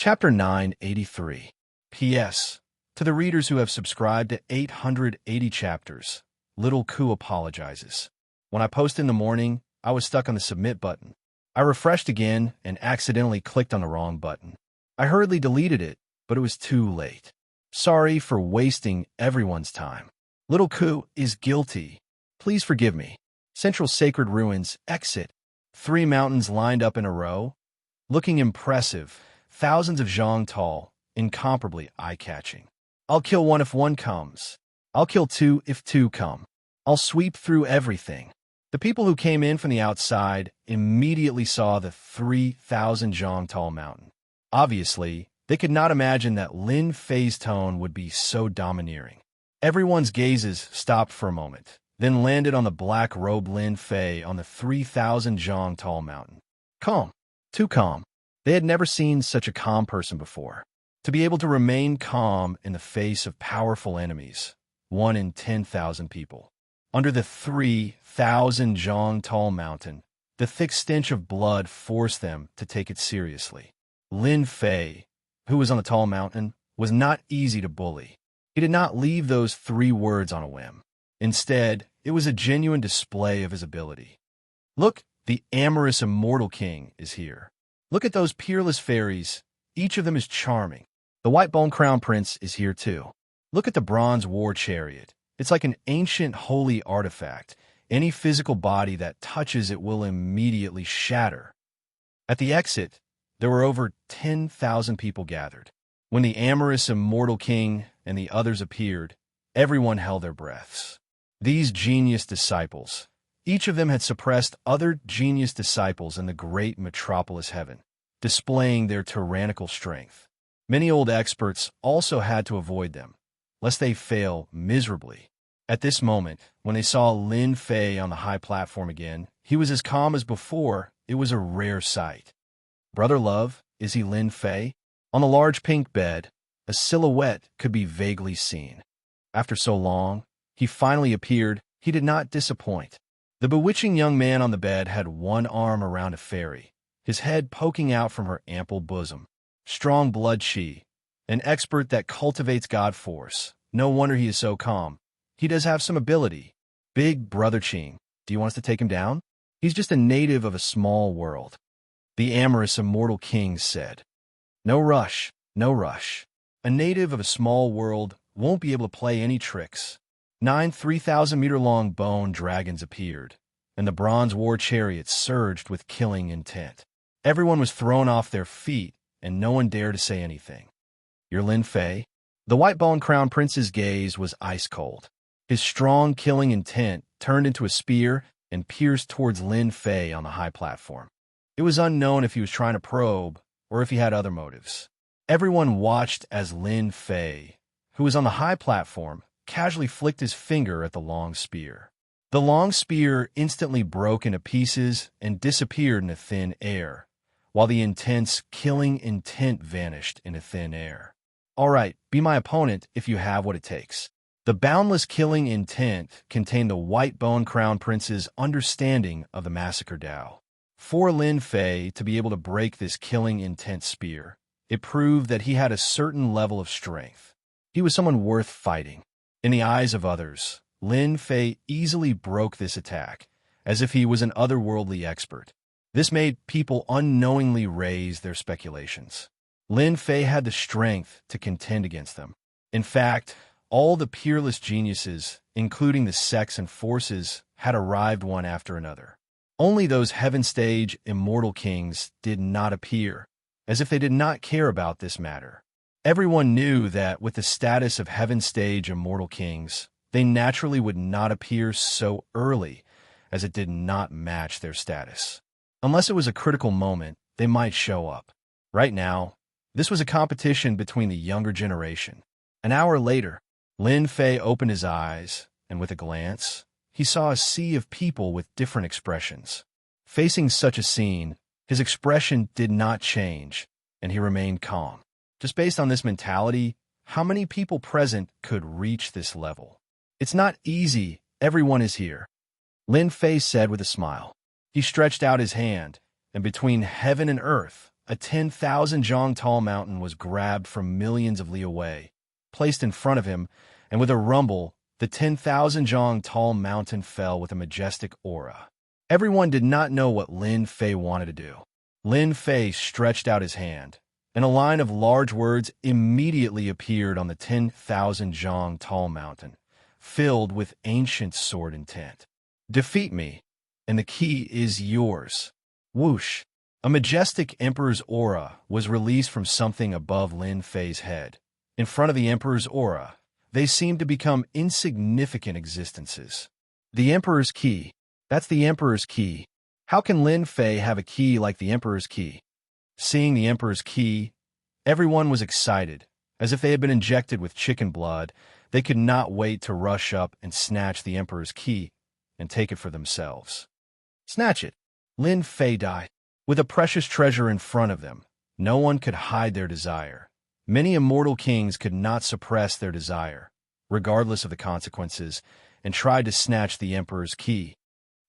Chapter 983. P.S. To the readers who have subscribed to 880 chapters, Little Ku apologizes. When I posted in the morning, I was stuck on the submit button. I refreshed again and accidentally clicked on the wrong button. I hurriedly deleted it, but it was too late. Sorry for wasting everyone's time. Little Ku is guilty. Please forgive me. Central Sacred Ruins, exit. 3 mountains lined up in a row. Looking impressive, thousands of zhang tall, incomparably eye-catching. I'll kill 1 if 1 comes. I'll kill 2 if 2 come. I'll sweep through everything. The people who came in from the outside immediately saw the 3,000 zhang tall mountain. Obviously, they could not imagine that Lin Fei's tone would be so domineering. Everyone's gazes stopped for a moment, then landed on the black-robed Lin Fei on the 3,000 zhang tall mountain. Calm. Too calm. They had never seen such a calm person before. To be able to remain calm in the face of powerful enemies, 1 in 10,000 people. Under the 3,000 zhang tall mountain, the thick stench of blood forced them to take it seriously. Lin Fei, who was on the tall mountain, was not easy to bully. He did not leave those 3 words on a whim. Instead, it was a genuine display of his ability. Look, the amorous immortal king is here. Look at those peerless fairies. Each of them is charming. The white bone crown prince is here too. Look at the bronze war chariot. It's like an ancient holy artifact. Any physical body that touches it will immediately shatter. At the exit, there were over 10,000 people gathered. When the amorous immortal king and the others appeared, everyone held their breaths. These genius disciples, each of them had suppressed other genius disciples in the great metropolis heaven, displaying their tyrannical strength. Many old experts also had to avoid them, lest they fail miserably. At this moment, when they saw Lin Fei on the high platform again, he was as calm as before. It was a rare sight. Brother Love, is he Lin Fei? On the large pink bed, a silhouette could be vaguely seen. After so long, he finally appeared. He did not disappoint. The bewitching young man on the bed had 1 arm around a fairy, his head poking out from her ample bosom. Strong blood chi, an expert that cultivates God force. No wonder he is so calm. He does have some ability. Big Brother Ching, do you want us to take him down? He's just a native of a small world. The amorous immortal king said. No rush, no rush. A native of a small world won't be able to play any tricks. 9 3,000-meter-long bone dragons appeared, and the bronze war chariot surged with killing intent. Everyone was thrown off their feet, and no one dared to say anything. You're Lin Fei? The white bone crown prince's gaze was ice cold. His strong killing intent turned into a spear and pierced towards Lin Fei on the high platform. It was unknown if he was trying to probe or if he had other motives. Everyone watched as Lin Fei, who was on the high platform, casually flicked his finger at the long spear. The long spear instantly broke into pieces and disappeared into thin air, while the intense killing intent vanished into thin air. All right, be my opponent if you have what it takes. The boundless killing intent contained the white bone crown prince's understanding of the massacre Tao. For Lin Fei to be able to break this killing intent spear, it proved that he had a certain level of strength. He was someone worth fighting. In the eyes of others, Lin Fei easily broke this attack, as if he was an otherworldly expert. This made people unknowingly raise their speculations. Lin Fei had the strength to contend against them. In fact, all the peerless geniuses, including the sects and forces, had arrived one after another. Only those heaven stage immortal kings did not appear, as if they did not care about this matter. Everyone knew that with the status of heaven stage immortal kings, they naturally would not appear so early, as it did not match their status. Unless it was a critical moment, they might show up. Right now, this was a competition between the younger generation. An hour later, Lin Fei opened his eyes, and with a glance, he saw a sea of people with different expressions. Facing such a scene, his expression did not change, and he remained calm. Just based on this mentality, how many people present could reach this level? It's not easy. Everyone is here. Lin Fei said with a smile. He stretched out his hand, and between heaven and earth, a 10,000 zhang tall mountain was grabbed from millions of li away, placed in front of him, and with a rumble, the 10,000 zhang tall mountain fell with a majestic aura. Everyone did not know what Lin Fei wanted to do. Lin Fei stretched out his hand, and a line of large words immediately appeared on the 10,000 zhang tall mountain, filled with ancient sword intent. Defeat me, and the key is yours. Whoosh! A majestic emperor's aura was released from something above Lin Fei's head. In front of the emperor's aura, they seemed to become insignificant existences. The emperor's key. That's the emperor's key. How can Lin Fei have a key like the emperor's key? Seeing the emperor's key, everyone was excited. As if they had been injected with chicken blood, they could not wait to rush up and snatch the emperor's key and take it for themselves. Snatch it! Lin Fei died. With a precious treasure in front of them, no one could hide their desire. Many immortal kings could not suppress their desire, regardless of the consequences, and tried to snatch the emperor's key.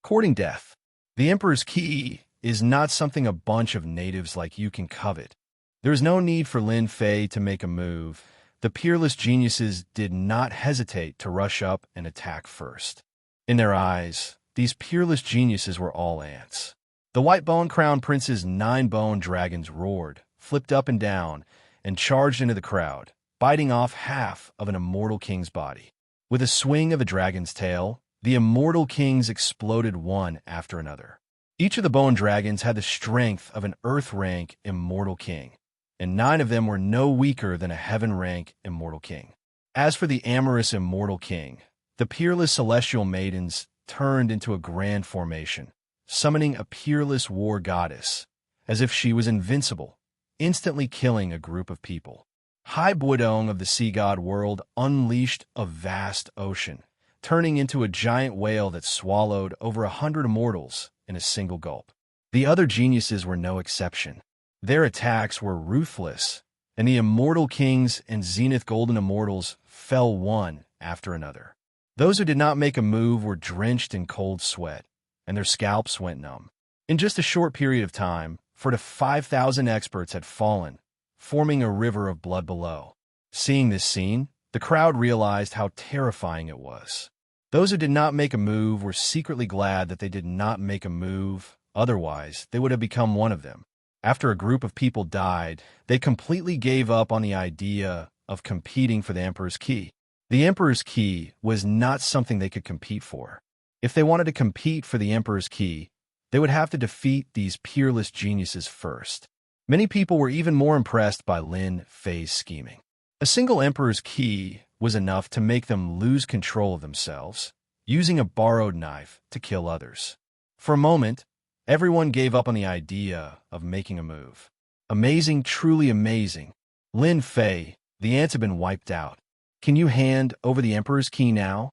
Courting death. The emperor's key is not something a bunch of natives like you can covet. There is no need for Lin Fei to make a move. The peerless geniuses did not hesitate to rush up and attack first. In their eyes, these peerless geniuses were all ants. The white bone-crowned prince's 9 bone dragons roared, flipped up and down, and charged into the crowd, biting off half of an immortal king's body. With a swing of a dragon's tail, the immortal kings exploded one after another. Each of the bone dragons had the strength of an earth-rank immortal king, and 9 of them were no weaker than a heaven-rank immortal king. As for the amorous immortal king, the peerless celestial maidens turned into a grand formation, summoning a peerless war goddess, as if she was invincible, instantly killing a group of people. Hai Buodong of the sea god world unleashed a vast ocean, turning into a giant whale that swallowed over 100 immortals in a single gulp. The other geniuses were no exception. Their attacks were ruthless, and the immortal kings and zenith golden immortals fell one after another. Those who did not make a move were drenched in cold sweat, and their scalps went numb. In just a short period of time, 4 to 5,000 experts had fallen, forming a river of blood below. Seeing this scene, the crowd realized how terrifying it was. Those who did not make a move were secretly glad that they did not make a move, otherwise they would have become one of them. After a group of people died, they completely gave up on the idea of competing for the emperor's key. The emperor's key was not something they could compete for. If they wanted to compete for the emperor's key, they would have to defeat these peerless geniuses first. Many people were even more impressed by Lin Fei's scheming. A single emperor's key was enough to make them lose control of themselves, using a borrowed knife to kill others. For a moment, everyone gave up on the idea of making a move. Amazing, truly amazing. Lin Fei, the ants have been wiped out. Can you hand over the emperor's key now?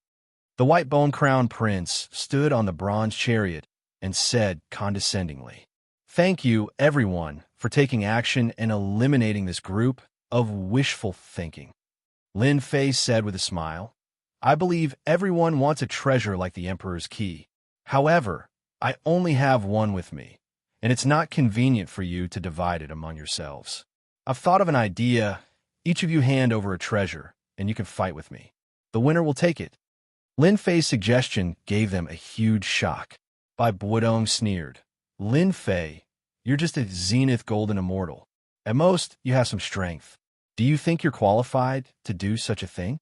The white bone-crowned prince stood on the bronze chariot and said condescendingly, "Thank you, everyone, for taking action and eliminating this group of wishful thinking." Lin Fei said with a smile, "I believe everyone wants a treasure like the emperor's key. However, I only have one with me, and it's not convenient for you to divide it among yourselves. I've thought of an idea. Each of you hand over a treasure, and you can fight with me. The winner will take it." Lin Fei's suggestion gave them a huge shock. Bai Buodong sneered, "Lin Fei, you're just a zenith golden immortal. At most, you have some strength. Do you think you're qualified to do such a thing?"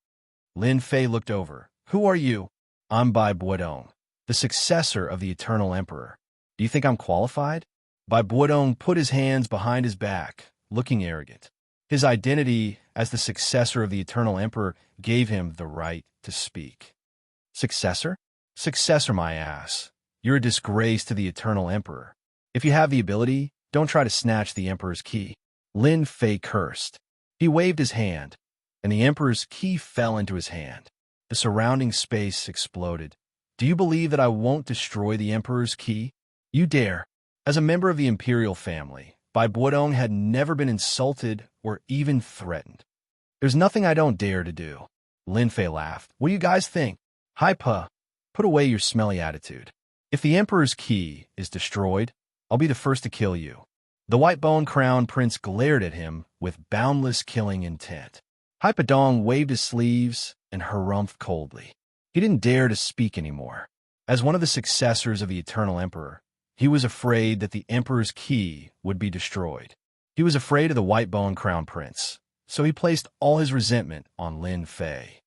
Lin Fei looked over. "Who are you?" "I'm Bai Buodong, the successor of the Eternal Emperor. Do you think I'm qualified?" Bai Buodong put his hands behind his back, looking arrogant. His identity as the successor of the Eternal Emperor gave him the right to speak. "Successor? Successor, my ass. You're a disgrace to the Eternal Emperor. If you have the ability, don't try to snatch the Emperor's key." Lin Fei cursed. He waved his hand, and the Emperor's key fell into his hand. The surrounding space exploded. "Do you believe that I won't destroy the Emperor's key? You dare." As a member of the imperial family, Bai Buodong had never been insulted or even threatened. "There's nothing I don't dare to do." Lin Fei laughed. "What do you guys think? Hi, Pa. Put away your smelly attitude. If the Emperor's key is destroyed, I'll be the first to kill you. The white-bone crown prince glared at him with boundless killing intent. Hypodong waved his sleeves and harumphed coldly. He didn't dare to speak anymore. As one of the successors of the Eternal Emperor, he was afraid that the Emperor's key would be destroyed. He was afraid of the white-bone crown prince, so he placed all his resentment on Lin Fei.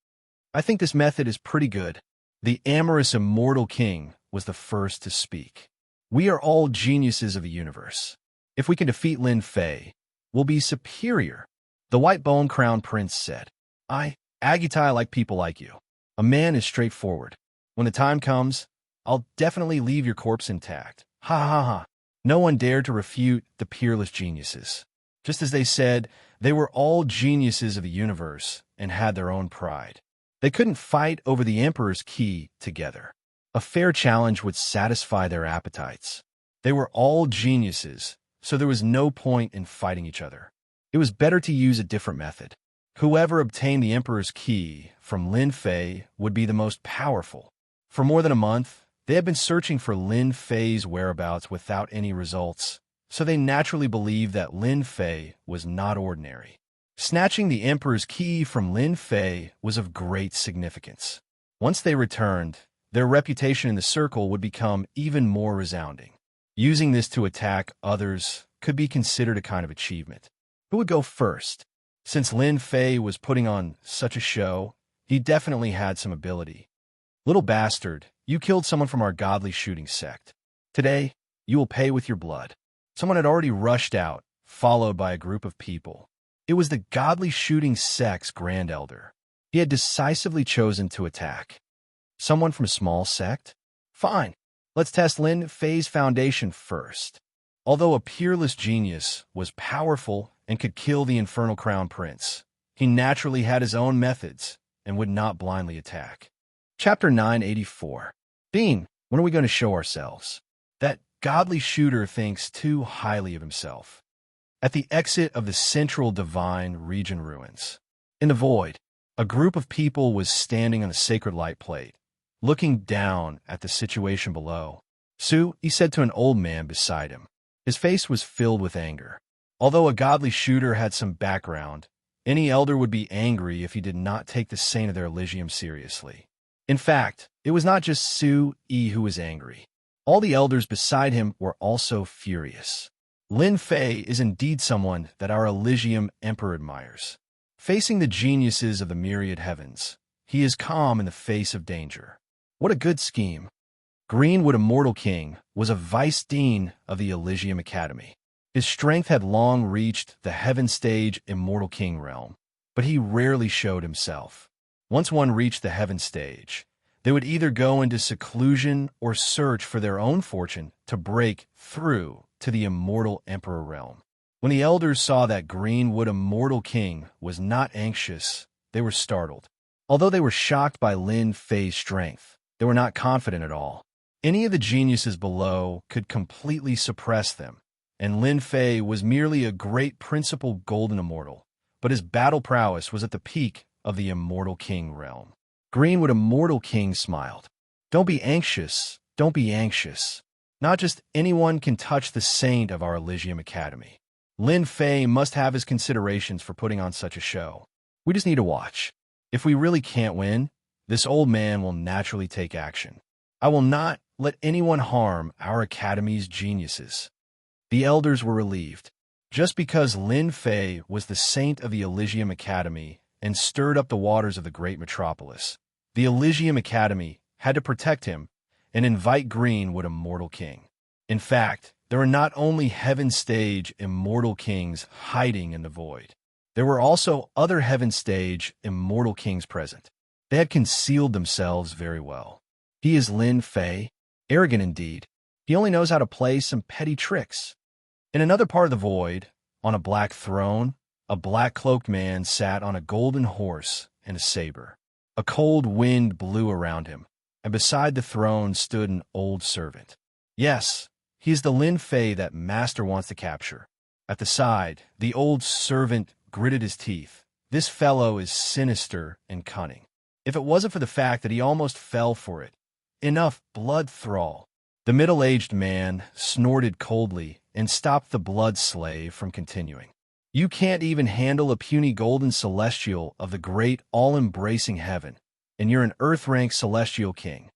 I think this method is pretty good. The amorous immortal king was the first to speak. We are all geniuses of the universe. If we can defeat Lin Fei, we'll be superior. The white-bone crown prince said, Agitai like people like you. A man is straightforward. When the time comes, I'll definitely leave your corpse intact. Ha ha ha. No one dared to refute the peerless geniuses. Just as they said, they were all geniuses of the universe and had their own pride. They couldn't fight over the Emperor's key together. A fair challenge would satisfy their appetites. They were all geniuses, so there was no point in fighting each other. It was better to use a different method. Whoever obtained the Emperor's key from Lin Fei would be the most powerful. For more than a month, they had been searching for Lin Fei's whereabouts without any results, so they naturally believed that Lin Fei was not ordinary. Snatching the Emperor's key from Lin Fei was of great significance. Once they returned, their reputation in the circle would become even more resounding. Using this to attack others could be considered a kind of achievement. Who would go first? Since Lin Fei was putting on such a show, he definitely had some ability. Little bastard, you killed someone from our godly shooting sect. Today, you will pay with your blood. Someone had already rushed out, followed by a group of people. It was the godly shooting sect's grand elder. He had decisively chosen to attack. Someone from a small sect? Fine. Let's test Lin Fei's foundation first. Although a peerless genius was powerful and could kill the infernal crown prince, he naturally had his own methods and would not blindly attack. Chapter 984. Dean, when are we going to show ourselves? That godly shooter thinks too highly of himself. At the exit of the central divine region ruins, in the void, a group of people was standing on a sacred light plate, looking down at the situation below. Su, he said to an old man beside him. His face was filled with anger. Although a godly shooter had some background, any elder would be angry if he did not take the saint of their Elysium seriously. In fact, it was not just Su Yi who was angry. All the elders beside him were also furious. Lin Fei is indeed someone that our Elysium Emperor admires. Facing the geniuses of the myriad heavens, he is calm in the face of danger. What a good scheme. Greenwood Immortal King was a vice dean of the Elysium Academy. His strength had long reached the heaven stage Immortal King realm, but he rarely showed himself. Once one reached the heaven stage, they would either go into seclusion or search for their own fortune to break through to the Immortal Emperor realm. When the elders saw that Greenwood Immortal King was not anxious, they were startled. Although they were shocked by Lin Fei's strength, they were not confident at all. Any of the geniuses below could completely suppress them, and Lin Fei was merely a great principal golden immortal, but his battle prowess was at the peak of the Immortal King realm. Greenwood Immortal King smiled. Don't be anxious, don't be anxious. Not just anyone can touch the saint of our Elysium Academy. Lin Fei must have his considerations for putting on such a show. We just need to watch. If we really can't win, this old man will naturally take action. I will not let anyone harm our Academy's geniuses. The elders were relieved. Just because Lin Fei was the saint of the Elysium Academy and stirred up the waters of the great metropolis, the Elysium Academy had to protect him and invite Greenwood Immortal King. In fact, there were not only heaven stage Immortal Kings hiding in the void. There were also other heaven stage Immortal Kings present. They had concealed themselves very well. He is Lin Fei. Arrogant indeed. He only knows how to play some petty tricks. In another part of the void, on a black throne, a black-cloaked man sat on a golden horse and a saber. A cold wind blew around him, and beside the throne stood an old servant. Yes, he is the Lin Fei that Master wants to capture. At the side, the old servant gritted his teeth. This fellow is sinister and cunning. If it wasn't for the fact that he almost fell for it, enough blood thrall. The middle-aged man snorted coldly and stopped the blood slave from continuing. You can't even handle a puny golden celestial of the great all-embracing heaven, and you're an earth-rank celestial king.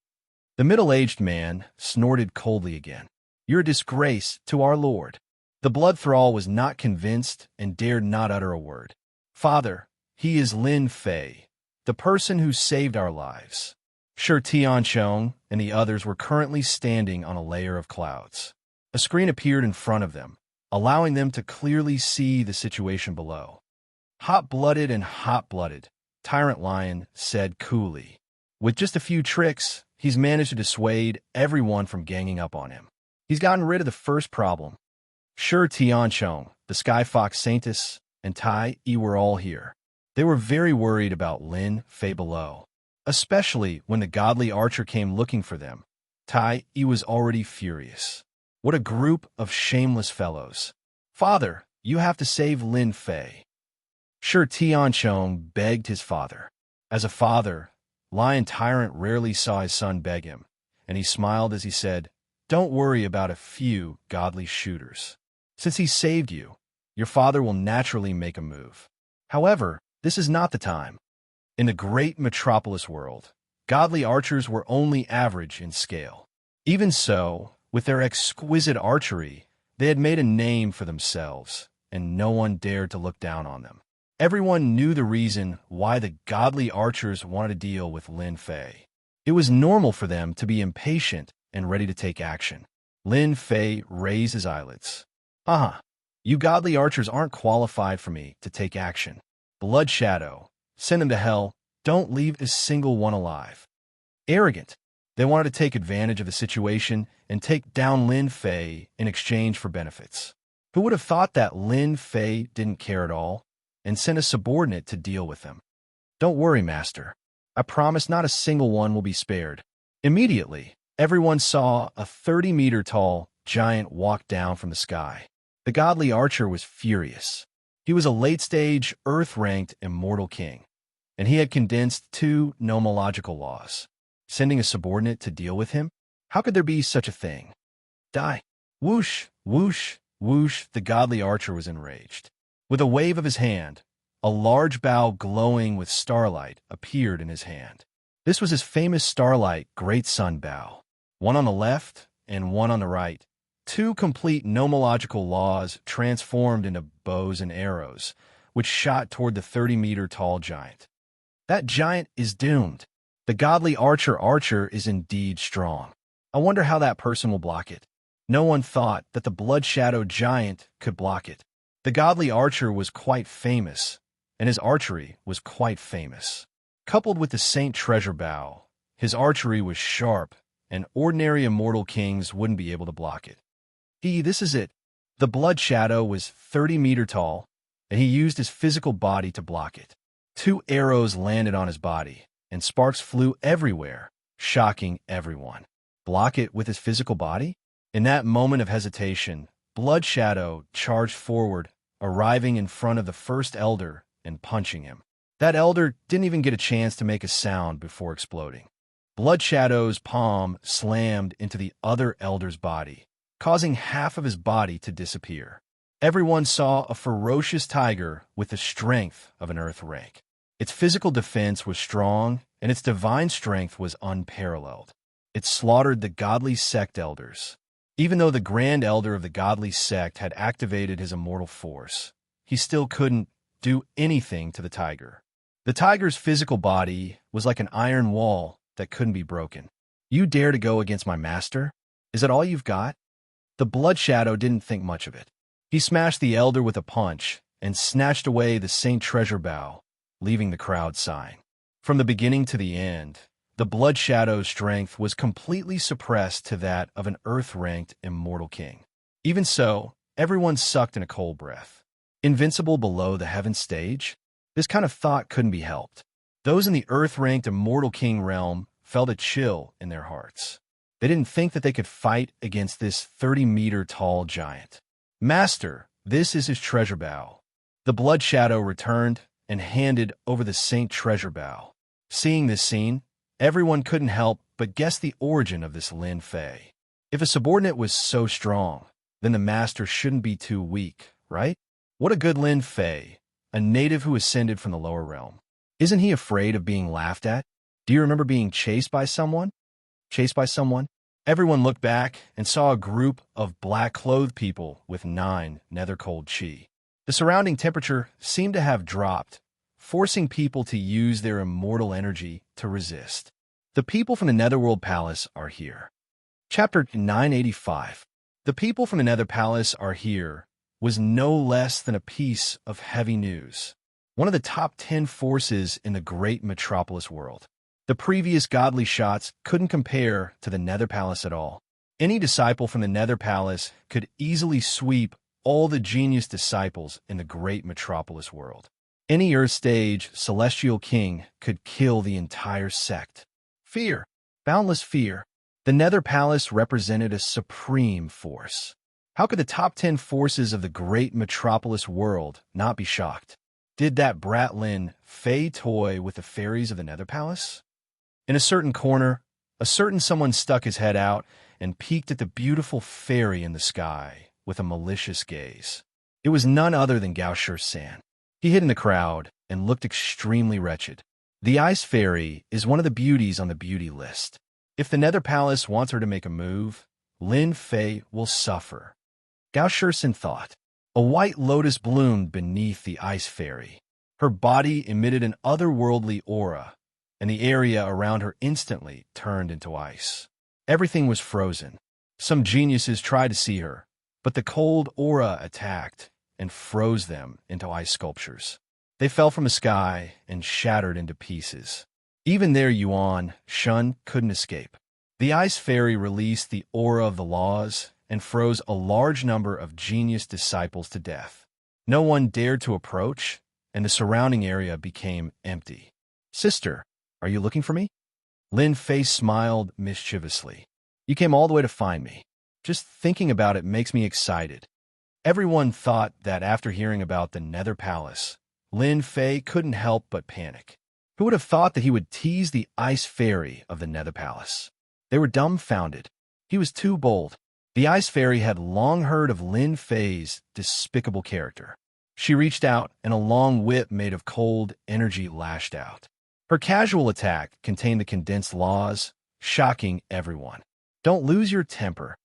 The middle-aged man snorted coldly again. You're a disgrace to our lord. The blood thrall was not convinced and dared not utter a word. Father, he is Lin Fei, the person who saved our lives. Shi Tianchong and the others were currently standing on a layer of clouds. A screen appeared in front of them, allowing them to clearly see the situation below. Hot-blooded and hot-blooded, Tyrant Lion said coolly. With just a few tricks, he's managed to dissuade everyone from ganging up on him. He's gotten rid of the first problem. Shi Tianchong, the Sky Fox Saintess, and Tai Yi were all here. They were very worried about Lin Fei below, especially when the godly archer came looking for them. Tai Yi was already furious. What a group of shameless fellows. Father, you have to save Lin Fei. Shi Tianchong begged his father. As a father, Lion Tyrant rarely saw his son beg him, and he smiled as he said, "Don't worry about a few godly shooters. Since he saved you, your father will naturally make a move. However, this is not the time. In the great metropolis world, godly archers were only average in scale. Even so, with their exquisite archery, they had made a name for themselves, and no one dared to look down on them. Everyone knew the reason why the godly archers wanted to deal with Lin Fei. It was normal for them to be impatient and ready to take action. Lin Fei raised his eyelids. You godly archers aren't qualified for me to take action. Blood Shadow, send him to hell. Don't leave a single one alive." Arrogant. They wanted to take advantage of the situation and take down Lin Fei in exchange for benefits. Who would have thought that Lin Fei didn't care at all and sent a subordinate to deal with them? "Don't worry, master. I promise not a single one will be spared." Immediately, everyone saw a 30-meter-tall giant walk down from the sky. The godly archer was furious. He was a late-stage, Earth-ranked immortal king, and he had condensed 2 nomological laws. Sending a subordinate to deal with him? How could there be such a thing? Die. Whoosh, whoosh, whoosh, the godly archer was enraged. With a wave of his hand, a large bow glowing with starlight appeared in his hand. This was his famous starlight great sun bow. One on the left and one on the right. 2 complete nomological laws transformed into bows and arrows, which shot toward the 30-meter-tall giant. That giant is doomed. The godly archer is indeed strong. I wonder how that person will block it. No one thought that the Blood Shadow giant could block it. The godly archer was quite famous, and his archery was quite famous. Coupled with the Saint Treasure Bow, his archery was sharp, and ordinary immortal kings wouldn't be able to block it. This is it. The Blood Shadow was 30 meters tall, and he used his physical body to block it. 2 arrows landed on his body, and sparks flew everywhere, shocking everyone. Block it with his physical body? In that moment of hesitation, Blood Shadow charged forward, arriving in front of the first elder and punching him. That elder didn't even get a chance to make a sound before exploding. Blood Shadow's palm slammed into the other elder's body, causing half of his body to disappear. Everyone saw a ferocious tiger with the strength of an earth rank. Its physical defense was strong, and its divine strength was unparalleled. It slaughtered the godly sect elders. Even though the grand elder of the godly sect had activated his immortal force, he still couldn't do anything to the tiger. The tiger's physical body was like an iron wall that couldn't be broken. "You dare to go against my master? Is that all you've got?" The Blood Shadow didn't think much of it. He smashed the elder with a punch and snatched away the Saint Treasure Bow, leaving the crowd sighing. From the beginning to the end, the Blood Shadow's strength was completely suppressed to that of an Earth-ranked immortal king. Even so, everyone sucked in a cold breath. Invincible below the heaven stage? This kind of thought couldn't be helped. Those in the Earth-ranked immortal king realm felt a chill in their hearts. They didn't think that they could fight against this 30-meter-tall giant. "Master, this is his treasure bow." The Blood Shadow returned and handed over the Saint Treasure Bow. Seeing this scene, everyone couldn't help but guess the origin of this Lin Fei. If a subordinate was so strong, then the master shouldn't be too weak, right? What a good Lin Fei, a native who ascended from the lower realm. Isn't he afraid of being laughed at? Do you remember being chased by someone? Chased by someone? Everyone looked back and saw a group of black-clothed people with 9 nether-cold chi. The surrounding temperature seemed to have dropped, forcing people to use their immortal energy to resist. The people from the Netherworld Palace are here. Chapter 985. The people from the Nether Palace are here was no less than a piece of heavy news. One of the top 10 forces in the great metropolis world. The previous godly shots couldn't compare to the Nether Palace at all. Any disciple from the Nether Palace could easily sweep all the genius disciples in the great metropolis world. Any Earth stage celestial king could kill the entire sect. Fear. Boundless fear. The Nether Palace represented a supreme force. How could the top 10 forces of the great metropolis world not be shocked? Did that brat Lin Fei toy with the fairies of the Nether Palace? In a certain corner, a certain someone stuck his head out and peeked at the beautiful fairy in the sky with a malicious gaze. It was none other than Gao San. He hid in the crowd and looked extremely wretched. The Ice Fairy is one of the beauties on the beauty list. If the Nether Palace wants her to make a move, Lin Fei will suffer. Gao San thought. A white lotus bloomed beneath the Ice Fairy. Her body emitted an otherworldly aura, and the area around her instantly turned into ice. Everything was frozen. Some geniuses tried to see her, but the cold aura attacked and froze them into ice sculptures. They fell from the sky and shattered into pieces. Even their Yuan Shun couldn't escape. The Ice Fairy released the aura of the laws and froze a large number of genius disciples to death. No one dared to approach, and the surrounding area became empty. Sister, are you looking for me? Lin Fei smiled mischievously. You came all the way to find me. Just thinking about it makes me excited. Everyone thought that after hearing about the Nether Palace, Lin Fei couldn't help but panic. Who would have thought that he would tease the Ice Fairy of the Nether Palace? They were dumbfounded. He was too bold. The Ice Fairy had long heard of Lin Fei's despicable character. She reached out, and a long whip made of cold energy lashed out. Her casual attack contained the condensed laws, shocking everyone. Don't lose your temper.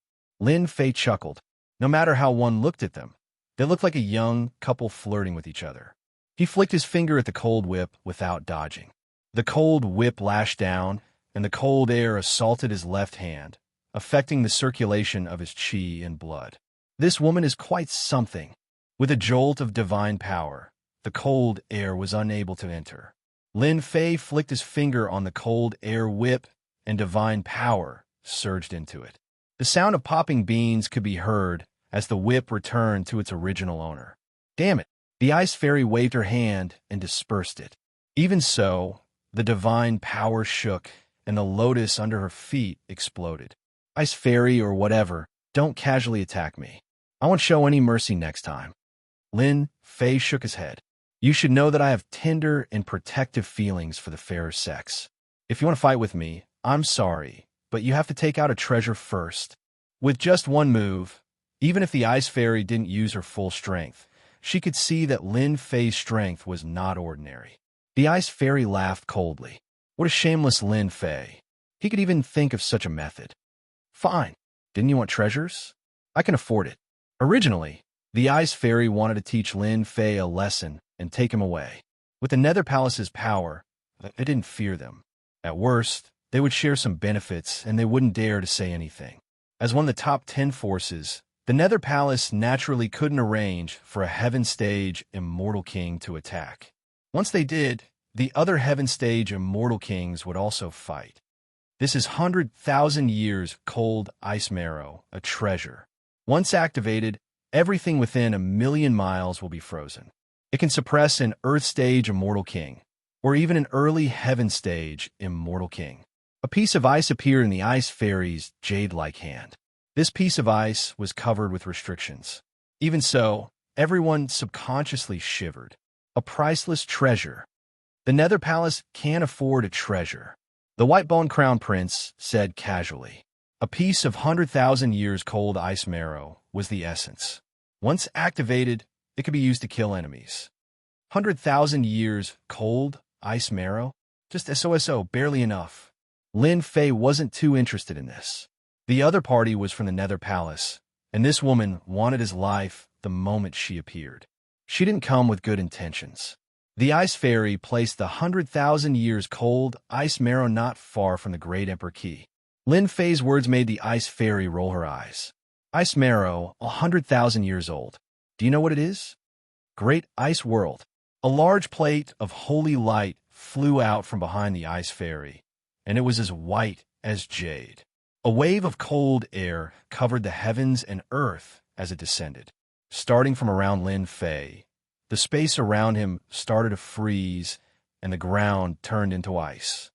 Lin Fei chuckled. No matter how one looked at them, they looked like a young couple flirting with each other. He flicked his finger at the cold whip without dodging. The cold whip lashed down, and the cold air assaulted his left hand, affecting the circulation of his chi and blood. This woman is quite something. With a jolt of divine power, the cold air was unable to enter. Lin Fei flicked his finger on the cold air whip, and divine power surged into it. The sound of popping beans could be heard as the whip returned to its original owner. Damn it! The Ice Fairy waved her hand and dispersed it. Even so, the divine power shook, and the lotus under her feet exploded. Ice Fairy or whatever, don't casually attack me. I won't show any mercy next time. Lin Fei shook his head. You should know that I have tender and protective feelings for the fairer sex. If you want to fight with me, I'm sorry, but you have to take out a treasure first. With just one move, even if the Ice Fairy didn't use her full strength, she could see that Lin Fei's strength was not ordinary. The Ice Fairy laughed coldly. What a shameless Lin Fei. He could even think of such a method. Fine. Didn't you want treasures? I can afford it. Originally, the Ice Fairy wanted to teach Lin Fei a lesson and take him away. With the Nether Palace's power, they didn't fear them. At worst, they would share some benefits and they wouldn't dare to say anything. As one of the top 10 forces, the Nether Palace naturally couldn't arrange for a Heaven Stage Immortal King to attack. Once they did, the other Heaven Stage Immortal Kings would also fight. This is 100,000 years cold ice marrow, a treasure. Once activated, everything within 1,000,000 miles will be frozen. It can suppress an Earth Stage Immortal King, or even an early Heaven Stage Immortal King. A piece of ice appeared in the Ice Fairy's jade-like hand. This piece of ice was covered with restrictions. Even so, everyone subconsciously shivered. A priceless treasure. The Nether Palace can't afford a treasure. The White-Bone Crown Prince said casually. A piece of 100,000 years cold ice marrow was the essence. Once activated, it could be used to kill enemies. 100,000 years cold ice marrow? Just SOSO, barely enough. Lin Fei wasn't too interested in this. The other party was from the Nether Palace, and this woman wanted his life the moment she appeared. She didn't come with good intentions. The Ice Fairy placed the 100,000 years cold ice marrow not far from the Great Emperor Qi. Lin Fei's words made the Ice Fairy roll her eyes. Ice marrow, 100,000 years old. Do you know what it is? Great Ice World. A large plate of holy light flew out from behind the Ice Fairy, and it was as white as jade. A wave of cold air covered the heavens and earth as it descended. Starting from around Lin Fei, the space around him started to freeze, and the ground turned into ice.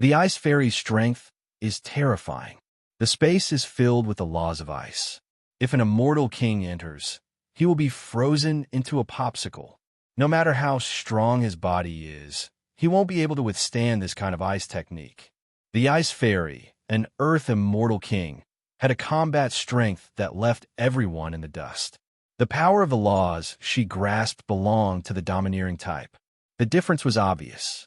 The Ice Fairy's strength is terrifying. The space is filled with the laws of ice. If an immortal king enters, he will be frozen into a popsicle. No matter how strong his body is, he won't be able to withstand this kind of ice technique. The Ice Fairy, an Earth immortal king, had a combat strength that left everyone in the dust. The power of the laws she grasped belonged to the domineering type. The difference was obvious.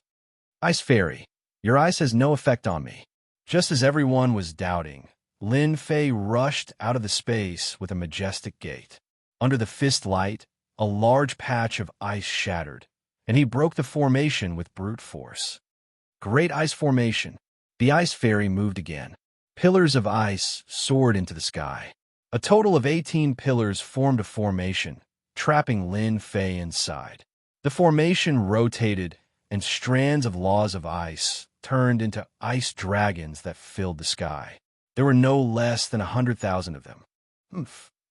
Ice Fairy, your ice has no effect on me. Just as everyone was doubting, Lin Fei rushed out of the space with a majestic gait. Under the fist light, a large patch of ice shattered, and he broke the formation with brute force. Great ice formation. The Ice Fairy moved again. Pillars of ice soared into the sky. A total of 18 pillars formed a formation, trapping Lin Fei inside. The formation rotated, and strands of laws of ice turned into ice dragons that filled the sky. There were no less than 100,000 of them.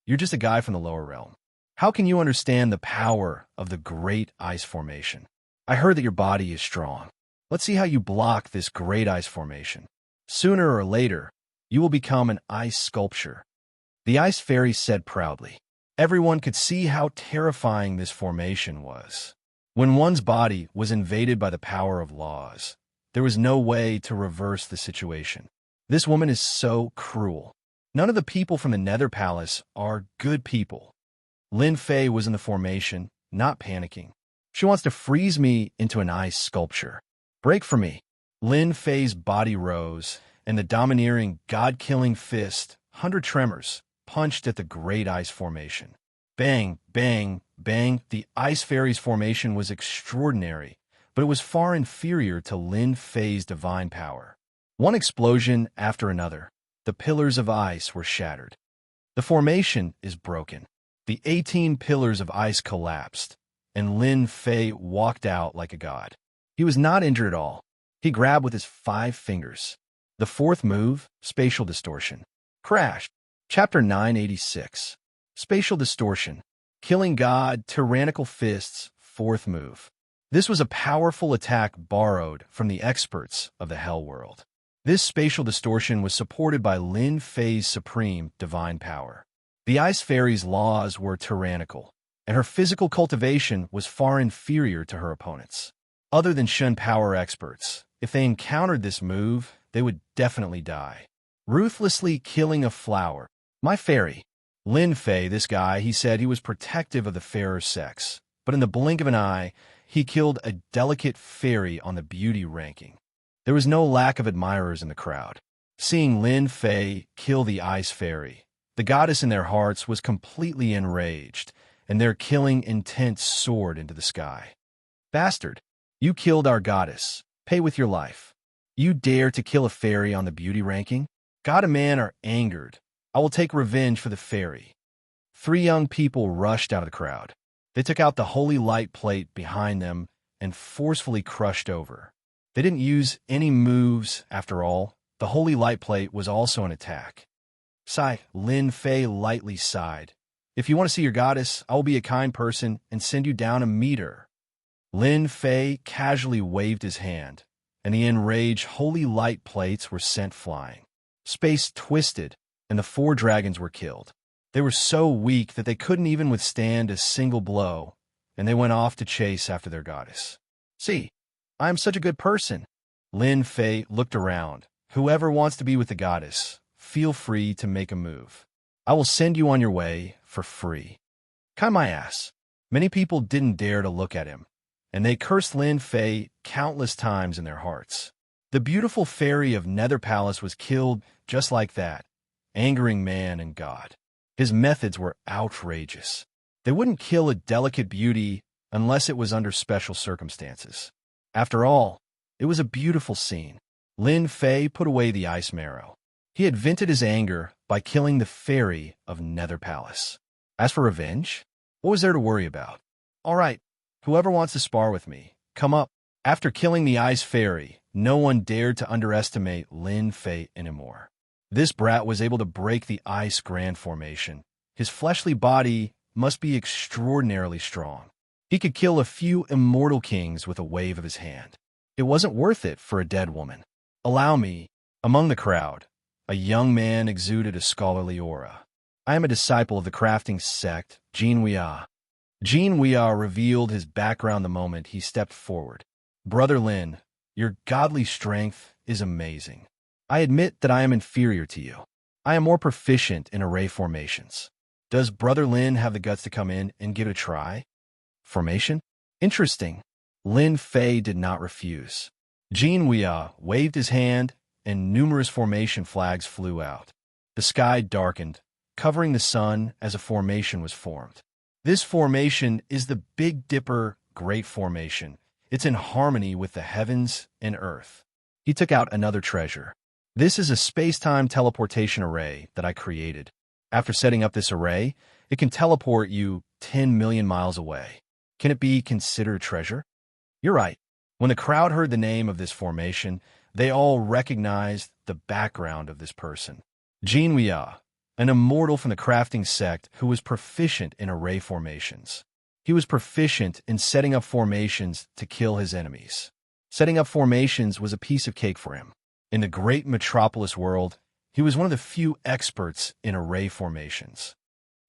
You're just a guy from the lower realm. How can you understand the power of the great ice formation? I heard that your body is strong. Let's see how you block this great ice formation. Sooner or later, you will become an ice sculpture. The Ice Fairy said proudly. Everyone could see how terrifying this formation was. When one's body was invaded by the power of laws, there was no way to reverse the situation. This woman is so cruel. None of the people from the Nether Palace are good people. Lin Fei was in the formation, not panicking. She wants to freeze me into an ice sculpture. Break for me. Lin Fei's body rose, and the domineering, god-killing fist, 100 tremors, punched at the great ice formation. Bang, bang, bang. The Ice Fairy's formation was extraordinary, but it was far inferior to Lin Fei's divine power. One explosion after another, the pillars of ice were shattered. The formation is broken. The 18 pillars of ice collapsed, and Lin Fei walked out like a god. He was not injured at all. He grabbed with his 5 fingers. The fourth move, spatial distortion. Crash. Chapter 986. Spatial distortion. Killing God, tyrannical fists, fourth move. This was a powerful attack borrowed from the experts of the Hell World. This spatial distortion was supported by Lin Fei's supreme divine power. The Ice Fairy's laws were tyrannical, and her physical cultivation was far inferior to her opponents. Other than Shun power experts, if they encountered this move, they would definitely die. Ruthlessly killing a flower. My fairy. Lin Fei, this guy, he said he was protective of the fairer sex, but in the blink of an eye, he killed a delicate fairy on the beauty ranking. There was no lack of admirers in the crowd. Seeing Lin Fei kill the Ice Fairy, the goddess in their hearts was completely enraged, and their killing intent soared into the sky. Bastard, you killed our goddess. Pay with your life. You dare to kill a fairy on the beauty ranking? God and man are angered. I will take revenge for the fairy. 3 young people rushed out of the crowd. They took out the holy light plate behind them and forcefully crushed over. They didn't use any moves, after all. The holy light plate was also an attack. Sigh, Lin Fei lightly sighed. If you want to see your goddess, I will be a kind person and send you down to meet her. Lin Fei casually waved his hand, and the enraged holy light plates were sent flying. Space twisted, and the 4 dragons were killed. They were so weak that they couldn't even withstand a single blow, and they went off to chase after their goddess. See, I am such a good person. Lin Fei looked around. Whoever wants to be with the goddess, feel free to make a move. I will send you on your way for free. Kai my ass. Many people didn't dare to look at him, and they cursed Lin Fei countless times in their hearts. The beautiful fairy of Nether Palace was killed just like that, angering man and God. His methods were outrageous. They wouldn't kill a delicate beauty unless it was under special circumstances. After all, it was a beautiful scene. Lin Fei put away the ice marrow. He had vented his anger by killing the fairy of Nether Palace. As for revenge, what was there to worry about? All right, whoever wants to spar with me, come up. After killing the ice fairy, no one dared to underestimate Lin Fei anymore. This brat was able to break the ice grand formation. His fleshly body must be extraordinarily strong. He could kill a few immortal kings with a wave of his hand. It wasn't worth it for a dead woman. Allow me. Among the crowd, a young man exuded a scholarly aura. I am a disciple of the crafting sect, Jin Weia. Jin Weia revealed his background the moment he stepped forward. Brother Lin, your godly strength is amazing. I admit that I am inferior to you. I am more proficient in array formations. Does Brother Lin have the guts to come in and give it a try? Formation? Interesting. Lin Fei did not refuse. Jin Weia waved his hand, and numerous formation flags flew out. The sky darkened, covering the sun as a formation was formed. This formation is the Big Dipper Great Formation. It's in harmony with the heavens and earth. He took out another treasure. This is a space-time teleportation array that I created. After setting up this array, it can teleport you 10 million miles away. Can it be considered a treasure? You're right. When the crowd heard the name of this formation, they all recognized the background of this person. Jin Weia, an immortal from the crafting sect who was proficient in array formations. He was proficient in setting up formations to kill his enemies. Setting up formations was a piece of cake for him. In the great metropolis world, he was one of the few experts in array formations.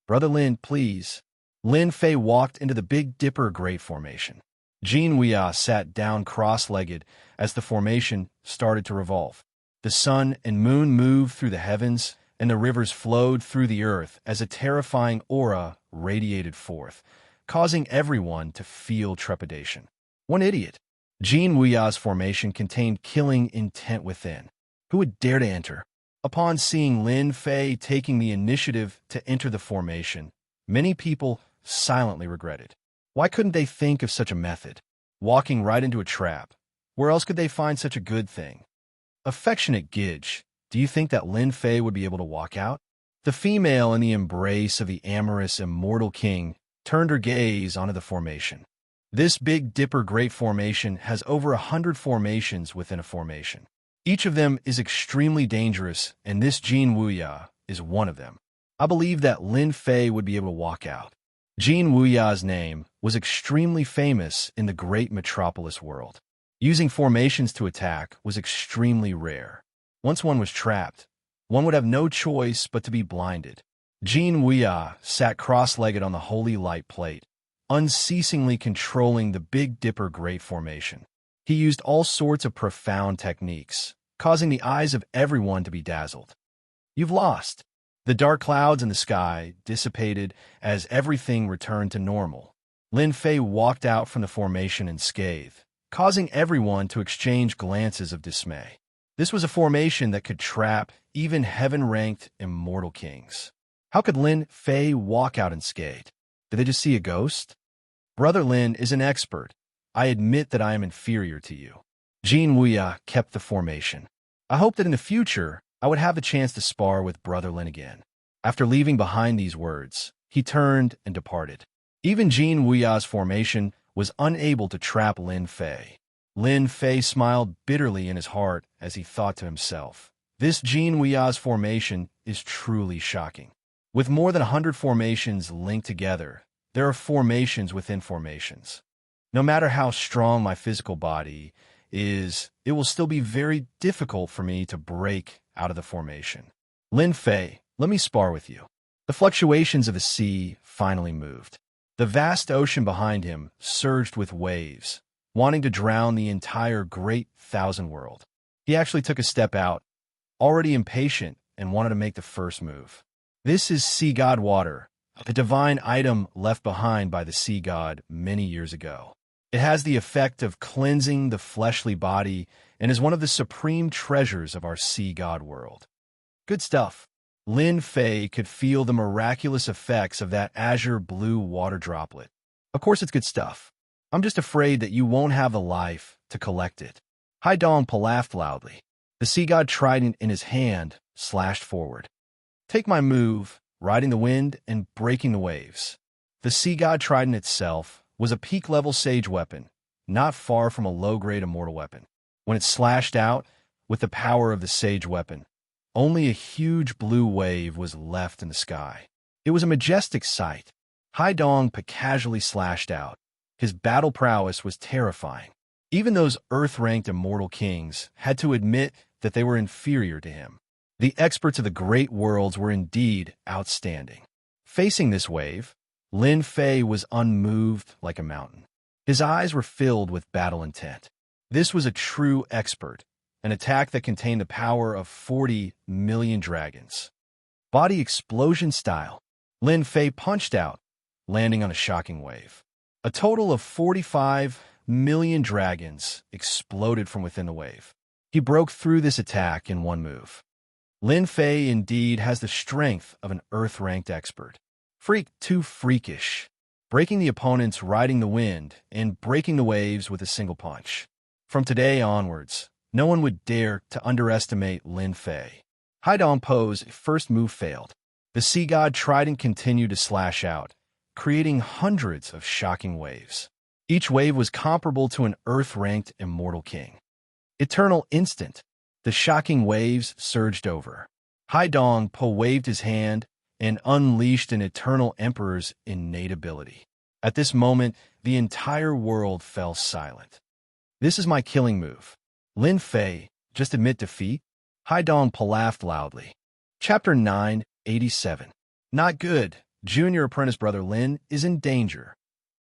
Brother Lin, please. Lin Fei walked into the Big Dipper Great Formation. Jin Weia sat down cross-legged as the formation started to revolve. The sun and moon moved through the heavens, and the rivers flowed through the earth as a terrifying aura radiated forth, causing everyone to feel trepidation. One idiot. Jin Weya's formation contained killing intent within. Who would dare to enter? Upon seeing Lin Fei taking the initiative to enter the formation, many people silently regretted. Why couldn't they think of such a method? Walking right into a trap. Where else could they find such a good thing? Affectionate Gidge, do you think that Lin Fei would be able to walk out? The female in the embrace of the amorous immortal king turned her gaze onto the formation. This Big Dipper Great Formation has over 100 formations within a formation. Each of them is extremely dangerous, and this Jin Weia is one of them. I believe that Lin Fei would be able to walk out. Jin Weya's name was extremely famous in the great metropolis world. Using formations to attack was extremely rare. Once one was trapped, one would have no choice but to be blinded. Jin Weia sat cross-legged on the holy light plate, unceasingly controlling the Big Dipper Great Formation. He used all sorts of profound techniques, causing the eyes of everyone to be dazzled. You've lost. The dark clouds in the sky dissipated as everything returned to normal. Lin Fei walked out from the formation unscathed, causing everyone to exchange glances of dismay. This was a formation that could trap even heaven-ranked immortal kings. How could Lin Fei walk out unscathed? Did they just see a ghost? Brother Lin is an expert. I admit that I am inferior to you. Jin Weia kept the formation. I hope that in the future, I would have the chance to spar with Brother Lin again. After leaving behind these words, he turned and departed. Even Jin Weya's formation was unable to trap Lin Fei. Lin Fei smiled bitterly in his heart as he thought to himself, this Jin Weya's formation is truly shocking. With more than 100 formations linked together, there are formations within formations. No matter how strong my physical body is, it will still be very difficult for me to break out of the formation. Lin Fei, let me spar with you. The fluctuations of the sea finally moved. The vast ocean behind him surged with waves, wanting to drown the entire great thousand world. He actually took a step out, already impatient and wanted to make the first move. This is sea god water, a divine item left behind by the sea god many years ago. It has the effect of cleansing the fleshly body and is one of the supreme treasures of our sea god world. Good stuff. Lin Fei could feel the miraculous effects of that azure blue water droplet. Of course it's good stuff. I'm just afraid that you won't have the life to collect it. Hai Dong laughed loudly. The sea god trident in his hand slashed forward. Take my move, riding the wind and breaking the waves. The sea god trident itself was a peak-level sage weapon, not far from a low-grade immortal weapon. When it slashed out, with the power of the sage weapon, only a huge blue wave was left in the sky. It was a majestic sight. Hai Dong casually slashed out. His battle prowess was terrifying. Even those earth-ranked immortal kings had to admit that they were inferior to him. The experts of the great worlds were indeed outstanding. Facing this wave, Lin Fei was unmoved like a mountain. His eyes were filled with battle intent. This was a true expert, an attack that contained the power of 40 million dragons. Body explosion style, Lin Fei punched out, landing on a shocking wave. A total of 45 million dragons exploded from within the wave. He broke through this attack in one move. Lin Fei indeed has the strength of an earth-ranked expert. Too freakish, breaking the opponents riding the wind and breaking the waves with a single punch. From today onwards, no one would dare to underestimate Lin Fei. Hai Dong's first move failed. The sea god trident continued to slash out, creating hundreds of shocking waves. Each wave was comparable to an earth-ranked immortal king. Eternal instant. The shocking waves surged over. Hai Dong waved his hand and unleashed an eternal emperor's innate ability. At this moment, the entire world fell silent. This is my killing move. Lin Fei, just admit defeat? Hai Dong laughed loudly. Chapter 987. Not good. Junior apprentice brother Lin is in danger.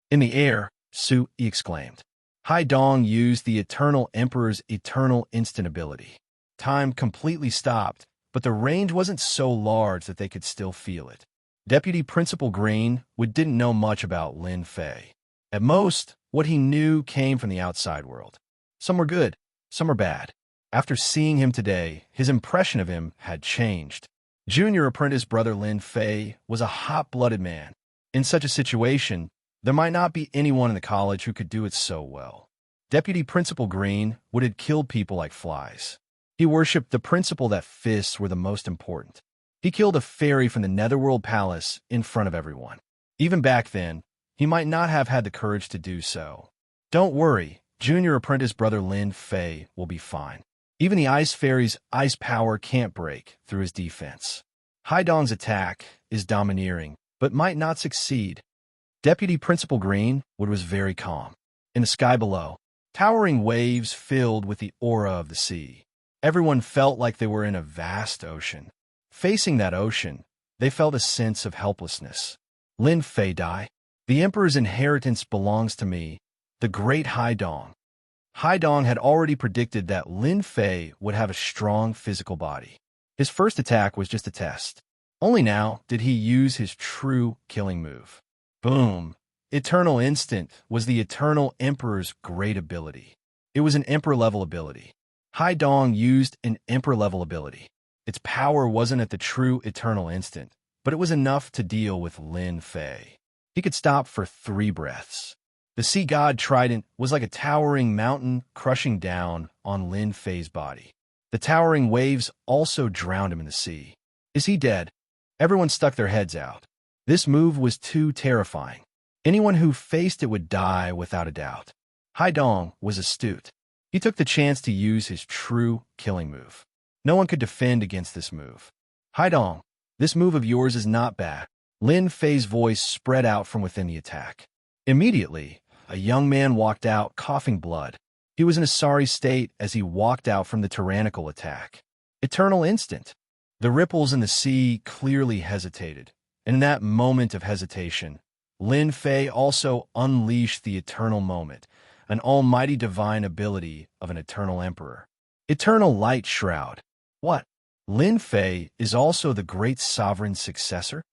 In the air, Su exclaimed. Hai Dong used the Eternal Emperor's eternal instant ability. Time completely stopped, but the range wasn't so large that they could still feel it. Deputy Principal Green didn't know much about Lin Fei. At most, what he knew came from the outside world. Some were good, some were bad. After seeing him today, his impression of him had changed. Junior apprentice brother Lin Fei was a hot-blooded man. In such a situation, there might not be anyone in the college who could do it so well. Deputy Principal Green had killed people like flies. He worshipped the principle that fists were the most important. He killed a fairy from the Netherworld Palace in front of everyone. Even back then, he might not have had the courage to do so. Don't worry, Junior apprentice brother Lin Fei will be fine. Even the Ice Fairy's ice power can't break through his defense. Hai Dong's attack is domineering, but might not succeed. Deputy Principal Green was very calm. In the sky below, towering waves filled with the aura of the sea. Everyone felt like they were in a vast ocean. Facing that ocean, they felt a sense of helplessness. Lin Fei die. The Emperor's inheritance belongs to me, the great Hai Dong. Hai Dong had already predicted that Lin Fei would have a strong physical body. His first attack was just a test. Only now did he use his true killing move. Boom! Eternal Instant was the Eternal Emperor's great ability. It was an Emperor-level ability. Hai Dong used an Emperor-level ability. Its power wasn't at the true Eternal Instant, but it was enough to deal with Lin Fei. He could stop for 3 breaths. The sea god trident was like a towering mountain crushing down on Lin Fei's body. The towering waves also drowned him in the sea. Is he dead? Everyone stuck their heads out. This move was too terrifying. Anyone who faced it would die without a doubt. Hai Dong was astute. He took the chance to use his true killing move. No one could defend against this move. Hai Dong, this move of yours is not bad. Lin Fei's voice spread out from within the attack. Immediately, a young man walked out, coughing blood. He was in a sorry state as he walked out from the tyrannical attack. Eternal Instant. The ripples in the sea clearly hesitated, and in that moment of hesitation, Lin Fei also unleashed the Eternal Moment, an almighty divine ability of an Eternal Emperor. Eternal Light Shroud. What? Lin Fei is also the great sovereign's successor?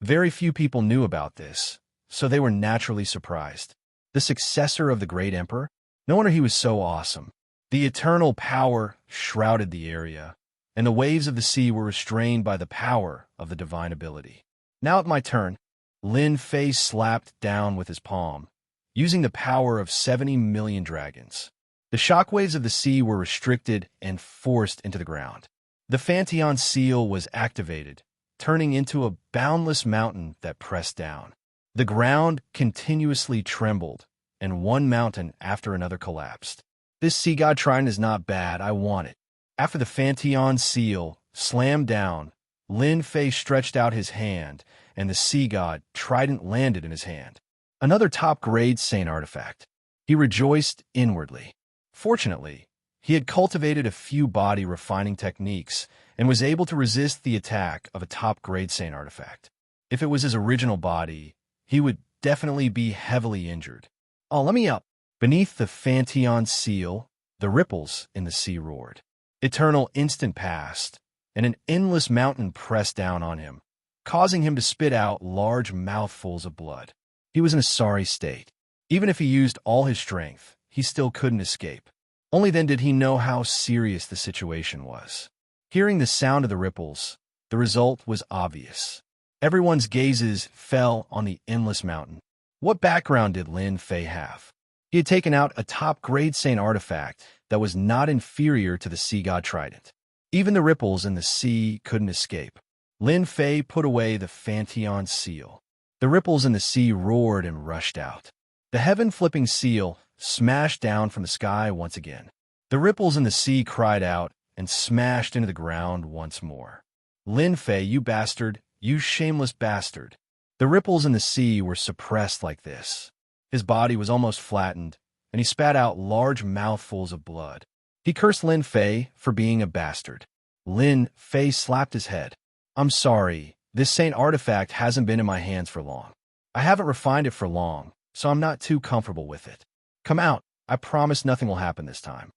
Very few people knew about this, so they were naturally surprised. The successor of the great emperor? No wonder he was so awesome. The eternal power shrouded the area, and the waves of the sea were restrained by the power of the divine ability. Now at my turn, Lin Fei slapped down with his palm, using the power of 70 million dragons. The shockwaves of the sea were restricted and forced into the ground. The Fanteon seal was activated, turning into a boundless mountain that pressed down. The ground continuously trembled, and one mountain after another collapsed. This sea god trident is not bad, I want it. After the Fanteon seal slammed down, Lin Fei stretched out his hand, and the sea god trident landed in his hand. Another top-grade saint artifact. He rejoiced inwardly. Fortunately, he had cultivated a few body-refining techniques and was able to resist the attack of a top-grade saint artifact. If it was his original body, he would definitely be heavily injured. Oh, let me up. Beneath the Fanteon seal, the ripples in the sea roared. Eternal instant passed, and an endless mountain pressed down on him, causing him to spit out large mouthfuls of blood. He was in a sorry state. Even if he used all his strength, he still couldn't escape. Only then did he know how serious the situation was. Hearing the sound of the ripples, the result was obvious. Everyone's gazes fell on the endless mountain. What background did Lin Fei have? He had taken out a top-grade saint artifact that was not inferior to the sea god trident. Even the ripples in the sea couldn't escape. Lin Fei put away the Fanteon seal. The ripples in the sea roared and rushed out. The heaven-flipping seal smashed down from the sky once again. The ripples in the sea cried out and smashed into the ground once more. Lin Fei, you bastard, you shameless bastard. The ripples in the sea were suppressed like this. His body was almost flattened, and he spat out large mouthfuls of blood. He cursed Lin Fei for being a bastard. Lin Fei slapped his head. I'm sorry, this saint artifact hasn't been in my hands for long. I haven't refined it for long, so I'm not too comfortable with it. Come out, I promise nothing will happen this time.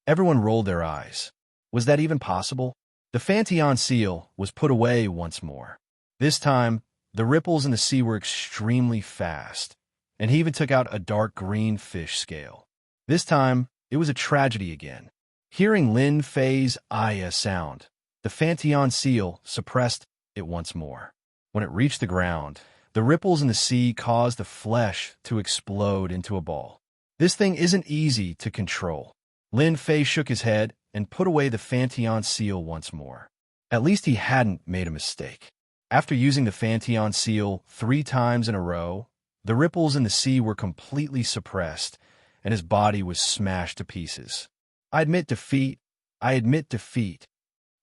Everyone rolled their eyes. Was that even possible? The Fanteon seal was put away once more. This time, the ripples in the sea were extremely fast, and he even took out a dark green fish scale. This time, it was a tragedy again. Hearing Lin Fei's Aya sound, the Fanteon seal suppressed it once more. When it reached the ground, the ripples in the sea caused the flesh to explode into a ball. This thing isn't easy to control. Lin Fei shook his head and put away the Fanteon seal once more. At least he hadn't made a mistake. After using the Fanteon seal 3 times in a row, the ripples in the sea were completely suppressed, and his body was smashed to pieces. I admit defeat.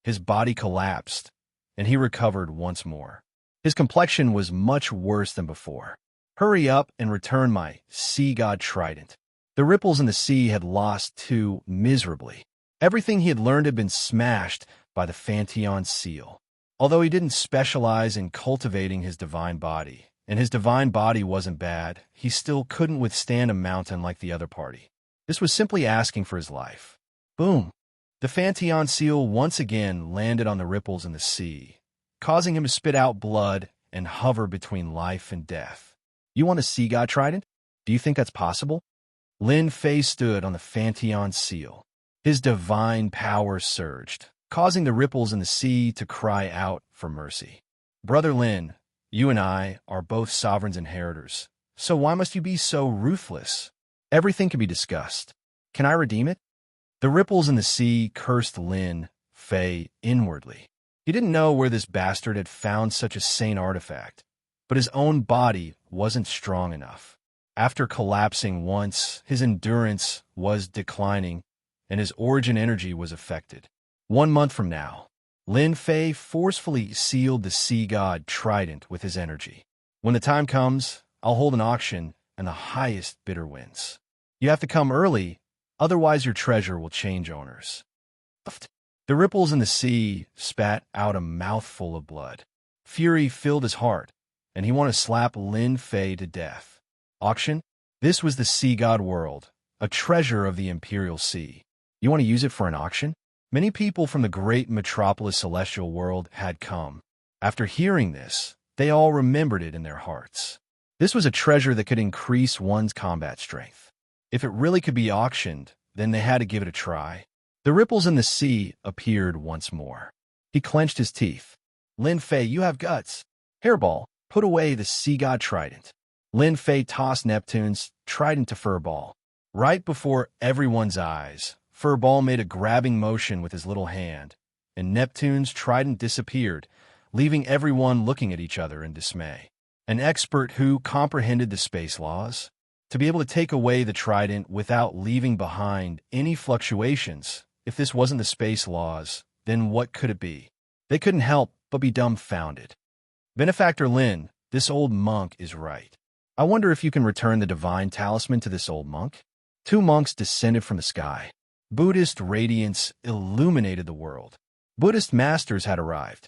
His body collapsed, and he recovered once more. His complexion was much worse than before. Hurry up and return my sea god trident. The ripples in the sea had lost too miserably. Everything he had learned had been smashed by the Fanteon seal. Although he didn't specialize in cultivating his divine body, and his divine body wasn't bad, he still couldn't withstand a mountain like the other party. This was simply asking for his life. Boom! The Fanteon seal once again landed on the ripples in the sea, causing him to spit out blood and hover between life and death. You want a sea god trident? Do you think that's possible? Lin Fei stood on the Fanteon seal. His divine power surged, causing the ripples in the sea to cry out for mercy. Brother Lin, you and I are both sovereign's inheritors, so why must you be so ruthless? Everything can be discussed. Can I redeem it? The ripples in the sea cursed Lin Fei inwardly. He didn't know where this bastard had found such a saint artifact, but his own body wasn't strong enough. After collapsing once, his endurance was declining, and his origin energy was affected. 1 month from now, Lin Fei forcefully sealed the sea god trident with his energy. When the time comes, I'll hold an auction, and the highest bidder wins. You have to come early, otherwise your treasure will change owners. The ripples in the sea spat out a mouthful of blood. Fury filled his heart, and he wanted to slap Lin Fei to death. Auction? This was the sea god world, a treasure of the Imperial Sea. You want to use it for an auction? Many people from the great metropolis celestial world had come. After hearing this, they all remembered it in their hearts. This was a treasure that could increase one's combat strength. If it really could be auctioned, then they had to give it a try. The ripples in the sea appeared once more. He clenched his teeth. Lin Fei, you have guts. Hairball, put away the sea god trident. Lin Fei tossed Neptune's trident to Furball. Right before everyone's eyes, Furball made a grabbing motion with his little hand, and Neptune's trident disappeared, leaving everyone looking at each other in dismay. An expert who comprehended the space laws, to be able to take away the trident without leaving behind any fluctuations. If this wasn't the space laws, then what could it be? They couldn't help but be dumbfounded. Benefactor Lin, this old monk is right. I wonder if you can return the divine talisman to this old monk? 2 monks descended from the sky. Buddhist radiance illuminated the world. Buddhist masters had arrived.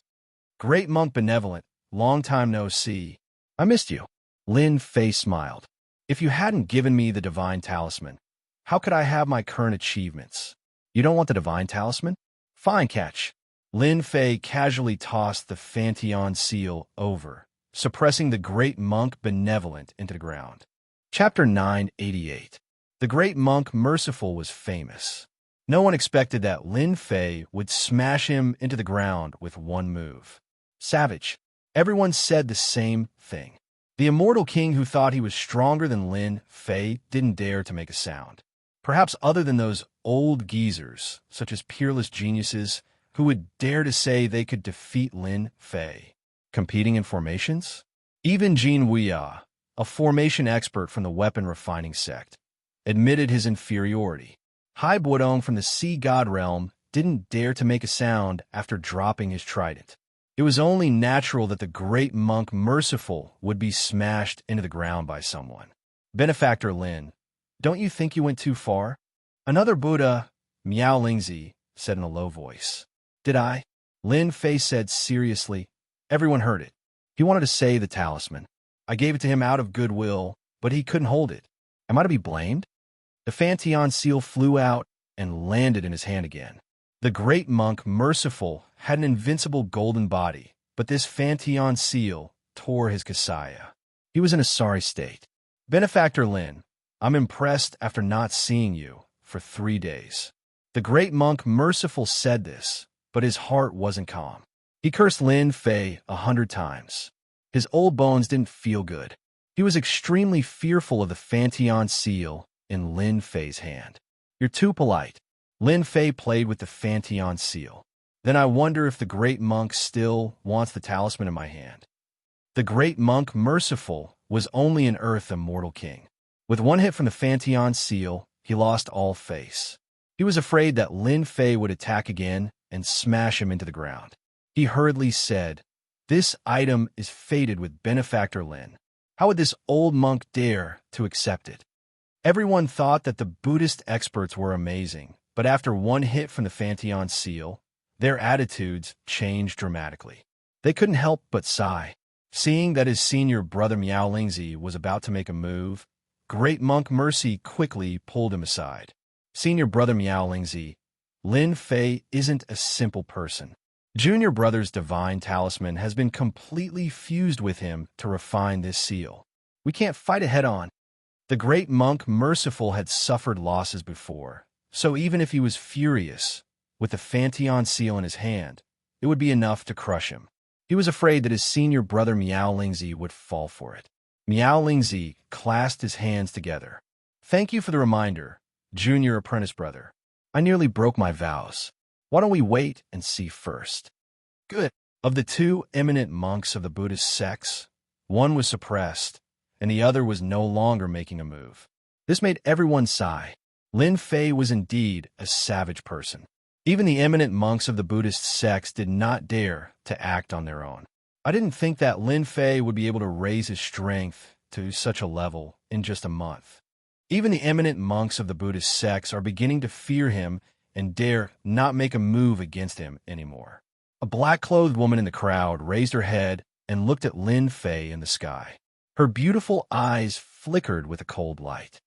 Great monk benevolent, long time no see. I missed you. Lin Fei smiled. If you hadn't given me the divine talisman, how could I have my current achievements? You don't want the divine talisman? Fine catch. Lin Fei casually tossed the Fantion seal over, suppressing the great monk benevolent into the ground. Chapter 988. The great monk merciful was famous. No one expected that Lin Fei would smash him into the ground with one move. Savage. Everyone said the same thing. The immortal king who thought he was stronger than Lin Fei didn't dare to make a sound. Perhaps other than those old geezers, such as peerless geniuses, who would dare to say they could defeat Lin Fei. Competing in formations? Even Jin Weia, a formation expert from the weapon refining sect, admitted his inferiority. Hai Buodong from the sea god realm didn't dare to make a sound after dropping his trident. It was only natural that the great monk Merciful would be smashed into the ground by someone. Benefactor Lin, don't you think you went too far? Another Buddha, Miao Lingzi, said in a low voice. Did I? Lin Fei said seriously. Everyone heard it. He wanted to say the talisman. I gave it to him out of goodwill, but he couldn't hold it. Am I to be blamed? The Fantion seal flew out and landed in his hand again. The great monk Merciful had an invincible golden body, but this Fantion seal tore his kasaya. He was in a sorry state. Benefactor Lin, I'm impressed after not seeing you for 3 days. The great monk Merciful said this, but his heart wasn't calm. He cursed Lin Fei 100 times. His old bones didn't feel good. He was extremely fearful of the Fantion seal in Lin Fei's hand. You're too polite. Lin Fei played with the Fantion seal. Then I wonder if the great monk still wants the talisman in my hand. The great monk Merciful was only an earth immortal king. With one hit from the Fantion seal, he lost all face. He was afraid that Lin Fei would attack again and smash him into the ground. He hurriedly said, This item is fated with Benefactor Lin. How would this old monk dare to accept it? Everyone thought that the Buddhist experts were amazing, but after one hit from the Fantion seal, their attitudes changed dramatically. They couldn't help but sigh. Seeing that his senior brother Miao Lingzi was about to make a move, great monk Mercy quickly pulled him aside. Senior brother Miao Lingzi, Lin Fei isn't a simple person. Junior brother's divine talisman has been completely fused with him to refine this seal. We can't fight it head-on. The great monk Merciful had suffered losses before, so even if he was furious, with the Fantion seal in his hand, it would be enough to crush him. He was afraid that his senior brother Miao Lingzi would fall for it. Miao Lingzi clasped his hands together. Thank you for the reminder, junior apprentice brother. I nearly broke my vows. Why don't we wait and see first? Good. Of the 2 eminent monks of the Buddhist sects, one was suppressed, and the other was no longer making a move. This made everyone sigh. Lin Fei was indeed a savage person. Even the eminent monks of the Buddhist sects did not dare to act on their own. I didn't think that Lin Fei would be able to raise his strength to such a level in just a month. Even the eminent monks of the Buddhist sects are beginning to fear him and dare not make a move against him anymore. A black-clothed woman in the crowd raised her head and looked at Lin Fei in the sky. Her beautiful eyes flickered with a cold light.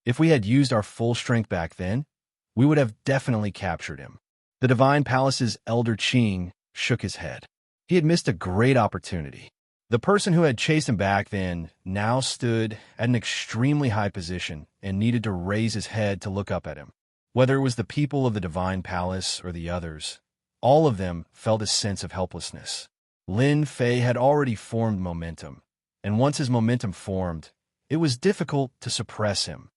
If we had used our full strength back then, we would have definitely captured him. The Divine Palace's Elder Qing shook his head. He had missed a great opportunity. The person who had chased him back then now stood at an extremely high position and needed to raise his head to look up at him. Whether it was the people of the Divine Palace or the others, all of them felt a sense of helplessness. Lin Fei had already formed momentum, and once his momentum formed, it was difficult to suppress him.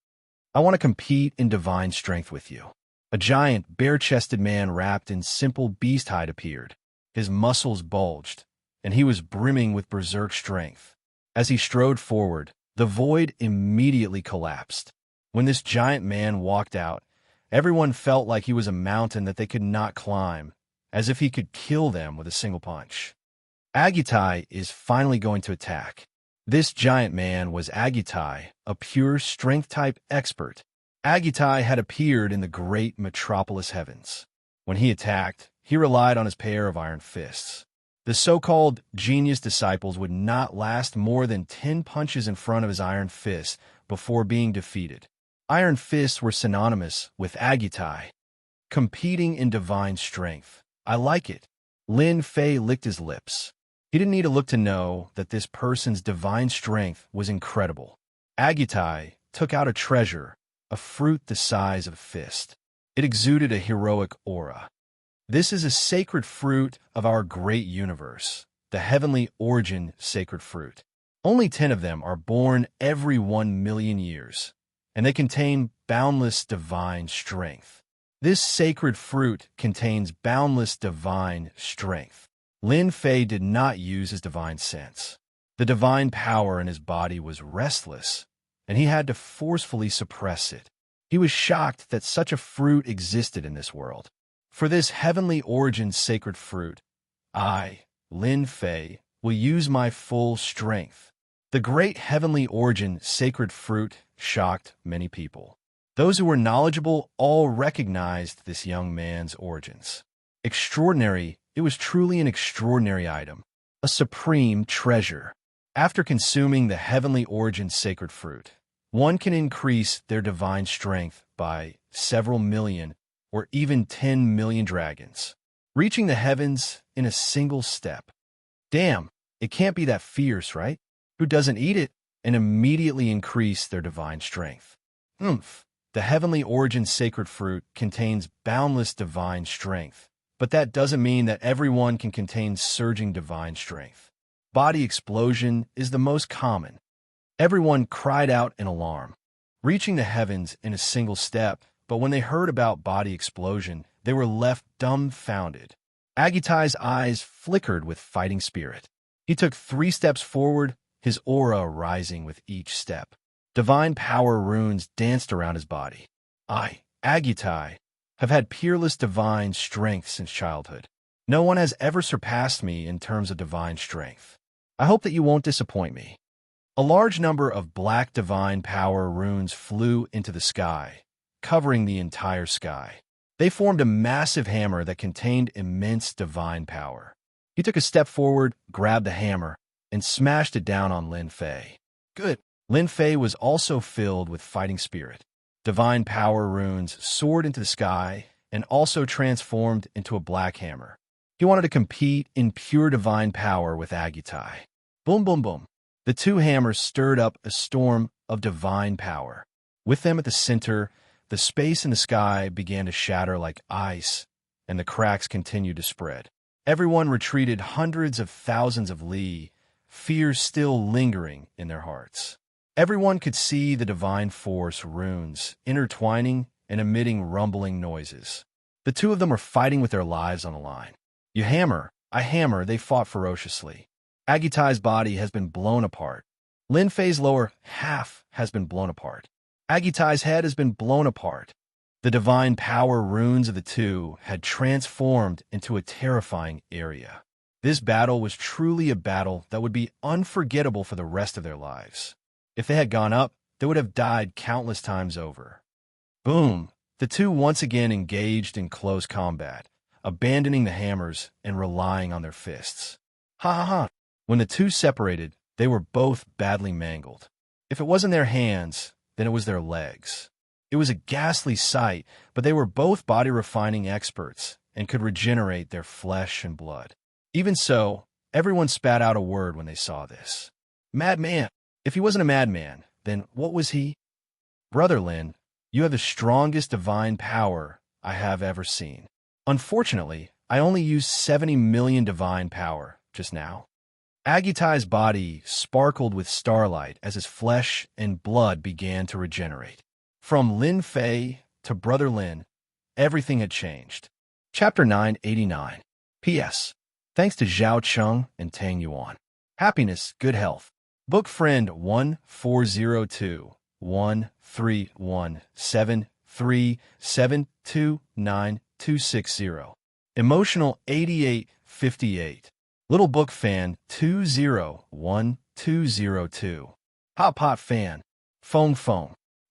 I want to compete in divine strength with you. A giant, bare-chested man wrapped in simple beast hide appeared. His muscles bulged, and he was brimming with berserk strength. As he strode forward, the void immediately collapsed. When this giant man walked out, everyone felt like he was a mountain that they could not climb, as if he could kill them with a single punch. Agitai is finally going to attack. This giant man was Agitai, a pure strength-type expert. Agitai had appeared in the great metropolis heavens. When he attacked, he relied on his pair of iron fists. The so-called genius disciples would not last more than 10 punches in front of his iron fists before being defeated. Iron fists were synonymous with Agitai. Competing in divine strength. I like it. Lin Fei licked his lips. He didn't need to look to know that this person's divine strength was incredible. Agitai took out a treasure, a fruit the size of a fist. It exuded a heroic aura. This is a sacred fruit of our great universe, the heavenly origin sacred fruit. Only 10 of them are born every 1,000,000 years, and they contain boundless divine strength. This sacred fruit contains boundless divine strength. Lin Fei did not use his divine sense. The divine power in his body was restless, and he had to forcefully suppress it. He was shocked that such a fruit existed in this world. For this heavenly origin sacred fruit, I, Lin Fei, will use my full strength. The great heavenly origin sacred fruit shocked many people. Those who were knowledgeable all recognized this young man's origins. Extraordinary, it was truly an extraordinary item, a supreme treasure. After consuming the heavenly origin sacred fruit, one can increase their divine strength by several million or even 10 million dragons, reaching the heavens in a single step. Damn, it can't be that fierce, right? Who doesn't eat it and immediately increase their divine strength? The heavenly origin sacred fruit contains boundless divine strength, but that doesn't mean that everyone can contain surging divine strength. Body explosion is the most common. Everyone cried out in alarm, reaching the heavens in a single step, but when they heard about body explosion, they were left dumbfounded. Agitai's eyes flickered with fighting spirit. He took 3 steps forward, his aura rising with each step. Divine power runes danced around his body. I, Agitai, have had peerless divine strength since childhood. No one has ever surpassed me in terms of divine strength. I hope that you won't disappoint me. A large number of black divine power runes flew into the sky, covering the entire sky. They formed a massive hammer that contained immense divine power. He took a step forward, grabbed the hammer, and smashed it down on Lin Fei. Good. Lin Fei was also filled with fighting spirit. Divine power runes soared into the sky and also transformed into a black hammer. He wanted to compete in pure divine power with Agitai. Boom, boom, boom. The 2 hammers stirred up a storm of divine power. With them at the center, the space in the sky began to shatter like ice, and the cracks continued to spread. Everyone retreated hundreds of thousands of li, fear still lingering in their hearts. Everyone could see the divine force runes intertwining and emitting rumbling noises. The 2 of them were fighting with their lives on the line. You hammer, I hammer, they fought ferociously. Agitai's body has been blown apart. Lin Fei's lower half has been blown apart. Agitai's head has been blown apart. The divine power runes of the 2 had transformed into a terrifying area. This battle was truly a battle that would be unforgettable for the rest of their lives. If they had gone up, they would have died countless times over. Boom! The 2 once again engaged in close combat, abandoning the hammers and relying on their fists. Ha ha ha! When the 2 separated, they were both badly mangled. If it wasn't their hands, then it was their legs. It was a ghastly sight, but they were both body-refining experts, and could regenerate their flesh and blood. Even so, everyone spat out a word when they saw this. Madman! If he wasn't a madman, then what was he? Brother Lin, you have the strongest divine power I have ever seen. Unfortunately, I only used 70 million divine power just now. Agitai's body sparkled with starlight as his flesh and blood began to regenerate. From Lin Fei to Brother Lin, everything had changed. Chapter 989. P.S. Thanks to Zhao Cheng and Tang Yuan. Happiness, good health. Book friend 1402-13173729-260. Emotional 8858. Little Book fan 201-202. Hot Pot fan. Foam.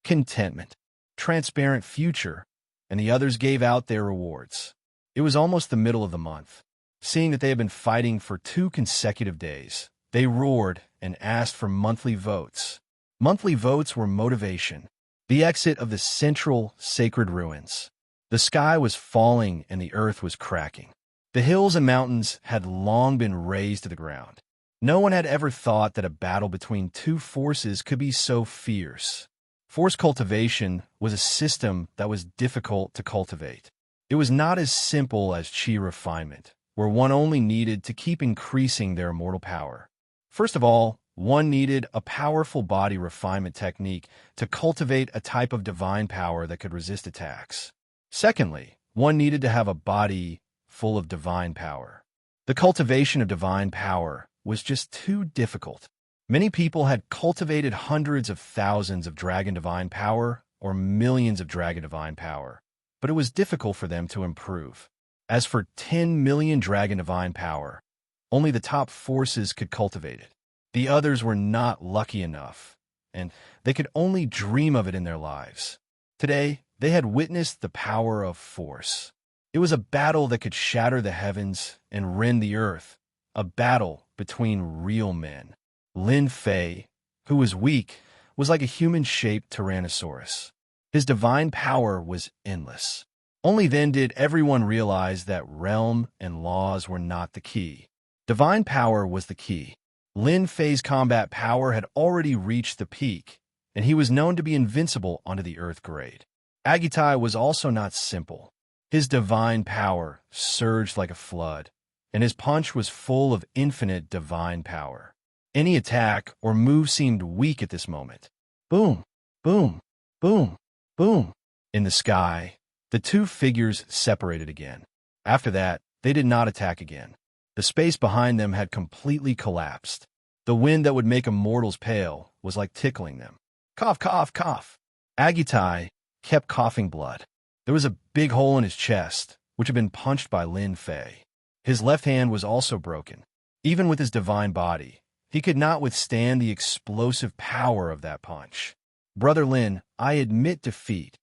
Contentment. Transparent future. And the others gave out their rewards. It was almost the middle of the month. Seeing that they had been fighting for 2 consecutive days, they roared and asked for monthly votes. Monthly votes were motivation. The exit of the central sacred ruins. The sky was falling and the earth was cracking. The hills and mountains had long been razed to the ground. No one had ever thought that a battle between 2 forces could be so fierce. Force cultivation was a system that was difficult to cultivate. It was not as simple as chi refinement, where one only needed to keep increasing their immortal power. First of all, one needed a powerful body refinement technique to cultivate a type of divine power that could resist attacks. Secondly, one needed to have a body full of divine power. The cultivation of divine power was just too difficult. Many people had cultivated hundreds of thousands of dragon divine power or millions of dragon divine power, but it was difficult for them to improve. As for 10 million dragon divine power, only the top forces could cultivate it. The others were not lucky enough, and they could only dream of it in their lives. Today, they had witnessed the power of force. It was a battle that could shatter the heavens and rend the earth, a battle between real men. Lin Fei, who was weak, was like a human-shaped Tyrannosaurus. His divine power was endless. Only then did everyone realize that realm and laws were not the key. Divine power was the key. Lin Fei's combat power had already reached the peak, and he was known to be invincible onto the earth grade. Agitai was also not simple. His divine power surged like a flood, and his punch was full of infinite divine power. Any attack or move seemed weak at this moment. Boom, boom, boom, boom. In the sky, the 2 figures separated again. After that, they did not attack again. The space behind them had completely collapsed. The wind that would make immortals pale was like tickling them. Cough, cough, cough. Agitai kept coughing blood. There was a big hole in his chest, which had been punched by Lin Fei. His left hand was also broken. Even with his divine body, he could not withstand the explosive power of that punch. Brother Lin, I admit defeat.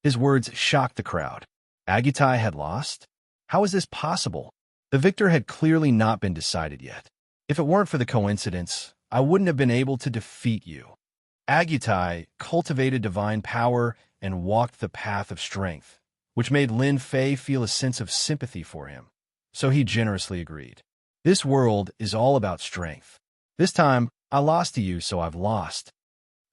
His words shocked the crowd. Agitai had lost? How is this possible? The victor had clearly not been decided yet. If it weren't for the coincidence, I wouldn't have been able to defeat you. Agitai cultivated divine power and walked the path of strength, which made Lin Fei feel a sense of sympathy for him. So he generously agreed. This world is all about strength. This time, I lost to you, so I've lost.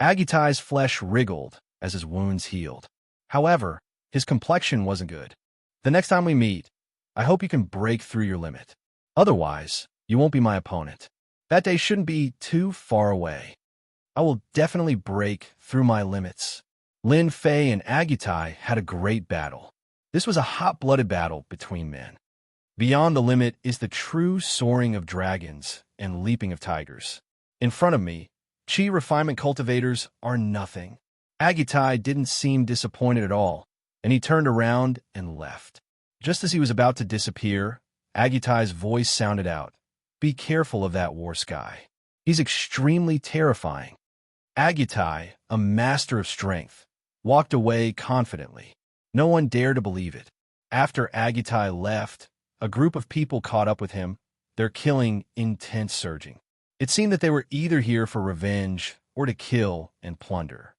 Agitai's flesh wriggled as his wounds healed. However, his complexion wasn't good. The next time we meet, I hope you can break through your limit. Otherwise, you won't be my opponent. That day shouldn't be too far away. I will definitely break through my limits. Lin Fei and Agitai had a great battle. This was a hot-blooded battle between men. Beyond the limit is the true soaring of dragons and leaping of tigers. In front of me, chi refinement cultivators are nothing. Agitai didn't seem disappointed at all, and he turned around and left. Just as he was about to disappear, Agitai's voice sounded out. Be careful of that war sky. He's extremely terrifying. Agitai, a master of strength, walked away confidently. No one dared to believe it. After Agitai left, a group of people caught up with him, their killing intent surging. It seemed that they were either here for revenge or to kill and plunder.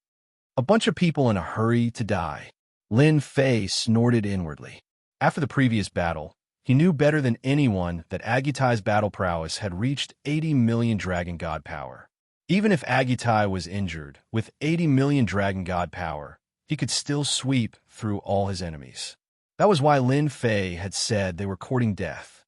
A bunch of people in a hurry to die. Lin Fei snorted inwardly. After the previous battle, he knew better than anyone that Agitai's battle prowess had reached 80 million dragon god power. Even if Agitai was injured, with 80 million dragon god power, he could still sweep through all his enemies. That was why Lin Fei had said they were courting death.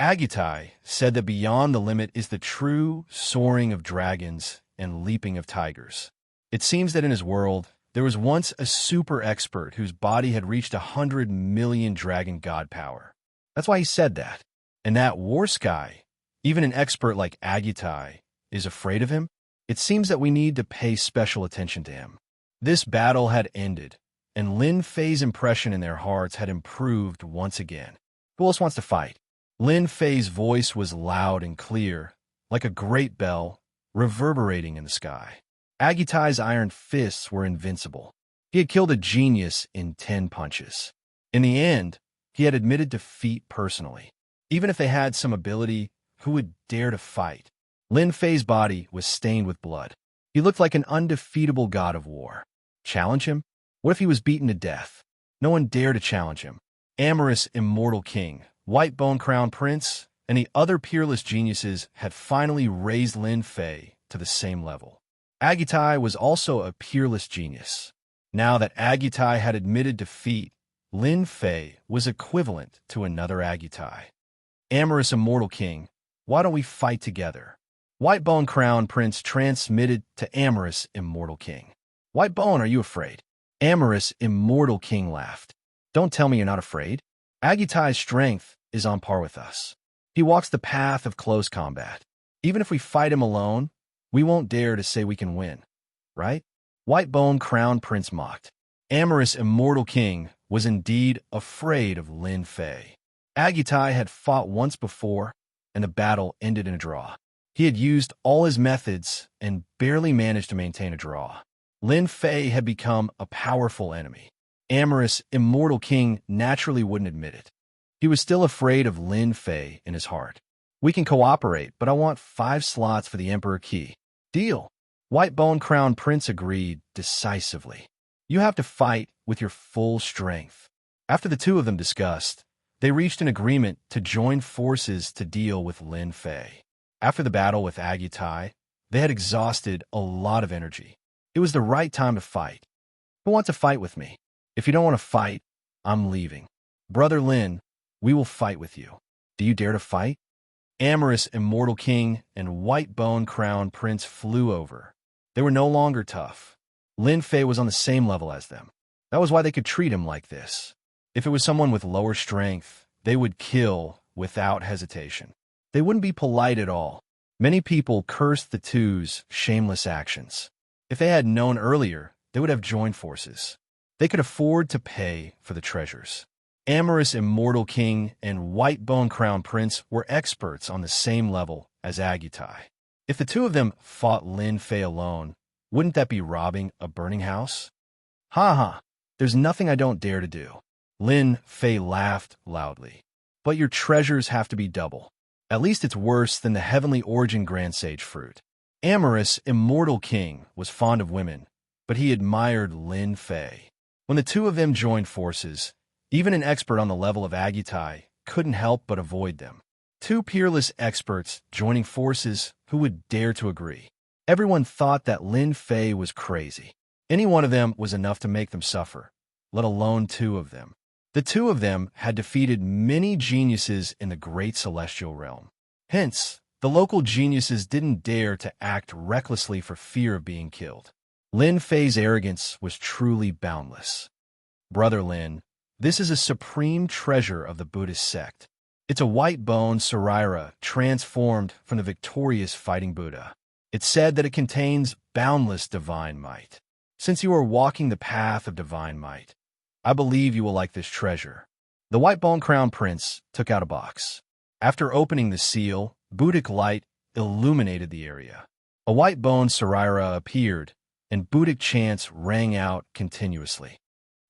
Agitai said that beyond the limit is the true soaring of dragons and leaping of tigers. It seems that in his world, there was once a super expert whose body had reached 100 million dragon god power. That's why he said that. And that war sky, even an expert like Agitai, is afraid of him. It seems that we need to pay special attention to him. This battle had ended, and Lin Fei's impression in their hearts had improved once again. Who else wants to fight? Lin Fei's voice was loud and clear, like a great bell, reverberating in the sky. Agitai's iron fists were invincible. He had killed a genius in 10 punches. In the end, he had admitted defeat personally. Even if they had some ability, who would dare to fight? Lin Fei's body was stained with blood. He looked like an undefeatable god of war. Challenge him? What if he was beaten to death? No one dared to challenge him. Immerse, Immortal King, White Bone Crown Prince, and the other peerless geniuses had finally raised Lin Fei to the same level. Agitai was also a peerless genius. Now that Agitai had admitted defeat, Lin Fei was equivalent to another Agitai. Immerse, Immortal King, why don't we fight together? White Bone Crown Prince transmitted to Immerse, Immortal King. White Bone, are you afraid? Immerse, Immortal King laughed. Don't tell me you're not afraid. Agitai's strength is on par with us. He walks the path of close combat. Even if we fight him alone, we won't dare to say we can win, right? White Bone Crown Prince mocked. Immerse, Immortal King was indeed afraid of Lin Fei. Agitai had fought once before, and the battle ended in a draw. He had used all his methods and barely managed to maintain a draw. Lin Fei had become a powerful enemy. Immerse, Immortal King naturally wouldn't admit it. He was still afraid of Lin Fei in his heart. We can cooperate, but I want 5 slots for the Emperor Key. Deal. White Bone Crown Prince agreed decisively. You have to fight with your full strength. After the two of them discussed, they reached an agreement to join forces to deal with Lin Fei. After the battle with Agitai, they had exhausted a lot of energy. It was the right time to fight. Who wants to fight with me? If you don't want to fight, I'm leaving. Brother Lin, we will fight with you. Do you dare to fight? Immerse, Immortal King, and White Bone Crown Prince flew over. They were no longer tough. Lin Fei was on the same level as them. That was why they could treat him like this. If it was someone with lower strength, they would kill without hesitation. They wouldn't be polite at all. Many people cursed the two's shameless actions. If they had known earlier, they would have joined forces. They could afford to pay for the treasures. Immerse, Immortal King, and White Bone Crown Prince were experts on the same level as Agitai. If the two of them fought Lin Fei alone, wouldn't that be robbing a burning house? Ha ha, there's nothing I don't dare to do. Lin Fei laughed loudly. But your treasures have to be double. At least it's worse than the Heavenly Origin Grand Sage fruit. Immerse, Immortal King, was fond of women, but he admired Lin Fei. When the two of them joined forces, even an expert on the level of Agitai couldn't help but avoid them. Two peerless experts joining forces, who would dare to agree? Everyone thought that Lin Fei was crazy. Any one of them was enough to make them suffer, let alone two of them. The two of them had defeated many geniuses in the great celestial realm. Hence, the local geniuses didn't dare to act recklessly for fear of being killed. Lin Fei's arrogance was truly boundless. Brother Lin, this is a supreme treasure of the Buddhist sect. It's a white bone Saraira transformed from the victorious fighting Buddha. It's said that it contains boundless divine might. Since you are walking the path of divine might, I believe you will like this treasure. The White Bone Crown Prince took out a box. After opening the seal, Buddhic light illuminated the area. A white bone Saraira appeared, and Buddhic chants rang out continuously.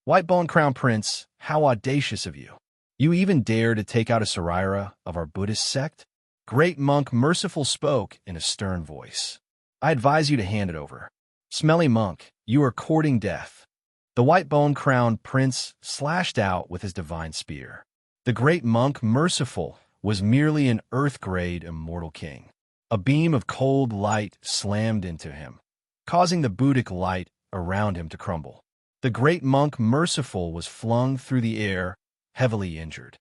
White Bone Crown Prince, how audacious of you. You even dare to take out a Saraira of our Buddhist sect? Great Monk Merciful spoke in a stern voice. I advise you to hand it over. Smelly Monk, you are courting death. The white bone-crowned prince slashed out with his divine spear. The great monk, merciful, was merely an earth-grade immortal king. A beam of cold light slammed into him, causing the Buddhic light around him to crumble. The great monk, merciful, was flung through the air, heavily injured.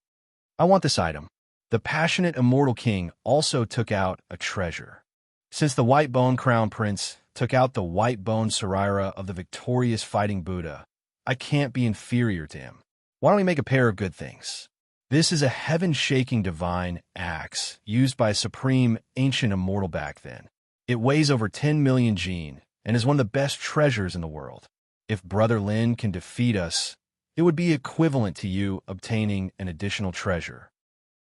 I want this item. The passionate immortal king also took out a treasure. Since the white bone-crowned prince took out the white bone Saraira of the victorious fighting Buddha, I can't be inferior to him. Why don't we make a pair of good things? This is a heaven-shaking divine axe used by a supreme ancient immortal back then. It weighs over 10 million gene and is one of the best treasures in the world. If Brother Lin can defeat us, it would be equivalent to you obtaining an additional treasure.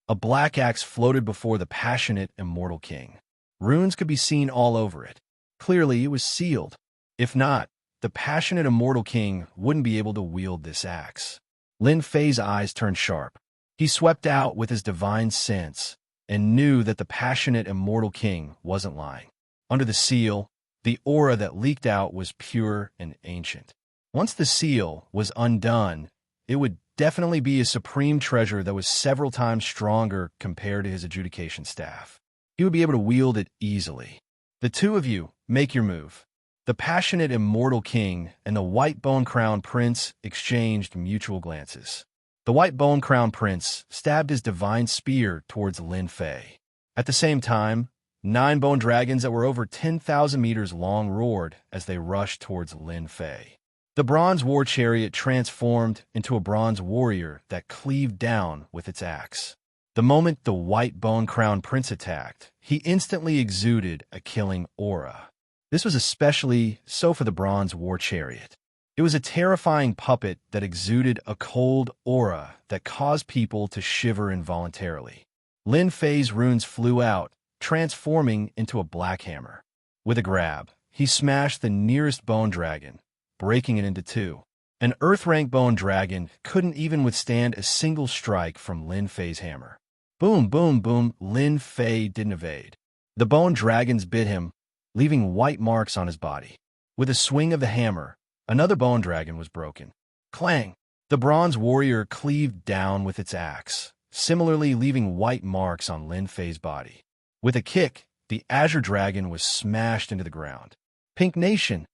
A black axe floated before the passionate immortal king. Runes could be seen all over it. Clearly, it was sealed. If not, the passionate immortal king wouldn't be able to wield this axe. Lin Fei's eyes turned sharp. He swept out with his divine sense and knew that the passionate immortal king wasn't lying. Under the seal, the aura that leaked out was pure and ancient. Once the seal was undone, it would definitely be a supreme treasure that was several times stronger compared to his adjudication staff. He would be able to wield it easily. The two of you, make your move. The passionate immortal king and the white bone-crowned prince exchanged mutual glances. The white bone-crowned prince stabbed his divine spear towards Lin Fei. At the same time, 9 bone dragons that were over 10,000 meters long roared as they rushed towards Lin Fei. The bronze war chariot transformed into a bronze warrior that cleaved down with its axe. The moment the white bone-crowned prince attacked, he instantly exuded a killing aura. This was especially so for the bronze war chariot. It was a terrifying puppet that exuded a cold aura that caused people to shiver involuntarily. Lin Fei's runes flew out, transforming into a black hammer. With a grab, he smashed the nearest bone dragon, breaking it into 2. An earth-rank bone dragon couldn't even withstand a single strike from Lin Fei's hammer. Boom, boom, boom, Lin Fei didn't evade. The bone dragons bit him, leaving white marks on his body. With a swing of the hammer, another bone dragon was broken. Clang! The bronze warrior cleaved down with its axe, similarly leaving white marks on Lin Fei's body. With a kick, the azure dragon was smashed into the ground. Pink Nation!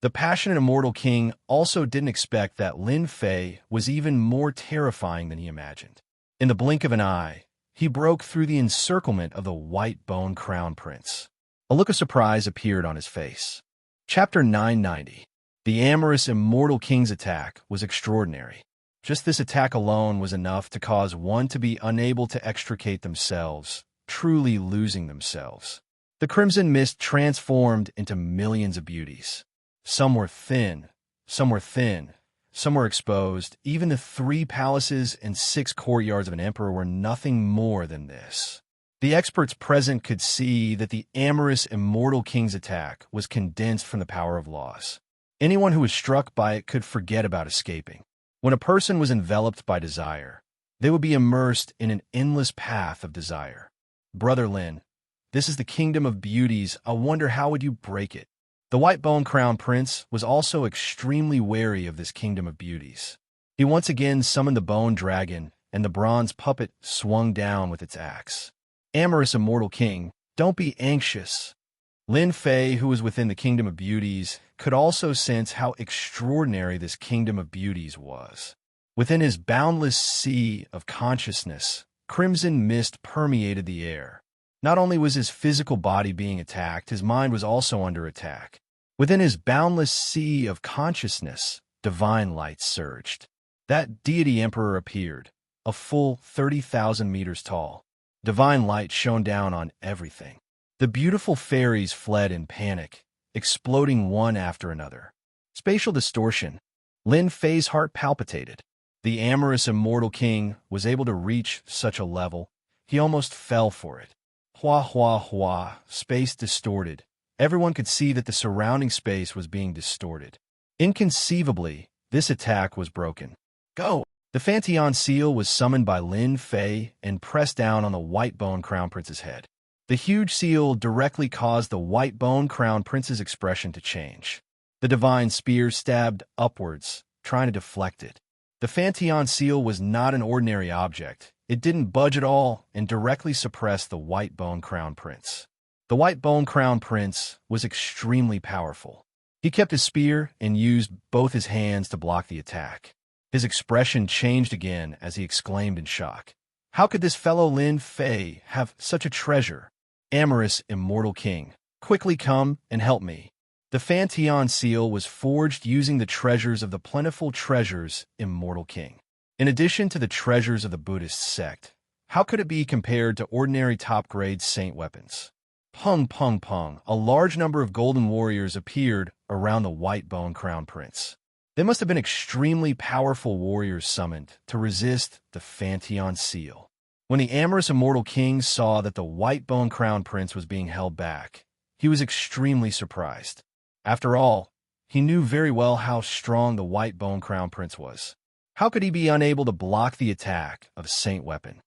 The passionate immortal king also didn't expect that Lin Fei was even more terrifying than he imagined. In the blink of an eye, he broke through the encirclement of the white bone-crowned prince. A look of surprise appeared on his face. Chapter 990. The amorous immortal king's attack was extraordinary. Just this attack alone was enough to cause one to be unable to extricate themselves, truly losing themselves. The crimson mist transformed into millions of beauties. Some were thin, some were thin, some were exposed. Even the 3 palaces and 6 courtyards of an emperor were nothing more than this. The experts present could see that the amorous immortal king's attack was condensed from the power of loss. Anyone who was struck by it could forget about escaping. When a person was enveloped by desire, they would be immersed in an endless path of desire. Brother Lin, this is the kingdom of beauties. I wonder how would you break it? The white bone-crowned prince was also extremely wary of this kingdom of beauties. He once again summoned the bone dragon, and the bronze puppet swung down with its axe. Amorous immortal king, don't be anxious. Lin Fei, who was within the kingdom of beauties, could also sense how extraordinary this kingdom of beauties was. Within his boundless sea of consciousness, crimson mist permeated the air. Not only was his physical body being attacked, his mind was also under attack. Within his boundless sea of consciousness, divine light surged. That deity emperor appeared, a full 30,000 meters tall. Divine light shone down on everything. The beautiful fairies fled in panic, exploding one after another. Spatial distortion. Lin Fei's heart palpitated. The amorous immortal king was able to reach such a level, he almost fell for it. Hua, hua, hua, space distorted. Everyone could see that the surrounding space was being distorted. Inconceivably, this attack was broken. Go! The Fanteon seal was summoned by Lin Fei and pressed down on the white bone-crowned prince's head. The huge seal directly caused the white bone-crowned prince's expression to change. The divine spear stabbed upwards, trying to deflect it. The Fantion seal was not an ordinary object. It didn't budge at all and directly suppressed the White Bone Crown Prince. The White Bone Crown Prince was extremely powerful. He kept his spear and used both his hands to block the attack. His expression changed again as he exclaimed in shock. How could this fellow Lin Fei have such a treasure? Amorous Immortal King, quickly come and help me. The Fantion seal was forged using the treasures of the plentiful treasures Immortal King. In addition to the treasures of the Buddhist sect, how could it be compared to ordinary top-grade saint weapons? Pung, pung, pung, a large number of golden warriors appeared around the White Bone Crown Prince. They must have been extremely powerful warriors summoned to resist the Fantion seal. When the amorous Immortal King saw that the White Bone Crown Prince was being held back, he was extremely surprised. After all, he knew very well how strong the White Bone Crown Prince was. How could he be unable to block the attack of a saint weapon?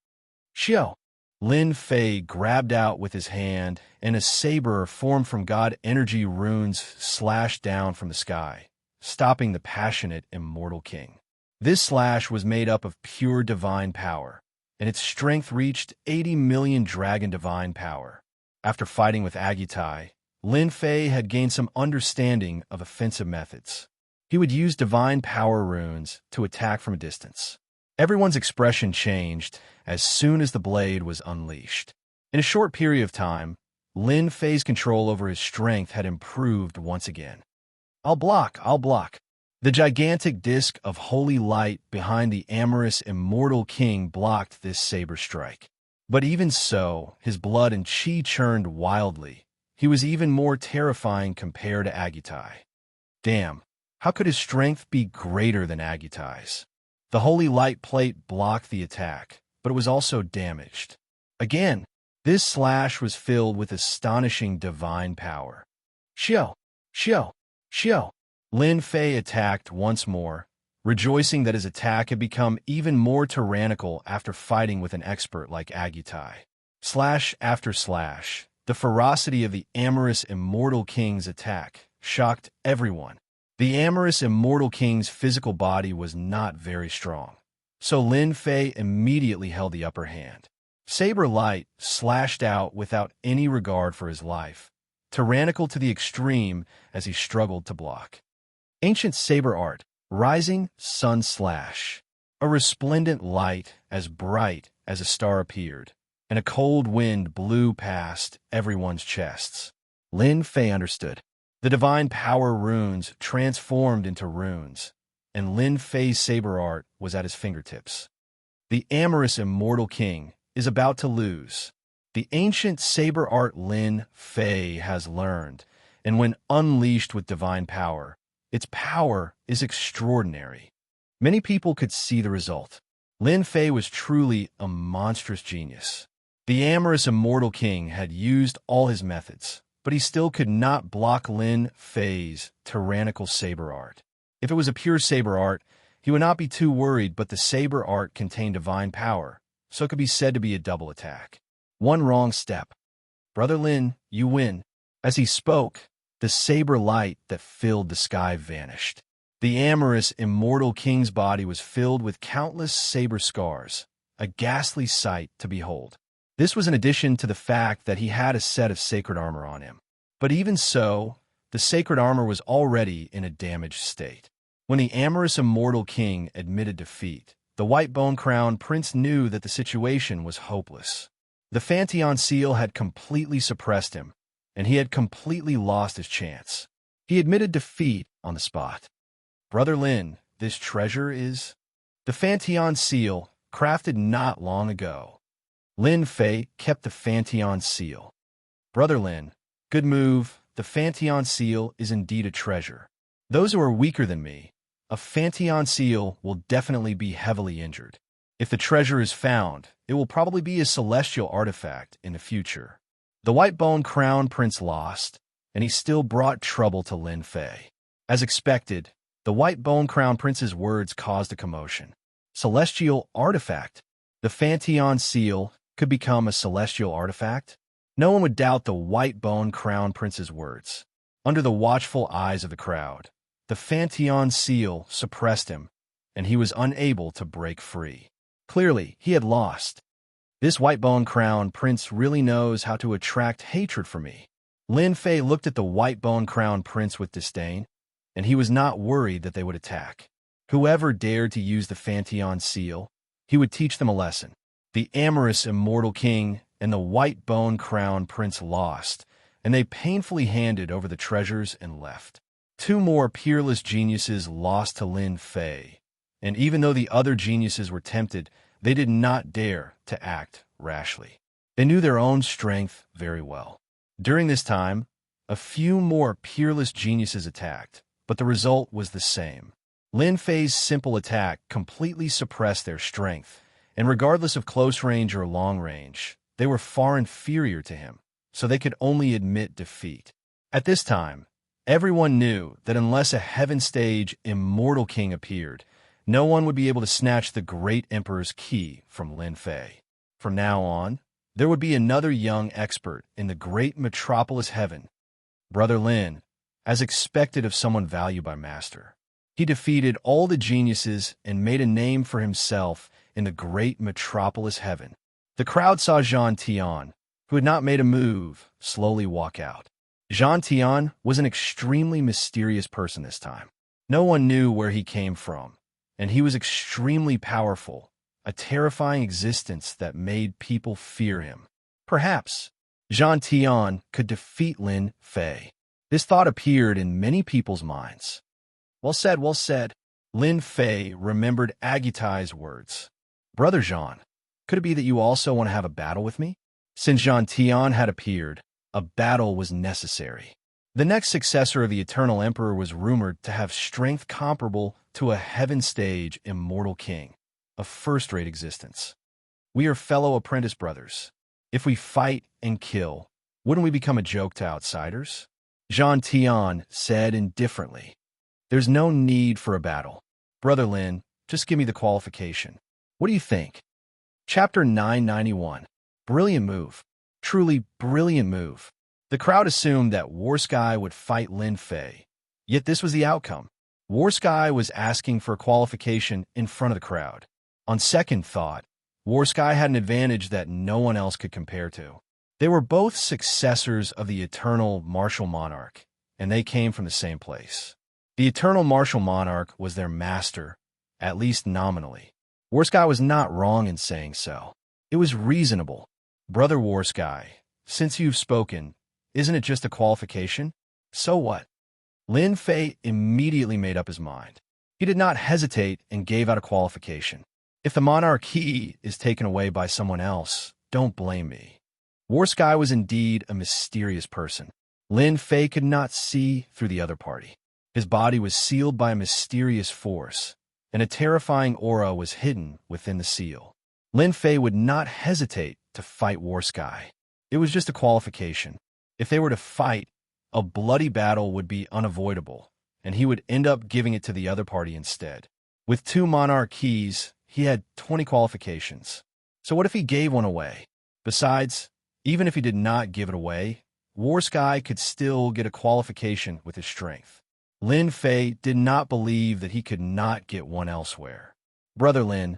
Xiao! Lin Fei grabbed out with his hand, and a saber formed from God energy runes slashed down from the sky, stopping the passionate Immortal King. This slash was made up of pure divine power, and its strength reached 80 million dragon divine power. After fighting with Agitai, Lin Fei had gained some understanding of offensive methods. He would use divine power runes to attack from a distance. Everyone's expression changed as soon as the blade was unleashed. In a short period of time, Lin Fei's control over his strength had improved once again. I'll block. The gigantic disk of holy light behind the amorous Immortal King blocked this saber strike. But even so, his blood and chi churned wildly. He was even more terrifying compared to Agitai. Damn, how could his strength be greater than Agitai's? The holy light plate blocked the attack, but it was also damaged. Again, this slash was filled with astonishing divine power. Xiao! Lin Fei attacked once more, rejoicing that his attack had become even more tyrannical after fighting with an expert like Agitai. Slash after slash, the ferocity of the amorous Immortal King's attack shocked everyone. The amorous Immortal King's physical body was not very strong, so Lin Fei immediately held the upper hand. Saber light slashed out without any regard for his life, tyrannical to the extreme as he struggled to block. Ancient saber art, rising sun slash. A resplendent light as bright as a star appeared, and a cold wind blew past everyone's chests. Lin Fei understood. The divine power runes transformed into runes, and Lin Fei's saber art was at his fingertips. The amorous Immortal King is about to lose. The ancient saber art Lin Fei has learned, and when unleashed with divine power, its power is extraordinary. Many people could see the result. Lin Fei was truly a monstrous genius. The amorous Immortal King had used all his methods, but he still could not block Lin Fei's tyrannical saber art. If it was a pure saber art, he would not be too worried, but the saber art contained divine power, so it could be said to be a double attack. One wrong step. Brother Lin, you win. As he spoke, the saber light that filled the sky vanished. The amorous Immortal King's body was filled with countless saber scars, a ghastly sight to behold. This was in addition to the fact that he had a set of sacred armor on him. But even so, the sacred armor was already in a damaged state. When the amorous Immortal King admitted defeat, the White Bone Crown Prince knew that the situation was hopeless. The Fantion seal had completely suppressed him, and he had completely lost his chance. He admitted defeat on the spot. Brother Lin, this treasure is the Fantion seal, crafted not long ago. Lin Fei kept the Fantion seal. Brother Lin, good move. The Fantion seal is indeed a treasure. Those who are weaker than me, a Fantion seal will definitely be heavily injured. If the treasure is found, it will probably be a celestial artifact in the future. The White Bone Crown Prince lost, and he still brought trouble to Lin Fei. As expected, the White Bone Crown Prince's words caused a commotion. Celestial artifact? The Fantion seal could become a celestial artifact? No one would doubt the White Bone Crown Prince's words. Under the watchful eyes of the crowd, The Fantion seal suppressed him, and he was unable to break free. Clearly, he had lost. This white-bone crown prince really knows how to attract hatred for me. Lin Fei looked at the white-bone crown prince with disdain, and he was not worried that they would attack. Whoever dared to use the Fantion seal, he would teach them a lesson. The amorous immortal king and the white-bone crown prince lost, and they painfully handed over the treasures and left. Two more peerless geniuses lost to Lin Fei, and even though the other geniuses were tempted, they did not dare to act rashly. They knew their own strength very well. During this time, a few more peerless geniuses attacked, but the result was the same. Lin Fei's simple attack completely suppressed their strength, and regardless of close range or long range, they were far inferior to him, so they could only admit defeat. At this time, everyone knew that unless a heaven stage immortal king appeared, no one would be able to snatch the great emperor's key from Lin Fei. From now on, there would be another young expert in the great metropolis heaven. Brother Lin, as expected of someone valued by Master. He defeated all the geniuses and made a name for himself in the great metropolis heaven. The crowd saw Zhang Tian, who had not made a move, slowly walk out. Zhang Tian was an extremely mysterious person this time. No one knew where he came from, and he was extremely powerful, a terrifying existence that made people fear him. Perhaps Zhang Tian could defeat Lin Fei. This thought appeared in many people's minds. Well said, well said. Lin Fei remembered Agitai's words. Brother Zhang, could it be that you also want to have a battle with me? Since Zhang Tian had appeared, a battle was necessary. The next successor of the Eternal Emperor was rumored to have strength comparable to a heaven stage immortal king, a first-rate existence. We are fellow apprentice brothers. If we fight and kill, wouldn't we become a joke to outsiders? Zhang Tian said indifferently. There's no need for a battle. Brother Lin, just give me the qualification. What do you think? Chapter 991. Brilliant move. Truly brilliant move. The crowd assumed that Warsky would fight Lin Fei. Yet this was the outcome. Warsky was asking for a qualification in front of the crowd. On second thought, Warsky had an advantage that no one else could compare to. They were both successors of the Eternal Martial Monarch, and they came from the same place. The Eternal Martial Monarch was their master, at least nominally. Warsky was not wrong in saying so. It was reasonable. Brother Warsky, since you've spoken, isn't it just a qualification? So what? Lin Fei immediately made up his mind. He did not hesitate and gave out a qualification. If the monarchy is taken away by someone else, don't blame me. Warsky was indeed a mysterious person. Lin Fei could not see through the other party. His body was sealed by a mysterious force, and a terrifying aura was hidden within the seal. Lin Fei would not hesitate to fight Warsky. It was just a qualification. If they were to fight, a bloody battle would be unavoidable, and he would end up giving it to the other party instead. With 2 monarch keys, he had 20 qualifications. So what if he gave one away? Besides, even if he did not give it away, Warsky could still get a qualification with his strength. Lin Fei did not believe that he could not get one elsewhere. Brother Lin,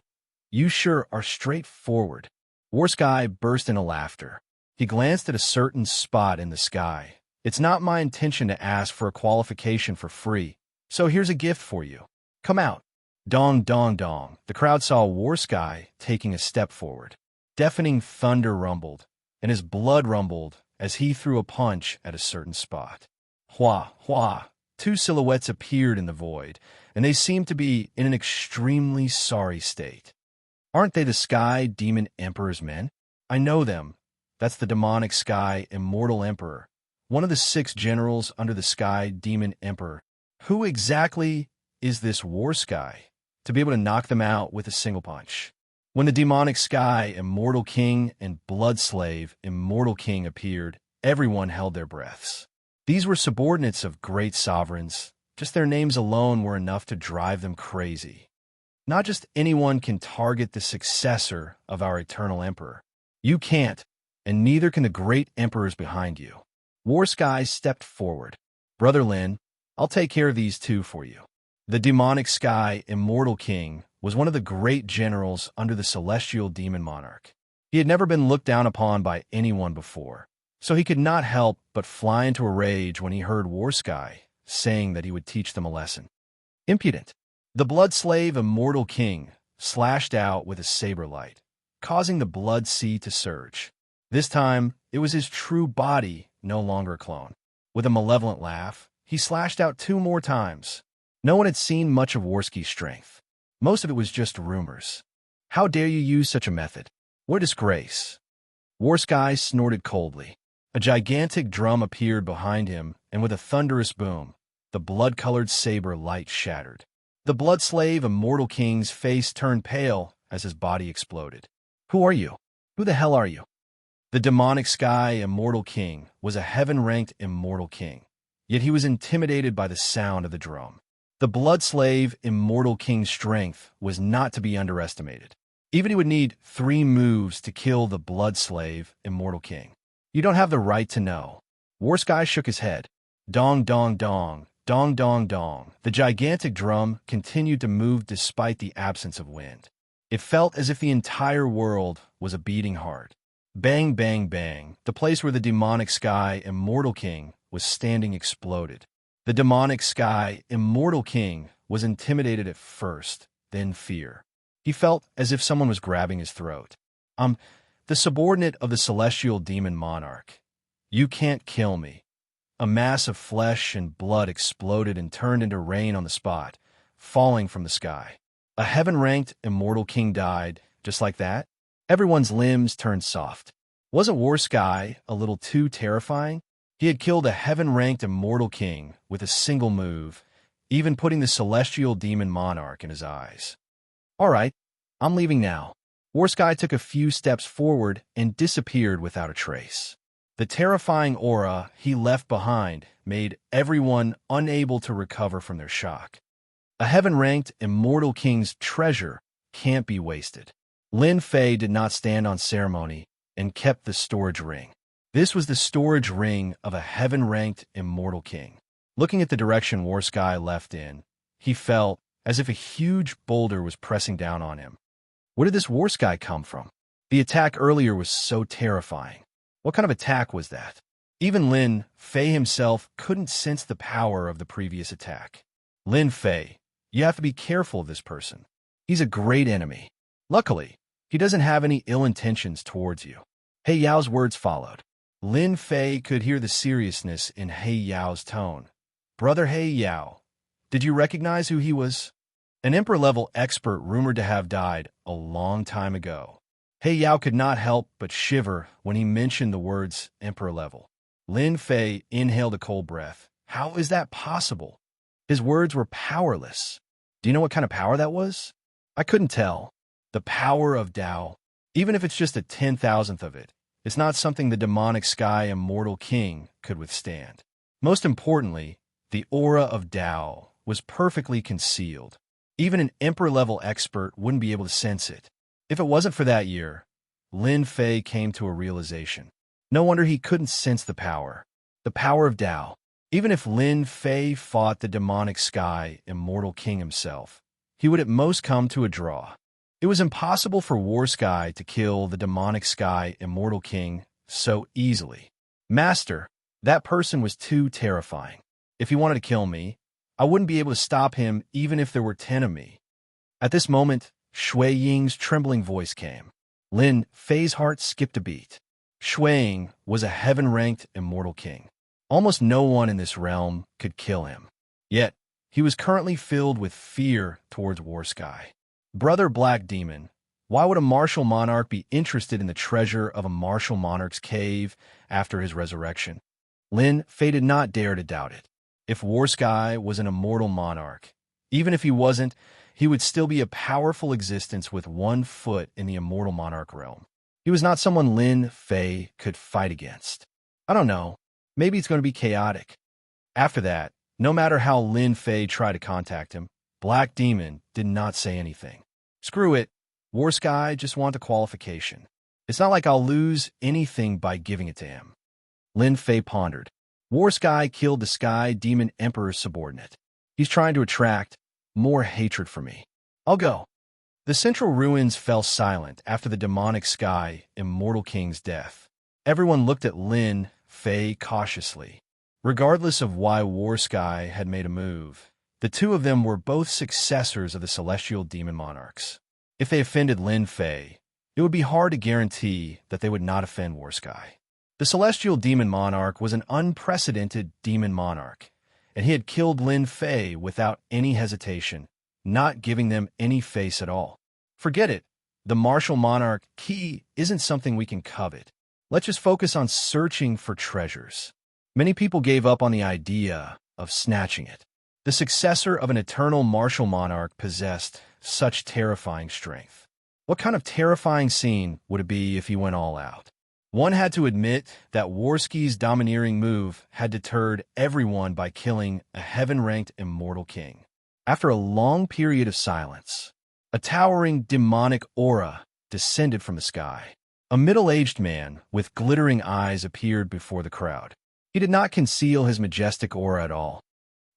you sure are straightforward. Warsky burst into laughter. He glanced at a certain spot in the sky. It's not my intention to ask for a qualification for free, so here's a gift for you. Come out. Dong, dong, dong. The crowd saw Warsky taking a step forward. Deafening thunder rumbled, and his blood rumbled as he threw a punch at a certain spot. Hua, hua. 2 silhouettes appeared in the void, and they seemed to be in an extremely sorry state. Aren't they the Sky Demon Emperor's men? I know them. That's the demonic Sky Immortal Emperor, one of the 6 generals under the Sky Demon Emperor. Who exactly is this Warsky to be able to knock them out with a single punch? When the demonic Sky Immortal King and Blood Slave Immortal King appeared, everyone held their breaths. These were subordinates of great sovereigns. Just their names alone were enough to drive them crazy. Not just anyone can target the successor of our Eternal Emperor. You can't, and neither can the great emperors behind you. Warsky stepped forward. Brother Lin, I'll take care of these two for you. The demonic sky immortal king was one of the great generals under the celestial demon monarch. He had never been looked down upon by anyone before, so he could not help but fly into a rage when he heard Warsky saying that he would teach them a lesson. Impudent! The blood slave immortal king slashed out with a saber light, causing the blood sea to surge. This time, it was his true body, no longer a clone. With a malevolent laugh, he slashed out 2 more times. No one had seen much of Warsky's strength. Most of it was just rumors. How dare you use such a method? What a disgrace! Warsky snorted coldly. A gigantic drum appeared behind him, and with a thunderous boom, the blood-colored saber light shattered. The blood slave immortal king's face turned pale as his body exploded. Who are you? Who the hell are you? The demonic sky immortal king was a heaven-ranked immortal king, yet he was intimidated by the sound of the drum. The blood slave immortal king's strength was not to be underestimated. Even he would need 3 moves to kill the blood slave immortal king. You don't have the right to know. Warsky shook his head. Dong, dong, dong, dong, dong, dong. The gigantic drum continued to move despite the absence of wind. It felt as if the entire world was a beating heart. Bang, bang, bang. The place where the demonic sky immortal king was standing exploded. The demonic sky immortal king was intimidated at first, then fear. He felt as if someone was grabbing his throat. The subordinate of the celestial demon monarch. You can't kill me. A mass of flesh and blood exploded and turned into rain on the spot, falling from the sky. A heaven-ranked immortal king died, just like that. Everyone's limbs turned soft. Wasn't Warsky a little too terrifying? He had killed a heaven-ranked immortal king with a single move, even putting the celestial demon monarch in his eyes. All right, I'm leaving now. Warsky took a few steps forward and disappeared without a trace. The terrifying aura he left behind made everyone unable to recover from their shock. A heaven-ranked immortal king's treasure can't be wasted. Lin Fei did not stand on ceremony and kept the storage ring. This was the storage ring of a heaven-ranked immortal king. Looking at the direction Warsky left in, he felt as if a huge boulder was pressing down on him. Where did this Warsky come from? The attack earlier was so terrifying. What kind of attack was that? Even Lin Fei himself couldn't sense the power of the previous attack. Lin Fei, you have to be careful of this person. He's a great enemy. Luckily, he doesn't have any ill intentions towards you. He Yao's words followed. Lin Fei could hear the seriousness in He Yao's tone. Brother He Yao, did you recognize who he was? An emperor-level expert rumored to have died a long time ago. He Yao could not help but shiver when he mentioned the words emperor-level. Lin Fei inhaled a cold breath. How is that possible? His words were powerless. Do you know what kind of power that was? I couldn't tell. The power of Tao. Even if it's just a 10,000th of it, it's not something the demonic sky immortal king could withstand. Most importantly, the aura of Tao was perfectly concealed. Even an emperor-level expert wouldn't be able to sense it. If it wasn't for that year, Lin Fei came to a realization. No wonder he couldn't sense the power. The power of Tao. Even if Lin Fei fought the demonic sky immortal king himself, he would at most come to a draw. It was impossible for Warsky to kill the demonic sky immortal king so easily. Master, that person was too terrifying. If he wanted to kill me, I wouldn't be able to stop him even if there were 10 of me. At this moment, Shui Ying's trembling voice came. Lin Fei's heart skipped a beat. Shui Ying was a heaven-ranked immortal king. Almost no one in this realm could kill him. Yet, he was currently filled with fear towards Warsky. Brother Black Demon, why would a martial monarch be interested in the treasure of a martial monarch's cave after his resurrection? Lin Fei did not dare to doubt it. If Warsky was an immortal monarch, even if he wasn't, he would still be a powerful existence with 1 foot in the immortal monarch realm. He was not someone Lin Fei could fight against. I don't know. Maybe it's going to be chaotic. After that, no matter how Lin Fei tried to contact him, Black Demon did not say anything. Screw it. Warsky just want a qualification. It's not like I'll lose anything by giving it to him. Lin Fei pondered. War Sky killed the Sky Demon Emperor's subordinate. He's trying to attract more hatred for me. I'll go. The central ruins fell silent after the demonic Sky Immortal King's death. Everyone looked at Lin Fei cautiously. Regardless of why War Sky had made a move, the two of them were both successors of the Celestial Demon Monarchs. If they offended Lin Fei, it would be hard to guarantee that they would not offend War Sky. The Celestial Demon Monarch was an unprecedented demon monarch, and he had killed Lin Fei without any hesitation, not giving them any face at all. Forget it. The martial monarch key isn't something we can covet. Let's just focus on searching for treasures. Many people gave up on the idea of snatching it. The successor of an eternal martial monarch possessed such terrifying strength. What kind of terrifying scene would it be if he went all out? One had to admit that Warski's domineering move had deterred everyone by killing a heaven-ranked immortal king. After a long period of silence, a towering demonic aura descended from the sky. A middle-aged man with glittering eyes appeared before the crowd. He did not conceal his majestic aura at all.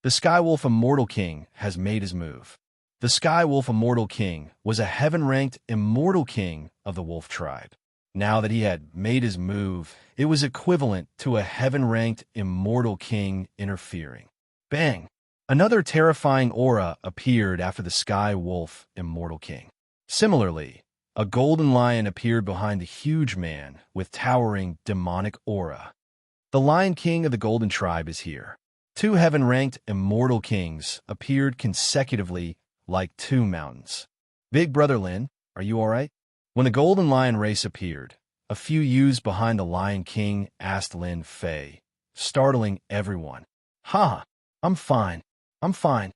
The Skywolf Immortal King has made his move. The Skywolf Immortal King was a heaven-ranked immortal king of the Wolf tribe. Now that he had made his move, it was equivalent to a heaven-ranked immortal king interfering. Bang! Another terrifying aura appeared after the Sky Wolf Immortal King. Similarly, a golden lion appeared behind the huge man with towering demonic aura. The Lion King of the Golden Tribe is here. Two heaven-ranked immortal kings appeared consecutively like two mountains. Big Brother Lin, are you all right? When the Golden Lion race appeared, a few youths behind the Lion King asked Lin Fei, startling everyone. Ha! I'm fine. I'm fine.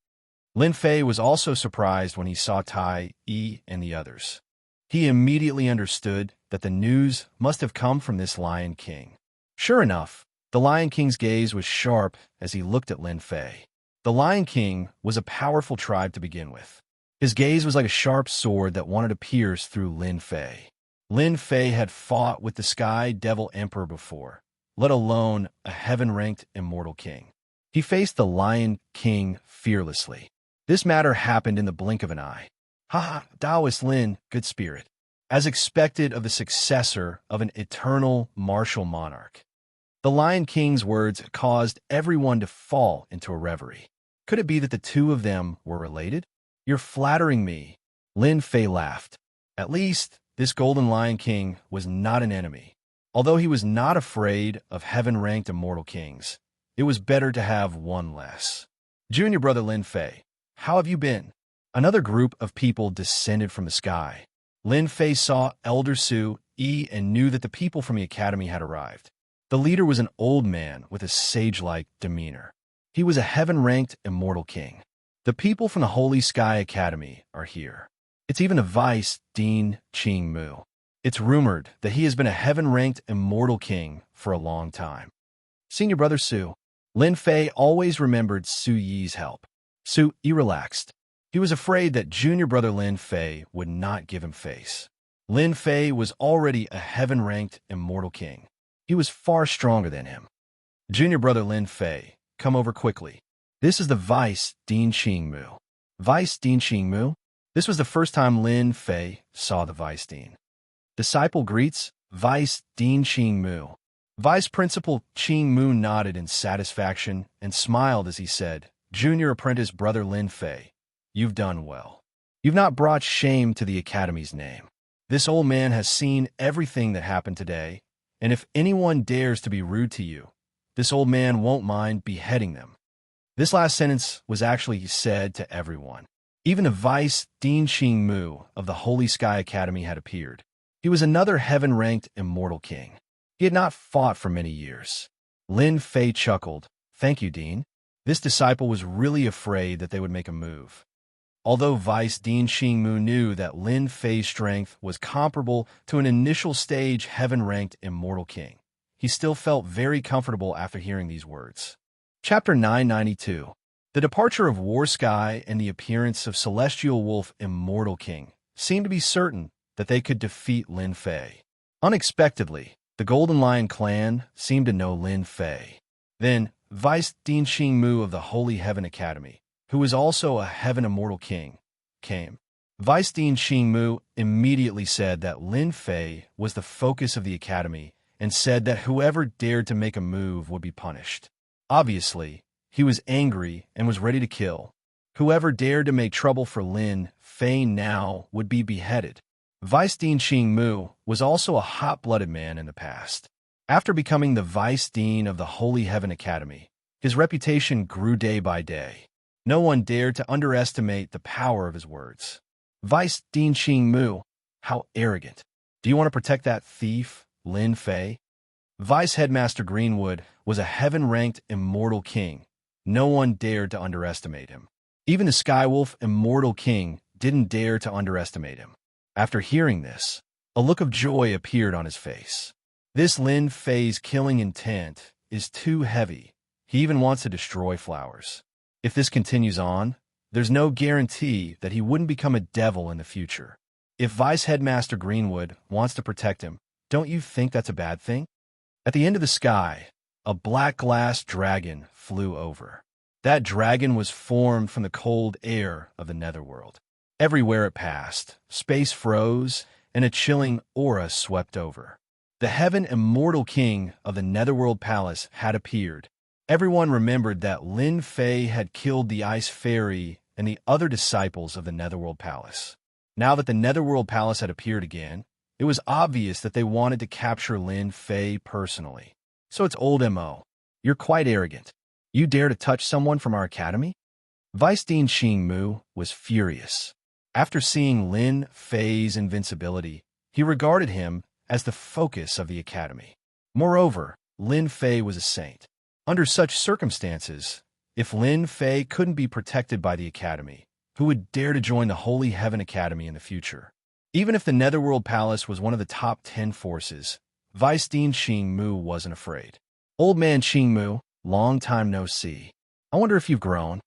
Lin Fei was also surprised when he saw Tai Yi and the others. He immediately understood that the news must have come from this Lion King. Sure enough, the Lion King's gaze was sharp as he looked at Lin Fei. The Lion King was a powerful tribe to begin with. His gaze was like a sharp sword that wanted to pierce through Lin Fei. Lin Fei had fought with the Sky Devil Emperor before, let alone a heaven-ranked immortal king. He faced the Lion King fearlessly. This matter happened in the blink of an eye. Ha! Taoist Lin, good spirit. As expected of the successor of an eternal martial monarch. The Lion King's words caused everyone to fall into a reverie. Could it be that the two of them were related? You're flattering me. Lin Fei laughed. At least, this Golden Lion King was not an enemy. Although he was not afraid of heaven-ranked immortal kings, it was better to have one less. Junior brother Lin Fei, how have you been? Another group of people descended from the sky. Lin Fei saw Elder Su Yi and knew that the people from the academy had arrived. The leader was an old man with a sage-like demeanor. He was a heaven-ranked immortal king. The people from the Holy Sky Academy are here. It's even a vice, Dean Qing Mu. It's rumored that he has been a heaven-ranked immortal king for a long time. Senior brother Su. Lin Fei always remembered Su Yi's help. Su Yi relaxed. He was afraid that junior brother Lin Fei would not give him face. Lin Fei was already a heaven-ranked immortal king. He was far stronger than him. Junior brother Lin Fei, come over quickly. This is the Vice Dean Qing Mu. Vice Dean Qing Mu? This was the first time Lin Fei saw the Vice Dean. Disciple greets Vice Dean Qing Mu. Vice Principal Qing Mu nodded in satisfaction and smiled as he said, Junior apprentice brother Lin Fei, you've done well. You've not brought shame to the Academy's name. This old man has seen everything that happened today, and if anyone dares to be rude to you, this old man won't mind beheading them. This last sentence was actually said to everyone. Even the Vice Dean Qing Mu of the Holy Sky Academy had appeared. He was another heaven-ranked immortal king. He had not fought for many years. Lin Fei chuckled. Thank you, Dean. This disciple was really afraid that they would make a move. Although Vice Dean Qing Mu knew that Lin Fei's strength was comparable to an initial stage heaven-ranked immortal king, he still felt very comfortable after hearing these words. Chapter 992. The departure of War Sky and the appearance of Celestial Wolf Immortal King seemed to be certain that they could defeat Lin Fei. Unexpectedly, the Golden Lion clan seemed to know Lin Fei. Then Vice Dean Xingmu of the Holy Heaven Academy, who was also a Heaven Immortal King, came. Vice Dean Xingmu immediately said that Lin Fei was the focus of the academy and said that whoever dared to make a move would be punished. Obviously, he was angry and was ready to kill. Whoever dared to make trouble for Lin Fei now would be beheaded. Vice Dean Xingmu was also a hot-blooded man in the past. After becoming the Vice Dean of the Holy Heaven Academy, his reputation grew day by day. No one dared to underestimate the power of his words. Vice Dean Xingmu, how arrogant. Do you want to protect that thief, Lin Fei? Vice Headmaster Greenwood was a heaven-ranked immortal king. No one dared to underestimate him. Even the Skywolf Immortal King didn't dare to underestimate him. After hearing this, a look of joy appeared on his face. This Lin Fei's killing intent is too heavy. He even wants to destroy flowers. If this continues on, there's no guarantee that he wouldn't become a devil in the future. If Vice Headmaster Greenwood wants to protect him, don't you think that's a bad thing? At the end of the sky, a black glass dragon flew over. That dragon was formed from the cold air of the netherworld. Everywhere it passed, space froze, and a chilling aura swept over. The Heaven Immortal King of the Netherworld Palace had appeared. Everyone remembered that Lin Fei had killed the Ice Fairy and the other disciples of the Netherworld Palace. Now that the Netherworld Palace had appeared again, it was obvious that they wanted to capture Lin Fei personally. So it's old M.O. You're quite arrogant. You dare to touch someone from our academy? Vice Dean Xingmu was furious. After seeing Lin Fei's invincibility, he regarded him as the focus of the academy. Moreover, Lin Fei was a saint. Under such circumstances, if Lin Fei couldn't be protected by the academy, who would dare to join the Holy Heaven Academy in the future? Even if the Netherworld Palace was one of the top 10 forces, Vice Dean Xingmu wasn't afraid. Old man Xingmu, long time no see. I wonder if you've grown.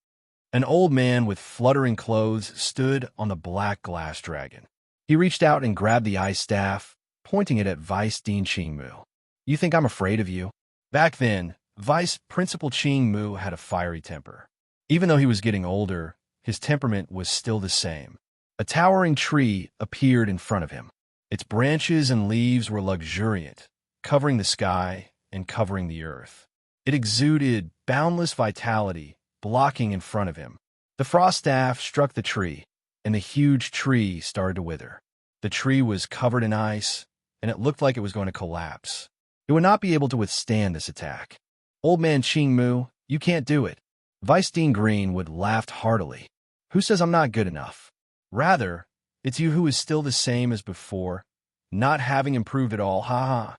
An old man with fluttering clothes stood on the black glass dragon. He reached out and grabbed the ice staff, pointing it at Vice Dean Xingmu. You think I'm afraid of you? Back then, Vice Principal Xingmu had a fiery temper. Even though he was getting older, his temperament was still the same. A towering tree appeared in front of him. Its branches and leaves were luxuriant, covering the sky and covering the earth. It exuded boundless vitality, blocking in front of him. The frost staff struck the tree, and the huge tree started to wither. The tree was covered in ice, and it looked like it was going to collapse. It would not be able to withstand this attack. Old man Xingmu, you can't do it. Vice Dean Greenwood laughed heartily. Who says I'm not good enough? Rather, it's you who is still the same as before, not having improved at all, ha.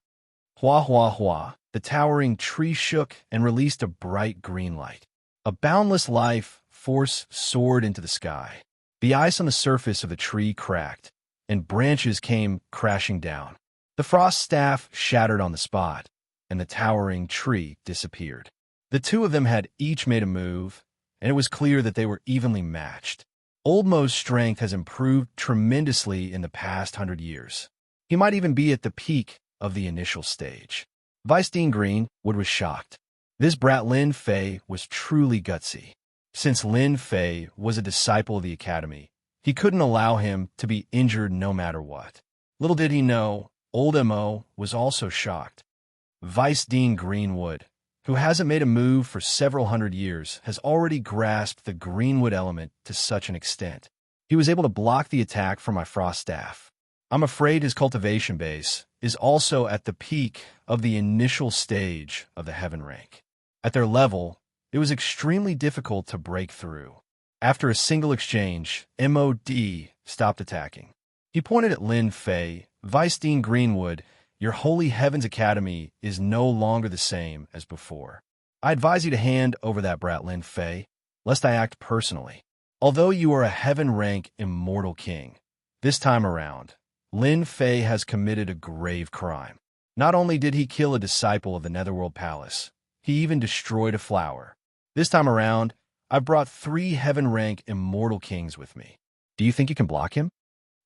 Hua hua hua, the towering tree shook and released a bright green light. A boundless life force soared into the sky. The ice on the surface of the tree cracked, and branches came crashing down. The frost staff shattered on the spot, and the towering tree disappeared. The two of them had each made a move, and it was clear that they were evenly matched. Old Mo's strength has improved tremendously in the past 100 years. He might even be at the peak of the initial stage. Vice Dean Greenwood was shocked. This brat Lin Fei was truly gutsy. Since Lin Fei was a disciple of the academy, he couldn't allow him to be injured no matter what. Little did he know, old M.O. was also shocked. Vice Dean Greenwood, who hasn't made a move for several hundred years, has already grasped the Greenwood element to such an extent. He was able to block the attack from my frost staff. I'm afraid his cultivation base is also at the peak of the initial stage of the heaven rank. At their level, it was extremely difficult to break through. After a single exchange, MOD stopped attacking. He pointed at Lin Fei. Vice Dean Greenwood, your Holy Heavens Academy is no longer the same as before. I advise you to hand over that brat Lin Fei, lest I act personally. Although you are a heaven-rank immortal king, this time around, Lin Fei has committed a grave crime. Not only did he kill a disciple of the Netherworld Palace, he even destroyed a flower. This time around, I've brought 3 heaven-rank immortal kings with me. Do you think you can block him?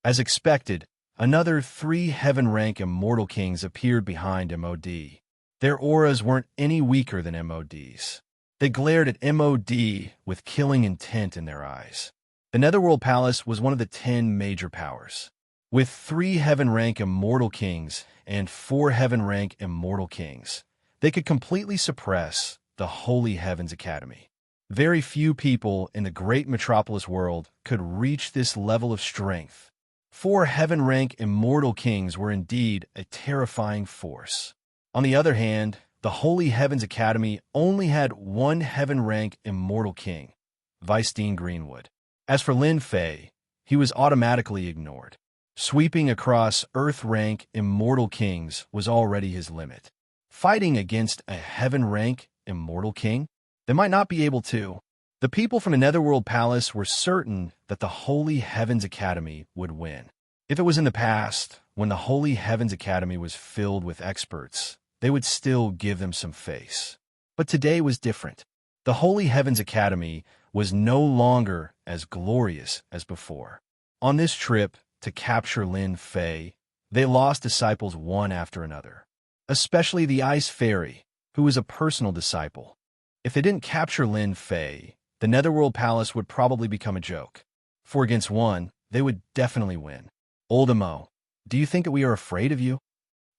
As expected, another 3 heaven-rank immortal kings appeared behind MOD. Their auras weren't any weaker than MOD's. They glared at MOD with killing intent in their eyes. The Netherworld Palace was one of the 10 major powers. With 3 heaven-rank immortal kings and 4 heaven-rank immortal kings, they could completely suppress the Holy Heavens Academy. Very few people in the great metropolis world could reach this level of strength. 4 heaven-rank immortal kings were indeed a terrifying force. On the other hand, the Holy Heavens Academy only had 1 heaven-rank immortal king, Vice Dean Greenwood. As for Lin Fei, he was automatically ignored. Sweeping across Earth-rank immortal kings was already his limit. Fighting against a heaven-rank immortal king? They might not be able to. The people from the Netherworld Palace were certain that the Holy Heavens Academy would win. If it was in the past, when the Holy Heavens Academy was filled with experts, they would still give them some face. But today was different. The Holy Heavens Academy was no longer as glorious as before. On this trip to capture Lin Fei, they lost disciples one after another, especially the Ice Fairy, who was a personal disciple. If they didn't capture Lin Fei, the Netherworld Palace would probably become a joke. 4 against 1, they would definitely win. Old Mo, do you think that we are afraid of you?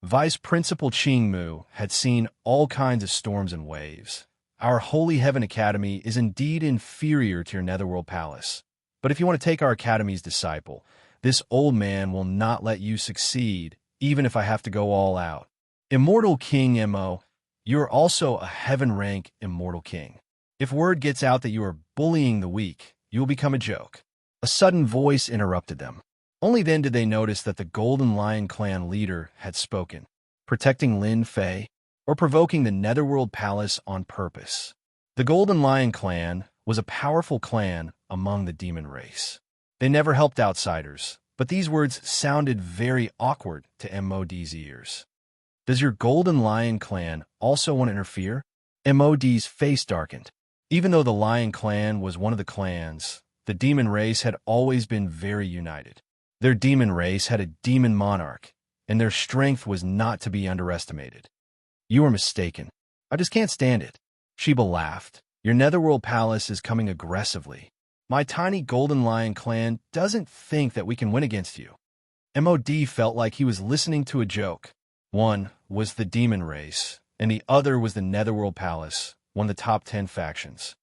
Vice Principal Qing Mu had seen all kinds of storms and waves. Our Holy Heaven Academy is indeed inferior to your Netherworld Palace. But if you want to take our Academy's disciple, this old man will not let you succeed, even if I have to go all out. Immortal King Mo, you are also a heaven-rank immortal king. If word gets out that you are bullying the weak, you will become a joke. A sudden voice interrupted them. Only then did they notice that the Golden Lion clan leader had spoken, protecting Lin Fei, or provoking the Netherworld Palace on purpose. The Golden Lion clan was a powerful clan among the demon race. They never helped outsiders, but these words sounded very awkward to MOD's ears. Does your Golden Lion clan also want to interfere? MOD's face darkened. Even though the Lion clan was one of the clans, the demon race had always been very united. Their demon race had a demon monarch, and their strength was not to be underestimated. You are mistaken. I just can't stand it. Sheba laughed. Your Netherworld Palace is coming aggressively. My tiny Golden Lion clan doesn't think that we can win against you. MOD felt like he was listening to a joke. One was the demon race, and the other was the Netherworld Palace, one of the top 10 factions.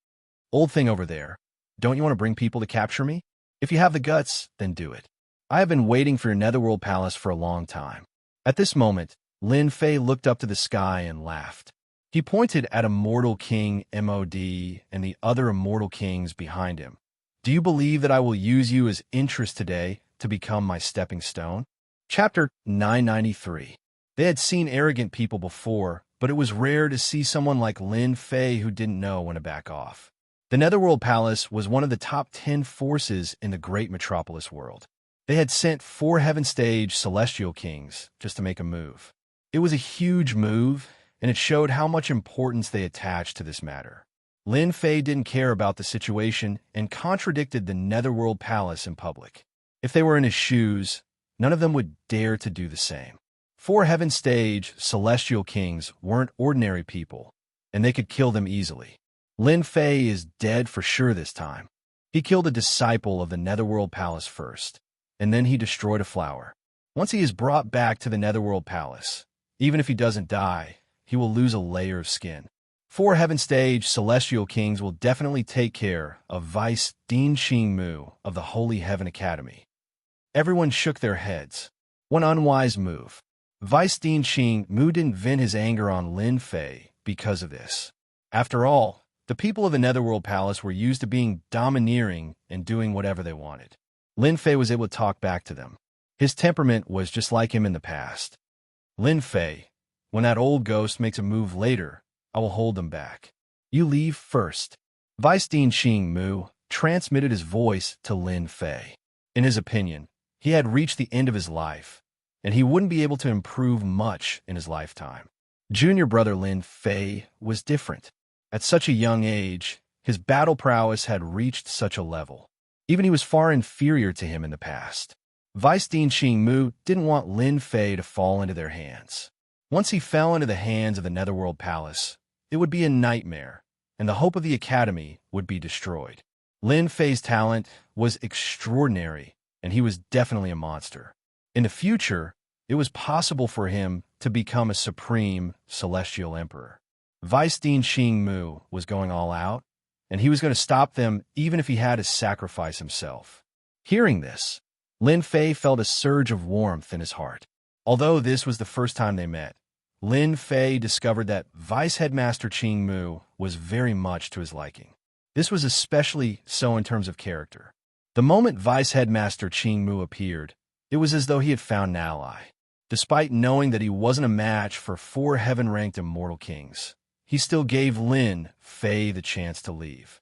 Old thing over there, don't you want to bring people to capture me? If you have the guts, then do it. I have been waiting for your Netherworld Palace for a long time. At this moment, Lin Fei looked up to the sky and laughed. He pointed at Immortal King MOD and the other Immortal Kings behind him. Do you believe that I will use you as interest today to become my stepping stone? Chapter 993. They had seen arrogant people before, but it was rare to see someone like Lin Fei who didn't know when to back off. The Netherworld Palace was one of the top 10 forces in the great metropolis world. They had sent 4 Heaven Stage Celestial Kings just to make a move. It was a huge move, and it showed how much importance they attached to this matter. Lin Fei didn't care about the situation and contradicted the Netherworld Palace in public. If they were in his shoes, none of them would dare to do the same. 4 Heaven Stage Celestial Kings weren't ordinary people, and they could kill them easily. Lin Fei is dead for sure this time. He killed a disciple of the Netherworld Palace first, and then he destroyed a flower. Once he is brought back to the Netherworld Palace, even if he doesn't die, he will lose a layer of skin. 4 Heaven Stage Celestial Kings will definitely take care of Vice Dean Qing Mu of the Holy Heaven Academy. Everyone shook their heads. One unwise move. Vice Dean Qing Mu didn't vent his anger on Lin Fei because of this. After all, the people of the Netherworld Palace were used to being domineering and doing whatever they wanted. Lin Fei was able to talk back to them. His temperament was just like him in the past. Lin Fei, when that old ghost makes a move later, I will hold them back. You leave first. Vice Dean Qing Mu transmitted his voice to Lin Fei. In his opinion, he had reached the end of his life, and he wouldn't be able to improve much in his lifetime. Junior brother Lin Fei was different. At such a young age, his battle prowess had reached such a level. Even he was far inferior to him in the past. Vice Dean Qing Mu didn't want Lin Fei to fall into their hands. Once he fell into the hands of the Netherworld Palace, it would be a nightmare, and the hope of the Academy would be destroyed. Lin Fei's talent was extraordinary, and he was definitely a monster. In the future, it was possible for him to become a supreme celestial emperor. Vice Dean Xing Mu was going all out, and he was going to stop them even if he had to sacrifice himself. Hearing this, Lin Fei felt a surge of warmth in his heart. Although this was the first time they met, Lin Fei discovered that Vice Headmaster Xing Mu was very much to his liking. This was especially so in terms of character. The moment Vice Headmaster Xing Mu appeared, it was as though he had found an ally. Despite knowing that he wasn't a match for 4 heaven-ranked immortal kings, he still gave Lin Fei the chance to leave.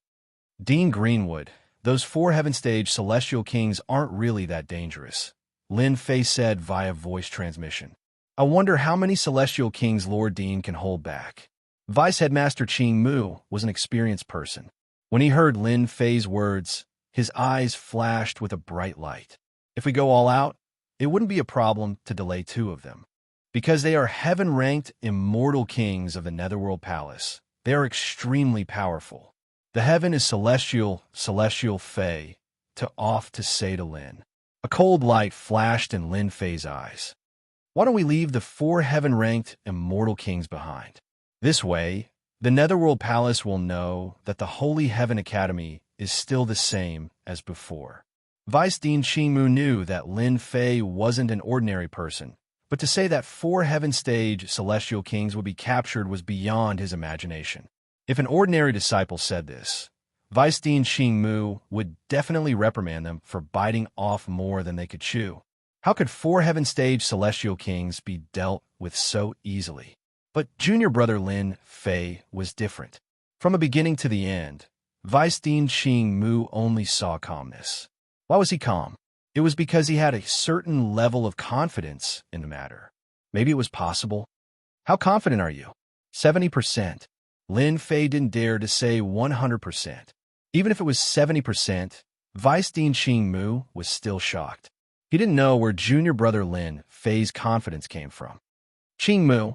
Dean Greenwood, those 4 heaven-stage celestial kings aren't really that dangerous, Lin Fei said via voice transmission. I wonder how many celestial kings Lord Dean can hold back. Vice Headmaster Xing Mu was an experienced person. When he heard Lin Fei's words, his eyes flashed with a bright light. If we go all out, it wouldn't be a problem to delay 2 of them. Because they are heaven-ranked immortal kings of the Netherworld Palace, they are extremely powerful. The heaven is celestial Fei, to say to Lin. A cold light flashed in Lin Fei's eyes. Why don't we leave the 4 heaven-ranked immortal kings behind? This way, the Netherworld Palace will know that the Holy Heaven Academy is still the same as before. Vice Dean Xing Mu knew that Lin Fei wasn't an ordinary person, but to say that 4 heaven-stage celestial kings would be captured was beyond his imagination. If an ordinary disciple said this, Vice Dean Xing Mu would definitely reprimand them for biting off more than they could chew. How could 4 heaven-stage celestial kings be dealt with so easily? But junior brother Lin Fei was different. From the beginning to the end, Vice Dean Xing Mu only saw calmness. Why was he calm? It was because he had a certain level of confidence in the matter. Maybe it was possible. How confident are you? 70%. Lin Fei didn't dare to say 100%. Even if it was 70%, Vice Dean Xing Mu was still shocked. He didn't know where junior brother Lin Fei's confidence came from. Xing Mu,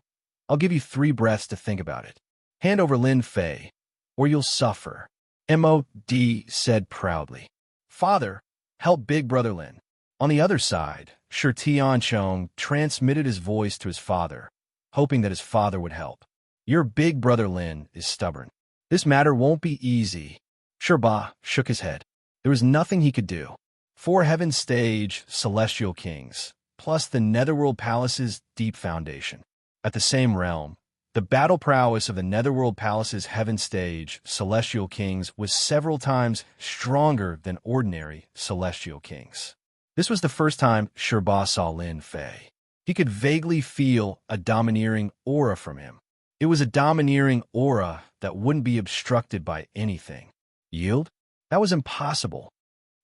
I'll give you 3 breaths to think about it. Hand over Lin Fei, or you'll suffer. MOD said proudly. Father, help big brother Lin. On the other side, Shi Tianchong transmitted his voice to his father, hoping that his father would help. Your big brother Lin is stubborn. This matter won't be easy. Ba shook his head. There was nothing he could do. 4 heaven-stage celestial kings, plus the Netherworld Palace's deep foundation. At the same realm, the battle prowess of the Netherworld Palace's heaven-stage celestial kings was several times stronger than ordinary celestial kings. This was the first time Ba saw Lin Fei. He could vaguely feel a domineering aura from him. It was a domineering aura that wouldn't be obstructed by anything. Yield? That was impossible.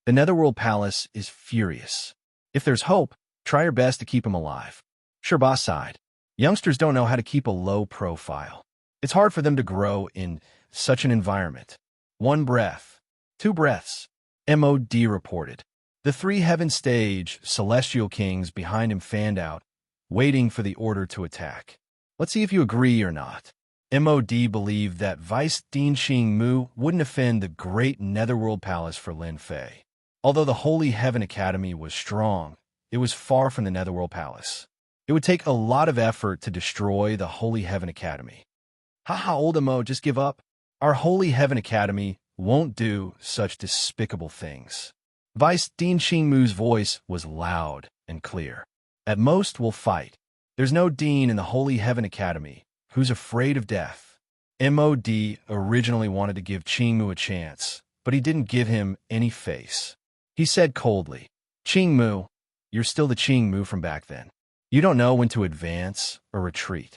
The Netherworld Palace is furious. If there's hope, try your best to keep him alive. Ba sighed. Youngsters don't know how to keep a low profile. It's hard for them to grow in such an environment. 1 breath. 2 breaths. MOD reported. The 3 heaven-stage celestial kings behind him fanned out, waiting for the order to attack. Let's see if you agree or not. MOD believed that Vice Dean Xing Mu wouldn't offend the great Netherworld Palace for Lin Fei. Although the Holy Heaven Academy was strong, it was far from the Netherworld Palace. It would take a lot of effort to destroy the Holy Heaven Academy. Haha, old Mo, just give up. Our Holy Heaven Academy won't do such despicable things. Vice Dean Xing Mu's voice was loud and clear. At most, we'll fight. There's no dean in the Holy Heaven Academy who's afraid of death. MOD originally wanted to give Xing Mu a chance, but he didn't give him any face. He said coldly, Xing Mu, you're still the Xing Mu from back then. You don't know when to advance or retreat.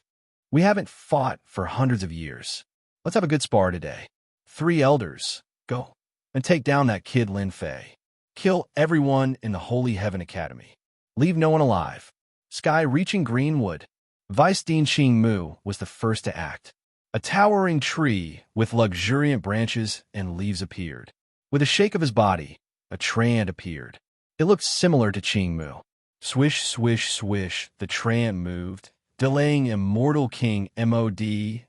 We haven't fought for hundreds of years. Let's have a good spar today. 3 elders, go, and take down that kid Lin Fei. Kill everyone in the Holy Heaven Academy. Leave no one alive. Sky reaching Greenwood. Vice Dean Xing Mu was the first to act. A towering tree with luxuriant branches and leaves appeared. With a shake of his body, a trant appeared. It looked similar to Xing Mu. Swish, swish, swish, the trant moved, delaying Immortal King MOD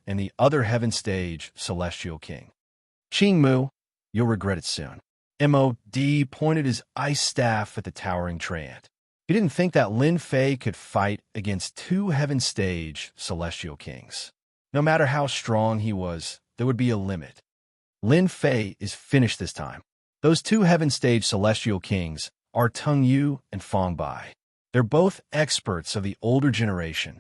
and the other Heaven Stage Celestial King. Qing Mu, you'll regret it soon. MOD pointed his ice staff at the towering treant. He didn't think that Lin Fei could fight against two Heaven Stage Celestial Kings. No matter how strong he was, there would be a limit. Lin Fei is finished this time. Those two Heaven Stage Celestial Kings are Teng Yu and Fong Bai. They're both experts of the older generation.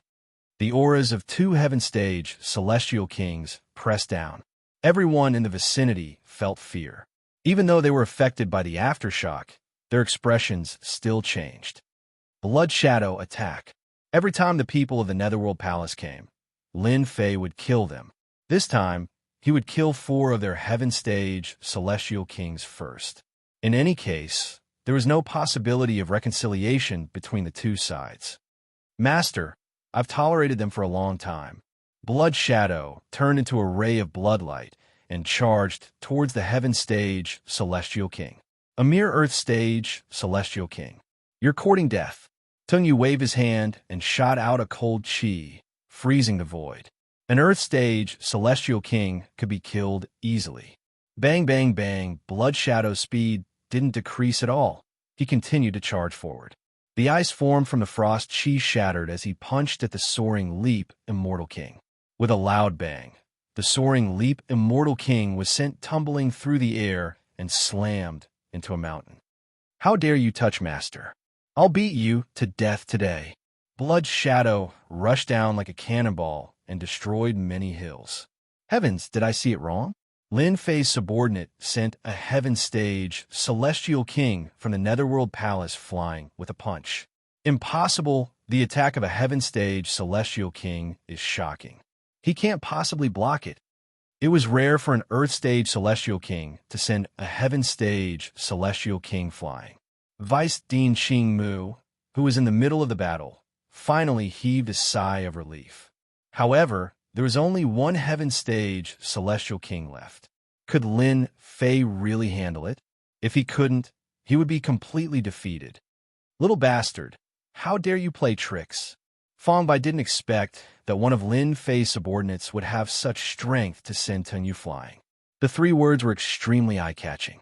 The auras of two Heaven Stage Celestial Kings pressed down. Everyone in the vicinity felt fear. Even though they were affected by the aftershock, their expressions still changed. Blood Shadow attack. Every time the people of the Netherworld Palace came, Lin Fei would kill them. This time, he would kill 4 of their Heaven Stage Celestial Kings first. In any case, there was no possibility of reconciliation between the two sides. Master, I've tolerated them for a long time. Blood Shadow turned into a ray of bloodlight and charged towards the Heaven Stage Celestial King. A mere Earth Stage Celestial King. You're courting death. Teng Yu waved his hand and shot out a cold chi, freezing the void. An Earth Stage Celestial King could be killed easily. Bang, bang, bang, Blood Shadow's speed didn't decrease at all. He continued to charge forward. The ice formed from the frost chi shattered as he punched at the soaring leap Immortal King. With a loud bang, the soaring leap Immortal King was sent tumbling through the air and slammed into a mountain. How dare you touch Master? I'll beat you to death today. Blood Shadow rushed down like a cannonball and destroyed many hills. Heavens, did I see it wrong? Lin Fei's subordinate sent a Heaven Stage Celestial King from the Netherworld Palace flying with a punch. Impossible. The attack of a Heaven Stage Celestial King is shocking. He can't possibly block it. It was rare for an Earth Stage Celestial King to send a Heaven Stage Celestial King flying. Vice Dean Qing Mu, who was in the middle of the battle, finally heaved a sigh of relief. However, there was only one Heaven Stage Celestial King left. Could Lin Fei really handle it? If he couldn't, he would be completely defeated. Little bastard, how dare you play tricks? Fong Bai didn't expect that one of Lin Fei's subordinates would have such strength to send Teng Yu flying. The 3 words were extremely eye-catching.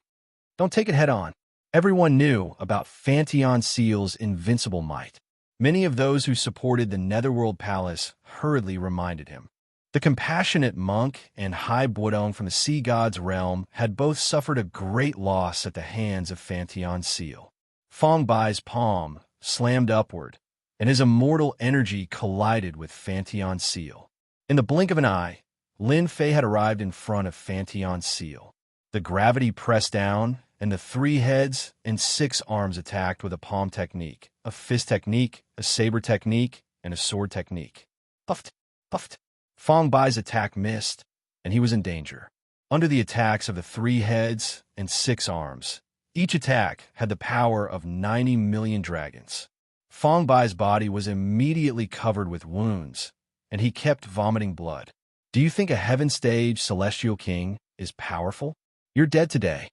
Don't take it head-on. Everyone knew about Fantion Seal's invincible might. Many of those who supported the Netherworld Palace hurriedly reminded him. The compassionate monk and Hai Buodong from the Sea God's realm had both suffered a great loss at the hands of Fantion Seal. Fong Bai's palm slammed upward, and his immortal energy collided with Fantion Seal. In the blink of an eye, Lin Fei had arrived in front of Fantion Seal. The gravity pressed down, and the 3 heads and 6 arms attacked with a palm technique, a fist technique, a saber technique, and a sword technique. Puffed, puffed. Fong Bai's attack missed, and he was in danger. Under the attacks of the 3 heads and 6 arms, each attack had the power of 90 million dragons. Fong Bai's body was immediately covered with wounds, and he kept vomiting blood. Do you think a Heaven Stage Celestial King is powerful? You're dead today.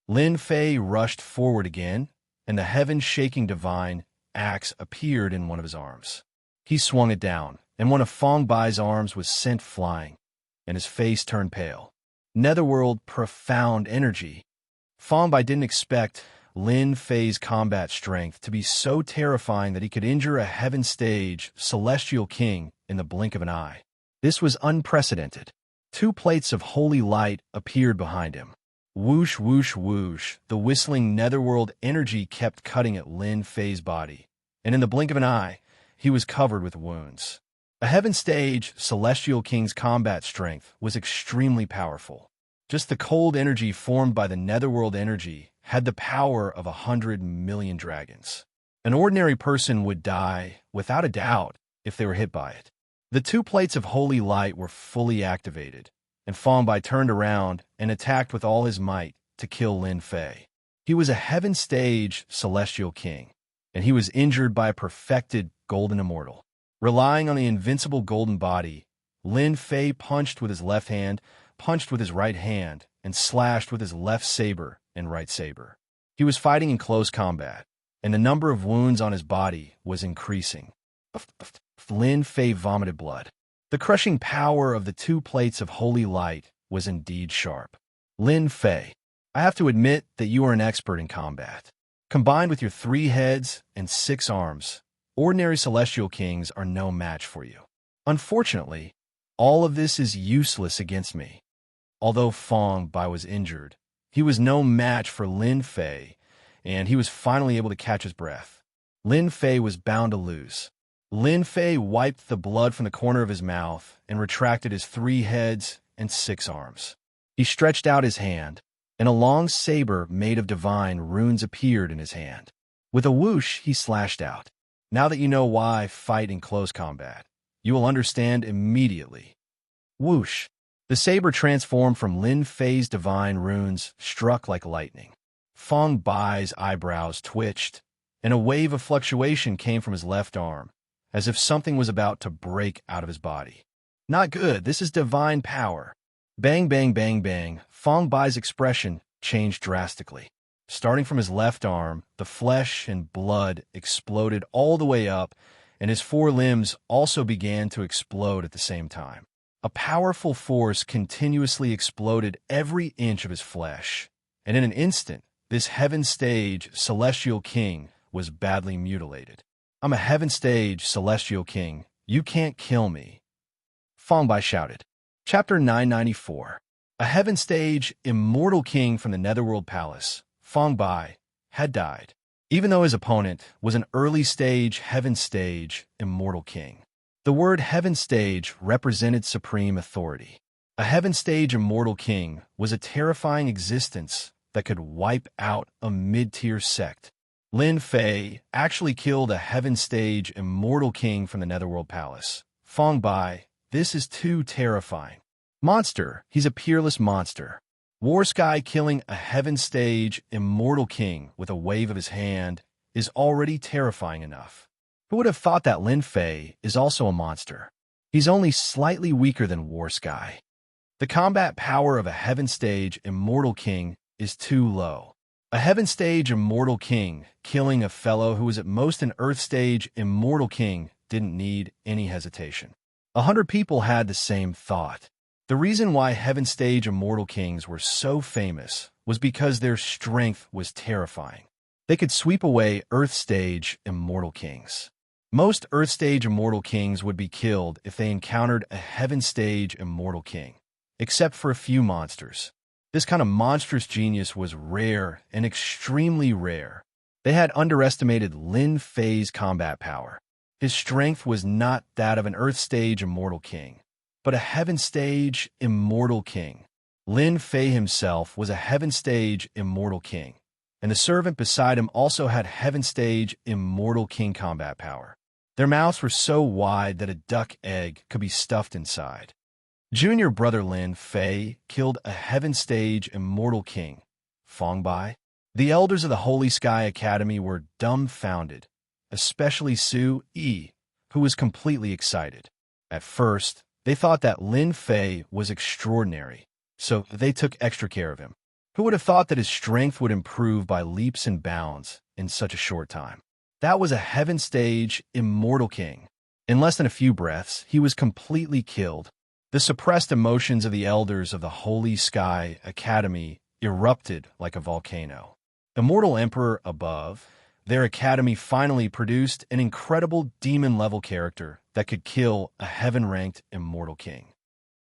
Lin Fei rushed forward again, and the heaven-shaking divine axe appeared in one of his arms. He swung it down, and one of Fong Bai's arms was sent flying, and his face turned pale. Netherworld profound energy. Fong Bai didn't expect Lin Fei's combat strength to be so terrifying that he could injure a Heaven Stage Celestial King in the blink of an eye. This was unprecedented. 2 plates of holy light appeared behind him. Whoosh, whoosh, whoosh, the whistling netherworld energy kept cutting at Lin Fei's body, and in the blink of an eye, he was covered with wounds. A Heaven Stage Celestial King's combat strength was extremely powerful. Just the cold energy formed by the netherworld energy had the power of 100 million dragons. An ordinary person would die, without a doubt, if they were hit by it. The 2 plates of holy light were fully activated, and Fong Bai turned around and attacked with all his might to kill Lin Fei. He was a Heaven Stage Celestial King, and he was injured by a perfected Golden Immortal. Relying on the invincible golden body, Lin Fei punched with his left hand, punched with his right hand, and slashed with his left saber and right saber. He was fighting in close combat, and the number of wounds on his body was increasing. Lin Fei vomited blood. The crushing power of the 2 plates of holy light was indeed sharp. Lin Fei, I have to admit that you are an expert in combat. Combined with your 3 heads and 6 arms, ordinary celestial kings are no match for you. Unfortunately, all of this is useless against me. Although Fong Bai was injured, he was no match for Lin Fei, and he was finally able to catch his breath. Lin Fei was bound to lose. Lin Fei wiped the blood from the corner of his mouth and retracted his 3 heads and 6 arms. He stretched out his hand, and a long saber made of divine runes appeared in his hand. With a whoosh, he slashed out. Now that you know why fight in close combat, you will understand immediately. Whoosh! The saber transformed from Lin Fei's divine runes, struck like lightning. Fong Bai's eyebrows twitched, and a wave of fluctuation came from his left arm, as if something was about to break out of his body. Not good, this is divine power. Bang, bang, bang, bang. Fong Bai's expression changed drastically. Starting from his left arm, the flesh and blood exploded all the way up, and his 4 limbs also began to explode at the same time. A powerful force continuously exploded every inch of his flesh, and in an instant, this heaven stage celestial king was badly mutilated. I'm a heaven stage celestial king. You can't kill me, Fong Bai shouted. Chapter 994. A heaven stage immortal king from the Netherworld Palace, Fong Bai, had died, even though his opponent was an early stage heaven stage immortal king. The word heaven stage represented supreme authority. A heaven stage immortal king was a terrifying existence that could wipe out a mid-tier sect. Lin Fei actually killed a heaven stage immortal king from the Netherworld Palace. Fong Bai, this is too terrifying. Monster, he's a peerless monster. War Sky killing a heaven stage immortal king with a wave of his hand is already terrifying enough. Who would have thought that Lin Fei is also a monster? He's only slightly weaker than War Sky. The combat power of a heaven stage immortal king is too low. A heaven stage immortal king killing a fellow who was at most an earth stage immortal king didn't need any hesitation. 100 people had the same thought. The reason why heaven stage immortal kings were so famous was because their strength was terrifying. They could sweep away earth stage immortal kings. Most earth stage immortal kings would be killed if they encountered a heaven stage immortal king, except for a few monsters. This kind of monstrous genius was rare and extremely rare. They had underestimated Lin Fei's combat power. His strength was not that of an earth stage immortal king, but a heaven stage immortal king. Lin Fei himself was a heaven stage immortal king, and the servant beside him also had heaven stage immortal king combat power. Their mouths were so wide that a duck egg could be stuffed inside. Junior brother Lin Fei killed a heaven stage immortal king, Fong Bai. The elders of the Holy Sky Academy were dumbfounded, especially Su Yi, who was completely excited. At first, they thought that Lin Fei was extraordinary, so they took extra care of him. Who would have thought that his strength would improve by leaps and bounds in such a short time? That was a heaven stage immortal king. In less than a few breaths, he was completely killed. The suppressed emotions of the elders of the Holy Sky Academy erupted like a volcano. Immortal Emperor above, their academy finally produced an incredible demon-level character that could kill a heaven-ranked immortal king.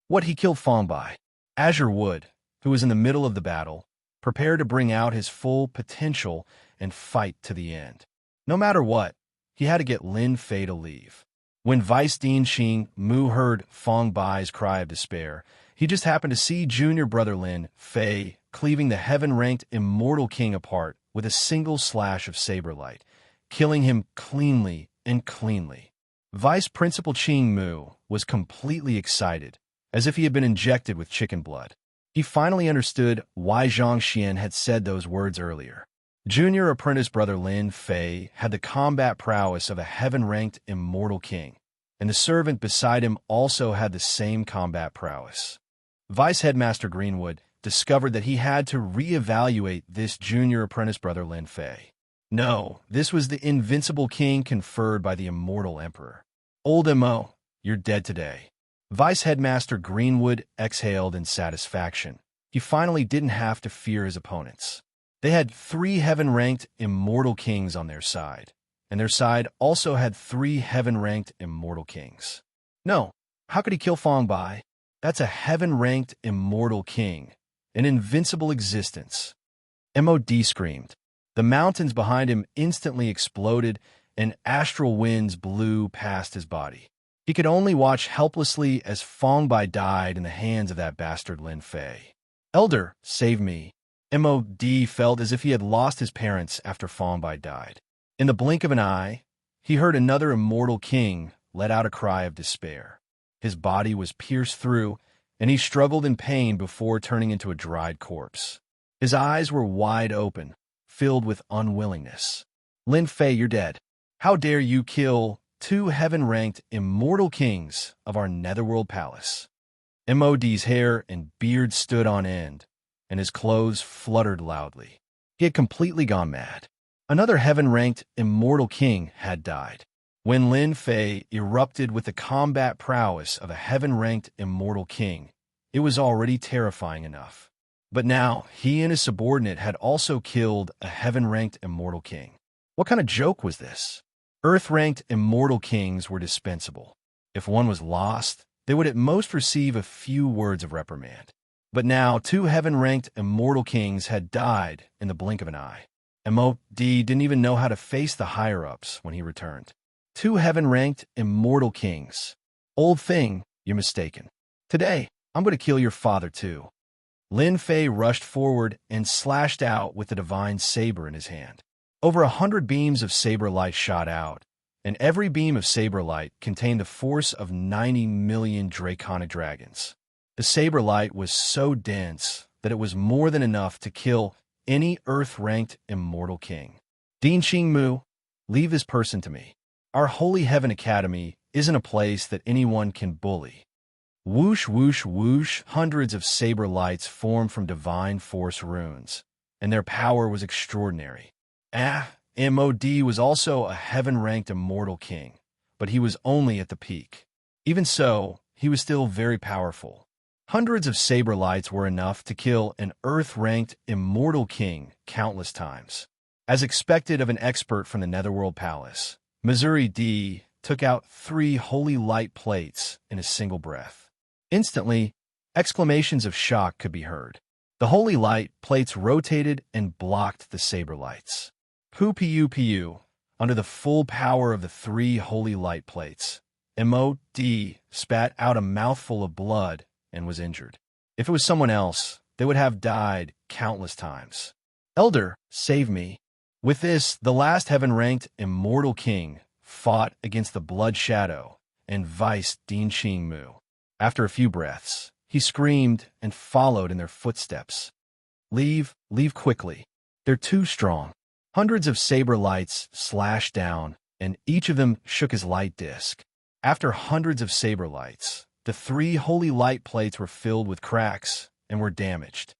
What he killed Fong Bai. Azure Wood, who was in the middle of the battle, prepared to bring out his full potential and fight to the end. No matter what, he had to get Lin Fei to leave. When Vice Dean Xing Mu heard Fong Bai's cry of despair, he just happened to see junior brother Lin Fei cleaving the heaven-ranked immortal king apart with a single slash of saber light, killing him cleanly and cleanly. Vice Principal Xing Mu was completely excited, as if he had been injected with chicken blood. He finally understood why Zhang Xian had said those words earlier. Junior apprentice brother Lin Fei had the combat prowess of a heaven-ranked immortal king, and the servant beside him also had the same combat prowess. Vice Headmaster Greenwood discovered that he had to reevaluate this junior apprentice brother Lin Fei. No, this was the invincible king conferred by the immortal emperor. Old M.O., you're dead today. Vice Headmaster Greenwood exhaled in satisfaction. He finally didn't have to fear his opponents. They had 3 heaven-ranked immortal kings on their side, and their side also had 3 heaven-ranked immortal kings. No, how could he kill Fong Bai? That's a heaven-ranked immortal king, an invincible existence. MOD screamed. The mountains behind him instantly exploded, and astral winds blew past his body. He could only watch helplessly as Fong Bai died in the hands of that bastard Lin Fei. Elder, save me. MOD felt as if he had lost his parents after Fong Bai died. In the blink of an eye, he heard another immortal king let out a cry of despair. His body was pierced through, and he struggled in pain before turning into a dried corpse. His eyes were wide open, filled with unwillingness. Lin Fei, you're dead. How dare you kill 2 heaven-ranked immortal kings of our Netherworld Palace? MOD's hair and beard stood on end, and his clothes fluttered loudly. He had completely gone mad. Another heaven-ranked immortal king had died. When Lin Fei erupted with the combat prowess of a heaven-ranked immortal king, it was already terrifying enough. But now, he and his subordinate had also killed a heaven-ranked immortal king. What kind of joke was this? Earth-ranked immortal kings were dispensable. If one was lost, they would at most receive a few words of reprimand. But now, 2 heaven-ranked immortal kings had died in the blink of an eye. MOD didn't even know how to face the higher-ups when he returned. 2 heaven-ranked immortal kings. Old thing, you're mistaken. Today, I'm going to kill your father too. Lin Fei rushed forward and slashed out with the divine saber in his hand. Over 100 beams of saber light shot out, and every beam of saber light contained the force of 90 million draconic dragons. The saber light was so dense that it was more than enough to kill any Earth-ranked immortal king. Dean Xingmu, leave this person to me. Our Holy Heaven Academy isn't a place that anyone can bully. Whoosh, whoosh, whoosh, hundreds of saber lights formed from divine force runes, and their power was extraordinary. MOD was also a heaven-ranked immortal king, but he was only at the peak. Even so, he was still very powerful. Hundreds of saber lights were enough to kill an Earth-ranked immortal king countless times. As expected of an expert from the Netherworld Palace, Missouri D took out 3 holy light plates in a single breath. Instantly, exclamations of shock could be heard. The holy light plates rotated and blocked the saber lights. Pu, under the full power of the 3 holy light plates, MOD spat out a mouthful of blood and was injured. If it was someone else, they would have died countless times. Elder, save me. With this, the last heaven-ranked immortal king fought against the Blood Shadow and Vice Dean Xingmu. After a few breaths, he screamed and followed in their footsteps. Leave quickly. They're too strong. Hundreds of saber lights slashed down, and each of them shook his light disc. After hundreds of saber lights, the 3 holy light plates were filled with cracks and were damaged.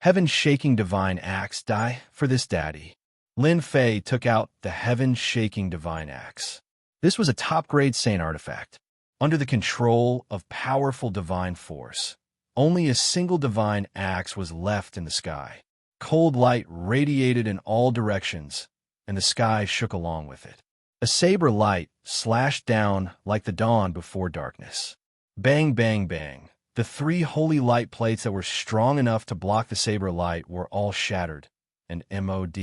Heaven-shaking divine axe, die for this daddy. Lin Fei took out the heaven-shaking divine axe. This was a top-grade Saint artifact. Under the control of powerful divine force, only a single divine axe was left in the sky. Cold light radiated in all directions, and the sky shook along with it. A saber light slashed down like the dawn before darkness. Bang, bang, bang. The 3 holy light plates that were strong enough to block the saber light were all shattered, and MOD,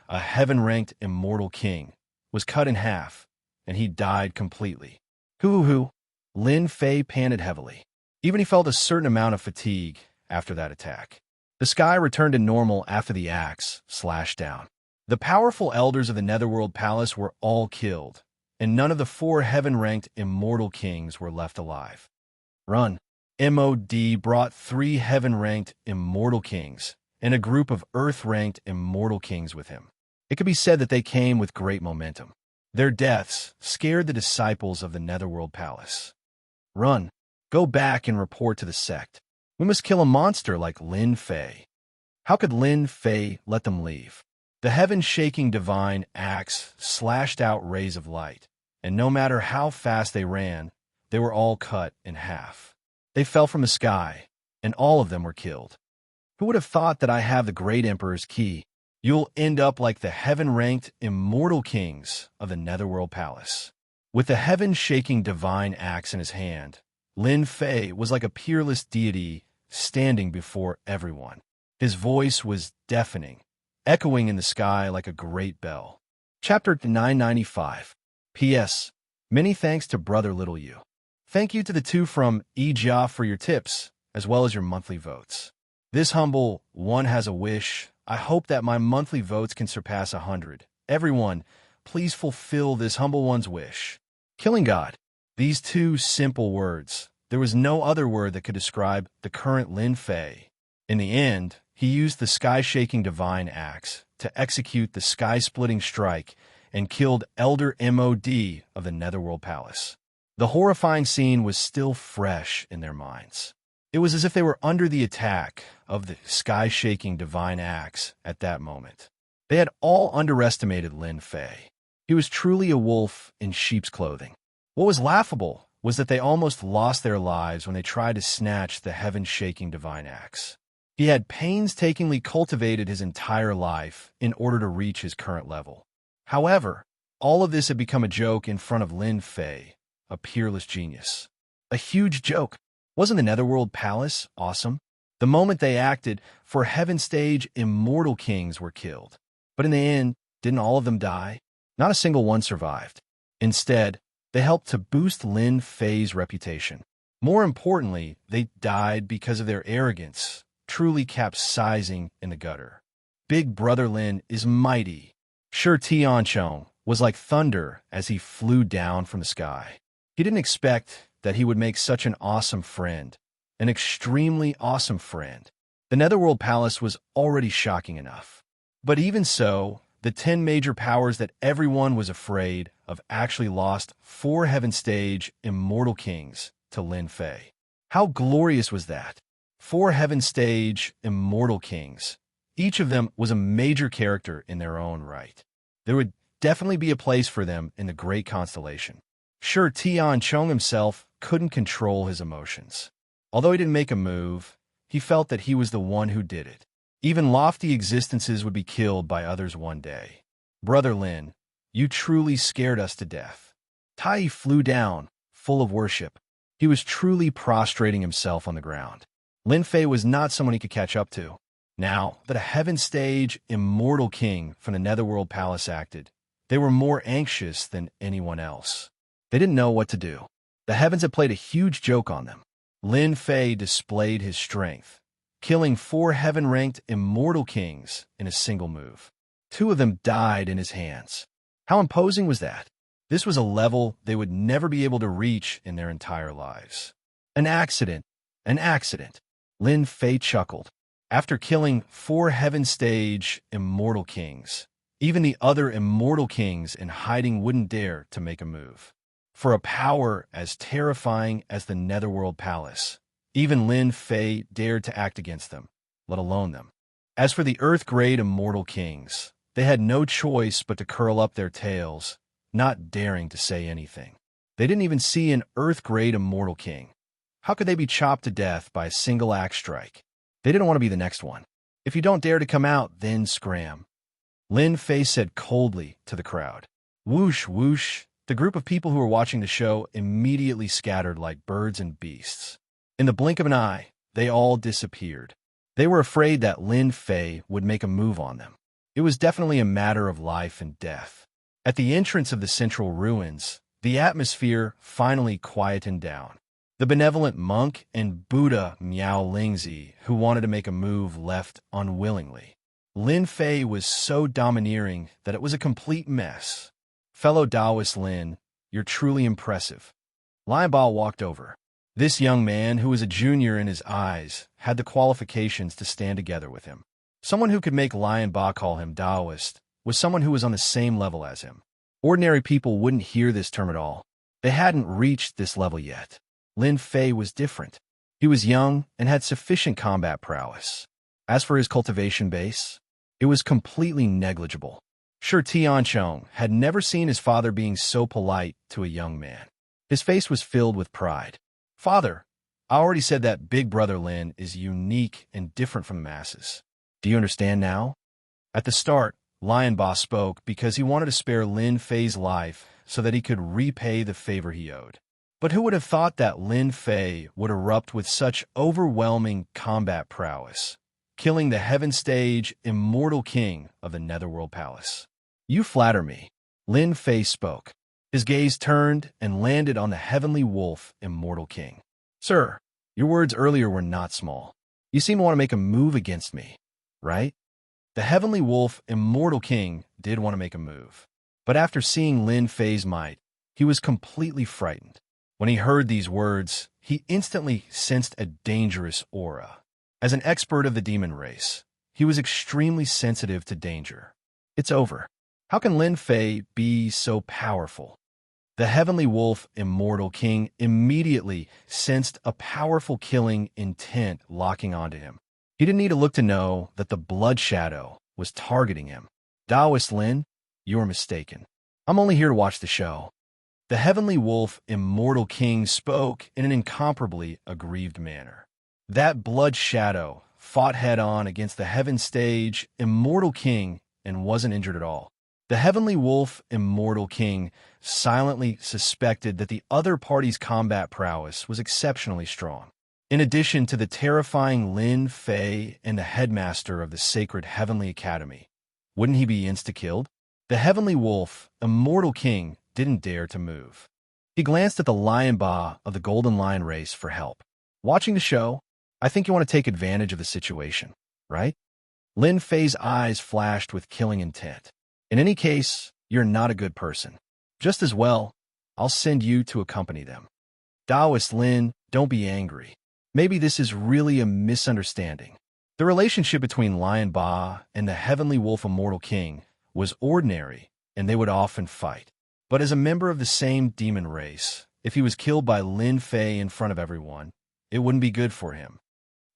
a heaven-ranked immortal king, was cut in half, and he died completely. Hoo-hoo. Lin Fei panted heavily. Even he felt a certain amount of fatigue after that attack. The sky returned to normal after the axe slashed down. The powerful elders of the Netherworld Palace were all killed, and none of the 4 heaven-ranked immortal kings were left alive. Run. MOD brought 3 heaven-ranked immortal kings and a group of earth-ranked immortal kings with him. It could be said that they came with great momentum. Their deaths scared the disciples of the Netherworld Palace. Run. Go back and report to the sect. We must kill a monster like Lin Fei. How could Lin Fei let them leave? The heaven-shaking divine axe slashed out rays of light, and no matter how fast they ran, they were all cut in half. They fell from the sky, and all of them were killed. Who would have thought that I have the great Emperor's key? You'll end up like the heaven-ranked immortal kings of the Netherworld Palace. With the heaven-shaking divine axe in his hand, Lin Fei was like a peerless deity standing before everyone. His voice was deafening, echoing in the sky like a great bell. Chapter 995. P.S. Many thanks to Brother Little You. Thank you to the two from Ejia for your tips, as well as your monthly votes. This humble one has a wish. I hope that my monthly votes can surpass 100. Everyone, please fulfill this humble one's wish. Killing God. These two simple words. There was no other word that could describe the current Lin Fei. In the end, he used the sky-shaking divine axe to execute the sky-splitting strike and killed Elder MOD of the Netherworld Palace. The horrifying scene was still fresh in their minds. It was as if they were under the attack of the sky-shaking divine axe at that moment. They had all underestimated Lin Fei. He was truly a wolf in sheep's clothing. What was laughable was that they almost lost their lives when they tried to snatch the heaven-shaking divine axe. He had painstakingly cultivated his entire life in order to reach his current level. However, all of this had become a joke in front of Lin Fei, a peerless genius. A huge joke. Wasn't the Netherworld Palace awesome? The moment they acted, for heaven stage, immortal kings were killed. But in the end, didn't all of them die? Not a single one survived. Instead, they helped to boost Lin Fei's reputation. More importantly, they died because of their arrogance, truly capsizing in the gutter. Big Brother Lin is mighty. Sure, Tianchong was like thunder as he flew down from the sky. He didn't expect that he would make such an awesome friend, an extremely awesome friend. The Netherworld Palace was already shocking enough. But even so, the 10 major powers that everyone was afraid of actually lost 4 heaven stage immortal kings to Lin Fei. How glorious was that? 4 heaven stage immortal kings. Each of them was a major character in their own right. There would definitely be a place for them in the great constellation. Sure, Tianchong himself couldn't control his emotions. Although he didn't make a move, he felt that he was the one who did it. Even lofty existences would be killed by others one day. Brother Lin, you truly scared us to death. Tai flew down, full of worship. He was truly prostrating himself on the ground. Lin Fei was not someone he could catch up to. Now that a heaven stage immortal king from the Netherworld Palace acted, they were more anxious than anyone else. They didn't know what to do. The heavens had played a huge joke on them. Lin Fei displayed his strength, killing 4 heaven-ranked immortal kings in a single move. 2 of them died in his hands. How imposing was that? This was a level they would never be able to reach in their entire lives. An accident. An accident. Lin Fei chuckled. After killing 4 heaven stage immortal kings, even the other immortal kings in hiding wouldn't dare to make a move. For a power as terrifying as the Netherworld Palace, even Lin Fei dared to act against them, let alone them. As for the Earth-grade immortal kings, they had no choice but to curl up their tails, not daring to say anything. They didn't even see an Earth-grade immortal king. How could they be chopped to death by a single axe strike? They didn't want to be the next one. If you don't dare to come out, then scram. Lin Fei said coldly to the crowd. Whoosh, whoosh. The group of people who were watching the show immediately scattered like birds and beasts. In the blink of an eye, they all disappeared. They were afraid that Lin Fei would make a move on them. It was definitely a matter of life and death. At the entrance of the central ruins, the atmosphere finally quietened down. The benevolent monk and Buddha Miao Lingzi, who wanted to make a move, left unwillingly. Lin Fei was so domineering that it was a complete mess. Fellow Taoist Lin, you're truly impressive. Lian Ba walked over. This young man, who was a junior in his eyes, had the qualifications to stand together with him. Someone who could make Lian Ba call him Taoist was someone who was on the same level as him. Ordinary people wouldn't hear this term at all. They hadn't reached this level yet. Lin Fei was different. He was young and had sufficient combat prowess. As for his cultivation base, it was completely negligible. Sure, Tianchong had never seen his father being so polite to a young man. His face was filled with pride. Father, I already said that big brother Lin is unique and different from the masses. Do you understand now? At the start, Lion Boss spoke because he wanted to spare Lin Fei's life so that he could repay the favor he owed. But who would have thought that Lin Fei would erupt with such overwhelming combat prowess, killing the Heaven Stage immortal king of the Netherworld Palace? You flatter me. Lin Fei spoke. His gaze turned and landed on the Heavenly Wolf immortal king. Sir, your words earlier were not small. You seem to want to make a move against me, right? The Heavenly Wolf immortal king did want to make a move. But after seeing Lin Fei's might, he was completely frightened. When he heard these words, he instantly sensed a dangerous aura. As an expert of the demon race, he was extremely sensitive to danger. It's over. How can Lin Fei be so powerful? The Heavenly Wolf immortal king immediately sensed a powerful killing intent locking onto him. He didn't need to look to know that the blood shadow was targeting him. Taoist Lin, you're mistaken. I'm only here to watch the show. The Heavenly Wolf immortal king spoke in an incomparably aggrieved manner. That blood shadow fought head-on against the Heaven Stage immortal king and wasn't injured at all. The Heavenly Wolf immortal king silently suspected that the other party's combat prowess was exceptionally strong. In addition to the terrifying Lin Fei and the headmaster of the sacred Heavenly Academy, wouldn't he be insta-killed? The Heavenly Wolf immortal king didn't dare to move. He glanced at the Lion Ba of the Golden Lion race for help. Watching the show, I think you want to take advantage of the situation, right? Lin Fei's eyes flashed with killing intent. In any case, you're not a good person. Just as well, I'll send you to accompany them. Taoist Lin, don't be angry. Maybe this is really a misunderstanding. The relationship between Lion Ba and the Heavenly Wolf Immortal King was ordinary, and they would often fight. But as a member of the same demon race, if he was killed by Lin Fei in front of everyone, it wouldn't be good for him.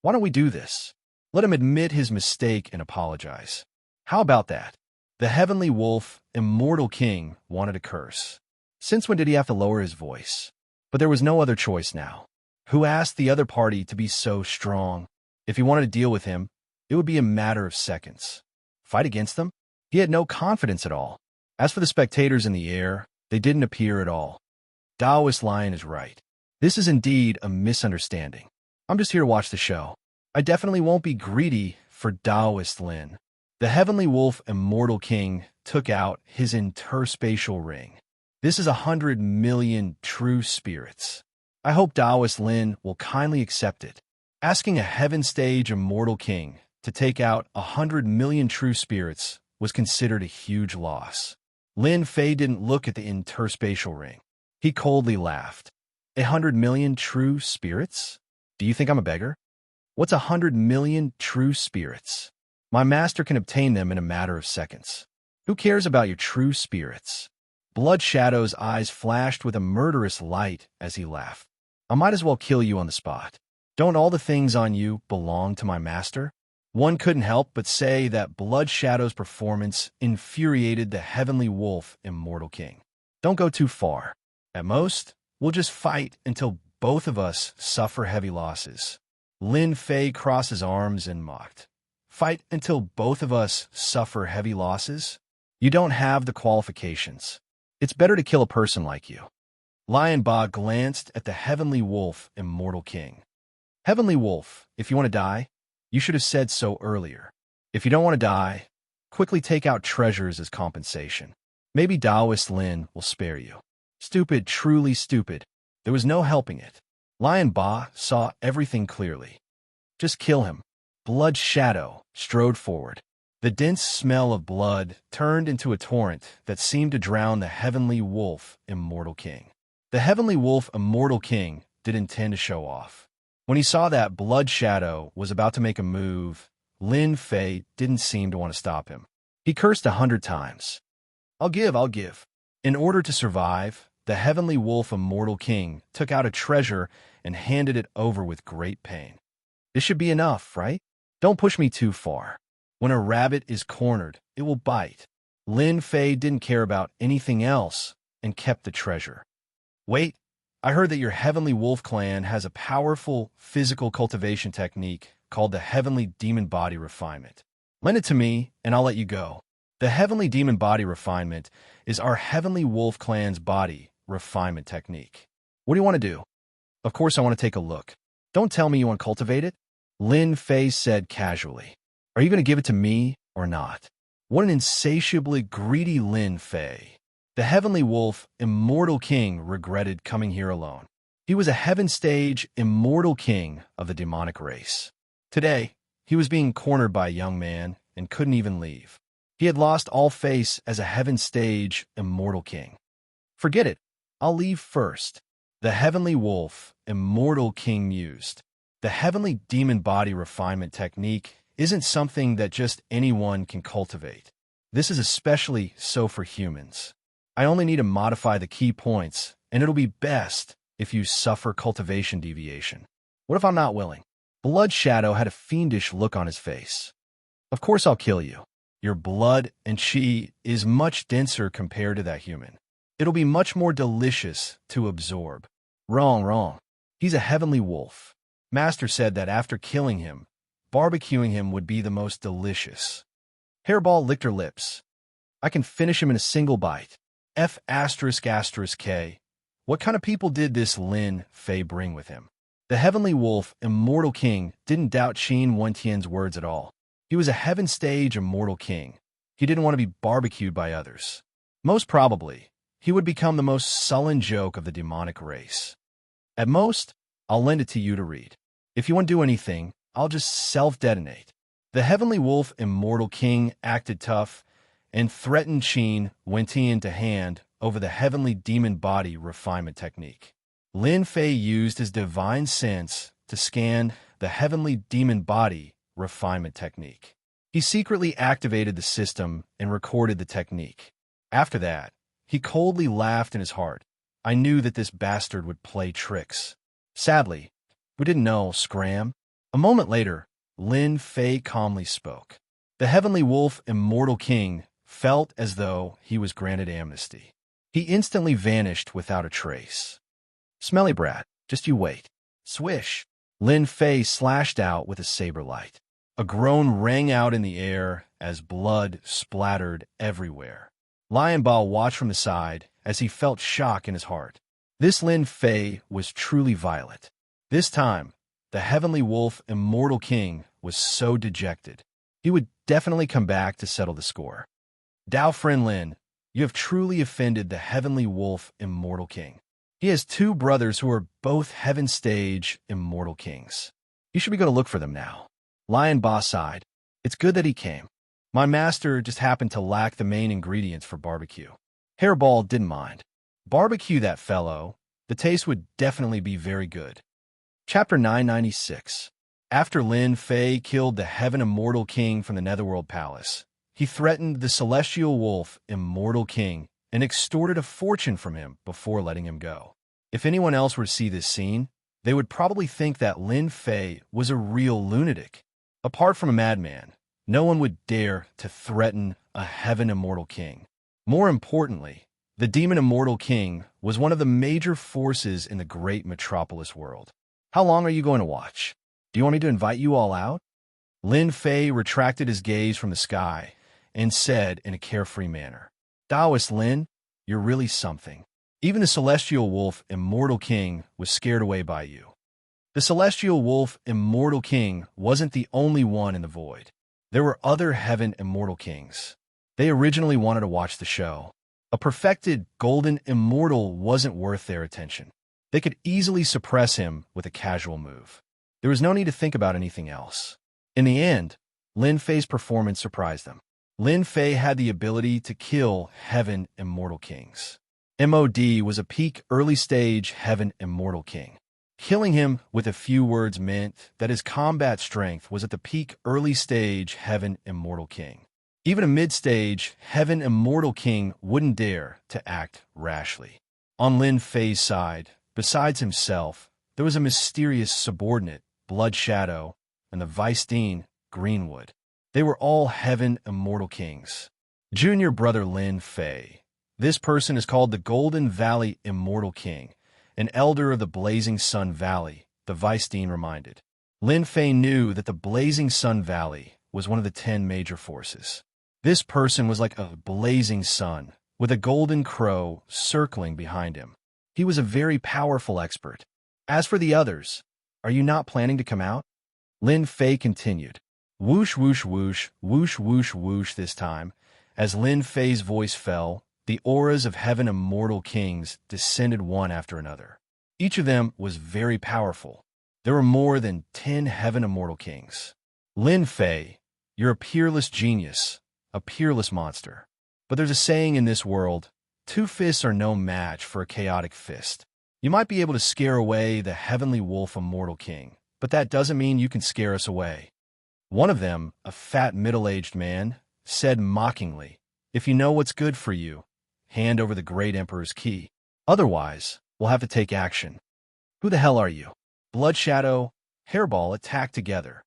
Why don't we do this? Let him admit his mistake and apologize. How about that? The Heavenly Wolf, Immortal King, wanted a curse. Since when did he have to lower his voice? But there was no other choice now. Who asked the other party to be so strong? If he wanted to deal with him, it would be a matter of seconds. Fight against them? He had no confidence at all. As for the spectators in the air, they didn't appear at all. Taoist Lion is right. This is indeed a misunderstanding. I'm just here to watch the show. I definitely won't be greedy for Taoist Lin. The Heavenly Wolf Immortal King took out his interspatial ring. This is 100 million true spirits. I hope Taoist Lin will kindly accept it. Asking a Heaven Stage Immortal King to take out 100 million true spirits was considered a huge loss. Lin Fei didn't look at the interspatial ring. He coldly laughed. 100 million true spirits? Do you think I'm a beggar? What's 100 million true spirits? My master can obtain them in a matter of seconds. Who cares about your true spirits? Blood Shadow's eyes flashed with a murderous light as he laughed. I might as well kill you on the spot. Don't all the things on you belong to my master? One couldn't help but say that Blood Shadow's performance infuriated the Heavenly Wolf Immortal King. Don't go too far. At most, we'll just fight until both of us suffer heavy losses. Lin Fei crossed his arms and mocked. Fight until both of us suffer heavy losses? You don't have the qualifications. It's better to kill a person like you. Lion Ba glanced at the Heavenly Wolf Immortal King. Heavenly Wolf, if you want to die, you should have said so earlier. If you don't want to die, quickly take out treasures as compensation. Maybe Taoist Lin will spare you. Stupid, truly stupid. There was no helping it. Lion Ba saw everything clearly. Just kill him. Blood Shadow strode forward. The dense smell of blood turned into a torrent that seemed to drown the Heavenly Wolf Immortal King. The Heavenly Wolf Immortal King didn't intend to show off. When he saw that Blood Shadow was about to make a move, Lin Fei didn't seem to want to stop him. He cursed 100 times. I'll give. In order to survive, the Heavenly Wolf Immortal King took out a treasure and handed it over with great pain. This should be enough, right? Don't push me too far. When a rabbit is cornered, it will bite. Lin Fei didn't care about anything else and kept the treasure. Wait, I heard that your Heavenly Wolf clan has a powerful physical cultivation technique called the Heavenly Demon Body Refinement. Lend it to me, and I'll let you go. The Heavenly Demon Body Refinement is our Heavenly Wolf clan's body refinement technique. What do you want to do? Of course I want to take a look. Don't tell me you want to cultivate it, Lin Fei said casually. Are you going to give it to me or not? What an insatiably greedy Lin Fei. The Heavenly Wolf, Immortal King, regretted coming here alone. He was a Heaven Stage Immortal King of the demonic race. Today, he was being cornered by a young man and couldn't even leave. He had lost all face as a Heaven Stage Immortal King. Forget it. I'll leave first. The Heavenly Wolf, Immortal King mused. The Heavenly Demon Body Refinement technique isn't something that just anyone can cultivate. This is especially so for humans. I only need to modify the key points, and it'll be best if you suffer cultivation deviation. What if I'm not willing? Blood Shadow had a fiendish look on his face. Of course I'll kill you. Your blood and chi is much denser compared to that human. It'll be much more delicious to absorb. Wrong. He's a Heavenly Wolf. Master said that after killing him, barbecuing him would be the most delicious. Hairball licked her lips. I can finish him in a single bite. F***K. What kind of people did this Lin Fei bring with him? The Heavenly Wolf, Immortal King, didn't doubt Qin Wentian's words at all. He was a Heaven Stage Immortal King. He didn't want to be barbecued by others. Most probably, he would become the most sullen joke of the demonic race. At most, I'll lend it to you to read. If you want to do anything, I'll just self-detonate. The Heavenly Wolf, Immortal King, acted tough and threatened Qin Wentian to hand over the Heavenly Demon Body Refinement technique. Lin Fei used his divine sense to scan the Heavenly Demon Body Refinement technique. He secretly activated the system and recorded the technique. After that, he coldly laughed in his heart. I knew that this bastard would play tricks. Sadly, we didn't know, scram. A moment later, Lin Fei calmly spoke. The Heavenly Wolf, Immortal King, felt as though he was granted amnesty. He instantly vanished without a trace. Smelly brat, just you wait. Swish. Lin Fei slashed out with a saber light. A groan rang out in the air as blood splattered everywhere. Lion Ba watched from the side as he felt shock in his heart. This Lin Fei was truly violent. This time, the Heavenly Wolf, Immortal King, was so dejected. He would definitely come back to settle the score. Dao Friend Lin, you have truly offended the Heavenly Wolf, Immortal King. He has two brothers who are both Heaven Stage Immortal Kings. You should be going to look for them now. Lion Ba sighed. It's good that he came. My master just happened to lack the main ingredients for barbecue. Hairball didn't mind. Barbecue that fellow. The taste would definitely be very good. Chapter 996. After Lin Fei killed the Heaven Immortal King from the Netherworld Palace, he threatened the Celestial Wolf, Immortal King, and extorted a fortune from him before letting him go. If anyone else were to see this scene, they would probably think that Lin Fei was a real lunatic. Apart from a madman, no one would dare to threaten a Heaven Immortal King. More importantly, the Demon Immortal King was one of the major forces in the great metropolis world. How long are you going to watch? Do you want me to invite you all out? Lin Fei retracted his gaze from the sky and said in a carefree manner, Taoist Lin, you're really something. Even the Celestial Wolf, Immortal King, was scared away by you. The Celestial Wolf, Immortal King, wasn't the only one in the void. There were other Heaven Immortal Kings. They originally wanted to watch the show. A perfected Golden Immortal wasn't worth their attention. They could easily suppress him with a casual move. There was no need to think about anything else. In the end, Lin Fei's performance surprised them. Lin Fei had the ability to kill Heaven Immortal Kings. MOD was a peak early-stage Heaven Immortal King. Killing him with a few words meant that his combat strength was at the peak early-stage Heaven Immortal King. Even a mid-stage Heaven Immortal King wouldn't dare to act rashly. On Lin Fei's side, besides himself, there was a mysterious subordinate, Blood Shadow, and the Vice Dean, Greenwood. They were all Heaven Immortal Kings. Junior brother Lin Fei. This person is called the Golden Valley Immortal King, an elder of the Blazing Sun Valley, the Vice Dean reminded. Lin Fei knew that the Blazing Sun Valley was one of the 10 major forces. This person was like a blazing sun, with a golden crow circling behind him. He was a very powerful expert. As for the others, are you not planning to come out? Lin Fei continued. Whoosh, whoosh, whoosh, whoosh, whoosh, whoosh this time. As Lin Fei's voice fell, the auras of heaven immortal kings descended one after another. Each of them was very powerful. There were more than 10 heaven immortal kings. Lin Fei, you're a peerless genius, a peerless monster. But there's a saying in this world, 2 fists are no match for a chaotic fist. You might be able to scare away the heavenly wolf immortal king, but that doesn't mean you can scare us away. One of them, a fat middle-aged man, said mockingly, if you know what's good for you, hand over the great emperor's key. Otherwise, we'll have to take action. Who the hell are you? Blood Shadow, Hairball attacked together.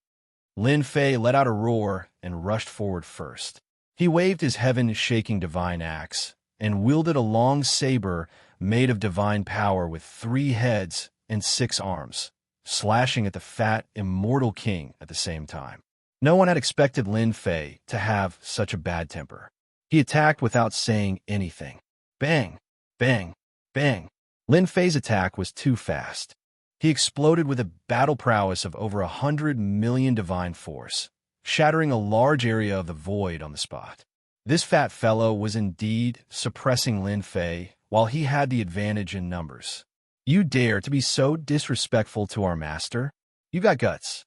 Lin Fei let out a roar and rushed forward first. He waved his heaven-shaking divine axe and wielded a long saber made of divine power with 3 heads and 6 arms, slashing at the fat, immortal king at the same time. No one had expected Lin Fei to have such a bad temper. He attacked without saying anything. Bang! Bang! Bang! Lin Fei's attack was too fast. He exploded with a battle prowess of over 100 million divine force, shattering a large area of the void on the spot. This fat fellow was indeed suppressing Lin Fei while he had the advantage in numbers. You dare to be so disrespectful to our master? You got guts.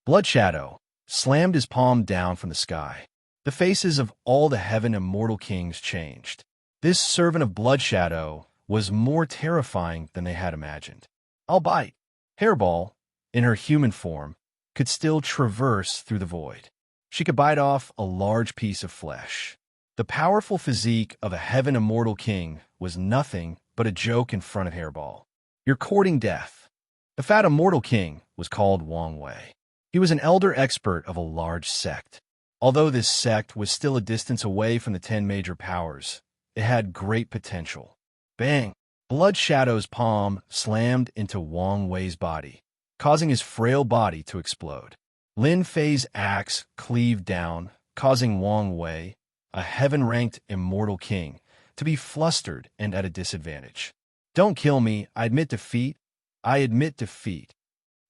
Blood Shadow slammed his palm down from the sky. The faces of all the heaven immortal kings changed. This servant of Blood Shadow was more terrifying than they had imagined. I'll bite. Hairball, in her human form, could still traverse through the void. She could bite off a large piece of flesh. The powerful physique of a heaven immortal king was nothing but a joke in front of Hairball. You're courting death. The fat immortal king was called Wang Wei. He was an elder expert of a large sect. Although this sect was still a distance away from the 10 major powers, it had great potential. Bang! Blood Shadow's palm slammed into Wang Wei's body, causing his frail body to explode. Lin Fei's axe cleaved down, causing Wang Wei, a heaven-ranked immortal king, to be flustered and at a disadvantage. Don't kill me, I admit defeat. I admit defeat.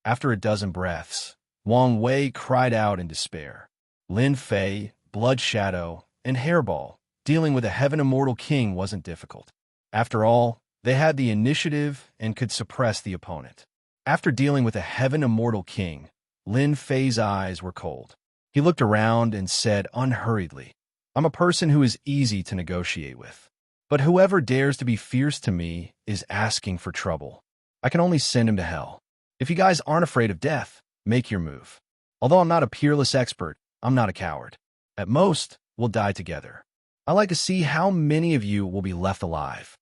After a dozen breaths, Wang Wei cried out in despair. Lin Fei, Blood Shadow, and Hairball, dealing with a heaven immortal king wasn't difficult. After all, they had the initiative and could suppress the opponent. After dealing with a heaven immortal king, Lin Fei's eyes were cold. He looked around and said unhurriedly, I'm a person who is easy to negotiate with. But whoever dares to be fierce to me is asking for trouble. I can only send him to hell. If you guys aren't afraid of death, make your move. Although I'm not a peerless expert, I'm not a coward. At most, we'll die together. I like to see how many of you will be left alive.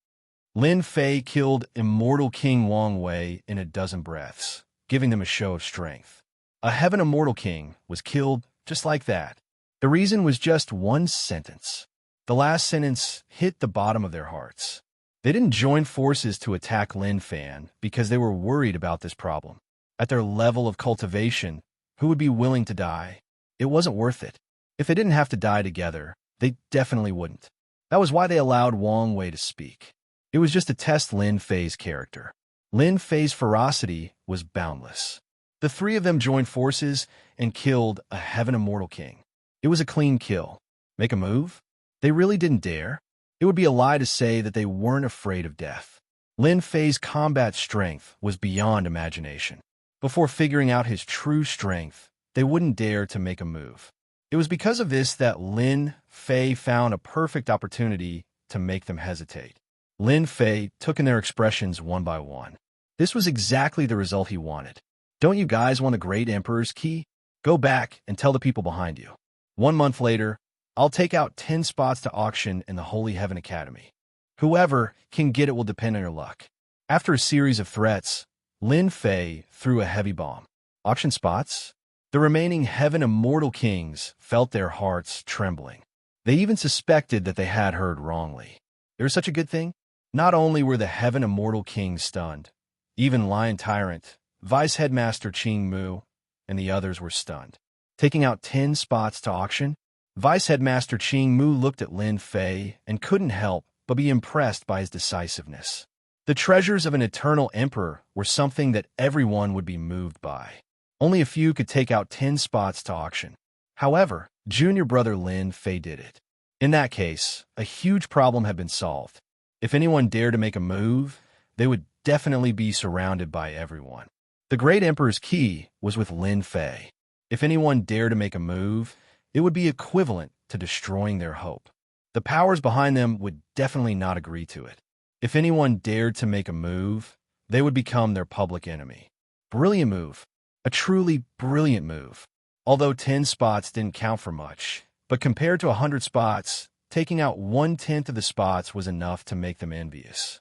Lin Fei killed immortal King Wang Wei in a dozen breaths, giving them a show of strength. A heaven immortal king was killed just like that. The reason was just one sentence. The last sentence hit the bottom of their hearts. They didn't join forces to attack Lin Fan because they were worried about this problem. At their level of cultivation, who would be willing to die? It wasn't worth it. If they didn't have to die together, they definitely wouldn't. That was why they allowed Wang Wei to speak. It was just to test Lin Fei's character. Lin Fei's ferocity was boundless. The 3 of them joined forces and killed a heaven immortal king. It was a clean kill. Make a move? They really didn't dare. It would be a lie to say that they weren't afraid of death. Lin Fei's combat strength was beyond imagination. Before figuring out his true strength, they wouldn't dare to make a move. It was because of this that Lin Fei found a perfect opportunity to make them hesitate. Lin Fei took in their expressions one by one. This was exactly the result he wanted. Don't you guys want a great emperor's key? Go back and tell the people behind you. 1 month later, I'll take out 10 spots to auction in the Holy Heaven Academy. Whoever can get it will depend on your luck. After a series of threats, Lin Fei threw a heavy bomb. Auction spots? The remaining heaven immortal kings felt their hearts trembling. They even suspected that they had heard wrongly. There's such a good thing? Not only were the Heaven Immortal Kings stunned, even Lion Tyrant, Vice Headmaster Ching Mu, and the others were stunned. Taking out 10 spots to auction, Vice Headmaster Ching Mu looked at Lin Fei and couldn't help but be impressed by his decisiveness. The treasures of an eternal emperor were something that everyone would be moved by. Only a few could take out 10 spots to auction. However, junior brother Lin Fei did it. In that case, a huge problem had been solved. If anyone dared to make a move, they would definitely be surrounded by everyone. The Great Emperor's key was with Lin Fei. If anyone dared to make a move, it would be equivalent to destroying their hope. The powers behind them would definitely not agree to it. If anyone dared to make a move, they would become their public enemy. Brilliant move. A truly brilliant move. Although 10 spots didn't count for much, but compared to 100 spots, taking out 1/10 of the spots was enough to make them envious.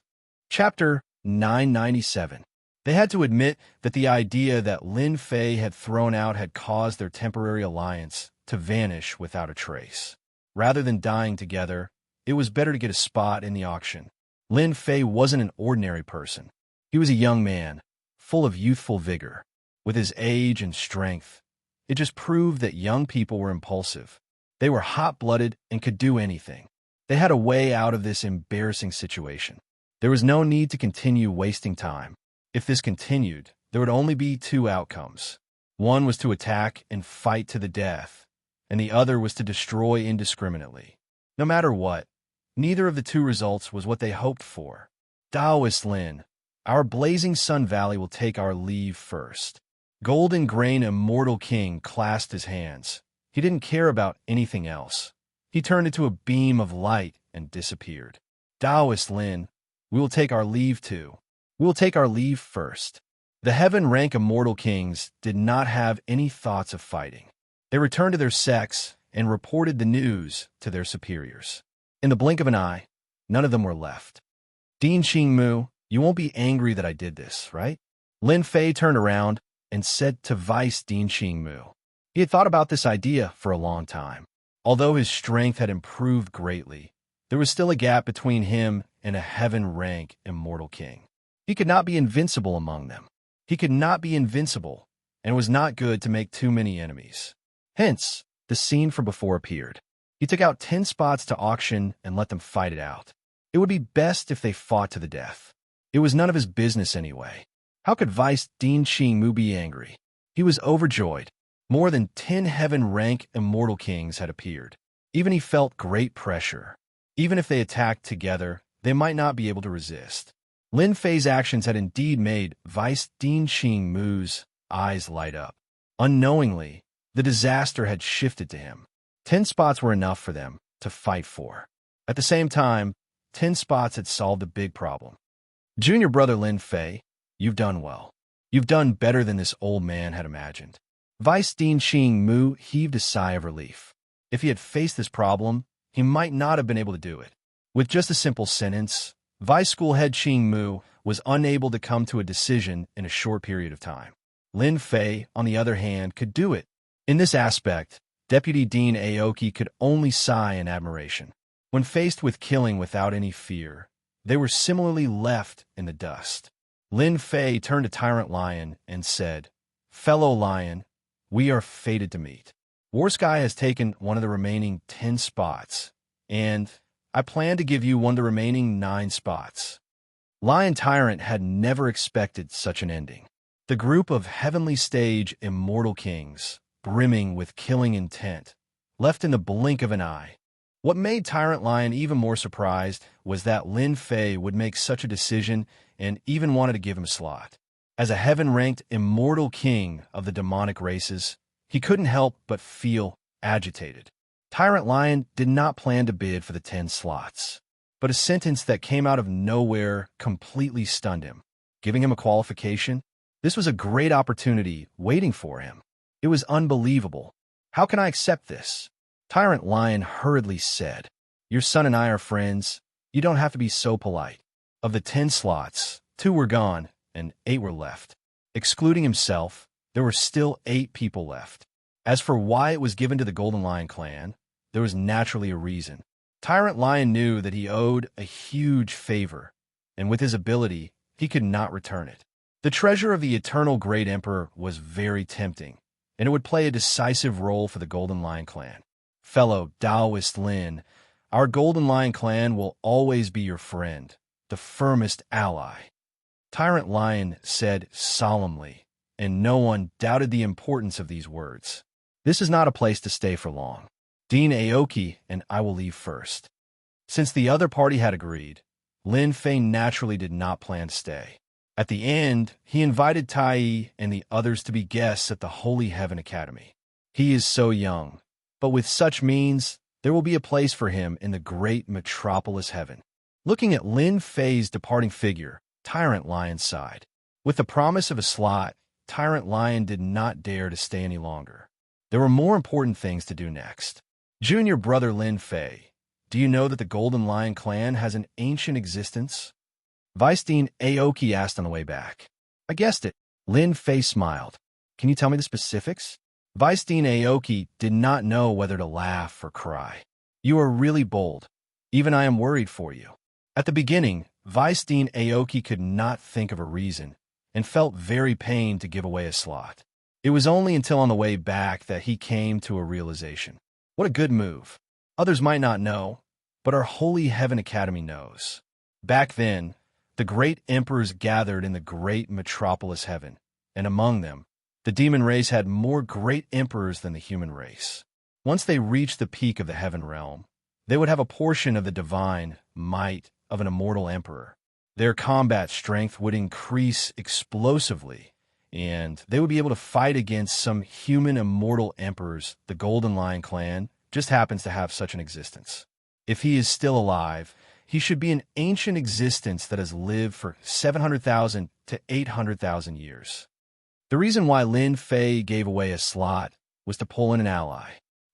Chapter 997. They had to admit that the idea that Lin Fei had thrown out had caused their temporary alliance to vanish without a trace. Rather than dying together, it was better to get a spot in the auction. Lin Fei wasn't an ordinary person. He was a young man, full of youthful vigor. With his age and strength, it just proved that young people were impulsive. They were hot-blooded and could do anything. They had a way out of this embarrassing situation. There was no need to continue wasting time. If this continued, there would only be two outcomes. One was to attack and fight to the death, and the other was to destroy indiscriminately. No matter what, neither of the two results was what they hoped for. Taoist Lin, our blazing Sun Valley will take our leave first. Golden Grain Immortal King clasped his hands. He didn't care about anything else. He turned into a beam of light and disappeared. Taoist Lin, we will take our leave too. We will take our leave first. The Heaven Rank Immortal Kings did not have any thoughts of fighting. They returned to their sects and reported the news to their superiors. In the blink of an eye, none of them were left. Dean Qingmu, you won't be angry that I did this, right? Lin Fei turned around and said to Vice Dean Qingmu. He had thought about this idea for a long time. Although his strength had improved greatly, there was still a gap between him and a Heaven Rank Immortal King. He could not be invincible among them. He could not be invincible, and it was not good to make too many enemies. Hence, the scene from before appeared. He took out 10 spots to auction and let them fight it out. It would be best if they fought to the death. It was none of his business anyway. How could Vice Dean Qingmu be angry? He was overjoyed. More than 10 Heaven Rank Immortal Kings had appeared. Even he felt great pressure. Even if they attacked together, they might not be able to resist. Lin Fei's actions had indeed made Vice Dean Qingmu's eyes light up. Unknowingly, the disaster had shifted to him. 10 spots were enough for them to fight for. At the same time, 10 spots had solved a big problem. Junior brother Lin Fei, you've done well. You've done better than this old man had imagined. Vice Dean Qingmu heaved a sigh of relief. If he had faced this problem, he might not have been able to do it. With just a simple sentence, Vice School Head Qingmu was unable to come to a decision in a short period of time. Lin Fei, on the other hand, could do it. In this aspect, Deputy Dean Aoki could only sigh in admiration. When faced with killing without any fear, they were similarly left in the dust. Lin Fei turned to Tyrant Lion and said, Fellow Lion, we are fated to meet. War Sky has taken one of the remaining 10 spots, and I plan to give you one of the remaining 9 spots. Lion Tyrant had never expected such an ending. The group of Heavenly Stage Immortal Kings, brimming with killing intent, left in the blink of an eye. What made Tyrant Lion even more surprised was that Lin Fei would make such a decision and even wanted to give him a slot. As a heaven-ranked immortal king of the demonic races, he couldn't help but feel agitated. Tyrant Lion did not plan to bid for the 10 slots, but a sentence that came out of nowhere completely stunned him. Giving him a qualification? This was a great opportunity waiting for him. It was unbelievable. How can I accept this? Tyrant Lion hurriedly said, Your son and I are friends. You don't have to be so polite. Of the 10 slots, 2 were gone and 8 were left. Excluding himself, there were still 8 people left. As for why it was given to the Golden Lion clan, there was naturally a reason. Tyrant Lion knew that he owed a huge favor, and with his ability, he could not return it. The treasure of the eternal Great Emperor was very tempting, and it would play a decisive role for the Golden Lion clan. Fellow Taoist Lin, our Golden Lion clan will always be your friend, the firmest ally. Tyrant Lion said solemnly, and no one doubted the importance of these words. This is not a place to stay for long. Dean Aoki and I will leave first. Since the other party had agreed, Lin Fei naturally did not plan to stay. At the end, he invited Tai and the others to be guests at the Holy Heaven Academy. He is so young, but with such means, there will be a place for him in the great metropolis heaven. Looking at Lin Fei's departing figure, Tyrant Lion sighed. With the promise of a slot, Tyrant Lion did not dare to stay any longer. There were more important things to do next. Junior brother Lin Fei, do you know that the Golden Lion clan has an ancient existence? Vice Dean Aoki asked on the way back. I guessed it. Lin Fei smiled. Can you tell me the specifics? Vice Dean Aoki did not know whether to laugh or cry. You are really bold. Even I am worried for you. At the beginning, Vice Dean Aoki could not think of a reason and felt very pained to give away a slot. It was only until on the way back that he came to a realization. What a good move. Others might not know, but our Holy Heaven Academy knows. Back then, the great emperors gathered in the great metropolis heaven, and among them, the demon race had more great emperors than the human race. Once they reached the peak of the heaven realm, they would have a portion of the divine might of an immortal emperor. Their combat strength would increase explosively, and they would be able to fight against some human immortal emperors. The Golden Lion clan just happens to have such an existence. If he is still alive, he should be an ancient existence that has lived for 700,000 to 800,000 years. The reason why Lin Fei gave away a slot was to pull in an ally.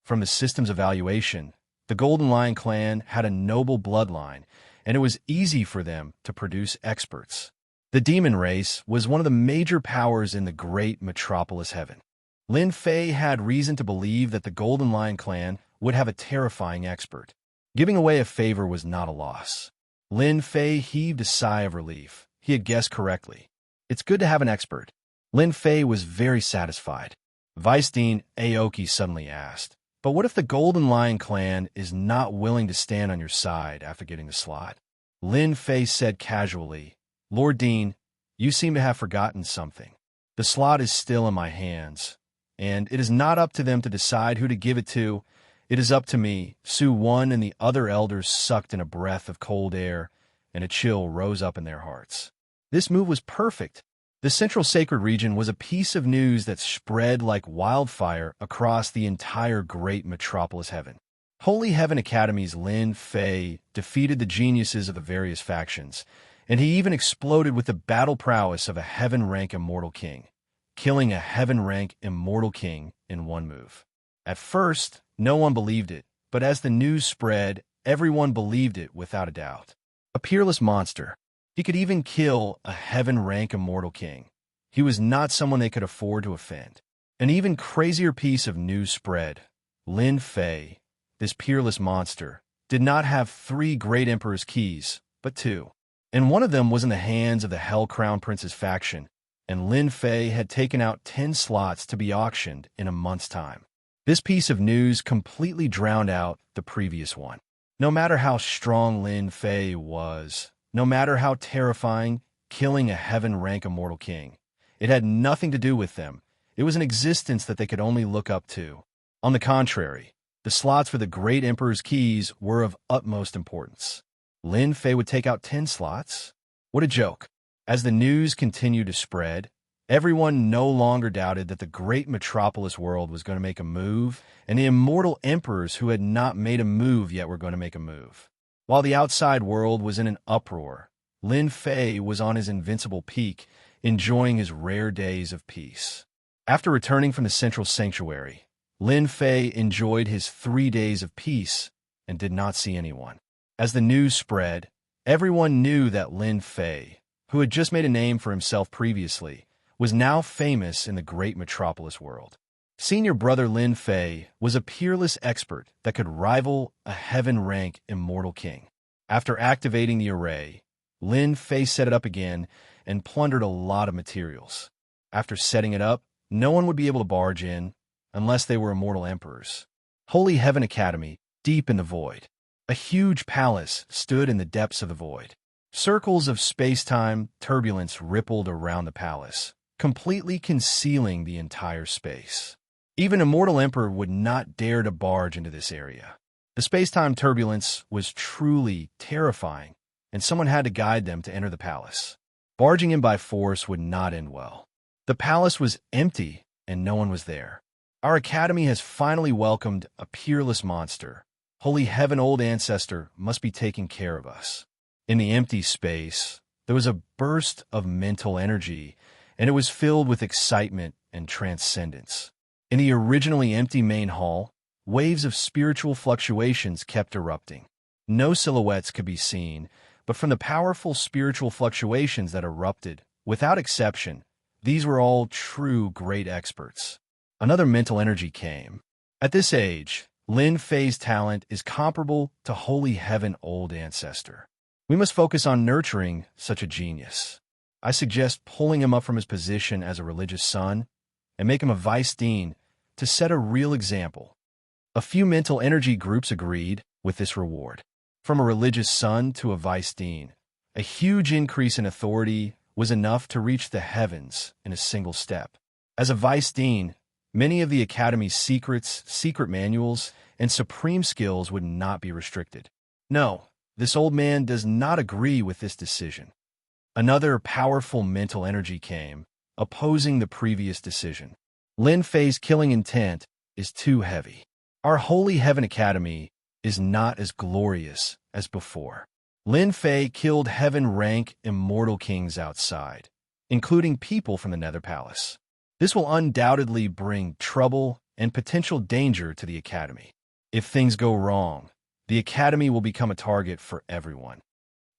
From the system's evaluation, the Golden Lion clan had a noble bloodline, and it was easy for them to produce experts. The demon race was one of the major powers in the great metropolis heaven. Lin Fei had reason to believe that the Golden Lion clan would have a terrifying expert. Giving away a favor was not a loss. Lin Fei heaved a sigh of relief. He had guessed correctly. It's good to have an expert. Lin Fei was very satisfied. Vice Dean Aoki suddenly asked, but what if the Golden Lion clan is not willing to stand on your side after getting the slot? Lin Fei said casually, Lord Dean, you seem to have forgotten something. The slot is still in my hands, and it is not up to them to decide who to give it to. It is up to me. Su Wan and the other elders sucked in a breath of cold air, and a chill rose up in their hearts. This move was perfect. The Central Sacred Region was a piece of news that spread like wildfire across the entire great metropolis heaven. Holy Heaven Academy's Lin Fei defeated the geniuses of the various factions, and he even exploded with the battle prowess of a heaven-rank immortal king, killing a heaven-rank immortal king in one move. At first, no one believed it, but as the news spread, everyone believed it without a doubt. A peerless monster. He could even kill a heaven-rank immortal king. He was not someone they could afford to offend. An even crazier piece of news spread. Lin Fei, this peerless monster, did not have 3 great emperor's keys, but 2. And one of them was in the hands of the Hell Crown Prince's faction, and Lin Fei had taken out 10 slots to be auctioned in a month's time. This piece of news completely drowned out the previous one. No matter how strong Lin Fei was, no matter how terrifying, killing a heaven-rank immortal king, it had nothing to do with them. It was an existence that they could only look up to. On the contrary, the slots for the great emperor's keys were of utmost importance. Lin Fei would take out 10 slots? What a joke. As the news continued to spread, everyone no longer doubted that the great metropolis world was going to make a move, and the immortal emperors who had not made a move yet were going to make a move. While the outside world was in an uproar, Lin Fei was on his invincible peak, enjoying his rare days of peace. After returning from the central sanctuary, Lin Fei enjoyed his 3 days of peace and did not see anyone. As the news spread, everyone knew that Lin Fei, who had just made a name for himself previously, was now famous in the great metropolis world. Senior brother Lin Fei was a peerless expert that could rival a heaven-rank immortal king. After activating the array, Lin Fei set it up again and plundered a lot of materials. After setting it up, no one would be able to barge in unless they were immortal emperors. Holy Heaven Academy, deep in the void. A huge palace stood in the depths of the void. Circles of space-time turbulence rippled around the palace, completely concealing the entire space. Even a mortal emperor would not dare to barge into this area. The space-time turbulence was truly terrifying, and someone had to guide them to enter the palace. Barging in by force would not end well. The palace was empty, and no one was there. Our academy has finally welcomed a peerless monster. Holy Heaven Old Ancestor must be taking care of us. In the empty space, there was a burst of mental energy, and it was filled with excitement and transcendence. In the originally empty main hall, waves of spiritual fluctuations kept erupting. No silhouettes could be seen, but from the powerful spiritual fluctuations that erupted, without exception, these were all true great experts. Another mental energy came. At this age, Lin Fei's talent is comparable to Holy Heaven Old Ancestor. We must focus on nurturing such a genius. I suggest pulling him up from his position as a religious son and make him a vice dean to set a real example. A few mental energy groups agreed with this reward. From a religious son to a vice dean, a huge increase in authority was enough to reach the heavens in a single step. As a vice dean, many of the Academy's secrets, secret manuals, and supreme skills would not be restricted. No, this old man does not agree with this decision. Another powerful mental energy came, opposing the previous decision. Lin Fei's killing intent is too heavy. Our Holy Heaven Academy is not as glorious as before. Lin Fei killed heaven-rank immortal kings outside, including people from the Nether Palace. This will undoubtedly bring trouble and potential danger to the Academy. If things go wrong, the Academy will become a target for everyone.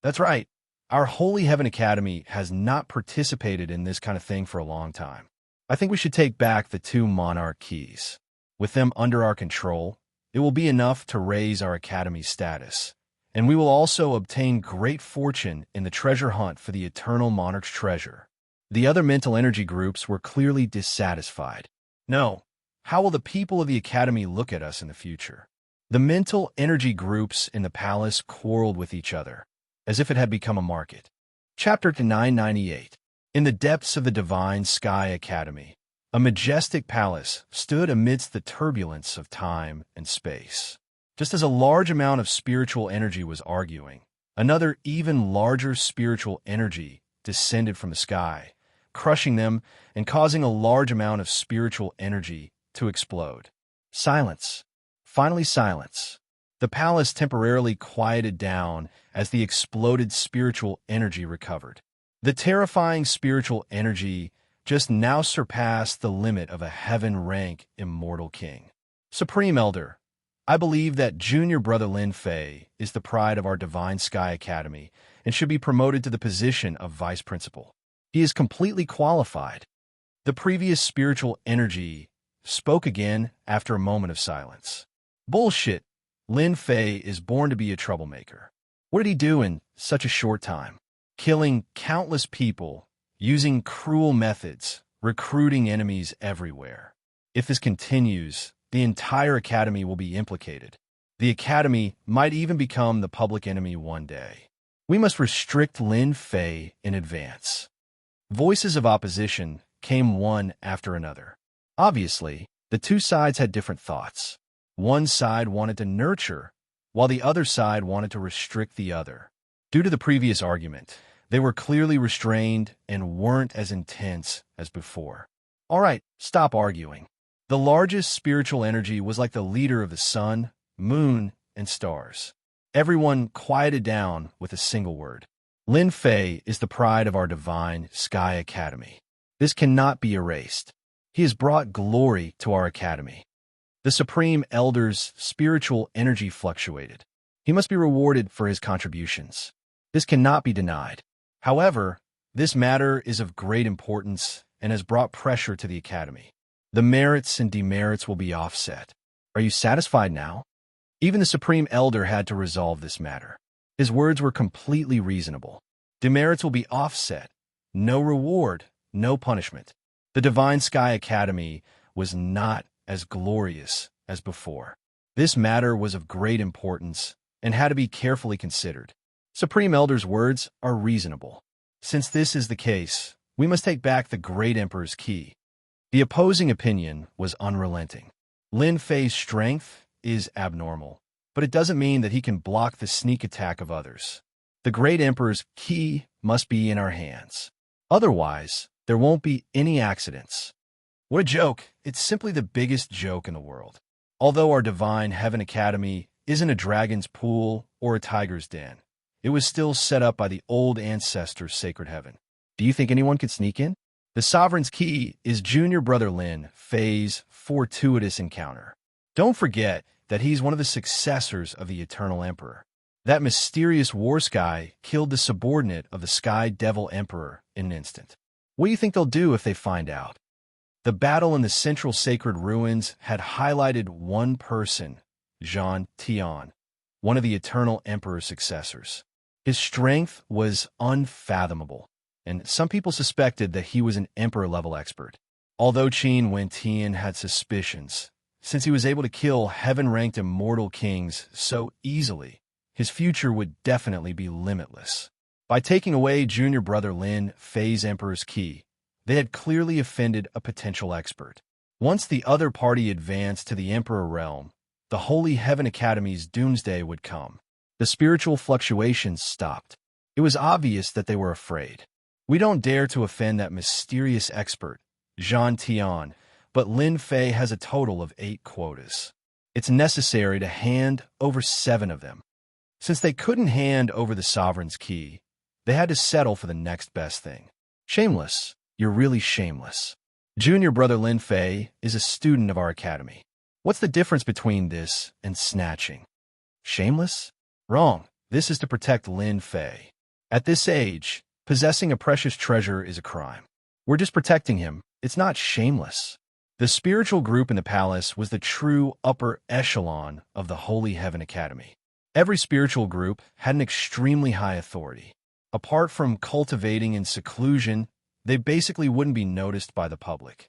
That's right. Our Holy Heaven Academy has not participated in this kind of thing for a long time. I think we should take back the 2 monarch keys. With them under our control, it will be enough to raise our Academy's status, and we will also obtain great fortune in the treasure hunt for the Eternal Monarch's treasure. The other mental energy groups were clearly dissatisfied. No, how will the people of the Academy look at us in the future? The mental energy groups in the palace quarreled with each other, as if it had become a market. Chapter 998. In the depths of the Divine Sky Academy, a majestic palace stood amidst the turbulence of time and space. Just as a large amount of spiritual energy was arguing, another even larger spiritual energy descended from the sky, crushing them and causing a large amount of spiritual energy to explode. Silence. Finally silence. The palace temporarily quieted down as the exploded spiritual energy recovered. The terrifying spiritual energy just now surpassed the limit of a heaven-rank immortal king. Supreme Elder, I believe that junior brother Lin Fei is the pride of our Divine Sky Academy and should be promoted to the position of vice principal. He is completely qualified. The previous spiritual energy spoke again after a moment of silence. Bullshit. Lin Fei is born to be a troublemaker. What did he do in such a short time? Killing countless people, using cruel methods, recruiting enemies everywhere. If this continues, the entire Academy will be implicated. The Academy might even become the public enemy one day. We must restrict Lin Fei in advance. Voices of opposition came one after another. Obviously, the 2 sides had different thoughts. One side wanted to nurture, while the other side wanted to restrict the other. Due to the previous argument, they were clearly restrained and weren't as intense as before. All right, stop arguing. The largest spiritual energy was like the leader of the sun, moon, and stars. Everyone quieted down with a single word. Lin Fei is the pride of our Divine Sky Academy. This cannot be erased. He has brought glory to our Academy. The Supreme Elder's spiritual energy fluctuated. He must be rewarded for his contributions. This cannot be denied. However, this matter is of great importance and has brought pressure to the Academy. The merits and demerits will be offset. Are you satisfied now? Even the Supreme Elder had to resolve this matter. His words were completely reasonable. Demerits will be offset. No reward, no punishment. The Divine Sky Academy was not as glorious as before. This matter was of great importance and had to be carefully considered. Supreme Elder's words are reasonable. Since this is the case, we must take back the Great Emperor's key. The opposing opinion was unrelenting. Lin Fei's strength is abnormal, but it doesn't mean that he can block the sneak attack of others. The Great Emperor's key must be in our hands. Otherwise, there won't be any accidents. What a joke. It's simply the biggest joke in the world. Although our Divine Heaven Academy isn't a dragon's pool or a tiger's den, it was still set up by the old ancestors' sacred heaven. Do you think anyone could sneak in? The Sovereign's key is junior brother Lin Fei's fortuitous encounter. Don't forget that he's one of the successors of the Eternal Emperor. That mysterious war sky killed the subordinate of the Sky Devil Emperor in an instant. What do you think they'll do if they find out? The battle in the central sacred ruins had highlighted one person, Zhan Tian, one of the Eternal Emperor's successors. His strength was unfathomable, and some people suspected that he was an Emperor-level expert. Although Qin Wentian had suspicions, since he was able to kill heaven-ranked immortal kings so easily, his future would definitely be limitless. By taking away junior brother Lin Fei's Emperor's key, they had clearly offended a potential expert. Once the other party advanced to the Emperor realm, the Holy Heaven Academy's doomsday would come. The spiritual fluctuations stopped. It was obvious that they were afraid. We don't dare to offend that mysterious expert, Zhan Tian, but Lin Fei has a total of 8 quotas. It's necessary to hand over 7 of them. Since they couldn't hand over the Sovereign's key, they had to settle for the next best thing. Shameless. You're really shameless. Junior brother Lin Fei is a student of our academy. What's the difference between this and snatching? Shameless? Wrong. This is to protect Lin Fei. At this age, possessing a precious treasure is a crime. We're just protecting him. It's not shameless. The spiritual group in the palace was the true upper echelon of the Holy Heaven Academy. Every spiritual group had an extremely high authority. Apart from cultivating in seclusion, they basically wouldn't be noticed by the public.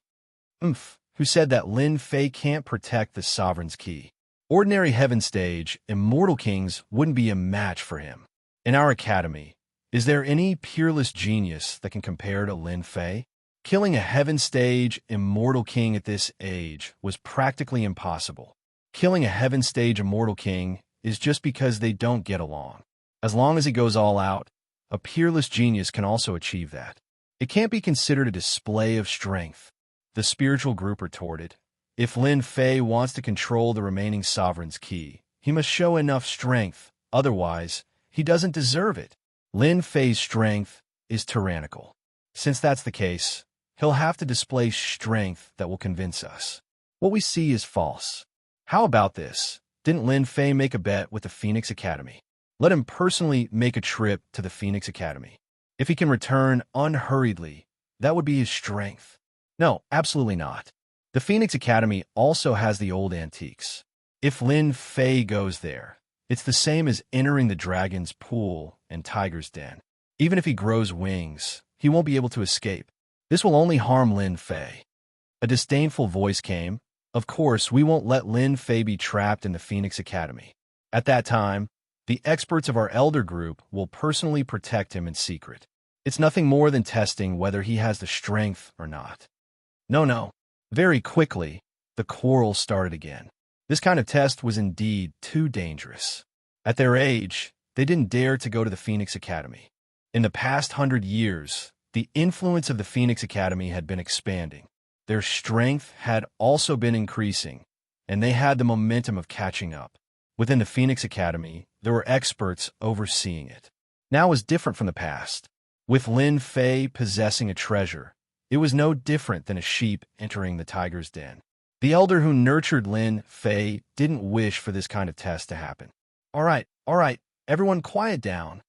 Who said that Lin Fei can't protect the Sovereign's key? Ordinary heaven stage, immortal kings wouldn't be a match for him. In our academy, is there any peerless genius that can compare to Lin Fei? Killing a heaven stage, immortal king at this age was practically impossible. Killing a heaven stage immortal king is just because they don't get along. As long as he goes all out, a peerless genius can also achieve that. It can't be considered a display of strength. The spiritual group retorted, if Lin Fei wants to control the remaining Sovereign's key, he must show enough strength, otherwise, he doesn't deserve it. Lin Fei's strength is tyrannical. Since that's the case, he'll have to display strength that will convince us. What we see is false. How about this? Didn't Lin Fei make a bet with the Phoenix Academy? Let him personally make a trip to the Phoenix Academy. If he can return unhurriedly, that would be his strength. No, absolutely not. The Phoenix Academy also has the old antiques. If Lin Fei goes there, it's the same as entering the dragon's pool and tiger's den. Even if he grows wings, he won't be able to escape. This will only harm Lin Fei. A disdainful voice came. Of course, we won't let Lin Fei be trapped in the Phoenix Academy. At that time, the experts of our elder group will personally protect him in secret. It's nothing more than testing whether he has the strength or not. No. Very quickly, the quarrel started again. This kind of test was indeed too dangerous. At their age, they didn't dare to go to the Phoenix Academy. In the past 100 years, the influence of the Phoenix Academy had been expanding. Their strength had also been increasing, and they had the momentum of catching up. Within the Phoenix Academy, there were experts overseeing it. Now was different from the past. With Lin Fei possessing a treasure, it was no different than a sheep entering the tiger's den. The elder who nurtured Lin Fei didn't wish for this kind of test to happen. All right, everyone quiet down.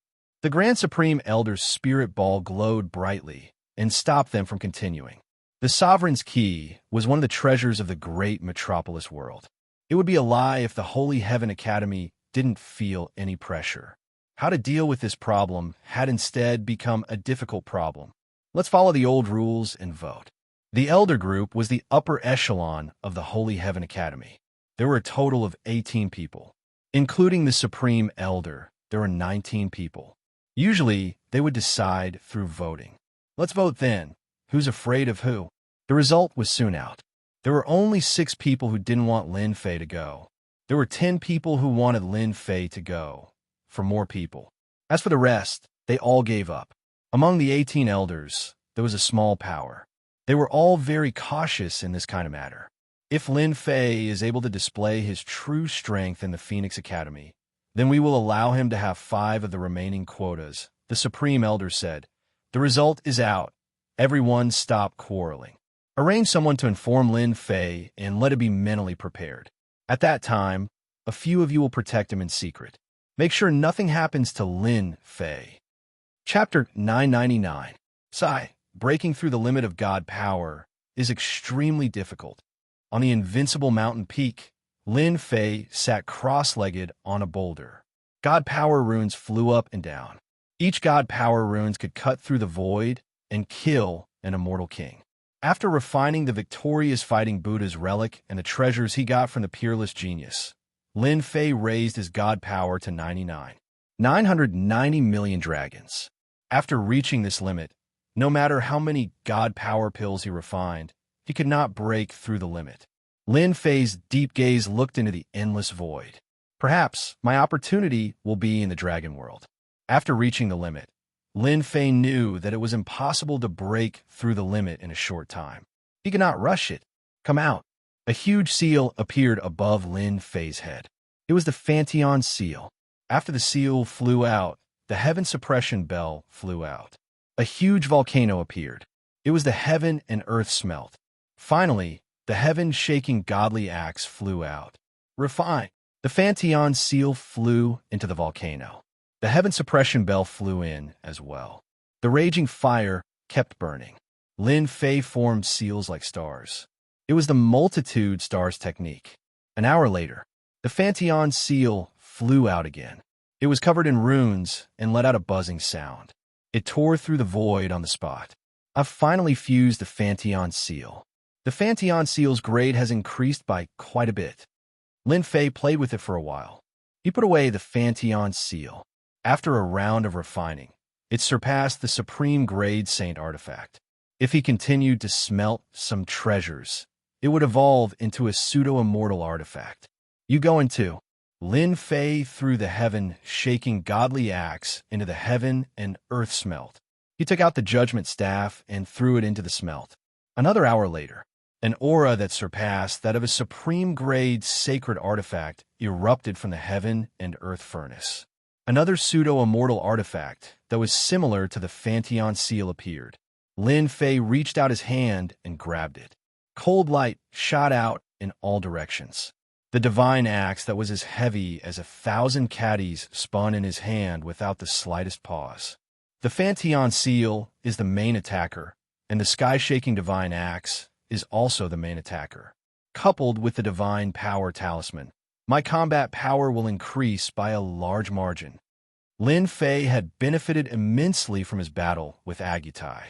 The Grand Supreme Elder's spirit ball glowed brightly and stopped them from continuing. The sovereign's key was one of the treasures of the great metropolis world. It would be a lie if the Holy Heaven Academy didn't feel any pressure. How to deal with this problem had instead become a difficult problem. Let's follow the old rules and vote. The Elder Group was the upper echelon of the Holy Heaven Academy. There were a total of 18 people. Including the Supreme Elder, there were 19 people. Usually, they would decide through voting. Let's vote then. Who's afraid of who? The result was soon out. There were only 6 people who didn't want Lin Fei to go. There were 10 people who wanted Lin Fei to go, for more people. As for the rest, they all gave up. Among the 18 elders, there was a small power. They were all very cautious in this kind of matter. If Lin Fei is able to display his true strength in the Phoenix Academy, then we will allow him to have 5 of the remaining quotas, the Supreme Elder said. The result is out. Everyone stop quarreling. Arrange someone to inform Lin Fei and let it be mentally prepared. At that time, a few of you will protect him in secret. Make sure nothing happens to Lin Fei. Chapter 999. Sai, breaking through the limit of God power is extremely difficult. On the invincible mountain peak, Lin Fei sat cross-legged on a boulder. God power runes flew up and down. Each God power runes could cut through the void and kill an immortal king. After refining the victorious fighting Buddha's relic and the treasures he got from the peerless genius, Lin Fei raised his God power to 990 million dragons. After reaching this limit, no matter how many God power pills he refined, he could not break through the limit. Lin Fei's deep gaze looked into the endless void. Perhaps my opportunity will be in the dragon world. After reaching the limit, Lin Fei knew that it was impossible to break through the limit in a short time. He could not rush it. Come out. A huge seal appeared above Lin Fei's head. It was the Fantion seal. After the seal flew out, the heaven suppression bell flew out. A huge volcano appeared. It was the heaven and earth smelt. Finally, the heaven-shaking godly axe flew out. Refine. The Fantion seal flew into the volcano. The heaven suppression bell flew in as well. The raging fire kept burning. Lin Fei formed seals like stars. It was the multitude stars technique. An hour later, the Fantion seal flew out again. It was covered in runes and let out a buzzing sound. It tore through the void on the spot. I've finally fused the Fantion seal. The Fantion seal's grade has increased by quite a bit. Lin Fei played with it for a while. He put away the Fantion seal. After a round of refining, it surpassed the supreme grade saint artifact. If he continued to smelt some treasures, it would evolve into a pseudo-immortal artifact. You go into. Lin Fei threw the heaven-shaking godly axe into the heaven and earth smelt. He took out the judgment staff and threw it into the smelt. Another hour later, an aura that surpassed that of a supreme-grade sacred artifact erupted from the heaven and earth furnace. Another pseudo-immortal artifact that was similar to the Fantion seal appeared. Lin Fei reached out his hand and grabbed it. Cold light shot out in all directions. The divine axe that was as heavy as 1,000 caddies spun in his hand without the slightest pause. The Fantion seal is the main attacker, and the sky-shaking divine axe is also the main attacker. Coupled with the divine power talisman, my combat power will increase by a large margin. Lin Fei had benefited immensely from his battle with Agutai.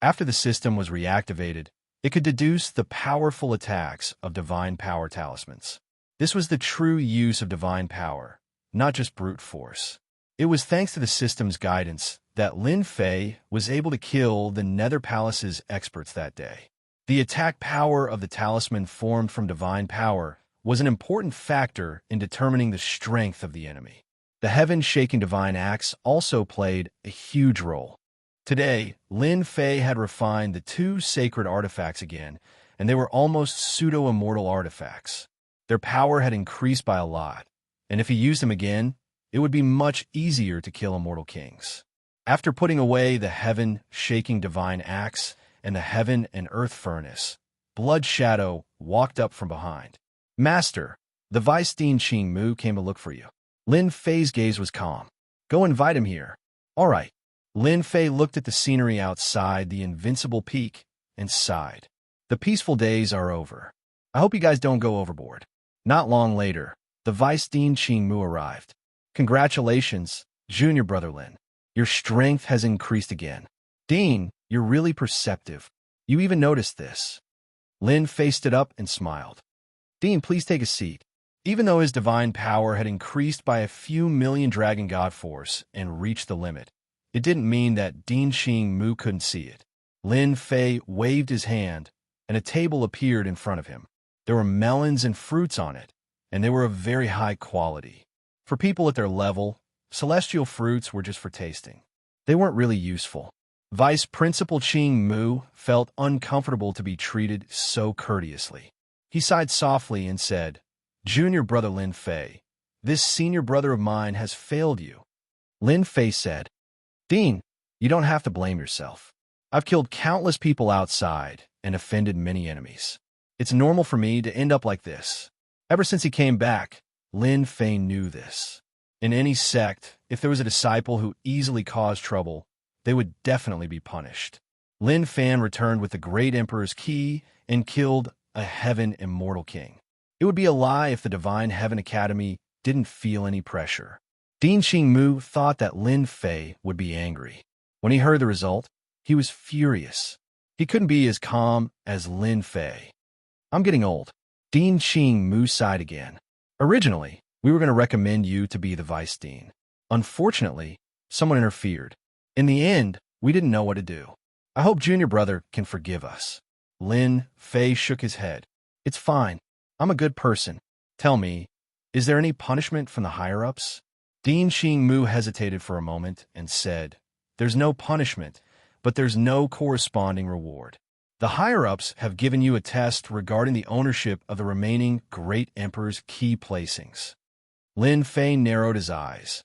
After the system was reactivated, it could deduce the powerful attacks of divine power talismans. This was the true use of divine power, not just brute force. It was thanks to the system's guidance that Lin Fei was able to kill the Nether Palace's experts that day. The attack power of the talisman formed from divine power was an important factor in determining the strength of the enemy. The heaven-shaking divine axe also played a huge role. Today, Lin Fei had refined the 2 sacred artifacts again, and they were almost pseudo-immortal artifacts. Their power had increased by a lot, and if he used them again, it would be much easier to kill immortal kings. After putting away the heaven-shaking divine axe and the heaven and earth furnace, Blood Shadow walked up from behind. Master, the Vice Dean Qing Mu came to look for you. Lin Fei's gaze was calm. Go invite him here. All right. Lin Fei looked at the scenery outside the invincible peak and sighed. The peaceful days are over. I hope you guys don't go overboard. Not long later, the Vice Dean Qing Mu arrived. Congratulations, Junior Brother Lin. Your strength has increased again. Dean, you're really perceptive. You even noticed this. Lin faced it up and smiled. Dean, please take a seat. Even though his divine power had increased by a few million Dragon God Force and reached the limit, it didn't mean that Dean Qing Mu couldn't see it. Lin Fei waved his hand, and a table appeared in front of him. There were melons and fruits on it, and they were of very high quality. For people at their level, celestial fruits were just for tasting. They weren't really useful. Vice Principal Qing Mu felt uncomfortable to be treated so courteously. He sighed softly and said, Junior Brother Lin Fei, this senior brother of mine has failed you. Lin Fei said, Dean, you don't have to blame yourself. I've killed countless people outside and offended many enemies. It's normal for me to end up like this. Ever since he came back, Lin Fei knew this. In any sect, if there was a disciple who easily caused trouble, they would definitely be punished. Lin Fan returned with the Great Emperor's key and killed a Heaven Immortal King. It would be a lie if the Divine Heaven Academy didn't feel any pressure. Dean Qing Mu thought that Lin Fei would be angry. When he heard the result, he was furious. He couldn't be as calm as Lin Fei. I'm getting old. Dean Qing Mu sighed again. Originally, we were going to recommend you to be the Vice Dean. Unfortunately, someone interfered. In the end, we didn't know what to do. I hope Junior Brother can forgive us. Lin Fei shook his head. It's fine. I'm a good person. Tell me, is there any punishment from the higher-ups? Dean Qing Mu hesitated for a moment and said, There's no punishment, but there's no corresponding reward. The higher-ups have given you a test regarding the ownership of the remaining Great Emperor's key placings. Lin Fei narrowed his eyes.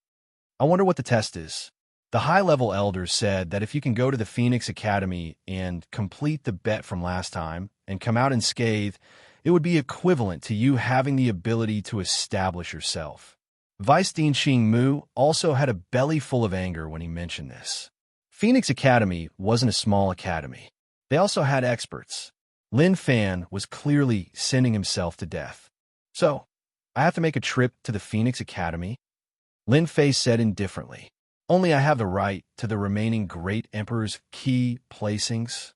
I wonder what the test is. The high-level elders said that if you can go to the Phoenix Academy and complete the bet from last time and come out unscathed, it would be equivalent to you having the ability to establish yourself. Vice Dean Qing Mu also had a belly full of anger when he mentioned this. Phoenix Academy wasn't a small academy. They also had experts. Lin Fan was clearly sending himself to death. So, I have to make a trip to the Phoenix Academy? Lin Fei said indifferently. Only I have the right to the remaining Great Emperor's key placings?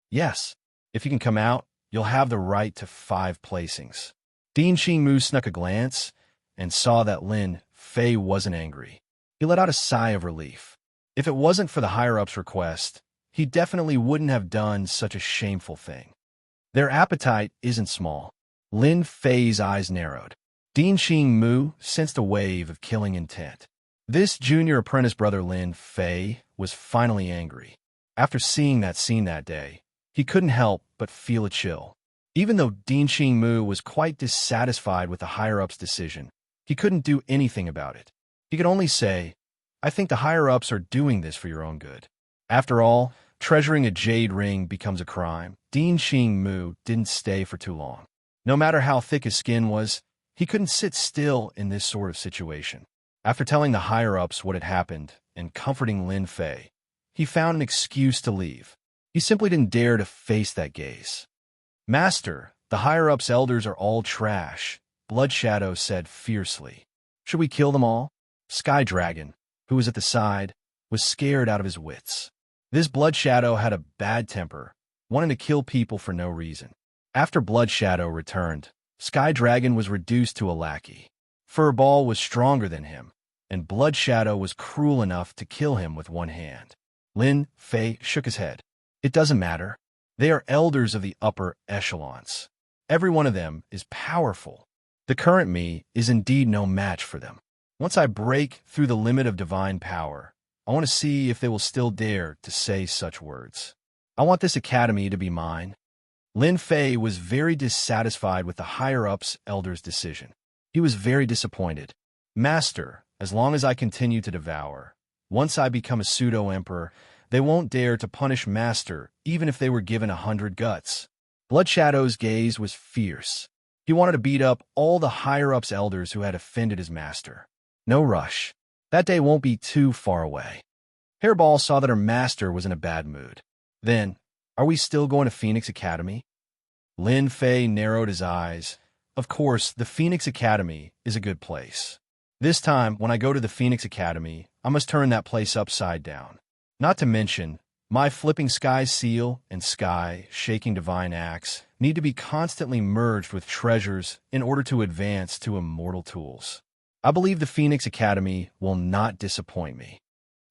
Yes, if you can come out, you'll have the right to 5 placings. Dean Qing Mu snuck a glance and saw that Lin Fei wasn't angry. He let out a sigh of relief. If it wasn't for the higher-ups' request, he definitely wouldn't have done such a shameful thing. Their appetite isn't small. Lin Fei's eyes narrowed. Dean Qing Mu sensed a wave of killing intent. This junior apprentice brother Lin Fei was finally angry. After seeing that scene that day, he couldn't help but feel a chill. Even though Dean Qing Mu was quite dissatisfied with the higher-ups' decision, he couldn't do anything about it. He could only say, I think the higher-ups are doing this for your own good. After all, treasuring a jade ring becomes a crime. Dean Qing Mu didn't stay for too long. No matter how thick his skin was, he couldn't sit still in this sort of situation. After telling the higher-ups what had happened and comforting Lin Fei, he found an excuse to leave. He simply didn't dare to face that gaze. Master, the higher-ups elders are all trash, Blood Shadow said fiercely. Should we kill them all? Sky Dragon, who was at the side, was scared out of his wits. This Blood Shadow had a bad temper, wanting to kill people for no reason. After Blood Shadow returned, Sky Dragon was reduced to a lackey. Furball was stronger than him, and Blood Shadow was cruel enough to kill him with one hand. Lin Fei shook his head. It doesn't matter. They are elders of the upper echelons. Every one of them is powerful. The current me is indeed no match for them. Once I break through the limit of divine power, I want to see if they will still dare to say such words. I want this academy to be mine. Lin Fei was very dissatisfied with the higher-ups elders' decision. He was very disappointed. Master, as long as I continue to devour, once I become a pseudo-emperor, they won't dare to punish Master even if they were given 100 guts. Blood Shadow's gaze was fierce. He wanted to beat up all the higher-ups elders who had offended his master. No rush. That day won't be too far away. Hairball saw that her master was in a bad mood. Then, are we still going to Phoenix Academy? Lin Fei narrowed his eyes. Of course, the Phoenix Academy is a good place. This time, when I go to the Phoenix Academy, I must turn that place upside down. Not to mention, my flipping sky seal and sky shaking divine axe need to be constantly merged with treasures in order to advance to immortal tools. I believe the Phoenix Academy will not disappoint me.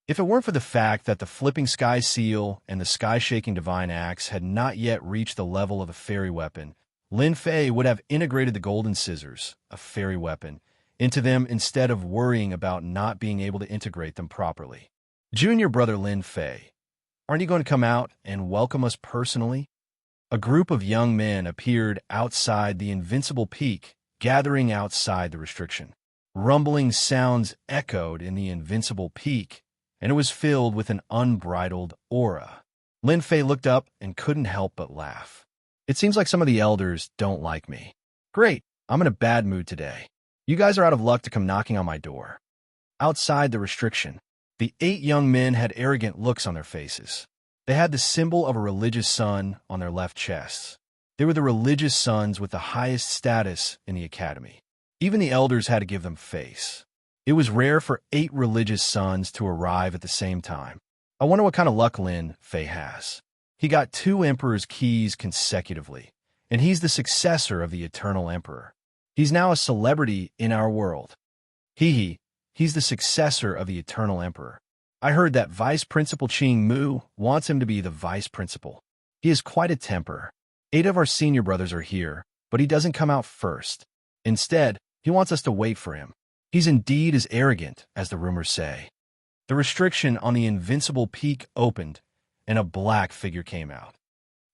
If it weren't for the fact that the flipping sky seal and the sky-shaking divine axe had not yet reached the level of a fairy weapon, Lin Fei would have integrated the golden scissors, a fairy weapon, into them instead of worrying about not being able to integrate them properly. Junior brother Lin Fei, aren't you going to come out and welcome us personally? A group of young men appeared outside the invincible peak, gathering outside the restriction. Rumbling sounds echoed in the invincible peak, and it was filled with an unbridled aura. Lin Fei looked up and couldn't help but laugh. It seems like some of the elders don't like me. Great, I'm in a bad mood today. You guys are out of luck to come knocking on my door. Outside the restriction, the 8 young men had arrogant looks on their faces. They had the symbol of a religious sun on their left chests. They were the religious sons with the highest status in the academy. Even the elders had to give them face. It was rare for 8 religious sons to arrive at the same time. I wonder what kind of luck Lin Fei has. He got 2 emperor's keys consecutively, and he's the successor of the eternal emperor. He's now a celebrity in our world. He's the successor of the eternal emperor. I heard that Vice Principal Qing Mu wants him to be the vice principal. He has quite a temper. 8 of our senior brothers are here, but he doesn't come out first. Instead, he wants us to wait for him. He's indeed as arrogant as the rumors say. The restriction on the invincible peak opened, and a black figure came out.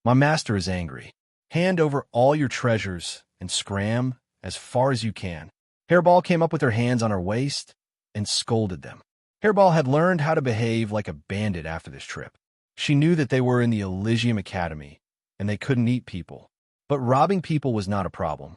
My master is angry. Hand over all your treasures and scram as far as you can. Hairball came up with her hands on her waist and scolded them. Hairball had learned how to behave like a bandit after this trip. She knew that they were in the Elysium Academy, and they couldn't eat people. But robbing people was not a problem.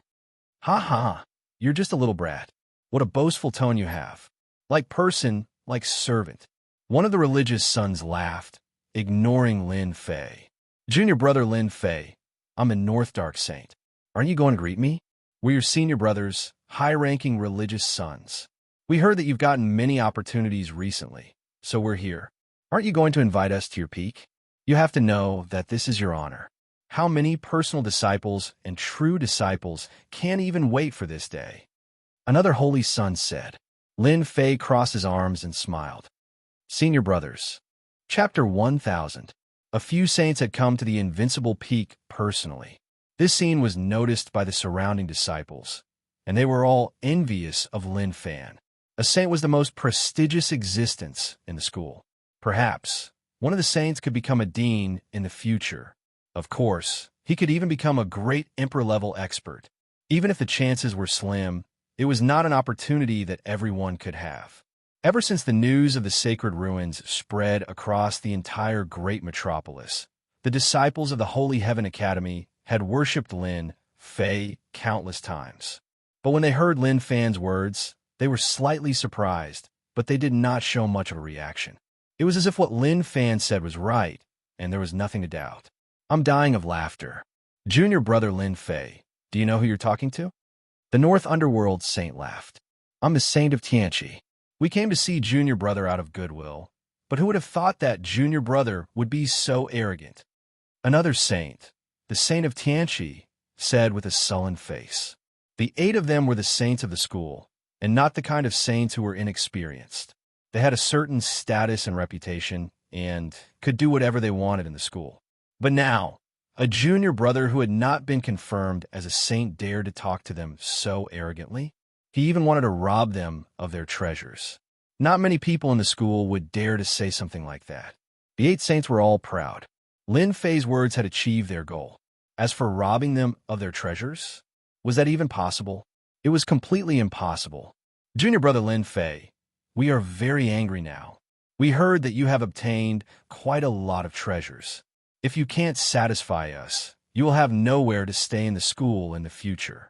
Ha ha, you're just a little brat. What a boastful tone you have. Like person, like servant. One of the religious sons laughed, ignoring Lin Fei. Junior brother Lin Fei, I'm a North Dark Saint. Aren't you going to greet me? We're your senior brothers, high-ranking religious sons. We heard that you've gotten many opportunities recently, so we're here. Aren't you going to invite us to your peak? You have to know that this is your honor. How many personal disciples and true disciples can't even wait for this day? Another holy son said. Lin Fei crossed his arms and smiled. Senior brothers. Chapter 1000. A few saints had come to the invincible peak personally. This scene was noticed by the surrounding disciples, and they were all envious of Lin Fan. A saint was the most prestigious existence in the school. Perhaps one of the saints could become a dean in the future. Of course, he could even become a great emperor-level expert. Even if the chances were slim, it was not an opportunity that everyone could have. Ever since the news of the sacred ruins spread across the entire great metropolis, the disciples of the Holy Heaven Academy had worshipped Lin Fei countless times. But when they heard Lin Fan's words, they were slightly surprised, but they did not show much of a reaction. It was as if what Lin Fan said was right, and there was nothing to doubt. I'm dying of laughter. Junior brother Lin Fei, do you know who you're talking to? The North Underworld saint laughed. I'm the saint of Tianqi. We came to see junior brother out of goodwill, but who would have thought that junior brother would be so arrogant? Another saint, the saint of Tianqi, said with a sullen face. The 8 of them were the saints of the school, and not the kind of saints who were inexperienced. They had a certain status and reputation, and could do whatever they wanted in the school. But now, a junior brother who had not been confirmed as a saint dared to talk to them so arrogantly. He even wanted to rob them of their treasures. Not many people in the school would dare to say something like that. The 8 saints were all proud. Lin Fei's words had achieved their goal. As for robbing them of their treasures, was that even possible? It was completely impossible. Junior brother Lin Fei, we are very angry now. We heard that you have obtained quite a lot of treasures. If you can't satisfy us, you will have nowhere to stay in the school in the future.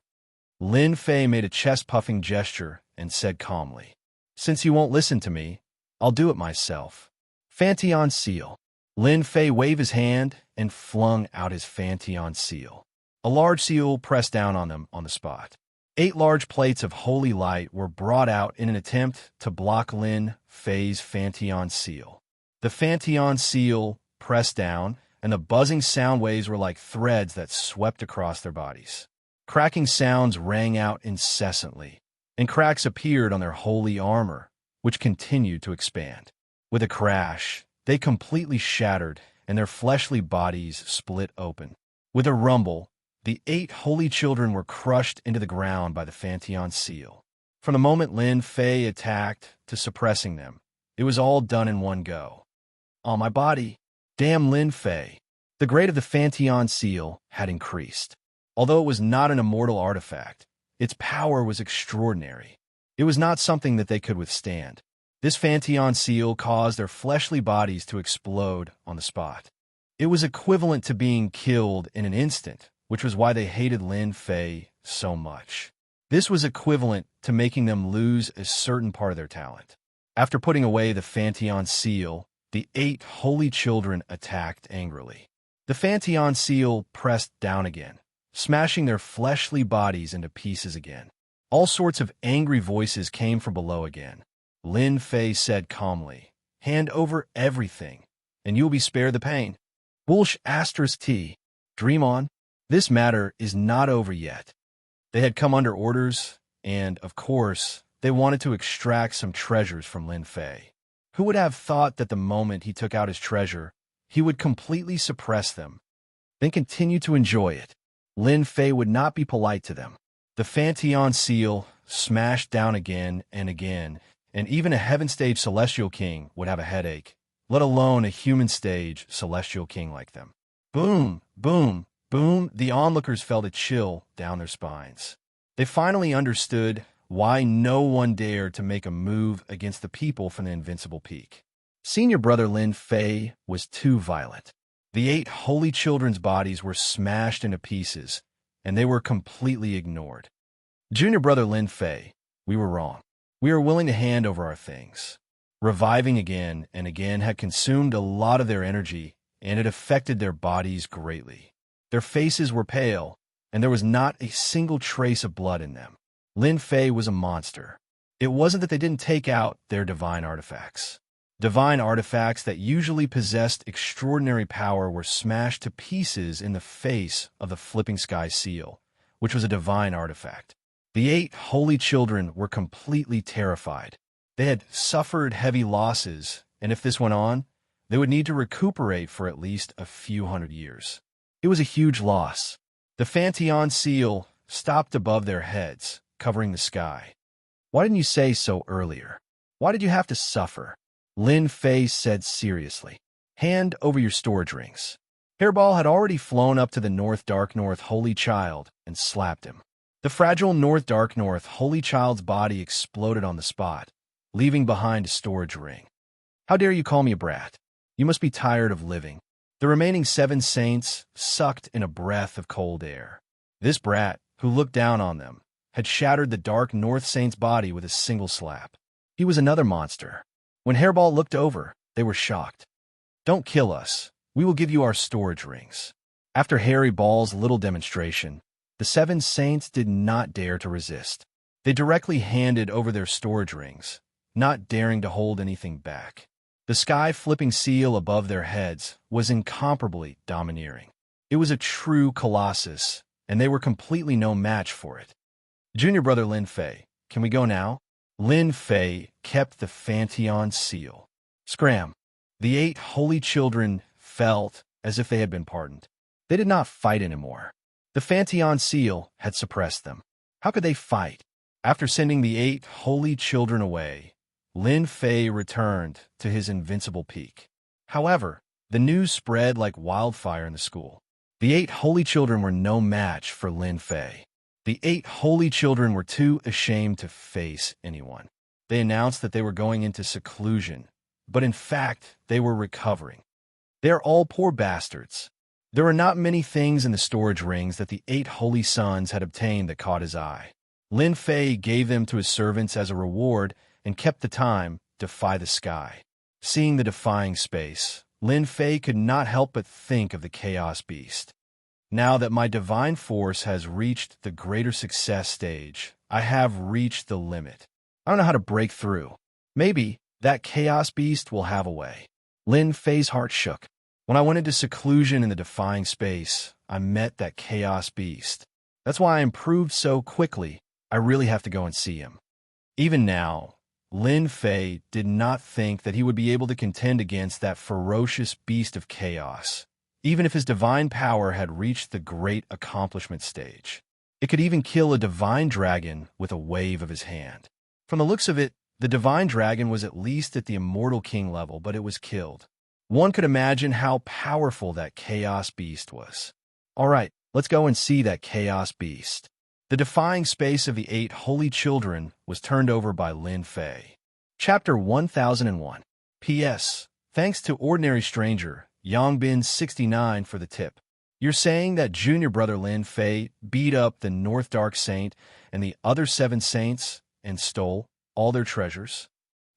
Lin Fei made a chest-puffing gesture and said calmly, Since you won't listen to me, I'll do it myself. Fantion seal. Lin Fei waved his hand and flung out his Fantion seal. A large seal pressed down on them on the spot. 8 large plates of holy light were brought out in an attempt to block Lin Fei's Fanteon seal. The Fanteon seal pressed down, and the buzzing sound waves were like threads that swept across their bodies. Cracking sounds rang out incessantly, and cracks appeared on their holy armor, which continued to expand. With a crash, they completely shattered, and their fleshly bodies split open. With a rumble, the 8 holy children were crushed into the ground by the Fanteon seal. From the moment Lin Fei attacked to suppressing them, it was all done in one go. On my body. Damn Lin Fei. The grade of the Fanteon seal had increased. Although it was not an immortal artifact, its power was extraordinary. It was not something that they could withstand. This Fanteon seal caused their fleshly bodies to explode on the spot. It was equivalent to being killed in an instant, which was why they hated Lin Fei so much. This was equivalent to making them lose a certain part of their talent. After putting away the Fanteon seal, the 8 holy children attacked angrily. The Fanteon seal pressed down again, smashing their fleshly bodies into pieces again. All sorts of angry voices came from below again. Lin Fei said calmly, "Hand over everything, and you will be spared the pain." Bullsh *T. Dream on. This matter is not over yet. They had come under orders, and, of course, they wanted to extract some treasures from Lin Fei. Who would have thought that the moment he took out his treasure, he would completely suppress them, then continue to enjoy it? Lin Fei would not be polite to them. The Fanteon seal smashed down again, and even a heaven-stage celestial king would have a headache, let alone a human-stage celestial king like them. Boom, boom, boom, the onlookers felt a chill down their spines. They finally understood why no one dared to make a move against the people from the Invincible Peak. Senior brother Lin Fei was too violent. The 8 holy children's bodies were smashed into pieces, and they were completely ignored. Junior brother Lin Fei, we were wrong. We are willing to hand over our things. Reviving again and again had consumed a lot of their energy, and it affected their bodies greatly. Their faces were pale, and there was not a single trace of blood in them. Lin Fei was a monster. It wasn't that they didn't take out their divine artifacts. Divine artifacts that usually possessed extraordinary power were smashed to pieces in the face of the Flipping Sky seal, which was a divine artifact. The 8 holy children were completely terrified. They had suffered heavy losses, and if this went on, they would need to recuperate for at least a few hundred years. It was a huge loss. The Fanteon seal stopped above their heads, covering the sky. Why didn't you say so earlier? Why did you have to suffer? Lin Fei said seriously. Hand over your storage rings. Hairball had already flown up to the Dark North Holy Child and slapped him. The fragile Dark North Holy Child's body exploded on the spot, leaving behind a storage ring. How dare you call me a brat? You must be tired of living. The remaining 7 saints sucked in a breath of cold air. This brat, who looked down on them, had shattered the Dark North Saint's body with a single slap. He was another monster. When Hairball looked over, they were shocked. Don't kill us. We will give you our storage rings. After Harry Ball's little demonstration, the 7 saints did not dare to resist. They directly handed over their storage rings, not daring to hold anything back. The sky-flipping seal above their heads was incomparably domineering. It was a true colossus, and they were completely no match for it. Junior brother Lin Fei, can we go now? Lin Fei kept the Fanteon seal. Scram! The 8 holy children felt as if they had been pardoned. They did not fight anymore. The Fanteon seal had suppressed them. How could they fight? After sending the 8 holy children away, Lin Fei returned to his Invincible Peak. However, the news spread like wildfire in the school. The 8 holy children were no match for Lin Fei. The 8 holy children were too ashamed to face anyone. They announced that they were going into seclusion, but in fact, they were recovering. They are all poor bastards. There were not many things in the storage rings that the 8 holy sons had obtained that caught his eye. Lin Fei gave them to his servants as a reward and kept the time to defy the sky. Seeing the defying space, Lin Fei could not help but think of the Chaos Beast. Now that my divine force has reached the greater success stage, I have reached the limit. I don't know how to break through. Maybe that chaos beast will have a way. Lin Fei's heart shook. When I went into seclusion in the defying space, I met that chaos beast. That's why I improved so quickly. I really have to go and see him. Even now, Lin Fei did not think that he would be able to contend against that ferocious beast of chaos, even if his divine power had reached the great accomplishment stage. It could even kill a divine dragon with a wave of his hand. From the looks of it, the divine dragon was at least at the immortal king level, but it was killed. One could imagine how powerful that chaos beast was. All right, let's go and see that chaos beast. The defying space of the 8 holy children was turned over by Lin Fei. Chapter 1001. P.S. Thanks to Ordinary Stranger, Yongbin69 for the tip. You're saying that junior brother Lin Fei beat up the North Dark Saint and the other 7 saints and stole all their treasures?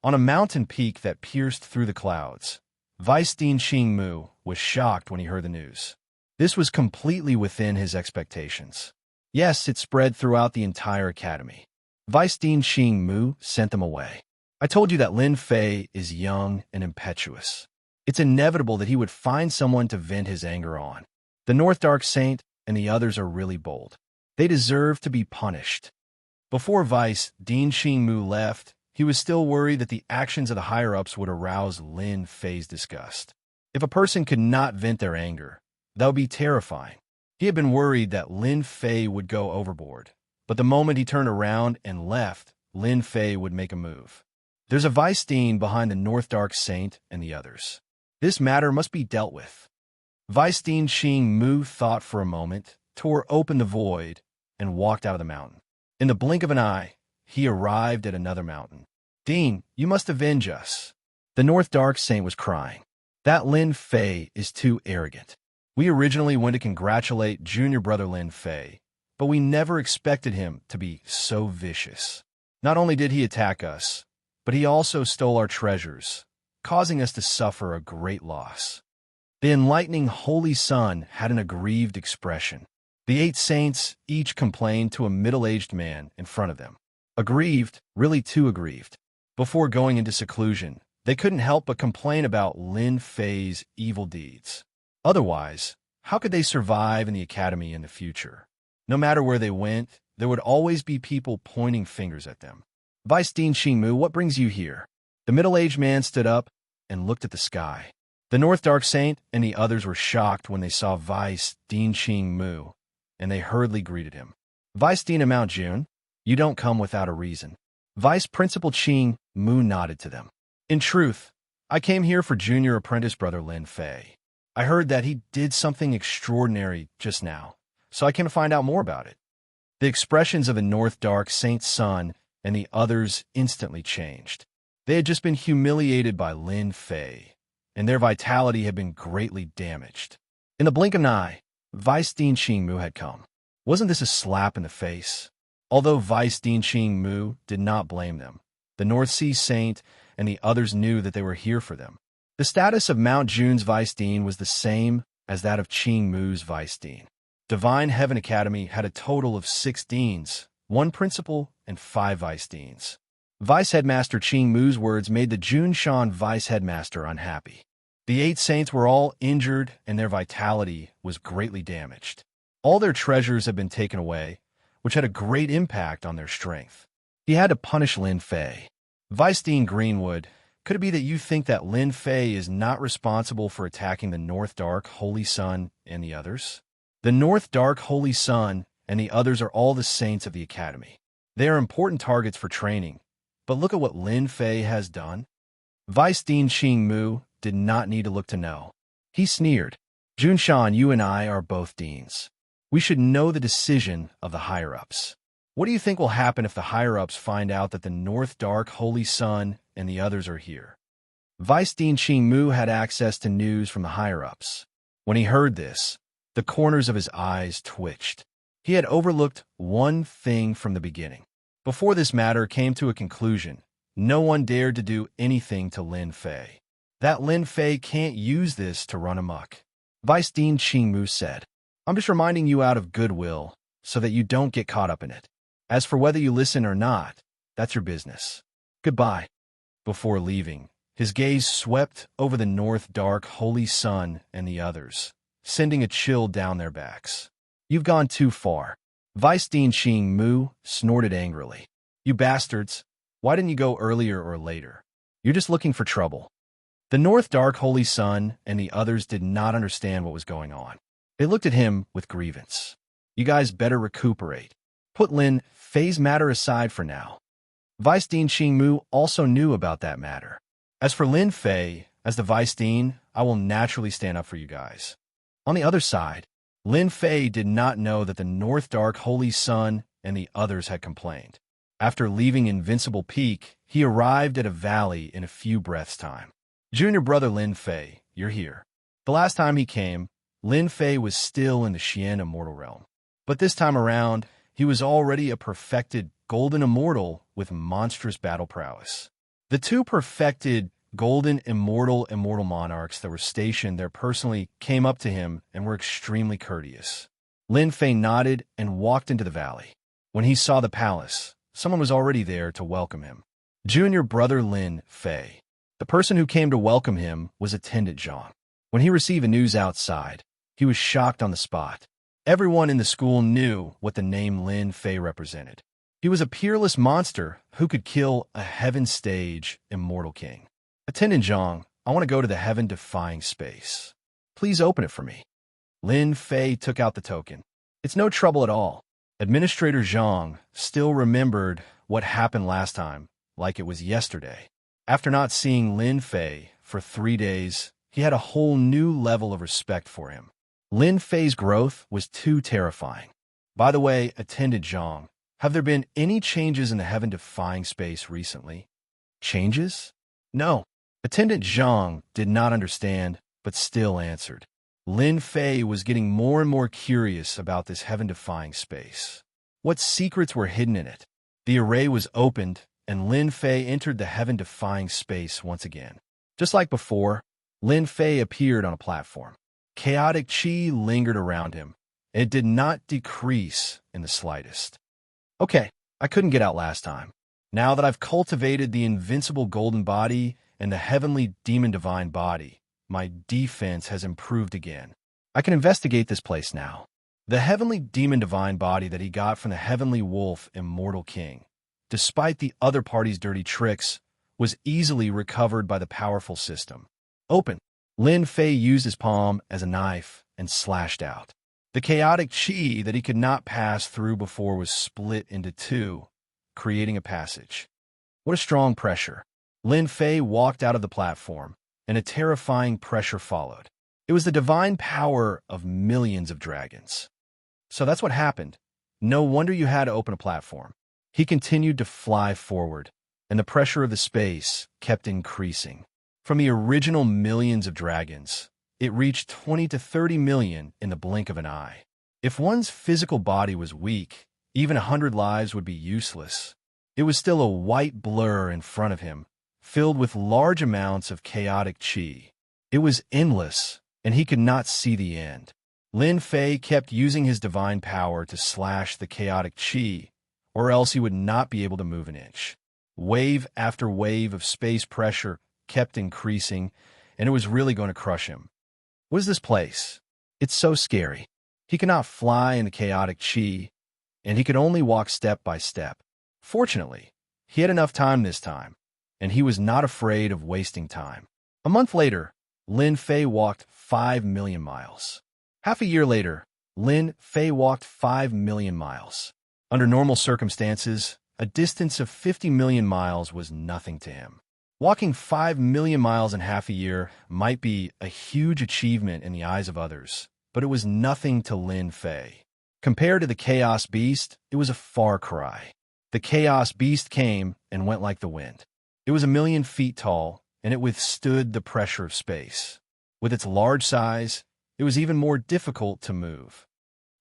On a mountain peak that pierced through the clouds, Vice Dean Xing Mu was shocked when he heard the news. This was completely within his expectations. Yes, it spread throughout the entire academy. Vice Dean Xing Mu sent them away. I told you that Lin Fei is young and impetuous. It's inevitable that he would find someone to vent his anger on. The North Dark Saint and the others are really bold. They deserve to be punished. Before Vice Dean Xing Mu left, he was still worried that the actions of the higher-ups would arouse Lin Fei's disgust. If a person could not vent their anger, that would be terrifying. He had been worried that Lin Fei would go overboard, but the moment he turned around and left, Lin Fei would make a move. There's a Vice Dean behind the North Dark Saint and the others. This matter must be dealt with. Vice Dean Xing Mu thought for a moment, tore open the void, and walked out of the mountain. In the blink of an eye, he arrived at another mountain. Dean, you must avenge us. The North Dark Saint was crying. That Lin Fei is too arrogant. We originally went to congratulate junior brother Lin Fei, but we never expected him to be so vicious. Not only did he attack us, but he also stole our treasures, causing us to suffer a great loss. The enlightening Holy Sun had an aggrieved expression. The 8 saints each complained to a middle-aged man in front of them. Aggrieved, really too aggrieved. Before going into seclusion, they couldn't help but complain about Lin Fei's evil deeds. Otherwise, how could they survive in the academy in the future? No matter where they went, there would always be people pointing fingers at them. Vice Dean Xing Mu, what brings you here? The middle-aged man stood up and looked at the sky. The North Dark Saint and the others were shocked when they saw Vice Dean Xing Mu, and they hurriedly greeted him. Vice Dean of Mount Jun, you don't come without a reason. Vice Principal Xing Mu nodded to them. In truth, I came here for junior apprentice brother Lin Fei. I heard that he did something extraordinary just now, so I came to find out more about it. The expressions of the North Dark Saint's son and the others instantly changed. They had just been humiliated by Lin Fei, and their vitality had been greatly damaged. In the blink of an eye, Vice Dean Xing Mu had come. Wasn't this a slap in the face? Although Vice Dean Xing Mu did not blame them, the North Sea Saint and the others knew that they were here for them. The status of Mount Jun's Vice Dean was the same as that of Xing Mu's Vice Dean. Divine Heaven Academy had a total of 6 deans, 1 principal, and 5 vice deans. Vice Headmaster Xing Mu's words made the Junshan Vice Headmaster unhappy. The 8 saints were all injured and their vitality was greatly damaged. All their treasures had been taken away, which had a great impact on their strength. He had to punish Lin Fei. Vice Dean Greenwood, could it be that you think that Lin Fei is not responsible for attacking the North Dark Holy Sun and the others? The North Dark Holy Sun and the others are all the saints of the academy. They are important targets for training, but look at what Lin Fei has done. Vice Dean Xing Mu did not need to look to know. He sneered. Junshan, you and I are both deans. We should know the decision of the higher-ups. What do you think will happen if the higher-ups find out that the North Dark Holy Sun and the others are here? Vice Dean Xing Mu had access to news from the higher-ups. When he heard this, the corners of his eyes twitched. He had overlooked one thing from the beginning. Before this matter came to a conclusion, no one dared to do anything to Lin Fei. That Lin Fei can't use this to run amok. Vice Dean Xing Mu said, I'm just reminding you out of goodwill so that you don't get caught up in it. As for whether you listen or not, that's your business. Goodbye." Before leaving, his gaze swept over the north dark holy sun and the others, sending a chill down their backs. "You've gone too far." Vice Dean Xing Mu snorted angrily. "You bastards, why didn't you go earlier or later? You're just looking for trouble." The north dark holy sun and the others did not understand what was going on. They looked at him with grievance. "You guys better recuperate. Put Lin Fei's matter aside for now." Vice Dean Xing Mu also knew about that matter. "As for Lin Fei, as the Vice Dean, I will naturally stand up for you guys." On the other side, Lin Fei did not know that the North Dark Holy Sun and the others had complained. After leaving Invincible Peak, he arrived at a valley in a few breaths' time. "Junior brother Lin Fei, you're here." The last time he came, Lin Fei was still in the Xian Immortal Realm. But this time around, he was already a perfected Golden Immortal with monstrous battle prowess. The two perfected Golden Immortal Monarchs that were stationed there personally came up to him and were extremely courteous. Lin Fei nodded and walked into the valley. When he saw the palace, someone was already there to welcome him. Junior brother Lin Fei. The person who came to welcome him was Attendant Zhang. When he received the news outside, he was shocked on the spot. Everyone in the school knew what the name Lin Fei represented. He was a peerless monster who could kill a heaven stage immortal king. "Attendant Zhang, I want to go to the heaven-defying space. Please open it for me." Lin Fei took out the token. "It's no trouble at all." Administrator Zhang still remembered what happened last time, like it was yesterday. After not seeing Lin Fei for 3 days, he had a whole new level of respect for him. Lin Fei's growth was too terrifying. "By the way, Attendant Zhang, have there been any changes in the heaven-defying space recently?" "Changes?" "No." Attendant Zhang did not understand, but still answered. Lin Fei was getting more and more curious about this heaven-defying space. What secrets were hidden in it? The array was opened, and Lin Fei entered the heaven-defying space once again. Just like before, Lin Fei appeared on a platform. Chaotic chi lingered around him. It did not decrease in the slightest. "Okay, I couldn't get out last time. Now that I've cultivated the invincible golden body and the heavenly demon divine body, my defense has improved again. I can investigate this place now." The heavenly demon divine body that he got from the heavenly wolf immortal king, despite the other party's dirty tricks, was easily recovered by the powerful system. "Open." Lin Fei used his palm as a knife and slashed out. The chaotic chi that he could not pass through before was split into two, creating a passage. What a strong pressure. Lin Fei walked out of the platform, and a terrifying pressure followed. It was the divine power of millions of dragons. "So that's what happened. No wonder you had to open a platform." He continued to fly forward, and the pressure of the space kept increasing. From the original millions of dragons, it reached 20 to 30 million in the blink of an eye. If one's physical body was weak, even 100 lives would be useless. It was still a white blur in front of him, filled with large amounts of chaotic chi. It was endless, and he could not see the end. Lin Fei kept using his divine power to slash the chaotic chi, or else he would not be able to move an inch. Wave after wave of space pressure kept increasing, and it was really going to crush him. What is this place? It's so scary. He could not fly in the chaotic chi, and he could only walk step by step. Fortunately, he had enough time this time, and he was not afraid of wasting time. A month later, Lin Fei walked 5 million miles. Half a year later, Lin Fei walked 5 million miles. Under normal circumstances, a distance of 50 million miles was nothing to him. Walking 5 million miles in half a year might be a huge achievement in the eyes of others, but it was nothing to Lin Fei. Compared to the Chaos Beast, it was a far cry. The Chaos Beast came and went like the wind. It was 1,000,000 feet tall, and it withstood the pressure of space. With its large size, it was even more difficult to move.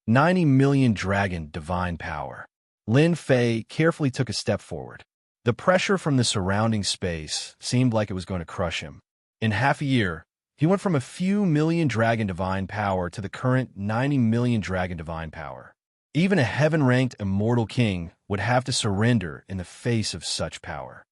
90 million dragon divine power. Lin Fei carefully took a step forward. The pressure from the surrounding space seemed like it was going to crush him. In half a year, He went from a few million dragon divine power to the current 90 million dragon divine power. Even a heaven-ranked immortal king would have to surrender in the face of such power.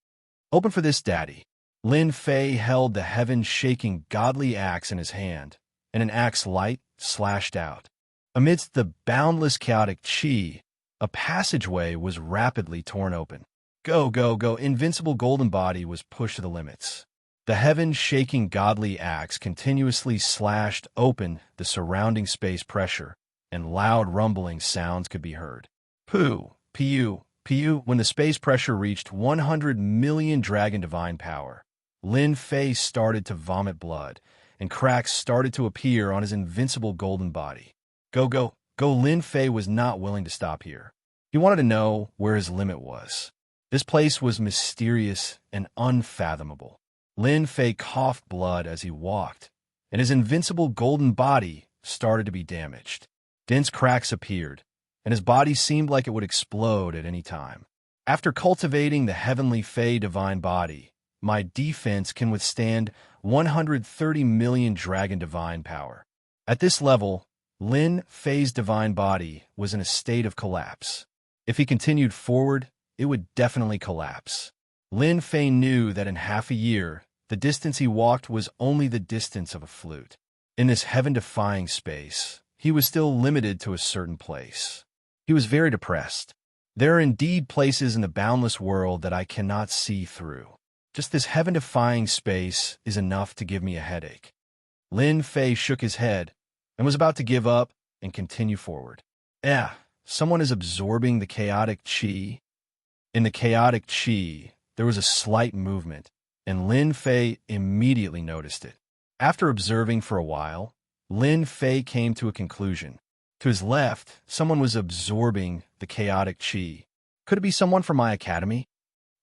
Open for this, Daddy. Lin Fei held the heaven-shaking godly axe in his hand, and an axe light slashed out. Amidst the boundless chaotic qi, a passageway was rapidly torn open. Go, go, go! Invincible golden body was pushed to the limits. The heaven-shaking godly axe continuously slashed open the surrounding space pressure, and loud rumbling sounds could be heard. Pooh, pu, pu. When the space pressure reached 100 million dragon divine power, Lin Fei started to vomit blood, and cracks started to appear on his invincible golden body. Go, go, go! Lin Fei was not willing to stop here. He wanted to know where his limit was. This place was mysterious and unfathomable. Lin Fei coughed blood as he walked, and his invincible golden body started to be damaged. Dense cracks appeared, and his body seemed like it would explode at any time. After cultivating the heavenly Fei divine body, my defense can withstand 130 million dragon divine power. At this level, Lin Fei's divine body was in a state of collapse. If he continued forward, it would definitely collapse. Lin Fei knew that in half a year, the distance he walked was only the distance of a flute. In this heaven-defying space, he was still limited to a certain place. He was very depressed. There are indeed places in the boundless world that I cannot see through. Just this heaven-defying space is enough to give me a headache. Lin Fei shook his head and was about to give up and continue forward. Someone is absorbing the chaotic qi. In the chaotic qi, there was a slight movement, and Lin Fei immediately noticed it. After observing for a while, Lin Fei came to a conclusion. To his left, someone was absorbing the chaotic qi. Could it be someone from my academy?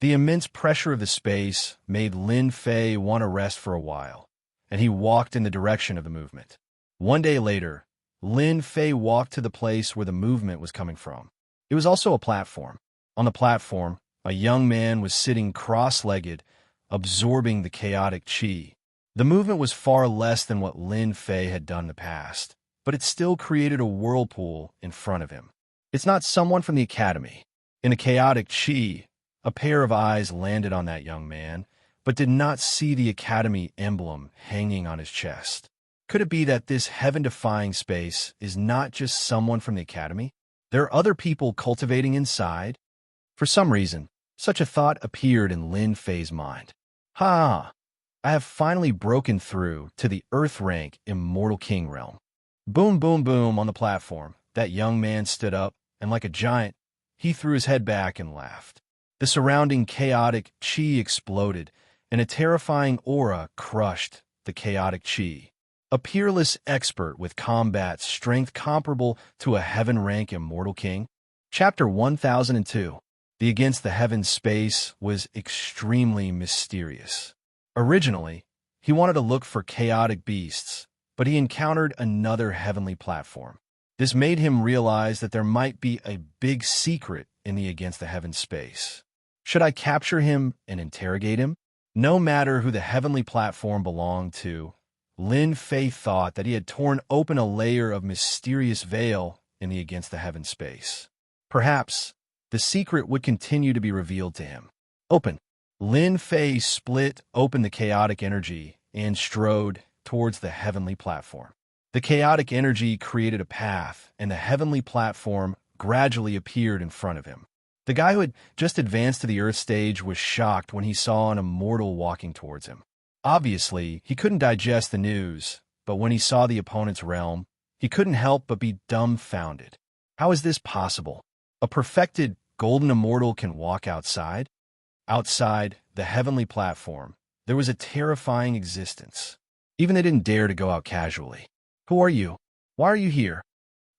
The immense pressure of the space made Lin Fei want to rest for a while, and he walked in the direction of the movement. One day later, Lin Fei walked to the place where the movement was coming from. It was also a platform. On the platform, a young man was sitting cross-legged, absorbing the chaotic qi. The movement was far less than what Lin Fei had done in the past, but it still created a whirlpool in front of him. It's not someone from the academy. In the chaotic qi, a pair of eyes landed on that young man, but did not see the academy emblem hanging on his chest. Could it be that this heaven-defying space is not just someone from the academy? There are other people cultivating inside? For some reason, such a thought appeared in Lin Fei's mind. I have finally broken through to the Earth-rank Immortal King realm. Boom, boom, boom on the platform. That young man stood up, and like a giant, he threw his head back and laughed. The surrounding chaotic qi exploded, and a terrifying aura crushed the chaotic qi. A peerless expert with combat strength comparable to a heaven-rank Immortal King. Chapter 1002. The Against the Heavens space was extremely mysterious. Originally, he wanted to look for chaotic beasts, but he encountered another heavenly platform. This made him realize that there might be a big secret in the Against the Heavens space. Should I capture him and interrogate him? No matter who the heavenly platform belonged to, Lin Fei thought that he had torn open a layer of mysterious veil in the Against the Heavens space. Perhaps the secret would continue to be revealed to him. Open. Lin Fei split open the chaotic energy and strode towards the heavenly platform. The chaotic energy created a path, and the heavenly platform gradually appeared in front of him. The guy who had just advanced to the Earth stage was shocked when he saw an immortal walking towards him. Obviously, he couldn't digest the news, but when he saw the opponent's realm, he couldn't help but be dumbfounded. How is this possible? A perfected golden immortal can walk outside? Outside the heavenly platform, there was a terrifying existence. Even they didn't dare to go out casually. Who are you? Why are you here?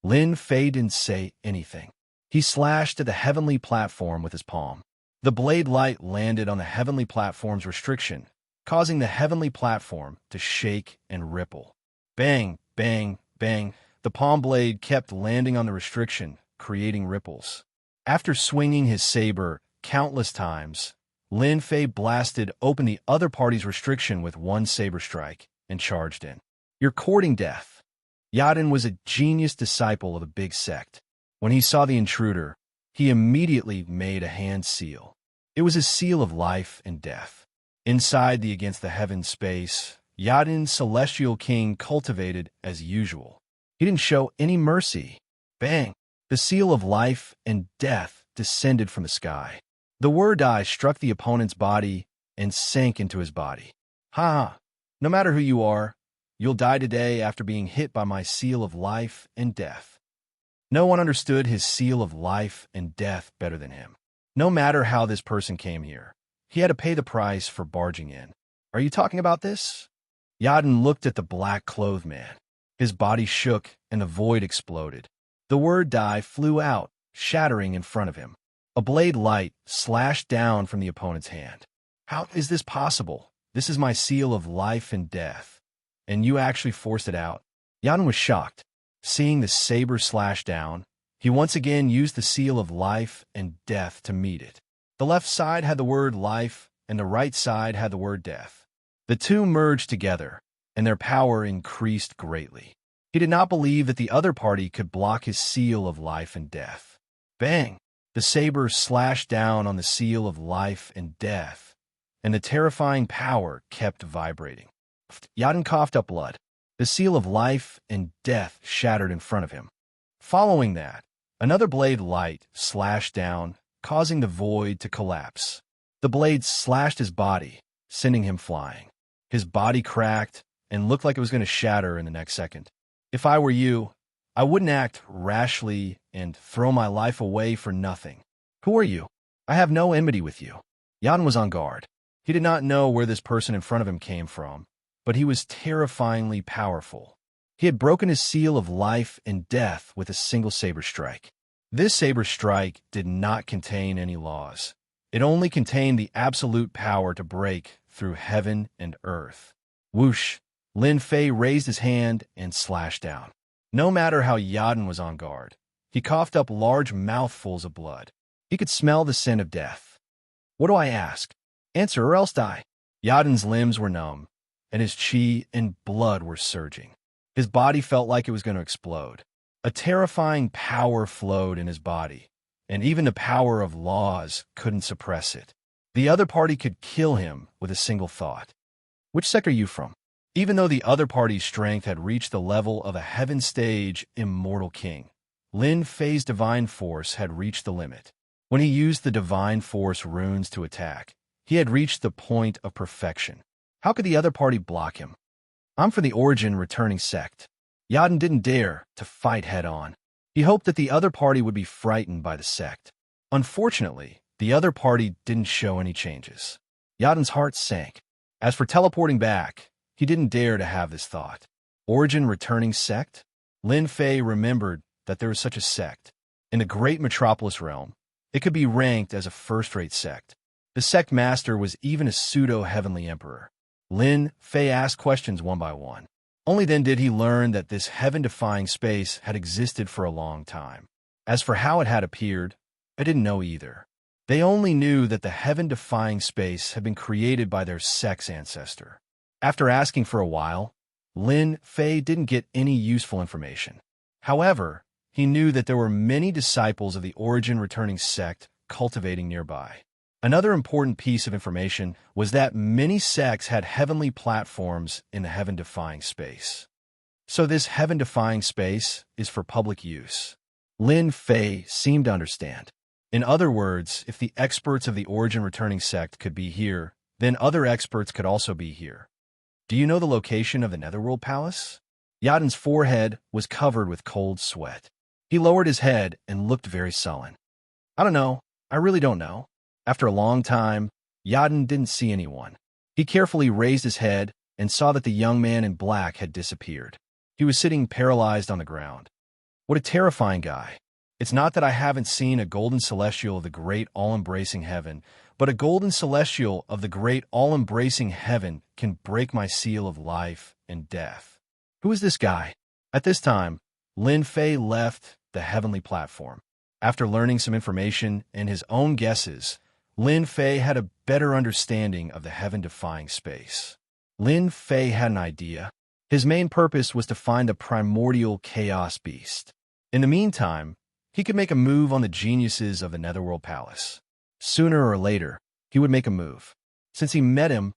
Lin Fei didn't say anything. He slashed at the heavenly platform with his palm. The blade light landed on the heavenly platform's restriction, causing the heavenly platform to shake and ripple. Bang, bang, bang. The palm blade kept landing on the restriction, creating ripples. After swinging his saber countless times, Lin Fei blasted open the other party's restriction with one saber strike, and charged in. "You're courting death." Yadin was a genius disciple of the big sect. When he saw the intruder, he immediately made a hand seal. It was a seal of life and death. Inside the Against the Heavens space, Yadin's celestial king cultivated as usual. He didn't show any mercy. Bang! The seal of life and death descended from the sky. The word die struck the opponent's body and sank into his body. Ha! No matter who you are, you'll die today after being hit by my seal of life and death. No one understood his seal of life and death better than him. No matter how this person came here, he had to pay the price for barging in. Are you talking about this? Yadin looked at the black-clothed man. His body shook and the void exploded. The word die flew out, shattering in front of him. A blade light slashed down from the opponent's hand. How is this possible? This is my seal of life and death. And you actually forced it out. Yadin was shocked. Seeing the saber slash down, he once again used the seal of life and death to meet it. The left side had the word life, and the right side had the word death. The two merged together, and their power increased greatly. He did not believe that the other party could block his seal of life and death. Bang! The saber slashed down on the seal of life and death, and the terrifying power kept vibrating. Yadin coughed up blood. The seal of life and death shattered in front of him. Following that, another blade light slashed down, causing the void to collapse. The blade slashed his body, sending him flying. His body cracked and looked like it was going to shatter in the next second. If I were you, I wouldn't act rashly and throw my life away for nothing. Who are you? I have no enmity with you. Yadin was on guard. He did not know where this person in front of him came from, but he was terrifyingly powerful. He had broken his seal of life and death with a single saber strike. This saber strike did not contain any laws. It only contained the absolute power to break through heaven and earth. Whoosh! Lin Fei raised his hand and slashed down. No matter how Yadin was on guard, he coughed up large mouthfuls of blood. He could smell the scent of death. What do I ask? Answer or else die. Yadin's limbs were numb, and his chi and blood were surging. His body felt like it was going to explode. A terrifying power flowed in his body, and even the power of laws couldn't suppress it. The other party could kill him with a single thought. Which sect are you from? Even though the other party's strength had reached the level of a heaven stage immortal king, Lin Fei's divine force had reached the limit. When he used the divine force runes to attack, he had reached the point of perfection. How could the other party block him? I'm from the Origin returning sect. Yadin didn't dare to fight head-on. He hoped that the other party would be frightened by the sect. Unfortunately, the other party didn't show any changes. Yadin's heart sank. As for teleporting back, he didn't dare to have this thought. Origin returning sect? Lin Fei remembered that there was such a sect. In the great metropolis realm, it could be ranked as a first-rate sect. The sect master was even a pseudo-heavenly emperor. Lin Fei asked questions one by one. Only then did he learn that this heaven-defying space had existed for a long time. As for how it had appeared, I didn't know either. They only knew that the heaven-defying space had been created by their sect's ancestor. After asking for a while, Lin Fei didn't get any useful information. However, he knew that there were many disciples of the Origin returning sect cultivating nearby. Another important piece of information was that many sects had heavenly platforms in the heaven-defying space. So this heaven-defying space is for public use. Lin Fei seemed to understand. In other words, if the experts of the Origin returning sect could be here, then other experts could also be here. Do you know the location of the Netherworld Palace? Yadin's forehead was covered with cold sweat. He lowered his head and looked very sullen. I don't know. I really don't know. After a long time, Yadin didn't see anyone. He carefully raised his head and saw that the young man in black had disappeared. He was sitting paralyzed on the ground. What a terrifying guy. It's not that I haven't seen a golden celestial of the great all-embracing heaven, but a golden celestial of the great all-embracing heaven can break my seal of life and death. Who is this guy? At this time, Lin Fei left the heavenly platform. After learning some information and his own guesses, Lin Fei had a better understanding of the heaven-defying space. Lin Fei had an idea. His main purpose was to find the primordial chaos beast. In the meantime, he could make a move on the geniuses of the Netherworld Palace. Sooner or later, he would make a move. Since he met him,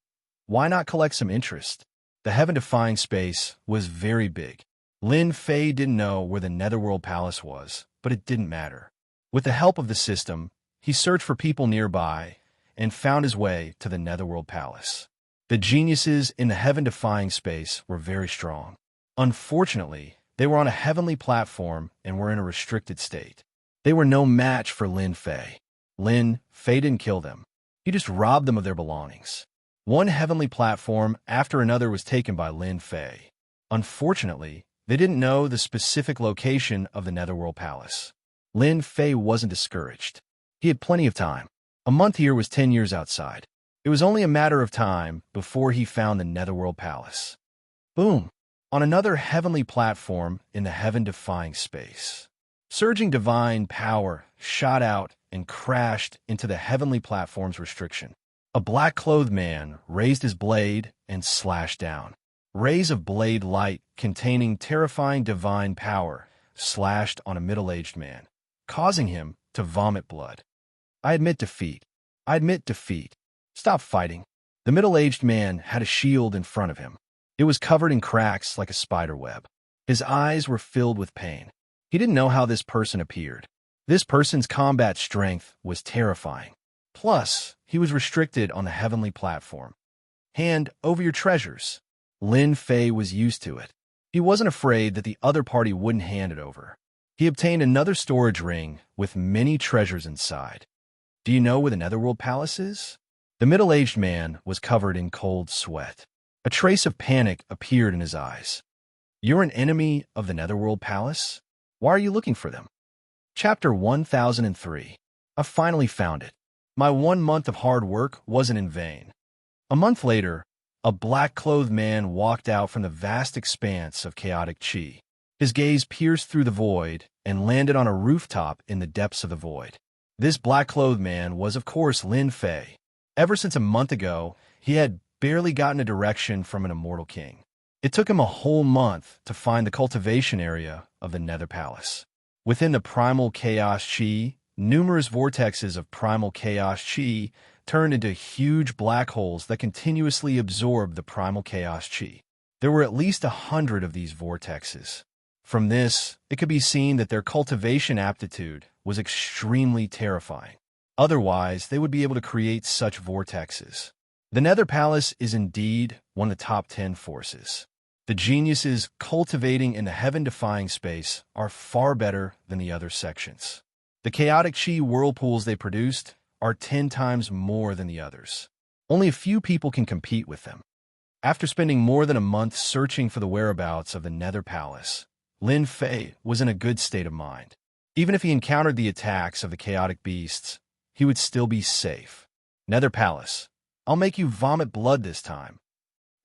why not collect some interest? The heaven-defying space was very big. Lin Fei didn't know where the Netherworld Palace was, but it didn't matter. With the help of the system, he searched for people nearby and found his way to the Netherworld Palace. The geniuses in the heaven-defying space were very strong. Unfortunately, they were on a heavenly platform and were in a restricted state. They were no match for Lin Fei. Lin Fei didn't kill them. He just robbed them of their belongings. One heavenly platform after another was taken by Lin Fei. Unfortunately, they didn't know the specific location of the Netherworld Palace. Lin Fei wasn't discouraged. He had plenty of time. A month here was 10 years outside. It was only a matter of time before he found the Netherworld Palace. Boom! On another heavenly platform in the heaven-defying space. Surging divine power shot out and crashed into the heavenly platform's restriction. A black-clothed man raised his blade and slashed down. Rays of blade light containing terrifying divine power slashed on a middle-aged man, causing him to vomit blood. I admit defeat. Stop fighting. The middle-aged man had a shield in front of him. It was covered in cracks like a spider web. His eyes were filled with pain. He didn't know how this person appeared. This person's combat strength was terrifying. Plus, he was restricted on the heavenly platform. Hand over your treasures. Lin Fei was used to it. He wasn't afraid that the other party wouldn't hand it over. He obtained another storage ring with many treasures inside. Do you know where the Netherworld Palace is? The middle-aged man was covered in cold sweat. A trace of panic appeared in his eyes. You're an enemy of the Netherworld Palace? Why are you looking for them? Chapter 1003. I finally found it. My 1 month of hard work wasn't in vain. A month later, a black-clothed man walked out from the vast expanse of chaotic chi. His gaze pierced through the void and landed on a rooftop in the depths of the void. This black-clothed man was, of course, Lin Fei. Ever since a month ago, he had barely gotten a direction from an immortal king. It took him a whole month to find the cultivation area of the Nether Palace. Within the primal chaos chi, numerous vortexes of primal chaos chi turned into huge black holes that continuously absorbed the primal chaos chi. There were at least 100 of these vortexes. From this, it could be seen that their cultivation aptitude was extremely terrifying. Otherwise, they would be able to create such vortexes. The Nether Palace is indeed one of the top 10 forces. The geniuses cultivating in the heaven-defying space are far better than the other sections. The chaotic chi whirlpools they produced are 10 times more than the others. Only a few people can compete with them. After spending more than a month searching for the whereabouts of the Nether Palace, Lin Fei was in a good state of mind. Even if he encountered the attacks of the chaotic beasts, he would still be safe. Nether Palace, I'll make you vomit blood this time.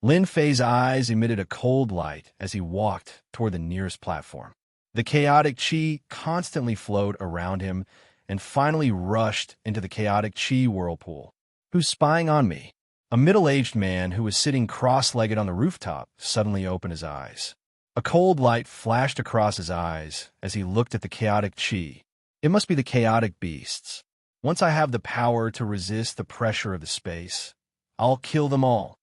Lin Fei's eyes emitted a cold light as he walked toward the nearest platform. The chaotic chi constantly flowed around him and finally rushed into the chaotic chi whirlpool. Who's spying on me? A middle-aged man who was sitting cross-legged on the rooftop suddenly opened his eyes. A cold light flashed across his eyes as he looked at the chaotic chi. It must be the chaotic beasts. Once I have the power to resist the pressure of the space, I'll kill them all.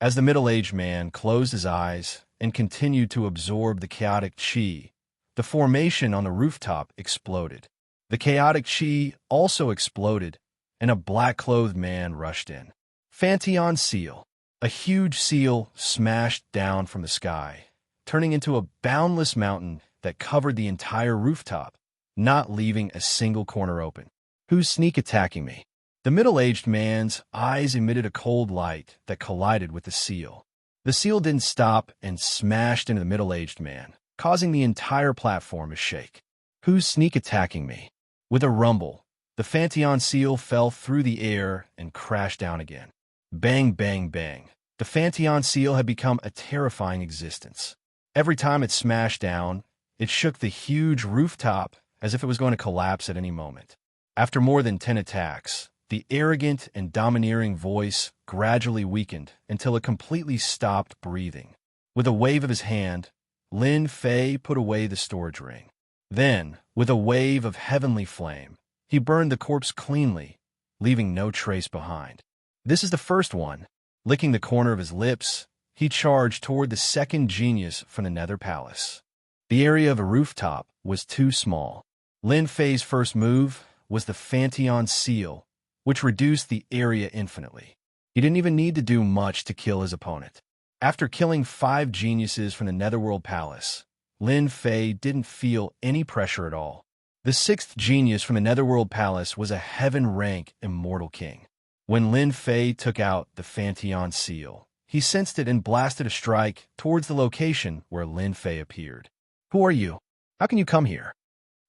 As the middle-aged man closed his eyes and continued to absorb the chaotic chi, the formation on the rooftop exploded. The chaotic chi also exploded, and a black-clothed man rushed in. Fantion seal. A huge seal smashed down from the sky, turning into a boundless mountain that covered the entire rooftop, not leaving a single corner open. Who's sneak attacking me? The middle-aged man's eyes emitted a cold light that collided with the seal. The seal didn't stop and smashed into the middle-aged man, causing the entire platform to shake. Who's sneak attacking me? With a rumble, the Fantion seal fell through the air and crashed down again. Bang, bang, bang. The Fantion seal had become a terrifying existence. Every time it smashed down, it shook the huge rooftop as if it was going to collapse at any moment. After more than 10 attacks, The arrogant and domineering voice gradually weakened until it completely stopped breathing. With a wave of his hand, Lin Fei put away the storage ring. Then, with a wave of heavenly flame, he burned the corpse cleanly, leaving no trace behind. This is the first one. Licking the corner of his lips, he charged toward the second genius from the Nether Palace. The area of a rooftop was too small. Lin Fei's first move was the Pantheon Seal, which reduced the area infinitely. He didn't even need to do much to kill his opponent. After killing 5 geniuses from the Netherworld Palace, Lin Fei didn't feel any pressure at all. The 6th genius from the Netherworld Palace was a heaven-rank immortal king. When Lin Fei took out the Pantheon Seal, he sensed it and blasted a strike towards the location where Lin Fei appeared. "Who are you? How can you come here?"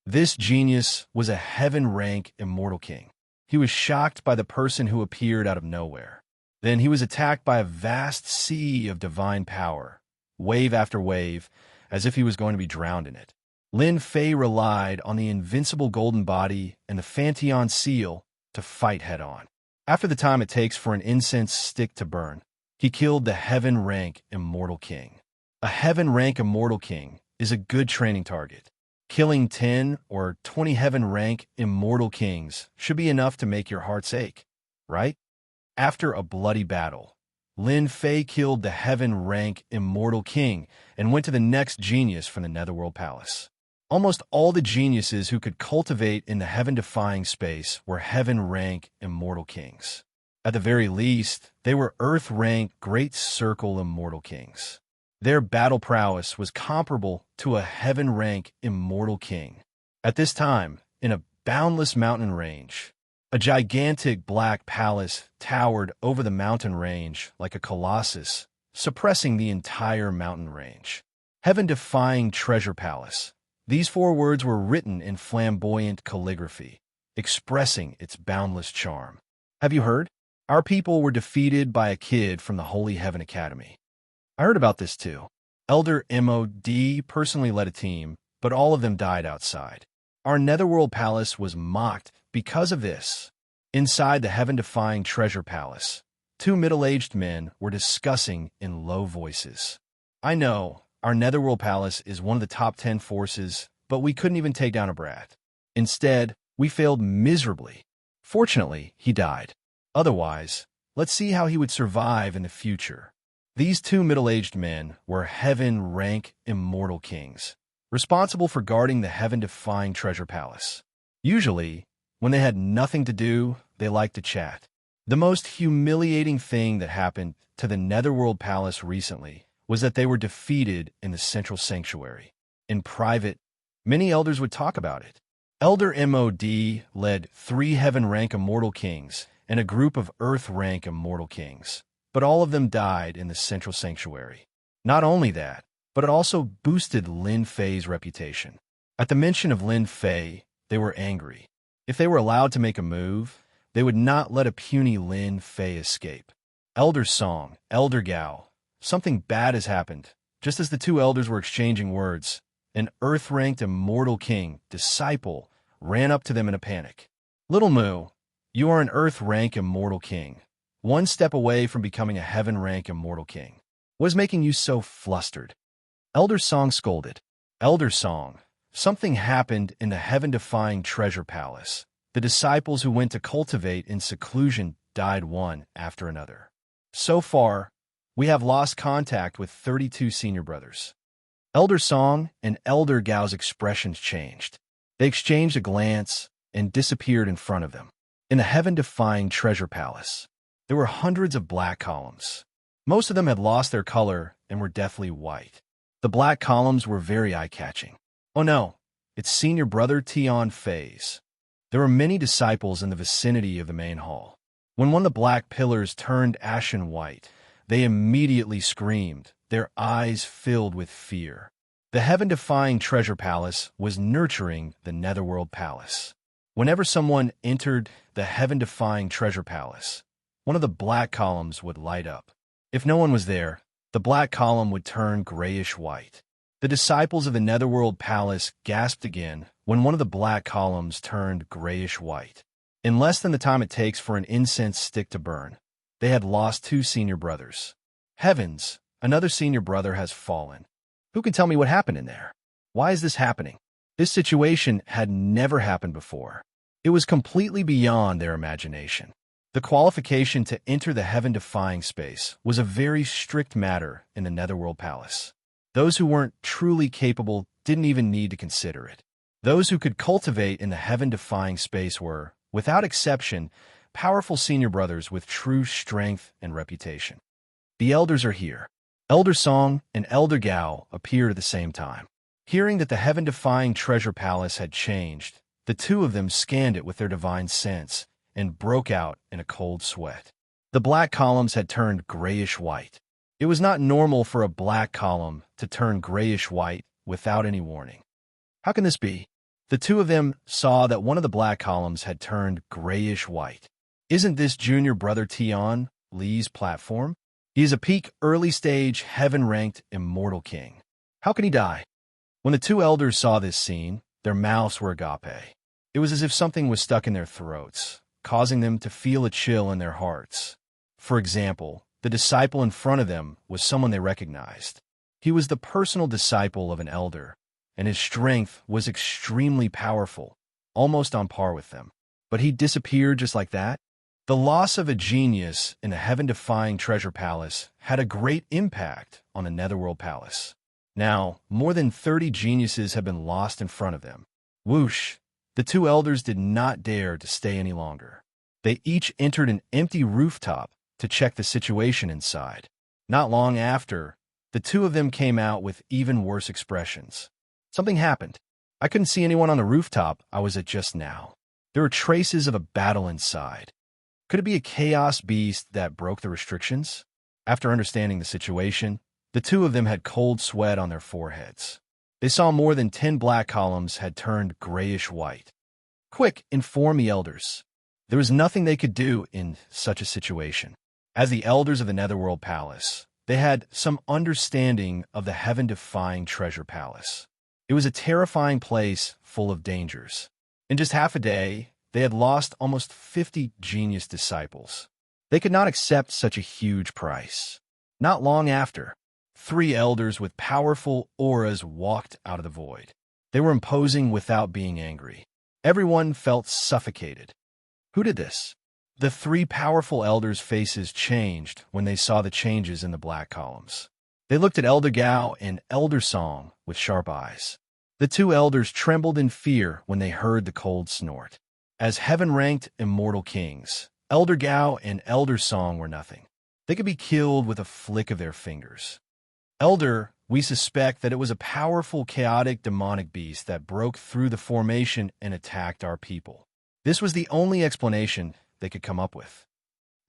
This genius was a heaven-rank immortal king. He was shocked by the person who appeared out of nowhere. Then he was attacked by a vast sea of divine power, wave after wave, as if he was going to be drowned in it. Lin Fei relied on the invincible golden body and the Pantheon Seal to fight head-on. After the time it takes for an incense stick to burn, he killed the heaven-rank immortal king. A heaven-rank immortal king is a good training target. Killing 10 or 20 heaven-rank immortal kings should be enough to make your hearts ache, right? After a bloody battle, Lin Fei killed the heaven-rank immortal king and went to the next genius from the Netherworld Palace. Almost all the geniuses who could cultivate in the heaven-defying space were heaven-rank immortal kings. At the very least, they were earth-rank Great Circle immortal kings. Their battle prowess was comparable to a heaven-rank immortal king. At this time, in a boundless mountain range, a gigantic black palace towered over the mountain range like a colossus, suppressing the entire mountain range. Heaven-defying treasure palace. These 4 words were written in flamboyant calligraphy, expressing its boundless charm. Have you heard? Our people were defeated by a kid from the Holy Heaven Academy. I heard about this too. Elder Mod personally led a team, but all of them died outside. Our Netherworld Palace was mocked because of this. Inside the heaven-defying treasure palace, 2 middle-aged men were discussing in low voices. "I know, our Netherworld Palace is one of the top 10 forces, but we couldn't even take down a brat. Instead, we failed miserably. Fortunately, he died. Otherwise, let's see how he would survive in the future." These 2 middle-aged men were heaven-rank immortal kings, responsible for guarding the heaven-defying treasure palace. Usually, when they had nothing to do, they liked to chat. The most humiliating thing that happened to the Netherworld Palace recently was that they were defeated in the Central Sanctuary. In private, many elders would talk about it. Elder Mod led 3 heaven-rank immortal kings and a group of earth-rank immortal kings, but all of them died in the Central Sanctuary. Not only that, but it also boosted Lin Fei's reputation. At the mention of Lin Fei, they were angry. If they were allowed to make a move, they would not let a puny Lin Fei escape. Elder Song, Elder Gao, something bad has happened. Just as the 2 elders were exchanging words, an earth-ranked immortal king, disciple, ran up to them in a panic. "Little Moo, you are an earth-rank immortal king, 1 step away from becoming a heaven-rank immortal king. What is making you so flustered?" Elder Song scolded. "Elder Song, something happened in the heaven-defying treasure palace. The disciples who went to cultivate in seclusion died one after another. So far, we have lost contact with 32 senior brothers." Elder Song and Elder Gao's expressions changed. They exchanged a glance and disappeared in front of them. In the heaven-defying treasure palace, there were hundreds of black columns. Most of them had lost their color and were deathly white. The black columns were very eye-catching. "Oh no, it's senior brother Tian Fei's." There were many disciples in the vicinity of the main hall. When one of the black pillars turned ashen white, they immediately screamed, their eyes filled with fear. The heaven-defying treasure palace was nurturing the Netherworld Palace. Whenever someone entered the heaven-defying treasure palace, one of the black columns would light up. If no one was there, the black column would turn grayish-white. The disciples of the Netherworld Palace gasped again when one of the black columns turned grayish-white. In less than the time it takes for an incense stick to burn, they had lost 2 senior brothers. Heavens, another senior brother has fallen. Who can tell me what happened in there? Why is this happening? This situation had never happened before. It was completely beyond their imagination. The qualification to enter the heaven-defying space was a very strict matter in the Netherworld Palace. Those who weren't truly capable didn't even need to consider it. Those who could cultivate in the heaven-defying space were, without exception, powerful senior brothers with true strength and reputation. The elders are here. Elder Song and Elder Gao appeared at the same time. Hearing that the heaven-defying treasure palace had changed, the 2 of them scanned it with their divine sense and broke out in a cold sweat. The black columns had turned grayish-white. It was not normal for a black column to turn grayish-white without any warning. How can this be? The 2 of them saw that one of the black columns had turned grayish-white. Isn't this junior brother Tian Li's platform? He is a peak early-stage heaven-ranked immortal king. How can he die? When the 2 elders saw this scene, their mouths were agape. It was as if something was stuck in their throats, causing them to feel a chill in their hearts. For example, the disciple in front of them was someone they recognized. He was the personal disciple of an elder, and his strength was extremely powerful, almost on par with them. But he disappeared just like that? The loss of a genius in the heaven-defying treasure palace had a great impact on the Netherworld Palace. Now, more than 30 geniuses have been lost in front of them. Whoosh! The 2 elders did not dare to stay any longer. They each entered an empty rooftop to check the situation inside. Not long after, the 2 of them came out with even worse expressions. Something happened. I couldn't see anyone on the rooftop I was at just now. There were traces of a battle inside. Could it be a chaos beast that broke the restrictions? After understanding the situation, the 2 of them had cold sweat on their foreheads. They saw more than 10 black columns had turned grayish-white. Quick, inform the elders. There was nothing they could do in such a situation. As the elders of the Netherworld Palace, they had some understanding of the heaven-defying treasure palace. It was a terrifying place full of dangers. In just half a day, they had lost almost 50 genius disciples. They could not accept such a huge price. Not long after, 3 elders with powerful auras walked out of the void. They were imposing without being angry. Everyone felt suffocated. Who did this? The 3 powerful elders' faces changed when they saw the changes in the black columns. They looked at Elder Gao and Elder Song with sharp eyes. The 2 elders trembled in fear when they heard the cold snort. As heaven-ranked immortal kings, Elder Gao and Elder Song were nothing. They could be killed with a flick of their fingers. Elder, we suspect that it was a powerful, chaotic, demonic beast that broke through the formation and attacked our people. This was the only explanation they could come up with.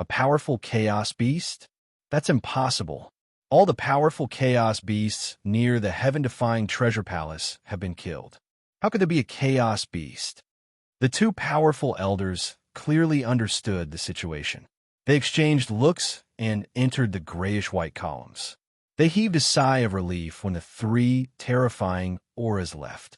A powerful chaos beast? That's impossible. All the powerful chaos beasts near the heaven-defying treasure palace have been killed. How could there be a chaos beast? The 2 powerful elders clearly understood the situation. They exchanged looks and entered the grayish-white columns. They heaved a sigh of relief when the 3 terrifying auras left.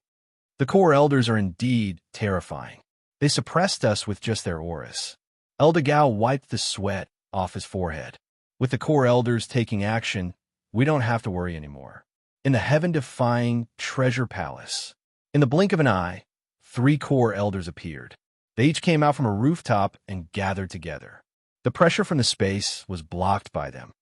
The core elders are indeed terrifying. They suppressed us with just their auras. Elder Gao wiped the sweat off his forehead. With the core elders taking action, we don't have to worry anymore. In the heaven-defying treasure palace, in the blink of an eye, 3 core elders appeared. They each came out from a rooftop and gathered together. The pressure from the space was blocked by them.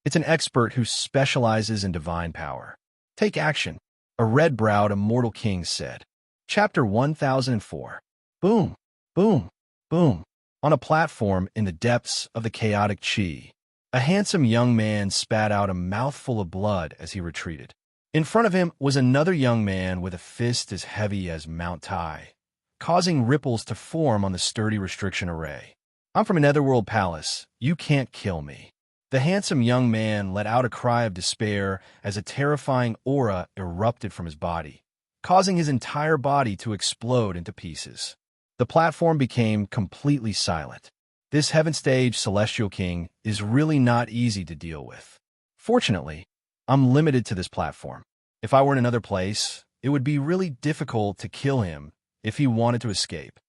It's an expert who specializes in divine power. Take action, a red-browed immortal king said. Chapter 1004. Boom, boom, boom. On a platform in the depths of the chaotic chi, a handsome young man spat out a mouthful of blood as he retreated. In front of him was another young man with a fist as heavy as Mount Tai, causing ripples to form on the sturdy restriction array. I'm from a Netherworld Palace. You can't kill me. The handsome young man let out a cry of despair as a terrifying aura erupted from his body, causing his entire body to explode into pieces. The platform became completely silent. This heaven-stage celestial king is really not easy to deal with. Fortunately, I'm limited to this platform. If I were in another place, it would be really difficult to kill him if he wanted to escape.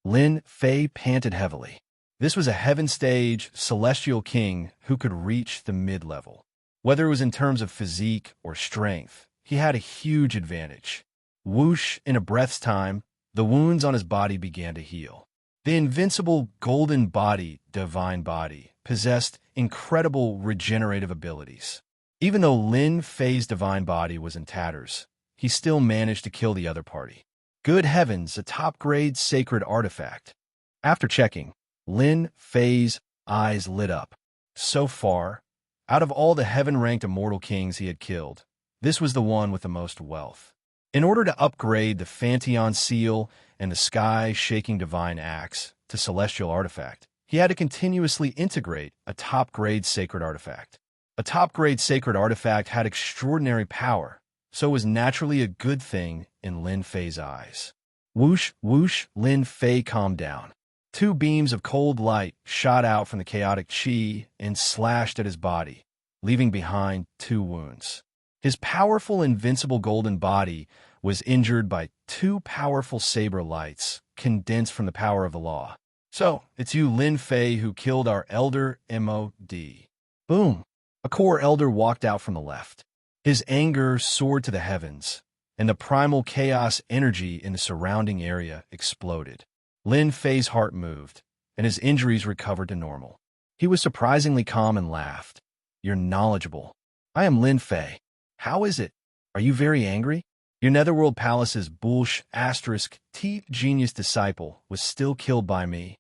Lin Fei panted heavily. This was a heaven-stage, celestial king who could reach the mid-level. Whether it was in terms of physique or strength, he had a huge advantage. Whoosh, in a breath's time, the wounds on his body began to heal. The invincible golden body, divine body, possessed incredible regenerative abilities. Even though Lin Fei's divine body was in tatters, he still managed to kill the other party. Good heavens, a top-grade sacred artifact. After checking, Lin Fei's eyes lit up. So far, out of all the heaven-ranked immortal kings he had killed, this was the one with the most wealth. In order to upgrade the Pantheon Seal and the Sky-Shaking Divine Axe to Celestial Artifact, he had to continuously integrate a top-grade sacred artifact. A top-grade sacred artifact had extraordinary power, so it was naturally a good thing in Lin Fei's eyes. Whoosh, whoosh, Lin Fei calmed down. Two beams of cold light shot out from the chaotic chi and slashed at his body, leaving behind 2 wounds. His powerful, invincible golden body was injured by 2 powerful saber lights condensed from the power of the law. So, it's you, Lin Fei, who killed our elder MOD. Boom! A core elder walked out from the left. His anger soared to the heavens, and the primal chaos energy in the surrounding area exploded. Lin Fei's heart moved, and his injuries recovered to normal. He was surprisingly calm and laughed. You're knowledgeable. I am Lin Fei. How is it? Are you very angry? Your Netherworld Palace's Bullsh T genius disciple was still killed by me.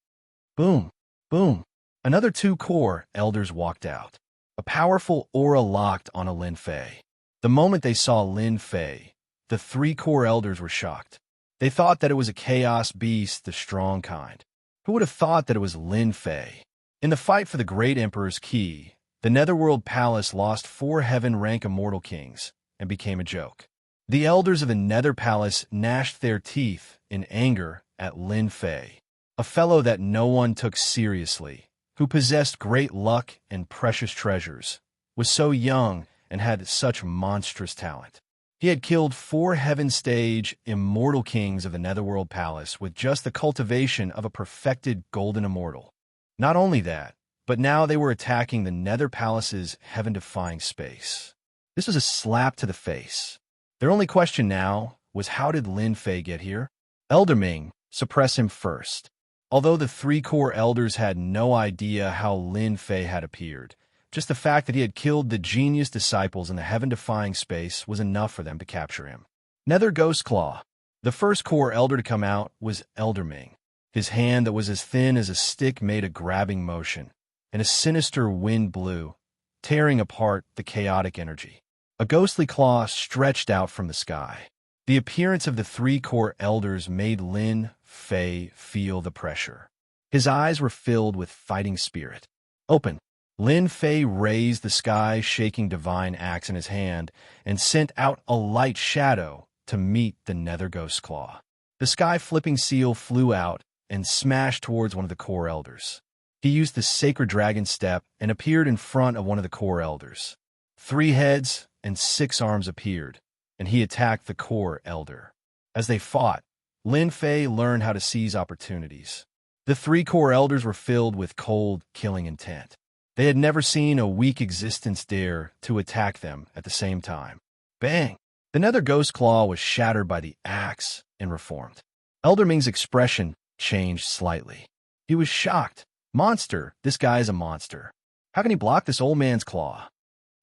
Boom, boom. Another 2 core elders walked out. A powerful aura locked on a Lin Fei. The moment they saw Lin Fei, the 3 core elders were shocked. They thought that it was a chaos beast, the strong kind. Who would have thought that it was Lin Fei? In the fight for the Great Emperor's key, the Netherworld Palace lost 4 heaven-rank immortal kings and became a joke. The elders of the Nether Palace gnashed their teeth in anger at Lin Fei, a fellow that no one took seriously, who possessed great luck and precious treasures, was so young and had such monstrous talent. He had killed 4 heaven-stage immortal kings of the Netherworld Palace with just the cultivation of a perfected golden immortal. Not only that, but now they were attacking the Nether Palace's heaven-defying space. This was a slap to the face. Their only question now was, how did Lin Fei get here? Elder Ming, suppress him first. Although the 3 core elders had no idea how Lin Fei had appeared, just the fact that he had killed the genius disciples in the heaven-defying space was enough for them to capture him. Nether Ghost Claw. The first core elder to come out was Elder Ming. His hand that was as thin as a stick made a grabbing motion, and a sinister wind blew, tearing apart the chaotic energy. A ghostly claw stretched out from the sky. The appearance of the 3 core elders made Lin Fei feel the pressure. His eyes were filled with fighting spirit. Open. Lin Fei raised the sky-shaking divine axe in his hand and sent out a light shadow to meet the Nether Ghost Claw. The sky-flipping seal flew out and smashed towards one of the core elders. He used the sacred dragon step and appeared in front of one of the core elders. 3 heads and 6 arms appeared, and he attacked the core elder. As they fought, Lin Fei learned how to seize opportunities. The 3 core elders were filled with cold, killing intent. They had never seen a weak existence dare to attack them at the same time. Bang! The Nether Ghost Claw was shattered by the axe and reformed. Elder Ming's expression changed slightly. He was shocked. Monster, this guy is a monster. How can he block this old man's claw?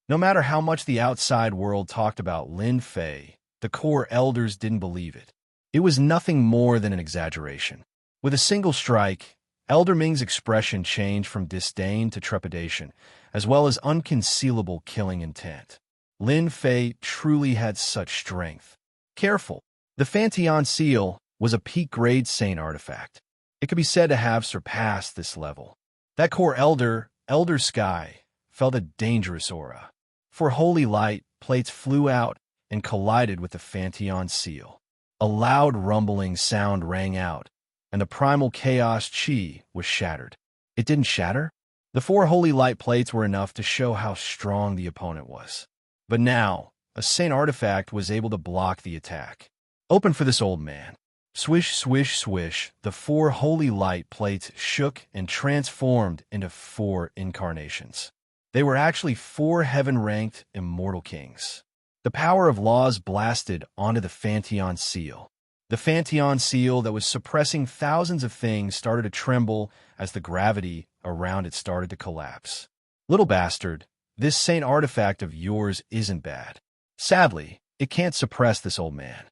No matter how much the outside world talked about Lin Fei, the core elders didn't believe it. It was nothing more than an exaggeration. With a single strike, Elder Ming's expression changed from disdain to trepidation, as well as unconcealable killing intent. Lin Fei truly had such strength. Careful. The Pantheon Seal was a peak-grade saint artifact. It could be said to have surpassed this level. That core elder, Elder Sky, felt a dangerous aura. For holy light, plates flew out and collided with the Pantheon Seal. A loud rumbling sound rang out, and the primal chaos chi was shattered. It didn't shatter. The 4 holy light plates were enough to show how strong the opponent was. But now, a saint artifact was able to block the attack. Open for this old man. Swish, swish, swish, the 4 holy light plates shook and transformed into 4 incarnations. They were actually 4 heaven-ranked immortal kings. The power of laws blasted onto the Pantheon seal. The Pantheon seal that was suppressing thousands of things started to tremble as the gravity around it started to collapse. Little bastard, this saint artifact of yours isn't bad. Sadly, it can't suppress this old man.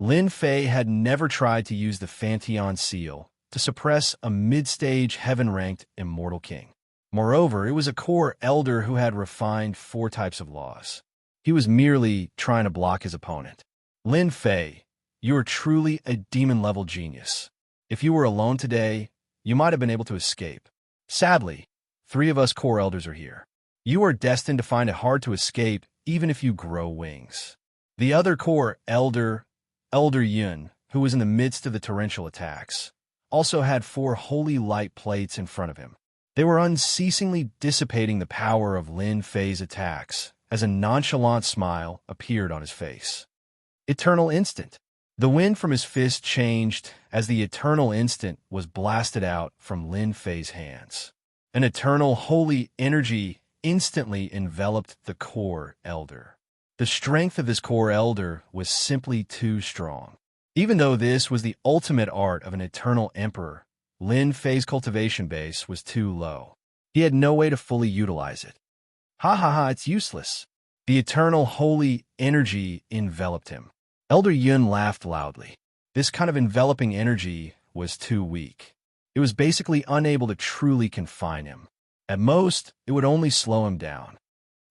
Lin Fei had never tried to use the Pantheon seal to suppress a mid-stage heaven-ranked immortal king. Moreover, it was a core elder who had refined 4 types of laws. He was merely trying to block his opponent. Lin Fei, you are truly a demon-level genius. If you were alone today, you might have been able to escape. Sadly, 3 of us core elders are here. You are destined to find it hard to escape even if you grow wings. The other core elder, Elder Yun, who was in the midst of the torrential attacks, also had 4 holy light plates in front of him. They were unceasingly dissipating the power of Lin Fei's attacks as a nonchalant smile appeared on his face. Eternal Instant. The wind from his fist changed as the Eternal Instant was blasted out from Lin Fei's hands. An eternal holy energy instantly enveloped the core elder. The strength of this core elder was simply too strong. Even though this was the ultimate art of an eternal emperor, Lin Fei's cultivation base was too low. He had no way to fully utilize it. Ha ha ha, it's useless. The eternal holy energy enveloped him. Elder Yun laughed loudly. This kind of enveloping energy was too weak. It was basically unable to truly confine him. At most, it would only slow him down.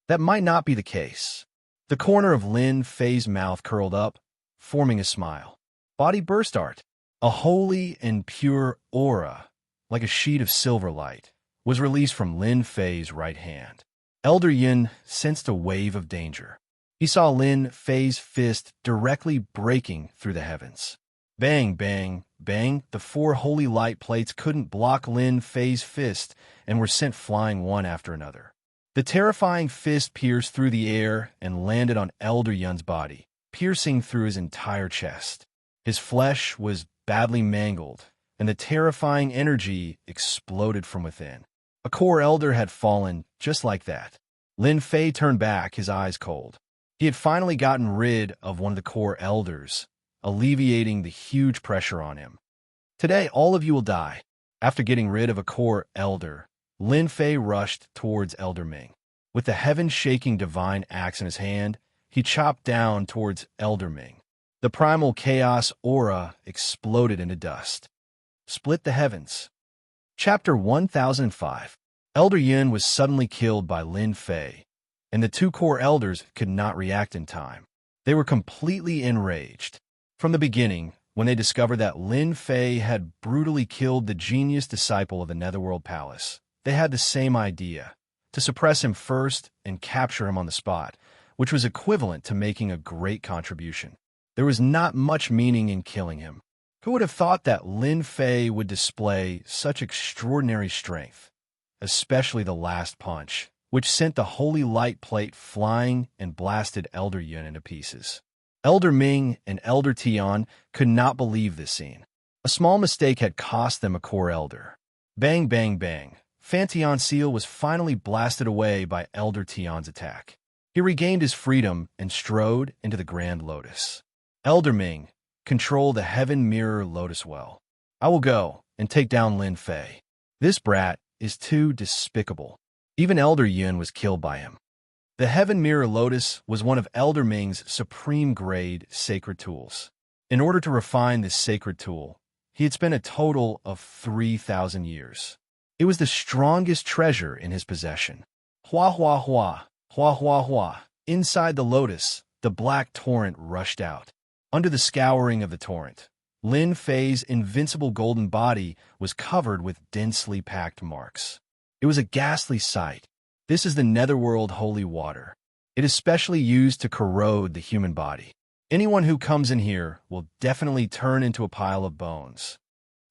That might not be the case. The corner of Lin Fei's mouth curled up, forming a smile. Body burst art. A holy and pure aura, like a sheet of silver light, was released from Lin Fei's right hand. Elder Yin sensed a wave of danger. He saw Lin Fei's fist directly breaking through the heavens. Bang, bang, bang, the 4 holy light plates couldn't block Lin Fei's fist and were sent flying one after another. The terrifying fist pierced through the air and landed on Elder Yun's body, piercing through his entire chest. His flesh was badly mangled, and the terrifying energy exploded from within. A core elder had fallen just like that. Lin Fei turned back, his eyes cold. He had finally gotten rid of one of the core elders, alleviating the huge pressure on him. Today, all of you will die. After getting rid of a core elder, Lin Fei rushed towards Elder Ming. With the heaven-shaking divine axe in his hand, he chopped down towards Elder Ming. The primal chaos aura exploded into dust. Split the heavens. Chapter 1005. Elder Yin was suddenly killed by Lin Fei, and the 2 core elders could not react in time. They were completely enraged. From the beginning, when they discovered that Lin Fei had brutally killed the genius disciple of the Netherworld Palace, they had the same idea, to suppress him first and capture him on the spot, which was equivalent to making a great contribution. There was not much meaning in killing him. Who would have thought that Lin Fei would display such extraordinary strength, especially the last punch, which sent the holy light plate flying and blasted Elder Yun into pieces. Elder Ming and Elder Tian could not believe this scene. A small mistake had cost them a core elder. Bang, bang, bang. Pantheon seal was finally blasted away by Elder Tian's attack. He regained his freedom and strode into the Grand Lotus. Elder Ming, control the Heaven Mirror Lotus Well. I will go and take down Lin Fei. This brat is too despicable. Even Elder Yun was killed by him. The Heaven Mirror Lotus was one of Elder Ming's supreme-grade sacred tools. In order to refine this sacred tool, he had spent a total of 3,000 years. It was the strongest treasure in his possession. Hua, hua, hua, hua, hua, hua. Inside the lotus, the black torrent rushed out. Under the scouring of the torrent, Lin Fei's invincible golden body was covered with densely packed marks. It was a ghastly sight. This is the Netherworld holy water. It is specially used to corrode the human body. Anyone who comes in here will definitely turn into a pile of bones.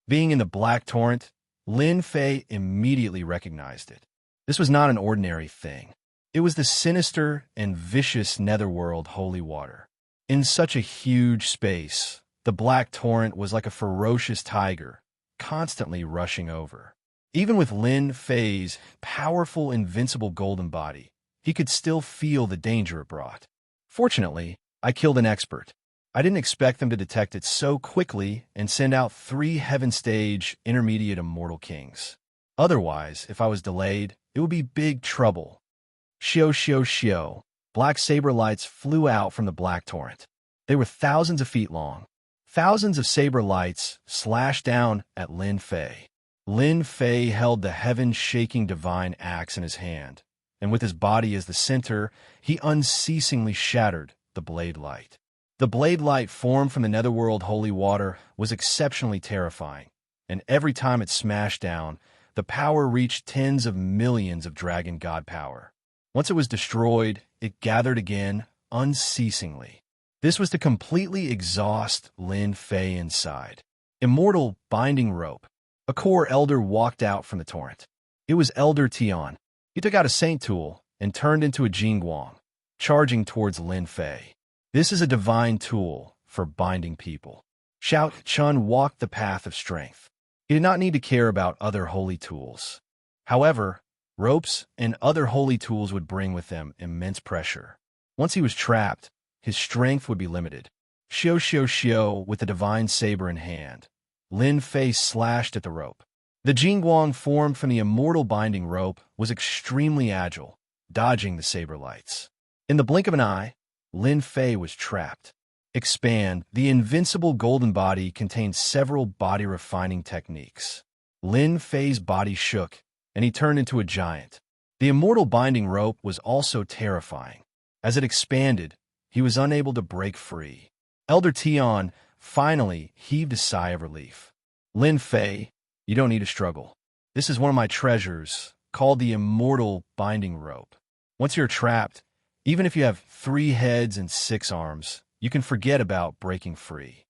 Being in the black torrent, Lin Fei immediately recognized it. This was not an ordinary thing. It was the sinister and vicious Netherworld holy water. In such a huge space, The black torrent was like a ferocious tiger, constantly rushing over. Even with Lin Fei's powerful, invincible golden body, he could still feel the danger it brought. Fortunately, I killed an expert. I didn't expect them to detect it so quickly and send out 3 heaven-stage intermediate immortal kings. Otherwise, if I was delayed, it would be big trouble. Shio, shio, shio. Black saber lights flew out from the black torrent. They were thousands of feet long. Thousands of saber lights slashed down at Lin Fei. Lin Fei held the heaven-shaking divine axe in his hand, and with his body as the center, he unceasingly shattered the blade light. The blade light formed from the netherworld holy water was exceptionally terrifying, and every time it smashed down, the power reached tens of millions of dragon god power. Once it was destroyed, it gathered again unceasingly. This was to completely exhaust Lin Fei inside. Immortal binding rope. A core elder walked out from the torrent. It was Elder Tian. He took out a saint tool and turned into a Jingguang, charging towards Lin Fei. This is a divine tool for binding people. Xiao Chun walked the path of strength. He did not need to care about other holy tools. However, ropes and other holy tools would bring with them immense pressure. Once he was trapped, his strength would be limited. Shio, shio, shio, with the divine saber in hand, Lin Fei slashed at the rope. The Jingguang formed from the immortal binding rope was extremely agile, dodging the saber lights. In the blink of an eye, Lin Fei was trapped. Expand. The invincible golden body contained several body-refining techniques. Lin Fei's body shook, and he turned into a giant. The immortal binding rope was also terrifying. As it expanded, he was unable to break free. Elder Tian finally heaved a sigh of relief. Lin Fei, you don't need to struggle. This is one of my treasures, called the immortal binding rope. Once you're trapped, even if you have 3 heads and 6 arms, you can forget about breaking free.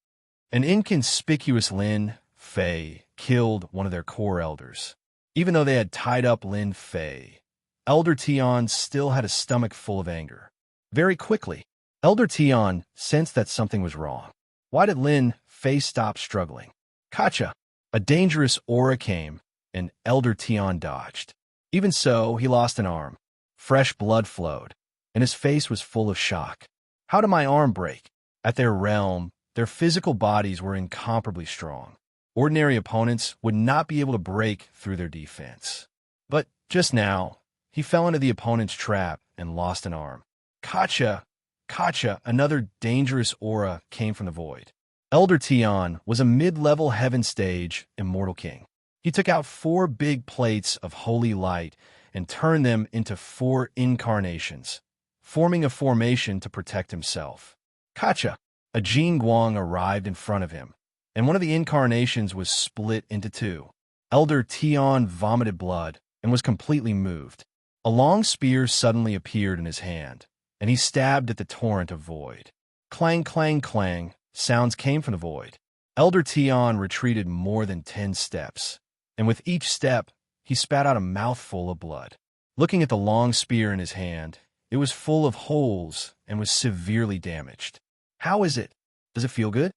An inconspicuous Lin Fei killed one of their core elders. Even though they had tied up Lin Fei, Elder Tian still had a stomach full of anger. Very quickly, Elder Tian sensed that something was wrong. Why did Lin Fei stop struggling? Kacha! A dangerous aura came, and Elder Tian dodged. Even so, he lost an arm. Fresh blood flowed, and his face was full of shock. How did my arm break? At their realm, their physical bodies were incomparably strong. Ordinary opponents would not be able to break through their defense. But just now, he fell into the opponent's trap and lost an arm. Kacha! Kacha! Another dangerous aura came from the void. Elder Tian was a mid-level heaven stage immortal king. He took out 4 big plates of holy light and turned them into 4 incarnations, forming a formation to protect himself. Kacha! A Jingguang arrived in front of him, and one of the incarnations was split into 2. Elder Tian vomited blood and was completely moved. A long spear suddenly appeared in his hand, and he stabbed at the torrent of void. Clang, clang, clang, sounds came from the void. Elder Tian retreated more than 10 steps, and with each step, he spat out a mouthful of blood. Looking at the long spear in his hand, it was full of holes and was severely damaged. How is it? Does it feel good?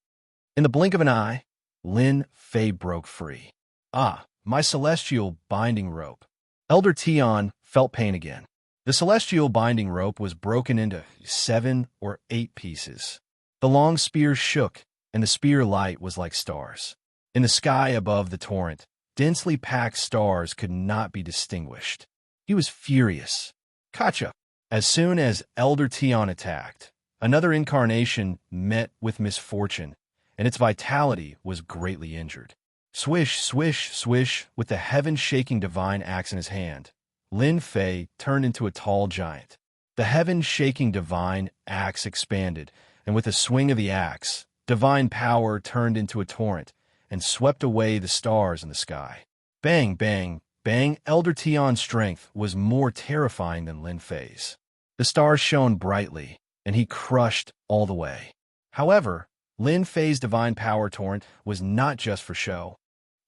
In the blink of an eye, Lin Fei broke free. Ah, my celestial binding rope. Elder Tian felt pain again. The celestial binding rope was broken into 7 or 8 pieces. The long spear shook, and the spear light was like stars. In the sky above the torrent, densely packed stars could not be distinguished. He was furious. Kacha! As soon as Elder Tian attacked, another incarnation met with misfortune, and its vitality was greatly injured. Swish, swish, swish, with the heaven-shaking divine axe in his hand, Lin Fei turned into a tall giant. The heaven-shaking divine axe expanded, and with a swing of the axe, divine power turned into a torrent and swept away the stars in the sky. Bang, bang, bang, Elder Tian's strength was more terrifying than Lin Fei's. The stars shone brightly, and he crushed all the way. However, Lin Fei's divine power torrent was not just for show.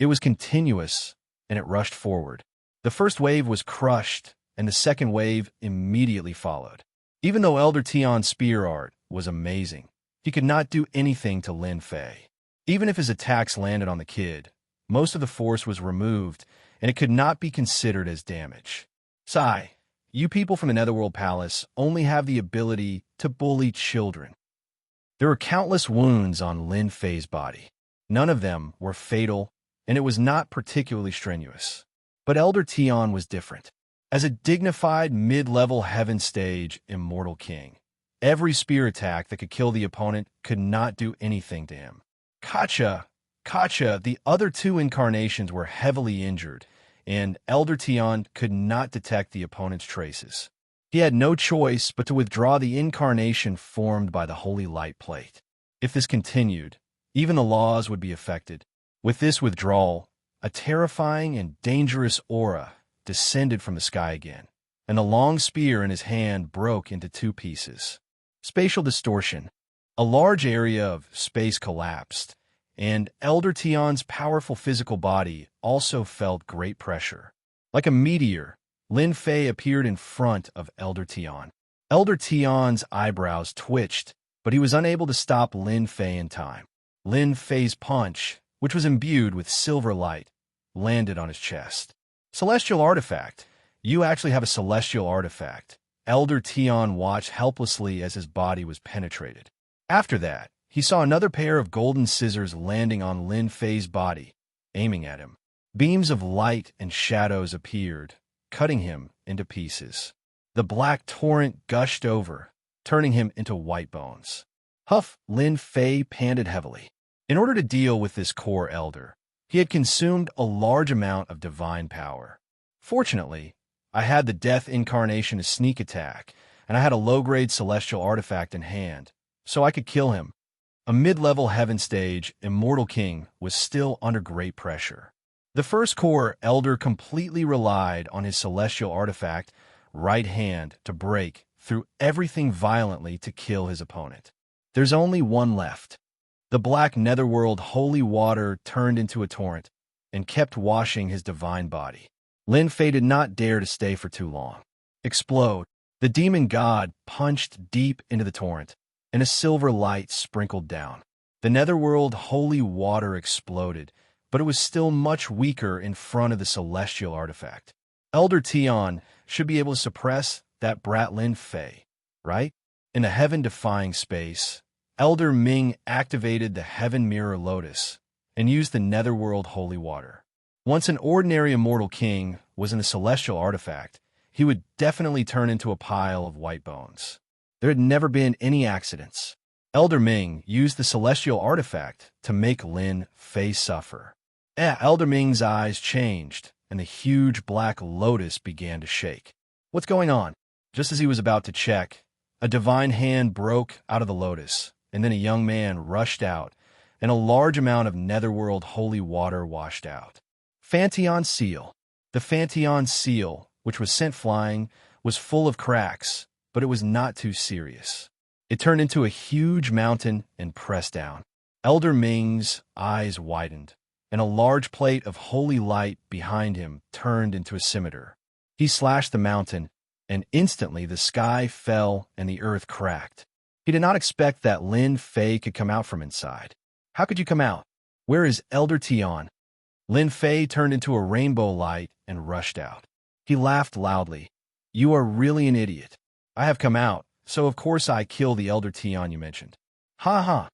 It was continuous, and it rushed forward. The first wave was crushed, and the second wave immediately followed. Even though Elder Tian's spear art was amazing, He could not do anything to Lin Fei. Even if his attacks landed on the kid, most of the force was removed, and it could not be considered as damage. Sigh, you people from the Netherworld Palace only have the ability to bully children. There were countless wounds on Lin Fei's body. None of them were fatal, and it was not particularly strenuous. But Elder Tian was different. As a dignified mid-level heaven stage immortal king, every spear attack that could kill the opponent could not do anything to him. Kacha, the other two incarnations were heavily injured, and Elder Tian could not detect the opponent's traces. He had no choice but to withdraw the incarnation formed by the Holy Light Plate. If this continued, even the laws would be affected. With this withdrawal, a terrifying and dangerous aura descended from the sky again, and the long spear in his hand broke into two pieces. Spatial distortion. A large area of space collapsed, and Elder Tian's powerful physical body also felt great pressure. Like a meteor, Lin Fei appeared in front of Elder Tian. Elder Tian's eyebrows twitched, but he was unable to stop Lin Fei in time. Lin Fei's punch, which was imbued with silver light, landed on his chest. Celestial artifact. You actually have a celestial artifact. Elder Tian watched helplessly as his body was penetrated. After that, he saw another pair of golden scissors landing on Lin Fei's body, aiming at him. Beams of light and shadows appeared, cutting him into pieces. The black torrent gushed over, turning him into white bones. Huff, Lin Fei panted heavily. In order to deal with this core elder, he had consumed a large amount of divine power. Fortunately, I had the Death Incarnation to sneak attack, and I had a low-grade celestial artifact in hand, so I could kill him. A mid-level heaven stage, Immortal King, was still under great pressure. The first core elder completely relied on his celestial artifact, right hand, to break through everything violently to kill his opponent. There's only one left. The black netherworld holy water turned into a torrent and kept washing his divine body. Lin Fei did not dare to stay for too long. Explode. The demon god punched deep into the torrent, and a silver light sprinkled down. The netherworld holy water exploded, but it was still much weaker in front of the celestial artifact. Elder Tian should be able to suppress that brat Lin Fei, right? In a heaven-defying space, Elder Ming activated the Heaven Mirror Lotus and used the netherworld holy water. Once an ordinary immortal king was in a celestial artifact, he would definitely turn into a pile of white bones. There had never been any accidents. Elder Ming used the celestial artifact to make Lin Fei suffer. Elder Ming's eyes changed, and the huge black lotus began to shake. What's going on? Just as he was about to check, a divine hand broke out of the lotus, and then a young man rushed out, and a large amount of netherworld holy water washed out. Fantion Seal. The Fantion Seal, which was sent flying, was full of cracks, but it was not too serious. It turned into a huge mountain and pressed down. Elder Ming's eyes widened, and a large plate of holy light behind him turned into a scimitar. He slashed the mountain, and instantly the sky fell and the earth cracked. He did not expect that Lin Fei could come out from inside. How could you come out? Where is Elder Tian? Lin Fei turned into a rainbow light and rushed out. He laughed loudly. You are really an idiot. I have come out, so of course I kill the Elder Tian you mentioned. Ha ha.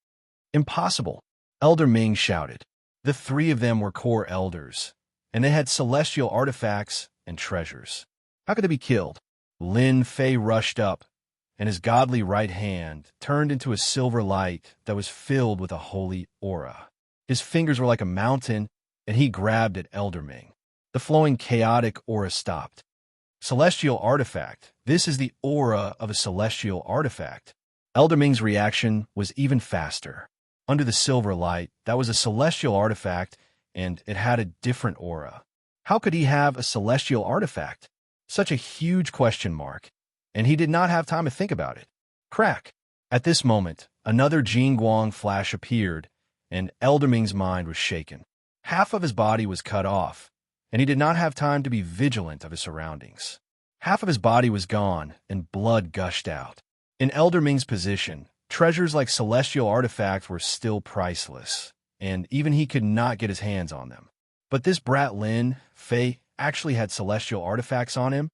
Impossible. Elder Ming shouted. The three of them were core elders, and they had celestial artifacts and treasures. How could they be killed? Lin Fei rushed up, and his godly right hand turned into a silver light that was filled with a holy aura. His fingers were like a mountain, and he grabbed at Elder Ming. The flowing chaotic aura stopped. Celestial artifact. This is the aura of a celestial artifact. Elder Ming's reaction was even faster. Under the silver light, that was a celestial artifact, and it had a different aura. How could he have a celestial artifact? Such a huge question mark, and he did not have time to think about it. Crack! At this moment, another Jingguang flash appeared, and Elder Ming's mind was shaken. Half of his body was cut off, and he did not have time to be vigilant of his surroundings. Half of his body was gone, and blood gushed out. In Elder Ming's position, Treasures like celestial artifacts were still priceless, and even he could not get his hands on them. But this brat Lin Fei actually had celestial artifacts on him.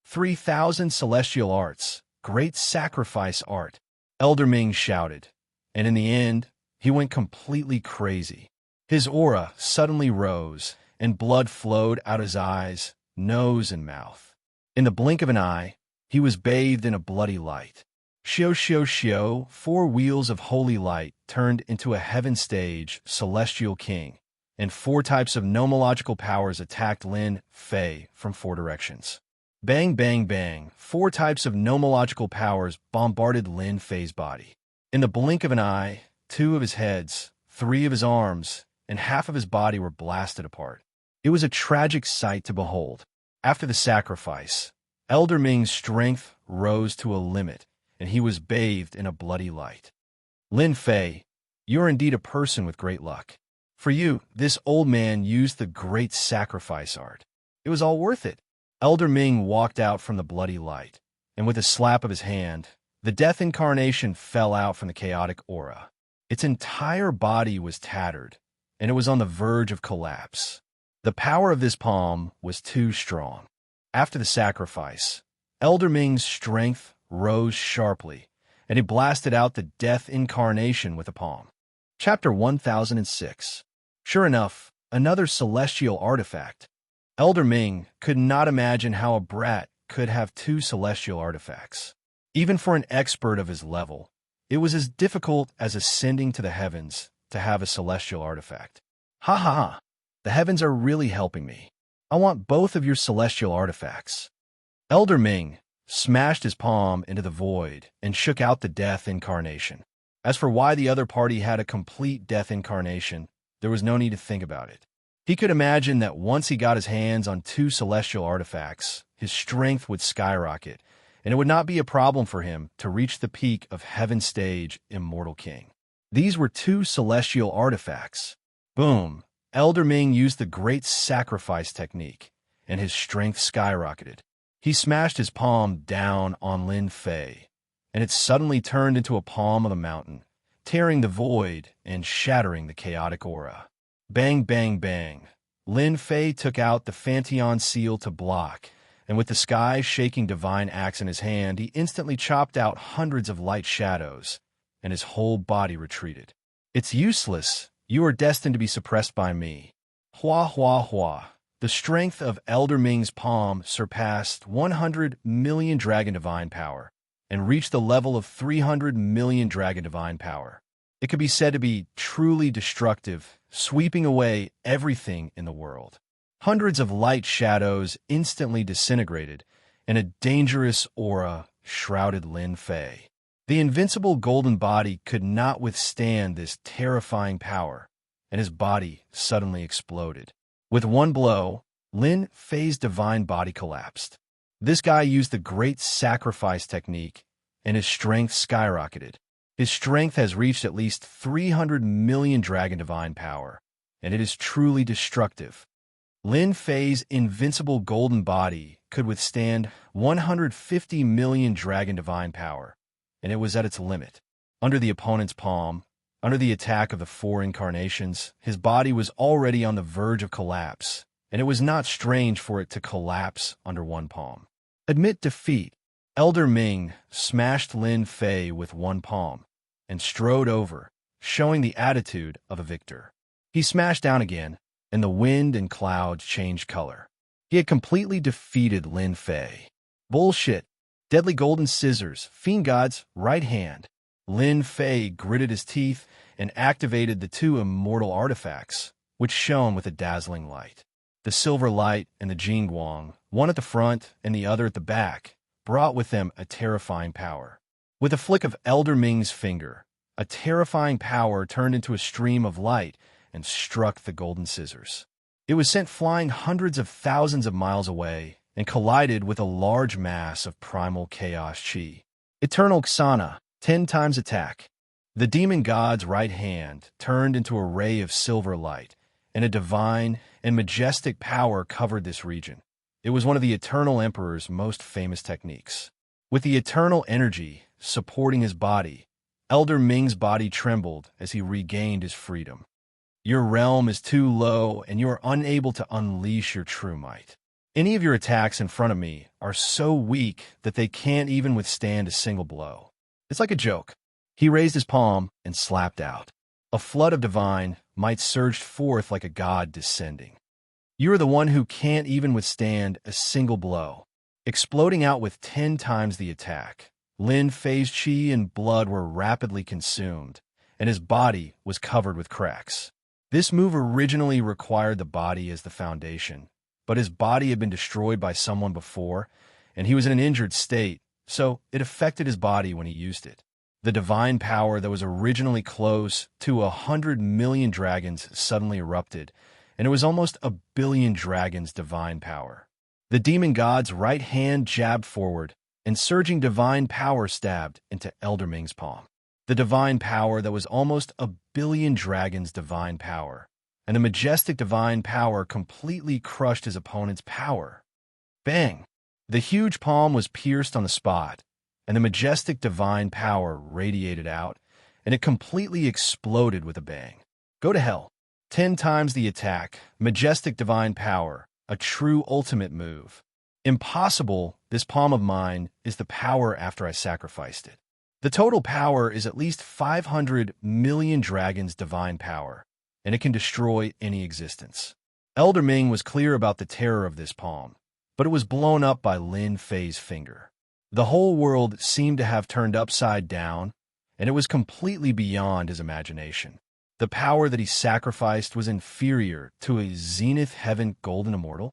3,000 celestial arts, great sacrifice art, Elder Ming shouted, and in the end, he went completely crazy. His aura suddenly rose, and blood flowed out his eyes, nose, and mouth. In the blink of an eye, he was bathed in a bloody light. Xiao xiao xiao, 4 wheels of holy light turned into a heaven stage, celestial king, and 4 types of nomological powers attacked Lin Fei from 4 directions. Bang, bang, bang, 4 types of nomological powers bombarded Lin Fei's body. In the blink of an eye, 2 of his heads, 3 of his arms, and half of his body were blasted apart. It was a tragic sight to behold. After the sacrifice, Elder Ming's strength rose to a limit, and he was bathed in a bloody light. Lin Fei, you are indeed a person with great luck. For you, this old man used the great sacrifice art. It was all worth it. Elder Ming walked out from the bloody light, and with a slap of his hand, the death incarnation fell out from the chaotic aura. Its entire body was tattered, and it was on the verge of collapse. The power of this palm was too strong. After the sacrifice, Elder Ming's strength rose sharply, and he blasted out the death incarnation with a palm. Chapter 1006. Sure enough, another celestial artifact. Elder Ming could not imagine how a brat could have 2 celestial artifacts. Even for an expert of his level, it was as difficult as ascending to the heavens to have a celestial artifact. Ha ha ha! The heavens are really helping me. I want both of your celestial artifacts. Elder Ming smashed his palm into the void and shook out the death incarnation. As for why the other party had a complete death incarnation, there was no need to think about it. He could imagine that once he got his hands on 2 celestial artifacts, his strength would skyrocket, and it would not be a problem for him to reach the peak of Heaven Stage Immortal King. These were 2 celestial artifacts. Boom! Elder Ming used the great sacrifice technique, and his strength skyrocketed. He smashed his palm down on Lin Fei, and it suddenly turned into a palm of the mountain, tearing the void and shattering the chaotic aura. Bang, bang, bang. Lin Fei took out the Fanteon seal to block, and with the sky shaking divine axe in his hand, he instantly chopped out hundreds of light shadows, and his whole body retreated. It's useless. You are destined to be suppressed by me. Hua, hua, hua. The strength of Elder Ming's palm surpassed 100 million Dragon Divine Power, and reached the level of 300 million Dragon Divine Power. It could be said to be truly destructive, sweeping away everything in the world. Hundreds of light shadows instantly disintegrated, and a dangerous aura shrouded Lin Fei. The invincible golden body could not withstand this terrifying power, and his body suddenly exploded. With one blow, Lin Fei's divine body collapsed. This guy used the great sacrifice technique, and his strength skyrocketed. His strength has reached at least 300 million Dragon Divine Power, and it is truly destructive. Lin Fei's invincible golden body could withstand 150 million Dragon Divine Power, and it was at its limit. Under the opponent's palm, under the attack of the 4 incarnations, his body was already on the verge of collapse, and it was not strange for it to collapse under one palm. Admit defeat. Elder Ming smashed Lin Fei with one palm and strode over, showing the attitude of a victor. He smashed down again, and the wind and clouds changed color. He had completely defeated Lin Fei. Bullshit. Deadly golden scissors, Fiend God's right hand. Lin Fei gritted his teeth and activated the 2 immortal artifacts, which shone with a dazzling light. The silver light and the Jingguang, one at the front and the other at the back, brought with them a terrifying power. With a flick of Elder Ming's finger, a terrifying power turned into a stream of light and struck the golden scissors. It was sent flying hundreds of thousands of miles away and collided with a large mass of primal chaos chi. Eternal Xana, 10 times attack. The demon god's right hand turned into a ray of silver light, and a divine and majestic power covered this region. It was one of the Eternal Emperor's most famous techniques. With the eternal energy supporting his body, Elder Ming's body trembled as he regained his freedom. Your realm is too low, and you are unable to unleash your true might. Any of your attacks in front of me are so weak that they can't even withstand a single blow. It's like a joke. He raised his palm and slapped out. A flood of divine might surged forth like a god descending. You are the one who can't even withstand a single blow. Exploding out with 10 times the attack, Lin Fei's chi and blood were rapidly consumed, and his body was covered with cracks. This move originally required the body as the foundation, but his body had been destroyed by someone before, and he was in an injured state, so it affected his body when he used it. The divine power that was originally close to 100 million dragons suddenly erupted, and it was almost 1 billion dragons' divine power. The demon god's right hand jabbed forward, and surging divine power stabbed into Elder Ming's palm. The divine power that was almost 1 billion dragons' divine power, and the majestic divine power completely crushed his opponent's power. Bang! The huge palm was pierced on the spot, and the majestic divine power radiated out, and it completely exploded with a bang. Go to hell. 10 times the attack, majestic divine power, a true ultimate move. Impossible, this palm of mine is the power after I sacrificed it. The total power is at least 500 million dragons' divine power, and it can destroy any existence. Elder Ming was clear about the terror of this palm, but it was blown up by Lin Fei's finger. The whole world seemed to have turned upside down, and it was completely beyond his imagination. The power that he sacrificed was inferior to a Zenith Heaven Golden Immortal.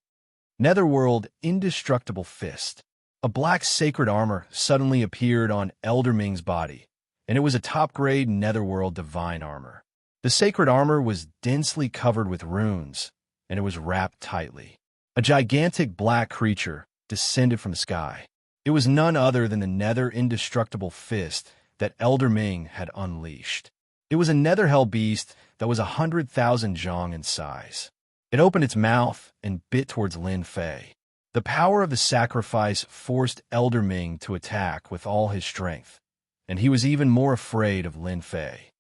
Netherworld Indestructible Fist. A black sacred armor suddenly appeared on Elder Ming's body, and it was a top-grade Netherworld divine armor. The sacred armor was densely covered with runes, and it was wrapped tightly. A gigantic black creature descended from the sky. It was none other than the Nether Indestructible Fist that Elder Ming had unleashed. It was a nether hell beast that was 100,000 zhong in size. It opened its mouth and bit towards Lin Fei. The power of the sacrifice forced Elder Ming to attack with all his strength, and he was even more afraid of Lin Fei.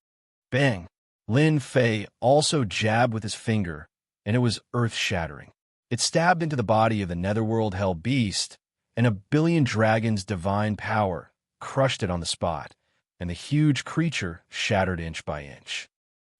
Bang! Lin Fei also jabbed with his finger, and it was earth-shattering. It stabbed into the body of the Netherworld Hell Beast, and 1 billion dragons' divine power crushed it on the spot, and the huge creature shattered inch by inch.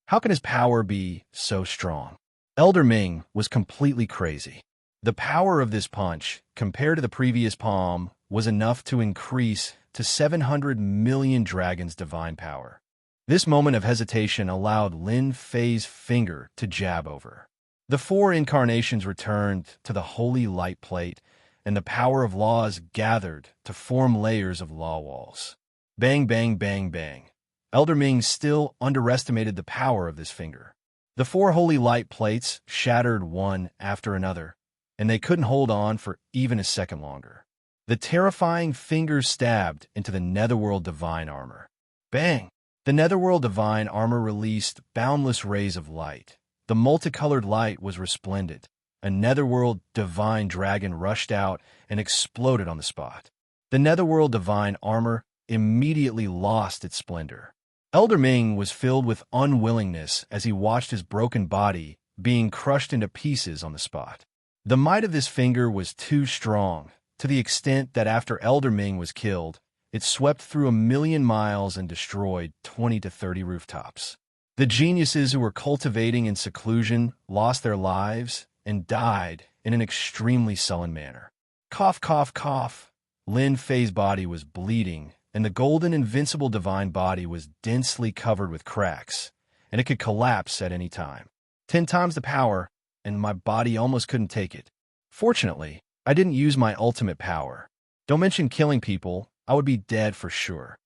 How can his power be so strong? Elder Ming was completely crazy. The power of this punch, compared to the previous palm, was enough to increase to 700 million dragons' divine power. This moment of hesitation allowed Lin Fei's finger to jab over. The 4 incarnations returned to the holy light plate, and the power of laws gathered to form layers of law walls. Bang, bang, bang, bang. Elder Ming still underestimated the power of this finger. The 4 holy light plates shattered one after another, and they couldn't hold on for even a second longer. The terrifying fingers stabbed into the Netherworld Divine Armor. Bang! The Netherworld Divine Armor released boundless rays of light. The multicolored light was resplendent. A Netherworld Divine Dragon rushed out and exploded on the spot. The Netherworld Divine Armor immediately lost its splendor. Elder Ming was filled with unwillingness as he watched his broken body being crushed into pieces on the spot. The might of this finger was too strong, to the extent that after Elder Ming was killed, it swept through 1,000,000 miles and destroyed 20 to 30 rooftops. The geniuses who were cultivating in seclusion lost their lives and died in an extremely sullen manner. Cough, cough, cough. Lin Fei's body was bleeding, and the golden invincible divine body was densely covered with cracks, and it could collapse at any time. 10 times the power, and my body almost couldn't take it. Fortunately, I didn't use my ultimate power. Don't mention killing people, I would be dead for sure.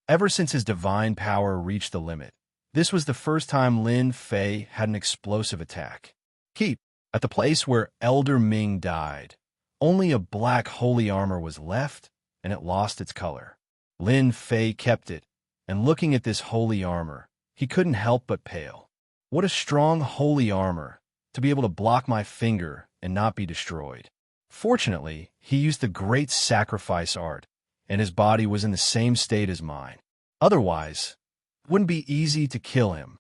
Ever since his divine power reached the limit, this was the first time Lin Fei had an explosive attack. At the place where Elder Ming died, only a black holy armor was left, and it lost its color. Lin Fei kept it, and looking at this holy armor, he couldn't help but pale. What a strong holy armor, to be able to block my finger and not be destroyed. Fortunately, he used the great sacrifice art, and his body was in the same state as mine. Otherwise, it wouldn't be easy to kill him.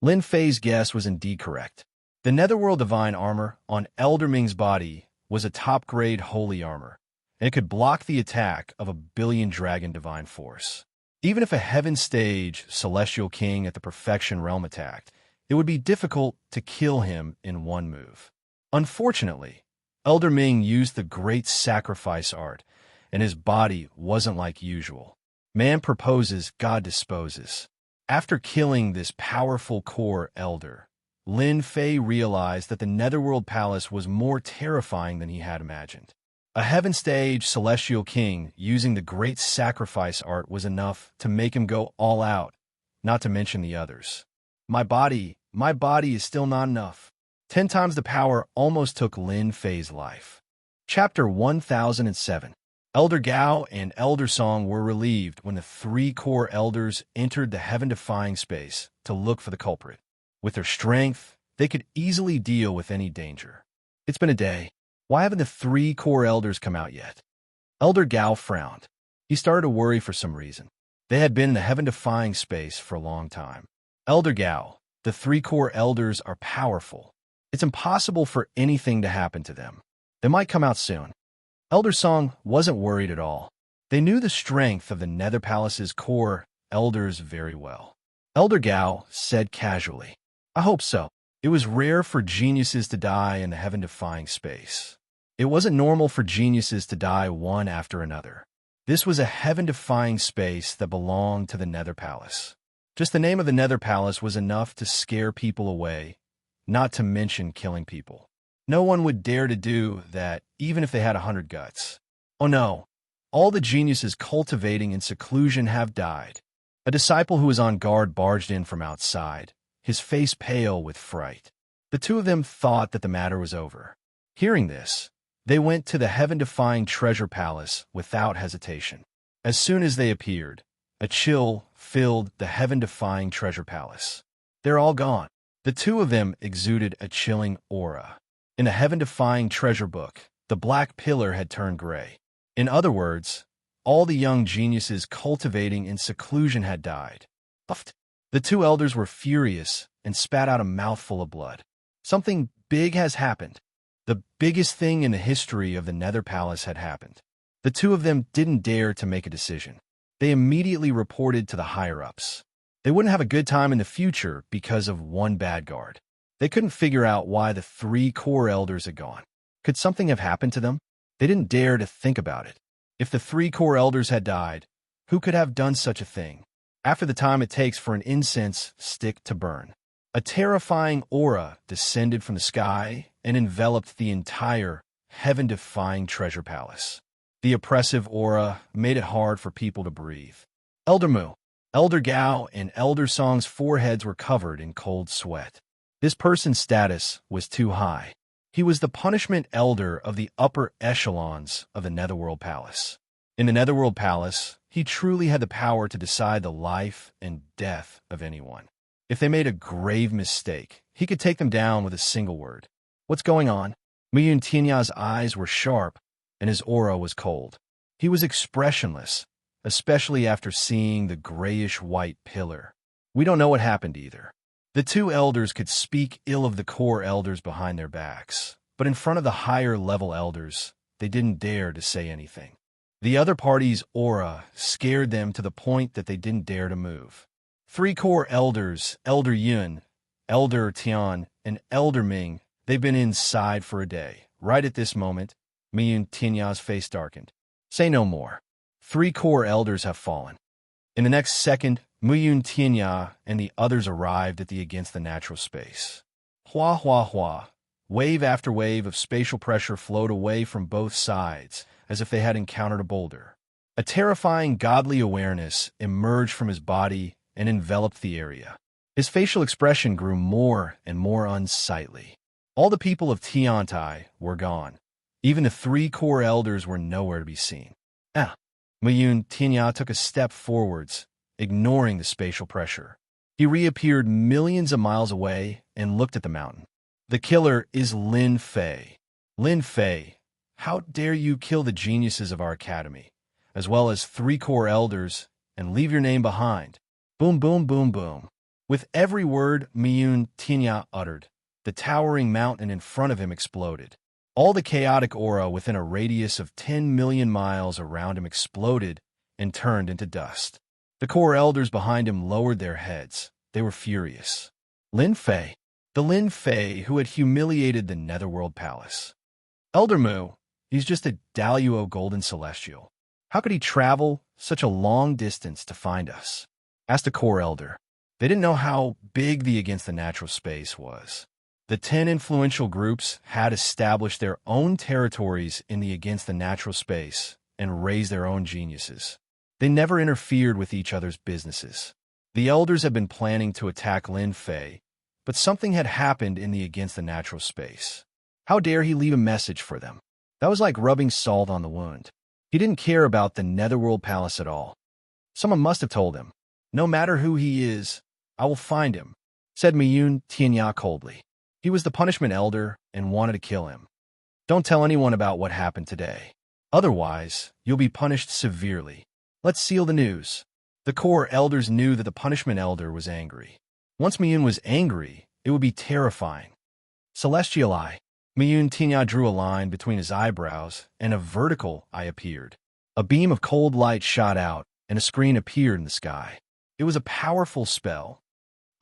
Lin Fei's guess was indeed correct. The Netherworld Divine Armor on Elder Ming's body was a top-grade holy armor, and it could block the attack of a billion dragon divine force. Even if a Heaven Stage Celestial King at the Perfection Realm attacked, it would be difficult to kill him in one move. Unfortunately, Elder Ming used the Great Sacrifice art, and his body wasn't like usual. Man proposes, God disposes. After killing this powerful core elder, Lin Fei realized that the Netherworld Palace was more terrifying than he had imagined. A Heaven Stage Celestial King using the Great Sacrifice art was enough to make him go all out, not to mention the others. My body is still not enough. 10 times the power almost took Lin Fei's life. Chapter 1007. Elder Gao and Elder Song were relieved when the 3 core elders entered the heaven-defying space to look for the culprit. With their strength, they could easily deal with any danger. It's been a day. Why haven't the 3 core elders come out yet? Elder Gao frowned. He started to worry for some reason. They had been in the heaven-defying space for a long time. Elder Gao, the 3 core elders are powerful. It's impossible for anything to happen to them. They might come out soon. Elder Song wasn't worried at all. They knew the strength of the Nether Palace's core elders very well. Elder Gao said casually, I hope so. It was rare for geniuses to die in the heaven-defying space. It wasn't normal for geniuses to die one after another. This was a heaven-defying space that belonged to the Nether Palace. Just the name of the Nether Palace was enough to scare people away, not to mention killing people. No one would dare to do that, even if they had 100 guts. Oh no, all the geniuses cultivating in seclusion have died. A disciple who was on guard barged in from outside, his face pale with fright. The 2 of them thought that the matter was over. Hearing this, they went to the heaven-defying treasure palace without hesitation. As soon as they appeared, a chill filled the heaven-defying treasure palace. They're all gone. The 2 of them exuded a chilling aura. In the heaven-defying treasure book, the black pillar had turned gray. In other words, all the young geniuses cultivating in seclusion had died. Puffed. The 2 elders were furious and spat out a mouthful of blood. Something big has happened. The biggest thing in the history of the Nether Palace had happened. The 2 of them didn't dare to make a decision. They immediately reported to the higher-ups. They wouldn't have a good time in the future because of one bad guard. They couldn't figure out why the 3 core elders had gone. Could something have happened to them? They didn't dare to think about it. If the 3 core elders had died, who could have done such a thing? After the time it takes for an incense stick to burn, a terrifying aura descended from the sky and enveloped the entire heaven-defying treasure palace. The oppressive aura made it hard for people to breathe. Elder Mu, Elder Gao, and Elder Song's foreheads were covered in cold sweat. This person's status was too high. He was the punishment elder of the upper echelons of the Netherworld Palace. In the Netherworld Palace, he truly had the power to decide the life and death of anyone. If they made a grave mistake, he could take them down with a single word. What's going on? Miyun Tinya's eyes were sharp, and his aura was cold. He was expressionless, especially after seeing the grayish-white pillar. We don't know what happened either. The 2 elders could speak ill of the core elders behind their backs, but in front of the higher-level elders, they didn't dare to say anything. The other party's aura scared them to the point that they didn't dare to move. 3 core elders, Elder Yun, Elder Tian, and Elder Ming, they've been inside for a day. Right at this moment, Miyun Tinya's face darkened. Say no more. 3 core elders have fallen. In the next second, Muyun Tianya and the others arrived at the Against the Natural space. Hua hua hua. Wave after wave of spatial pressure flowed away from both sides, as if they had encountered a boulder. A terrifying godly awareness emerged from his body and enveloped the area. His facial expression grew more and more unsightly. All the people of Tiantai were gone. Even the 3 core elders were nowhere to be seen. Muyun Tianya took a step forwards, ignoring the spatial pressure. He reappeared millions of miles away and looked at the mountain. The killer is Lin Fei. Lin Fei, how dare you kill the geniuses of our academy, as well as 3 core elders, and leave your name behind. Boom, boom, boom, boom. With every word Miyun Tinya uttered, the towering mountain in front of him exploded. All the chaotic aura within a radius of 10 million miles around him exploded and turned into dust. The core elders behind him lowered their heads. They were furious. Lin Fei, the Lin Fei who had humiliated the Netherworld Palace. Elder Mu, he's just a Daluo Golden Celestial. How could he travel such a long distance to find us? Asked a core elder. They didn't know how big the Against the Natural Space was. The 10 influential groups had established their own territories in the Against the Natural Space and raised their own geniuses. They never interfered with each other's businesses. The elders had been planning to attack Lin Fei, but something had happened in the Against the Natural Space. How dare he leave a message for them? That was like rubbing salt on the wound. He didn't care about the Netherworld Palace at all. Someone must have told him. No matter who he is, I will find him, said Miyun Tianya coldly. He was the punishment elder and wanted to kill him. Don't tell anyone about what happened today. Otherwise, you'll be punished severely. Let's seal the news. The core elders knew that the punishment elder was angry. Once Miyun was angry, it would be terrifying. Celestial Eye. Miyun Tinya drew a line between his eyebrows, and a vertical eye appeared. A beam of cold light shot out, and a screen appeared in the sky. It was a powerful spell.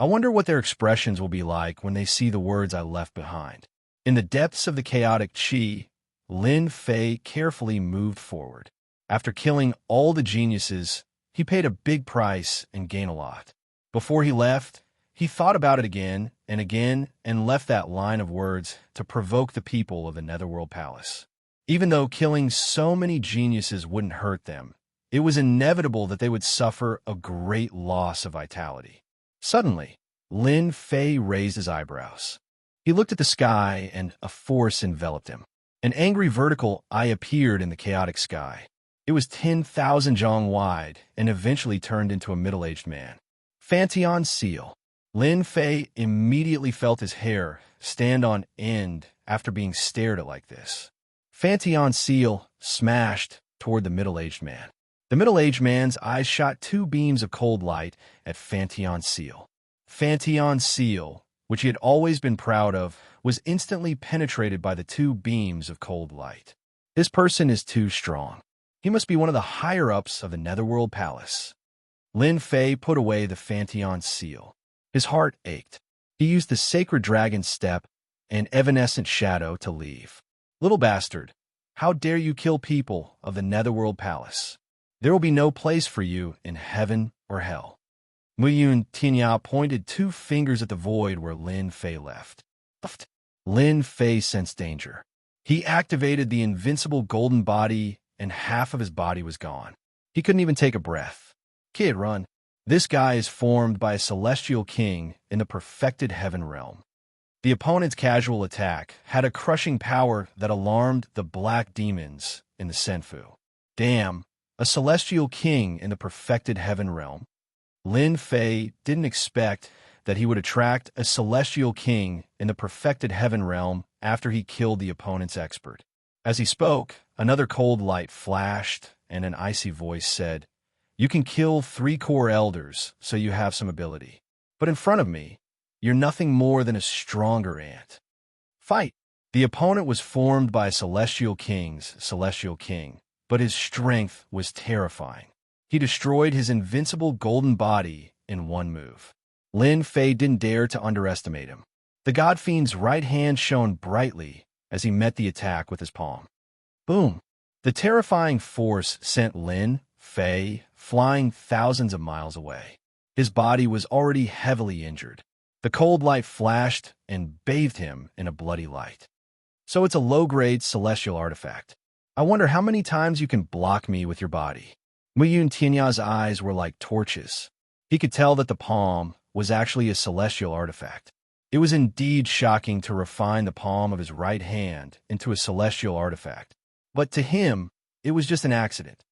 I wonder what their expressions will be like when they see the words I left behind. In the depths of the chaotic chi, Lin Fei carefully moved forward. After killing all the geniuses, he paid a big price and gained a lot. Before he left, he thought about it again and left that line of words to provoke the people of the Netherworld Palace. Even though killing so many geniuses wouldn't hurt them, it was inevitable that they would suffer a great loss of vitality. Suddenly, Lin Fei raised his eyebrows. He looked at the sky and a force enveloped him. An angry vertical eye appeared in the chaotic sky. It was 10,000 zhong wide and eventually turned into a middle-aged man. Fantion Seal. Lin Fei immediately felt his hair stand on end after being stared at like this. Fantion Seal smashed toward the middle-aged man. The middle-aged man's eyes shot 2 beams of cold light at Fantion Seal. Fantion Seal, which he had always been proud of, was instantly penetrated by the 2 beams of cold light. This person is too strong. He must be one of the higher-ups of the Netherworld Palace. Lin Fei put away the Fantion Seal. His heart ached. He used the sacred dragon step and evanescent shadow to leave. Little bastard, how dare you kill people of the Netherworld Palace? There will be no place for you in heaven or hell. Miyun Tinya pointed 2 fingers at the void where Lin Fei left. Lin Fei sensed danger. He activated the invincible golden body and half of his body was gone. He couldn't even take a breath. Kid, run. This guy is formed by a celestial king in the perfected heaven realm. The opponent's casual attack had a crushing power that alarmed the black demons in the Senfu. Damn, a celestial king in the perfected heaven realm. Lin Fei didn't expect that he would attract a celestial king in the perfected heaven realm after he killed the opponent's expert. As he spoke, another cold light flashed and an icy voice said, "You can kill 3 core elders, so you have some ability. But in front of me, you're nothing more than a stronger ant. Fight!" The opponent was formed by a celestial king's celestial king, but his strength was terrifying. He destroyed his invincible golden body in one move. Lin Fei didn't dare to underestimate him. The God Fiend's right hand shone brightly as he met the attack with his palm. Boom! The terrifying force sent Lin Fei flying thousands of miles away. His body was already heavily injured. The cold light flashed and bathed him in a bloody light. So it's a low-grade celestial artifact. I wonder how many times you can block me with your body. Miyun Tinya's eyes were like torches. He could tell that the palm was actually a celestial artifact. It was indeed shocking to refine the palm of his right hand into a celestial artifact. But to him, it was just an accident.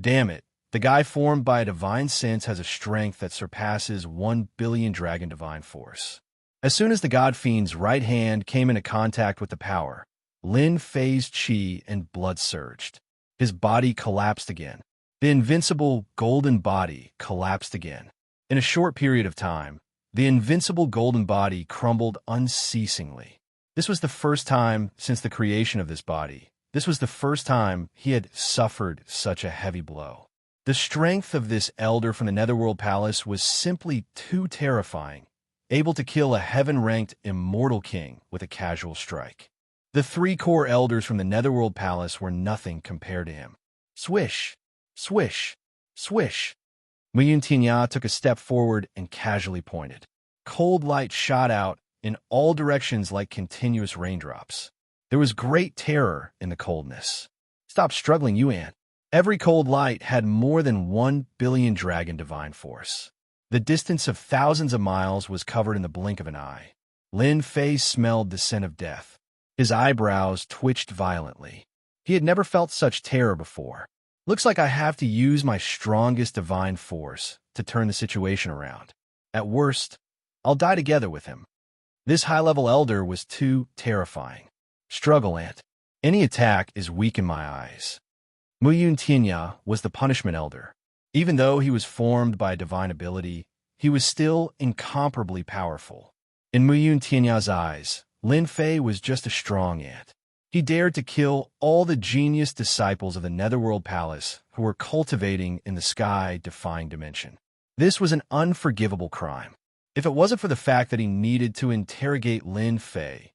Damn it, the guy formed by a divine sense has a strength that surpasses 1 billion dragon divine force. As soon as the God Fiend's right hand came into contact with the power, Lin Fei's chi and blood surged. His body collapsed again. The invincible golden body collapsed again. In a short period of time, the invincible golden body crumbled unceasingly. This was the first time since the creation of this body. This was the first time he had suffered such a heavy blow. The strength of this elder from the Netherworld Palace was simply too terrifying, able to kill a heaven-ranked immortal king with a casual strike. The three core elders from the Netherworld Palace were nothing compared to him. Swish, swish, swish. Muyun Tinya took a step forward and casually pointed. Cold light shot out in all directions like continuous raindrops. There was great terror in the coldness. Stop struggling, Yuan. Every cold light had more than 1 billion dragon divine force. The distance of thousands of miles was covered in the blink of an eye. Lin Fei smelled the scent of death. His eyebrows twitched violently. He had never felt such terror before. Looks like I have to use my strongest divine force to turn the situation around. At worst, I'll die together with him. This high-level elder was too terrifying. Struggle, Ant. Any attack is weak in my eyes. Muyun Tinya was the punishment elder. Even though he was formed by a divine ability, he was still incomparably powerful. In Muyun Tinya's eyes, Lin Fei was just a strong ant. He dared to kill all the genius disciples of the Netherworld Palace who were cultivating in the sky-defying dimension. This was an unforgivable crime. If it wasn't for the fact that he needed to interrogate Lin Fei,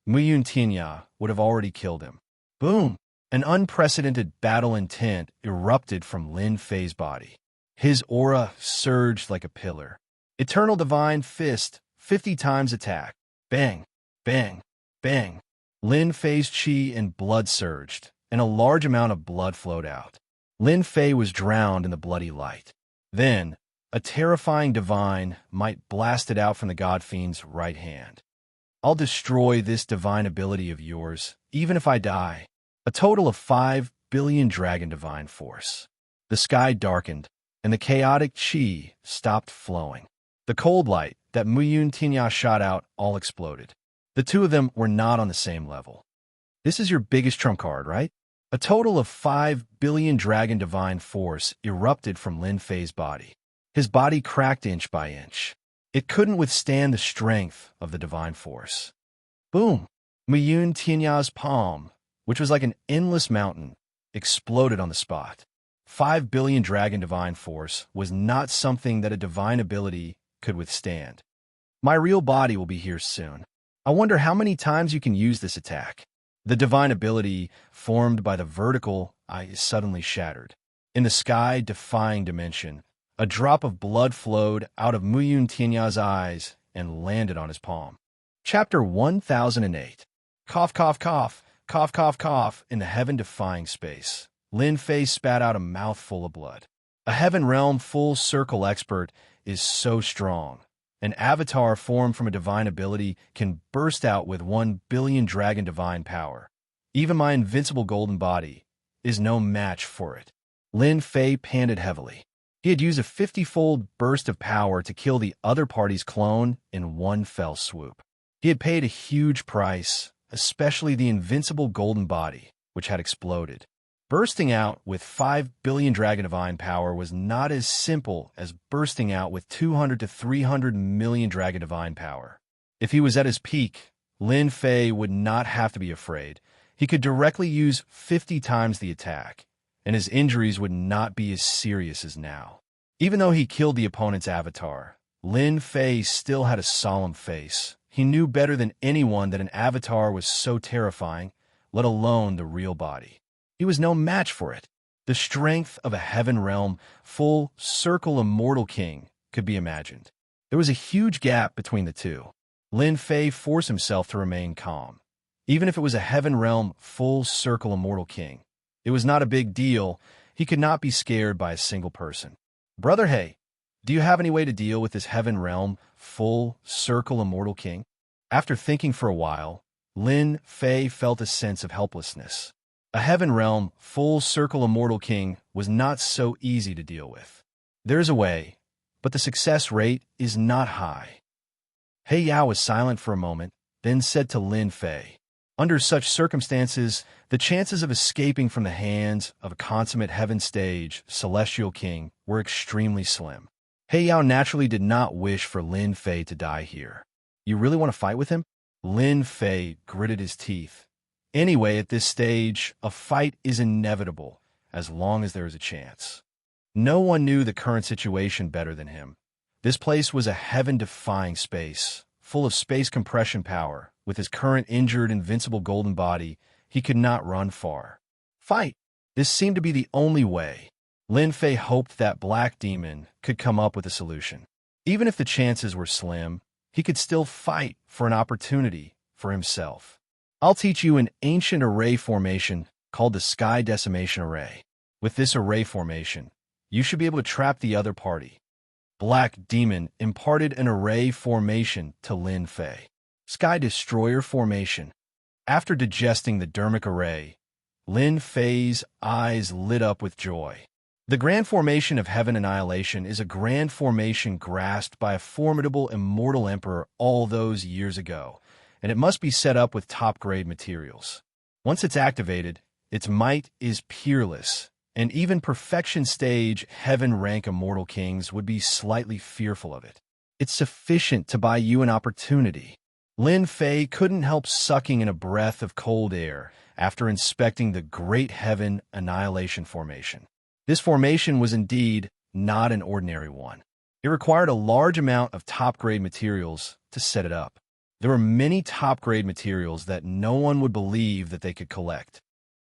Muyun Tinya would have already killed him. Boom! An unprecedented battle intent erupted from Lin Fei's body. His aura surged like a pillar. Eternal Divine Fist, 50 times attack. Bang! Bang! Bang! Lin Fei's chi and blood surged, and a large amount of blood flowed out. Lin Fei was drowned in the bloody light. Then, a terrifying divine might blasted out from the God Fiend's right hand. I'll destroy this divine ability of yours, even if I die. A total of 5 billion dragon divine force. The sky darkened, and the chaotic chi stopped flowing. The cold light that Muyun Tinya shot out all exploded. The two of them were not on the same level. This is your biggest trump card, right? A total of 5 billion dragon divine force erupted from Lin Fei's body. His body cracked inch by inch. It couldn't withstand the strength of the divine force. Boom! Muyun Tinya's palm, which was like an endless mountain, exploded on the spot. 5 billion dragon divine force was not something that a divine ability could withstand. My real body will be here soon. I wonder how many times you can use this attack. The divine ability formed by the vertical eye is suddenly shattered. In the sky-defying dimension, a drop of blood flowed out of Muyun Tinya's eyes and landed on his palm. Chapter 1008. Cough, cough, cough. Cough, cough, cough. In the heaven-defying space, Lin Fei spat out a mouthful of blood. A heaven realm full circle expert is so strong. An avatar formed from a divine ability can burst out with 1 billion dragon divine power. Even my invincible golden body is no match for it. Lin Fei panted heavily. He had used a 50-fold burst of power to kill the other party's clone in one fell swoop. He had paid a huge price, especially the invincible golden body, which had exploded. Bursting out with 5 billion dragon divine power was not as simple as bursting out with 200 to 300 million dragon divine power. If he was at his peak, Lin Fei would not have to be afraid. He could directly use 50 times the attack, and his injuries would not be as serious as now. Even though he killed the opponent's avatar, Lin Fei still had a solemn face. He knew better than anyone that an avatar was so terrifying, let alone the real body. He was no match for it. The strength of a heaven realm, full circle immortal king could be imagined. There was a huge gap between the two. Lin Fei forced himself to remain calm. Even if it was a heaven realm, full circle immortal king, it was not a big deal. He could not be scared by a single person. Brother Hey, do you have any way to deal with this heaven realm, full circle immortal king? After thinking for a while, Lin Fei felt a sense of helplessness. A heaven realm, full circle immortal king was not so easy to deal with. There's a way, but the success rate is not high. He Yao was silent for a moment, then said to Lin Fei, Under such circumstances, the chances of escaping from the hands of a consummate heaven stage celestial king were extremely slim. Yao naturally did not wish for Lin Fei to die here. You really want to fight with him? Lin Fei gritted his teeth. Anyway, at this stage, a fight is inevitable as long as there is a chance. No one knew the current situation better than him. This place was a heaven-defying space, full of space compression power. With his current injured, invincible golden body, he could not run far. Fight! This seemed to be the only way. Lin Fei hoped that Black Demon could come up with a solution. Even if the chances were slim, he could still fight for an opportunity for himself. I'll teach you an ancient array formation called the Sky Decimation Array. With this array formation, you should be able to trap the other party. Black Demon imparted an array formation to Lin Fei. Sky Destroyer Formation. After digesting the dermic array, Lin Fei's eyes lit up with joy. The Grand Formation of Heaven Annihilation is a grand formation grasped by a formidable immortal emperor all those years ago, and it must be set up with top-grade materials. Once it's activated, its might is peerless, and even perfection stage heaven-rank immortal kings would be slightly fearful of it. It's sufficient to buy you an opportunity. Lin Fei couldn't help sucking in a breath of cold air after inspecting the Great Heaven Annihilation Formation. This formation was indeed not an ordinary one. It required a large amount of top-grade materials to set it up. There were many top-grade materials that no one would believe that they could collect.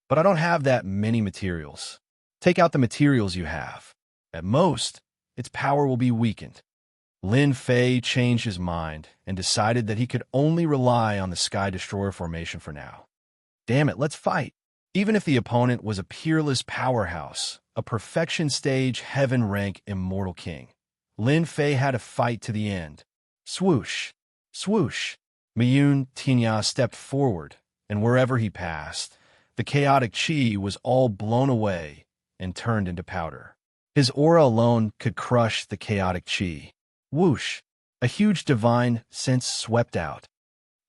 But I don't have that many materials. Take out the materials you have. At most, its power will be weakened. Lin Fei changed his mind and decided that he could only rely on the Sky Destroyer Formation for now. Damn it, let's fight. Even if the opponent was a peerless powerhouse, a perfection stage heaven-rank immortal king, Lin Fei had to fight to the end. Swoosh! Swoosh! Miyun Tinya stepped forward, and wherever he passed, the chaotic chi was all blown away and turned into powder. His aura alone could crush the chaotic chi. Whoosh! A huge divine sense swept out.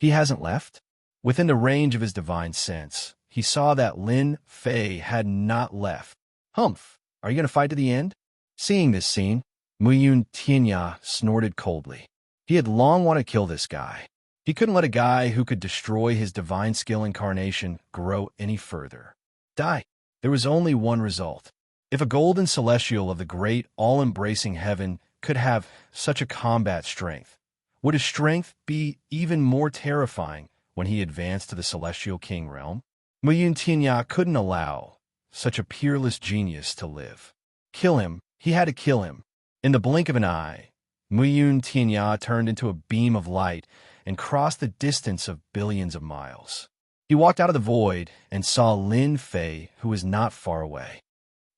He hasn't left? Within the range of his divine sense, he saw that Lin Fei had not left. Humph! Are you going to fight to the end? Seeing this scene, Muyun Tianya snorted coldly. He had long wanted to kill this guy. He couldn't let a guy who could destroy his divine skill incarnation grow any further. Die. There was only one result. If a golden celestial of the great, all-embracing heaven could have such a combat strength, would his strength be even more terrifying when he advanced to the celestial king realm? Muyun Tianya couldn't allow such a peerless genius to live. Kill him. He had to kill him. In the blink of an eye, Muyun Tianya turned into a beam of light and crossed the distance of billions of miles. He walked out of the void and saw Lin Fei, who was not far away.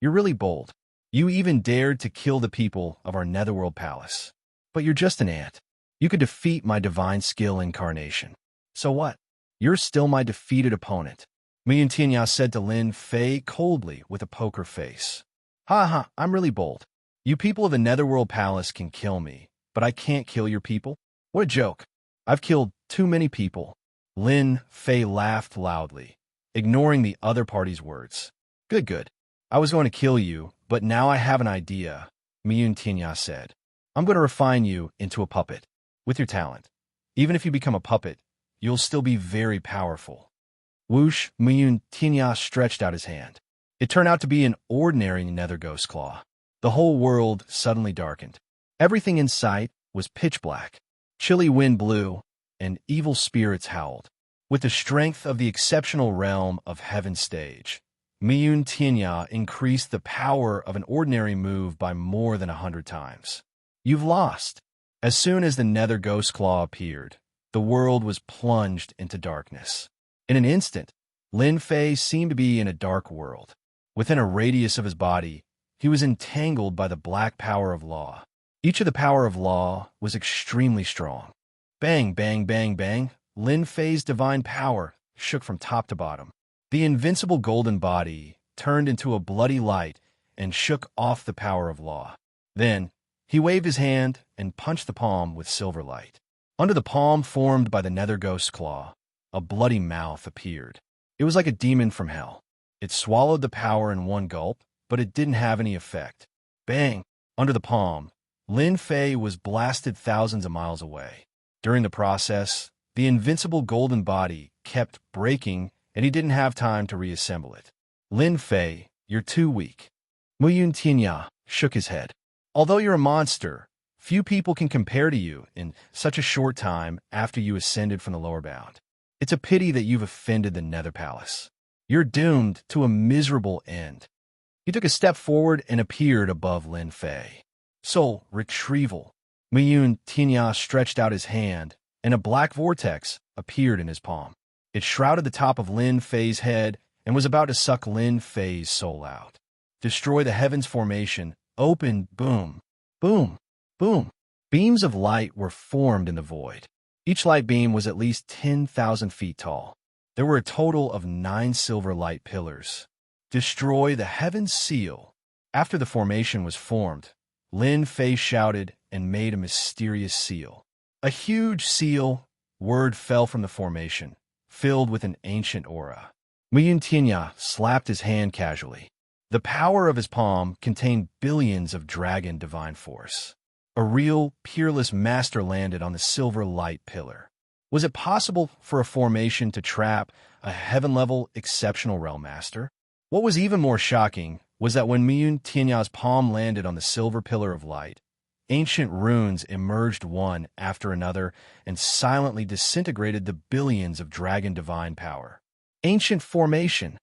You're really bold. You even dared to kill the people of our Netherworld Palace. But you're just an ant. You could defeat my divine skill incarnation. So what? You're still my defeated opponent. Miyun Tianya said to Lin Fei coldly with a poker face. Ha ha, I'm really bold. You people of the Netherworld Palace can kill me, but I can't kill your people? What a joke. I've killed too many people. Lin Fei laughed loudly, ignoring the other party's words. Good, good. I was going to kill you, but now I have an idea, Miyun Tianya said. I'm going to refine you into a puppet. With your talent. Even if you become a puppet, you'll still be very powerful. Whoosh, Miyun Tianya stretched out his hand. It turned out to be an ordinary nether ghost claw. The whole world suddenly darkened. Everything in sight was pitch black. Chilly wind blew, and evil spirits howled. With the strength of the exceptional realm of Heaven Stage, Miyun Tianya increased the power of an ordinary move by more than 100 times. You've lost. As soon as the nether ghost claw appeared, the world was plunged into darkness. In an instant, Lin Fei seemed to be in a dark world. Within a radius of his body, he was entangled by the black power of law. Each of the power of law was extremely strong. Bang, bang, bang, bang, Lin Fei's divine power shook from top to bottom. The invincible golden body turned into a bloody light and shook off the power of law. Then, he waved his hand and punched the palm with silver light. Under the palm formed by the nether ghost claw, a bloody mouth appeared. It was like a demon from hell. It swallowed the power in one gulp, but it didn't have any effect. Bang! Under the palm, Lin Fei was blasted thousands of miles away. During the process, the invincible golden body kept breaking, and he didn't have time to reassemble it. Lin Fei, you're too weak. Muyun Tianya shook his head. Although you're a monster, few people can compare to you in such a short time after you ascended from the lower bound. It's a pity that you've offended the Nether Palace. You're doomed to a miserable end. He took a step forward and appeared above Lin Fei. Soul retrieval. Muyun Tianya stretched out his hand, and a black vortex appeared in his palm. It shrouded the top of Lin Fei's head and was about to suck Lin Fei's soul out. Destroy the heavens formation. Open, boom, boom, boom. Beams of light were formed in the void. Each light beam was at least 10,000 feet tall. There were a total of 9 silver light pillars. Destroy the heavens seal. After the formation was formed, Lin Fei shouted and made a mysterious seal. A huge seal, word fell from the formation, filled with an ancient aura. Muyun Tianya slapped his hand casually. The power of his palm contained billions of dragon divine force. A real, peerless master landed on the silver light pillar. Was it possible for a formation to trap a heaven-level exceptional realm master? What was even more shocking was that when Muyun Tianya's palm landed on the silver pillar of light, ancient runes emerged one after another and silently disintegrated the billions of dragon divine power. Ancient formation!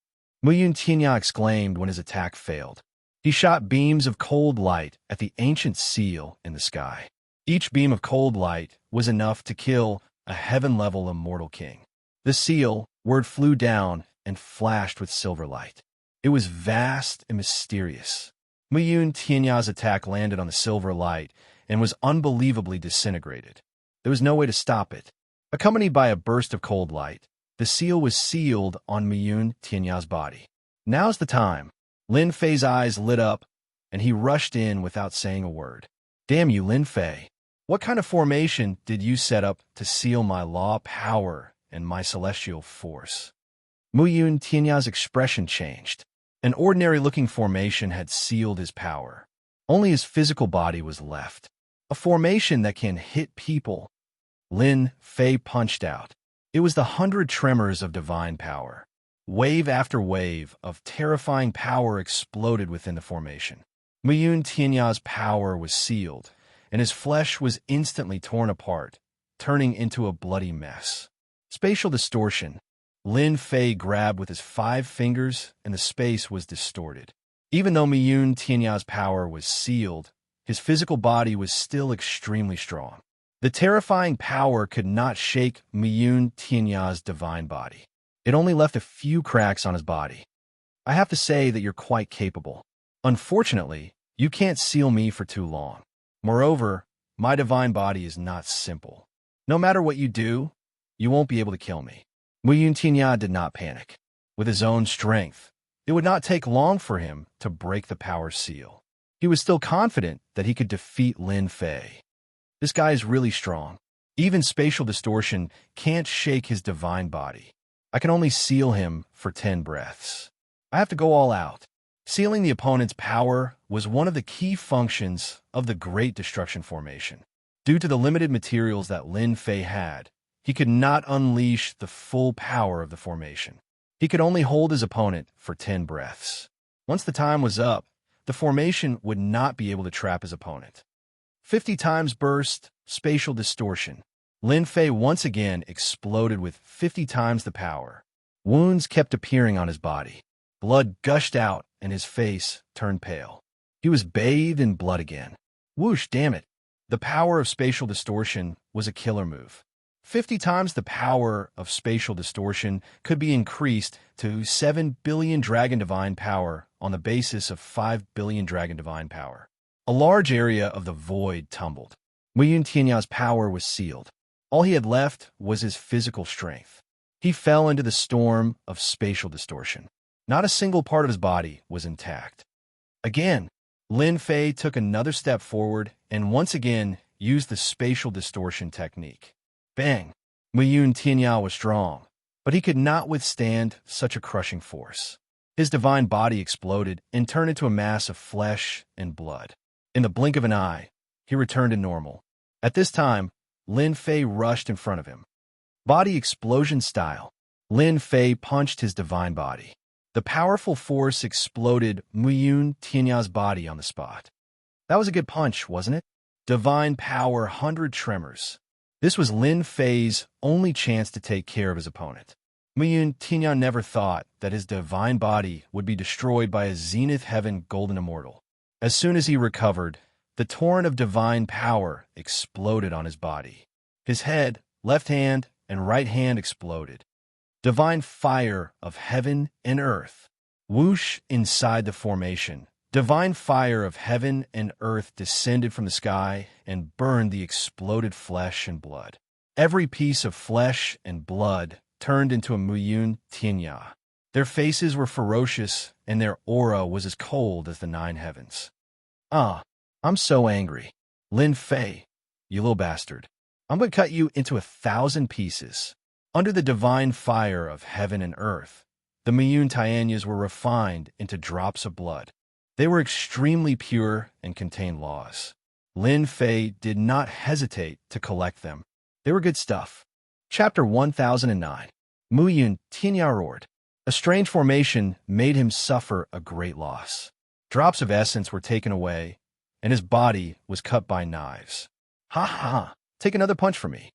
Muyun Tianya exclaimed when his attack failed. He shot beams of cold light at the ancient seal in the sky. Each beam of cold light was enough to kill a heaven-level immortal king. The seal, word flew down and flashed with silver light. It was vast and mysterious. Muyun Tianya's attack landed on the silver light and was unbelievably disintegrated. There was no way to stop it. Accompanied by a burst of cold light, the seal was sealed on Muyun Tianya's body. Now's the time. Lin Fei's eyes lit up, and he rushed in without saying a word. Damn you, Lin Fei. What kind of formation did you set up to seal my law power and my celestial force? Muyun Tianya's expression changed. An ordinary-looking formation had sealed his power. Only his physical body was left. A formation that can hit people. Lin Fei punched out. It was the 100 tremors of divine power. Wave after wave of terrifying power exploded within the formation. Muyun Tianya's power was sealed, and his flesh was instantly torn apart, turning into a bloody mess. Spatial distortion. Lin Fei grabbed with his 5 fingers, and the space was distorted. Even though Muyun Tianya's power was sealed, his physical body was still extremely strong. The terrifying power could not shake Muyun Tianya's divine body. It only left a few cracks on his body. I have to say that you're quite capable. Unfortunately, you can't seal me for too long. Moreover, my divine body is not simple. No matter what you do, you won't be able to kill me. Muyun Tianya did not panic. With his own strength, it would not take long for him to break the power seal. He was still confident that he could defeat Lin Fei. This guy is really strong. Even spatial distortion can't shake his divine body. I can only seal him for 10 breaths. I have to go all out. Sealing the opponent's power was one of the key functions of the Great Destruction Formation. Due to the limited materials that Lin Fei had, he could not unleash the full power of the formation. He could only hold his opponent for 10 breaths. Once the time was up, the formation would not be able to trap his opponent. 50 times burst, spatial distortion. Lin Fei once again exploded with 50 times the power. Wounds kept appearing on his body. Blood gushed out and his face turned pale. He was bathed in blood again. Whoosh, damn it. The power of spatial distortion was a killer move. 50 times the power of spatial distortion could be increased to 7 billion dragon divine power on the basis of 5 billion dragon divine power. A large area of the void tumbled. Muyun Tianya's power was sealed. All he had left was his physical strength. He fell into the storm of spatial distortion. Not a single part of his body was intact. Again, Lin Fei took another step forward and once again used the spatial distortion technique. Bang! Muyun Tianya was strong, but he could not withstand such a crushing force. His divine body exploded and turned into a mass of flesh and blood. In the blink of an eye, he returned to normal. At this time, Lin Fei rushed in front of him. Body explosion style. Lin Fei punched his divine body. The powerful force exploded Muyun Tianya's body on the spot. That was a good punch, wasn't it? Divine power 100 tremors. This was Lin Fei's only chance to take care of his opponent. Muyun Tianya never thought that his divine body would be destroyed by a Zenith Heaven Golden Immortal. As soon as he recovered, the torrent of divine power exploded on his body. His head, left hand, and right hand exploded. Divine fire of heaven and earth. Whoosh inside the formation. Divine fire of heaven and earth descended from the sky and burned the exploded flesh and blood. Every piece of flesh and blood turned into a Muyun Tianya. Their faces were ferocious, and their aura was as cold as the 9 heavens. I'm so angry. Lin Fei, you little bastard. I'm going to cut you into 1,000 pieces. Under the divine fire of heaven and earth, the Muyun Tianyas were refined into drops of blood. They were extremely pure and contained laws. Lin Fei did not hesitate to collect them. They were good stuff. Chapter 1009. Muyun Tianya roared. A strange formation made him suffer a great loss. Drops of essence were taken away, and his body was cut by knives. Ha ha! Take another punch from me.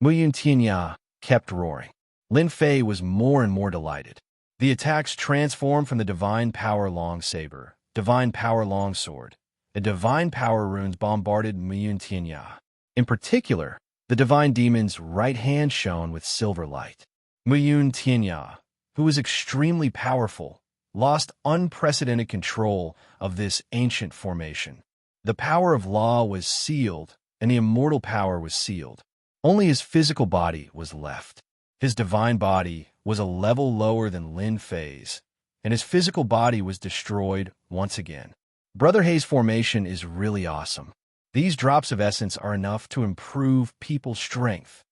Muyun Tianya kept roaring. Lin Fei was more and more delighted. The attacks transformed from the divine power long saber, divine power long sword, and divine power runes bombarded Muyun Tianya. In particular, the divine demon's right hand shone with silver light. Muyun Tianya, who was extremely powerful, lost unprecedented control of this ancient formation. The power of law was sealed, and the immortal power was sealed. Only his physical body was left. His divine body was a level lower than Lin Fei's, and his physical body was destroyed once again. Brother Hei's formation is really awesome. These drops of essence are enough to improve people's strength.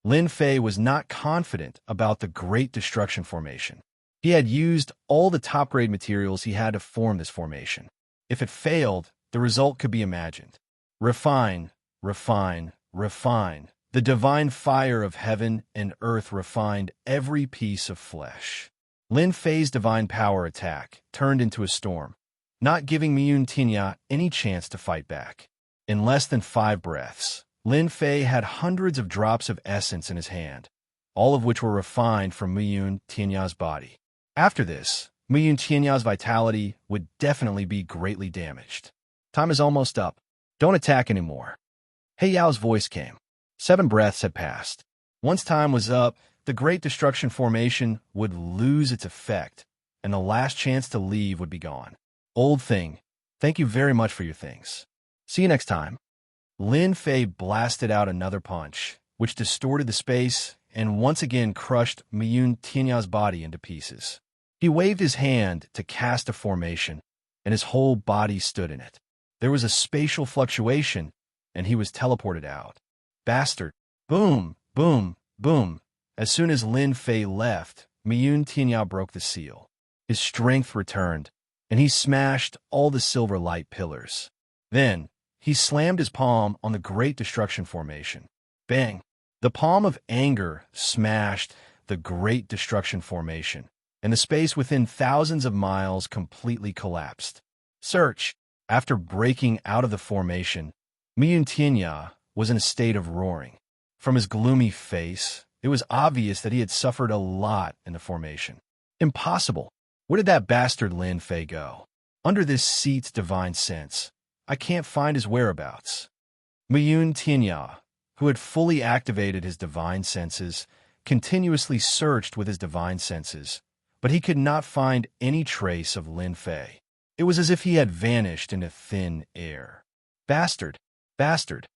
Lin Fei was not confident about the Great Destruction formation. He had used all the top-grade materials he had to form this formation. If it failed, the result could be imagined. Refine, refine, refine. The divine fire of heaven and earth refined every piece of flesh. Lin Fei's divine power attack turned into a storm, not giving Muyun Tianya any chance to fight back. In less than 5 breaths, Lin Fei had hundreds of drops of essence in his hand, all of which were refined from Muyun Tianya's body. After this, Muyun Tianya's vitality would definitely be greatly damaged. Time is almost up. Don't attack anymore. Hei Yao's voice came. 7 breaths had passed. Once time was up, the Great Destruction formation would lose its effect, and the last chance to leave would be gone. Old thing, thank you very much for your things. See you next time. Lin Fei blasted out another punch, which distorted the space and once again crushed Muyun Tianya's body into pieces. He waved his hand to cast a formation, and his whole body stood in it. There was a spatial fluctuation, and he was teleported out. Bastard. Boom, boom, boom. As soon as Lin Fei left, Muyun Tianya broke the seal. His strength returned, and he smashed all the silver light pillars. Then, he slammed his palm on the Great Destruction formation. Bang! The palm of anger smashed the Great Destruction formation, and the space within thousands of miles completely collapsed. Search! After breaking out of the formation, Muyun Tianya was in a state of roaring. From his gloomy face, it was obvious that he had suffered a lot in the formation. Impossible! Where did that bastard Lin Fei go? Under this seat's divine sense, I can't find his whereabouts. Muyun Tianya, who had fully activated his divine senses, continuously searched with his divine senses, but he could not find any trace of Lin Fei. It was as if he had vanished into thin air. Bastard! Bastard!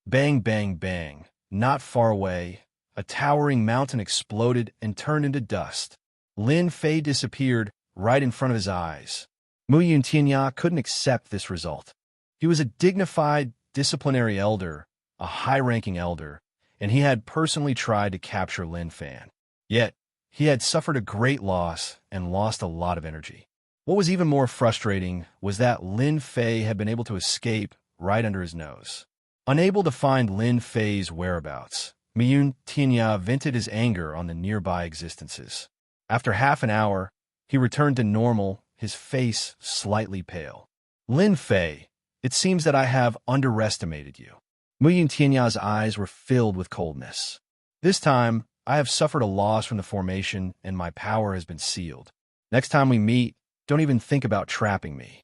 Bang, bang, bang. Not far away, a towering mountain exploded and turned into dust. Lin Fei disappeared right in front of his eyes. Muyun Tianya couldn't accept this result. He was a dignified, disciplinary elder, a high-ranking elder, and he had personally tried to capture Lin Fei. Yet, He had suffered a great loss and lost a lot of energy. What was even more frustrating was that Lin Fei had been able to escape right under his nose. Unable to find Lin Fei's whereabouts, Miyun Tianya vented his anger on the nearby existences. After half an hour, he returned to normal, his face slightly pale. Lin Fei, it seems that I have underestimated you. Miyun Tianya's eyes were filled with coldness. This time, I have suffered a loss from the formation and my power has been sealed. Next time we meet, don't even think about trapping me.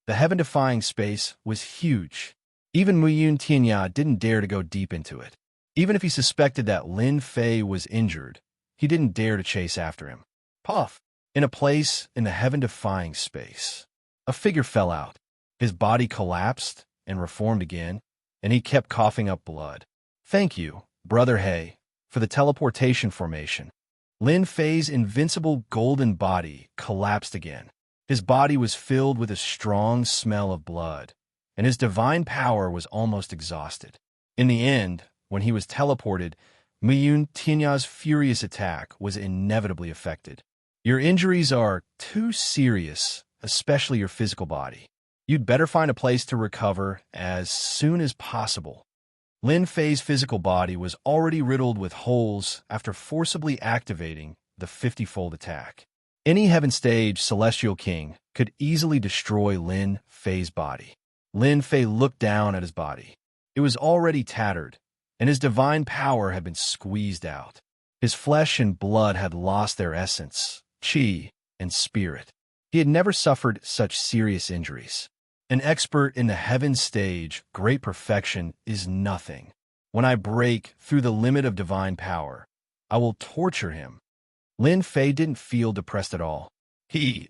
The heaven-defying space was huge. Even Miyun Tianya didn't dare to go deep into it. Even if he suspected that Lin Fei was injured, he didn't dare to chase after him. Puff! In a place in the heaven-defying space, a figure fell out. His body collapsed and reformed again, and he kept coughing up blood. Thank you, Brother He, for the teleportation formation. Lin Fei's invincible golden body collapsed again. His body was filled with a strong smell of blood, and his divine power was almost exhausted. In the end, when he was teleported, Miyun Tianya's furious attack was inevitably affected. Your injuries are too serious, especially your physical body. You'd better find a place to recover as soon as possible. Lin Fei's physical body was already riddled with holes after forcibly activating the 50-fold attack. Any Heaven Stage Celestial King could easily destroy Lin Fei's body. Lin Fei looked down at his body. It was already tattered, and his divine power had been squeezed out. His flesh and blood had lost their essence, qi, and spirit. He had never suffered such serious injuries. An expert in the Heaven Stage, great perfection is nothing. When I break through the limit of divine power, I will torture him. Lin Fei didn't feel depressed at all. He,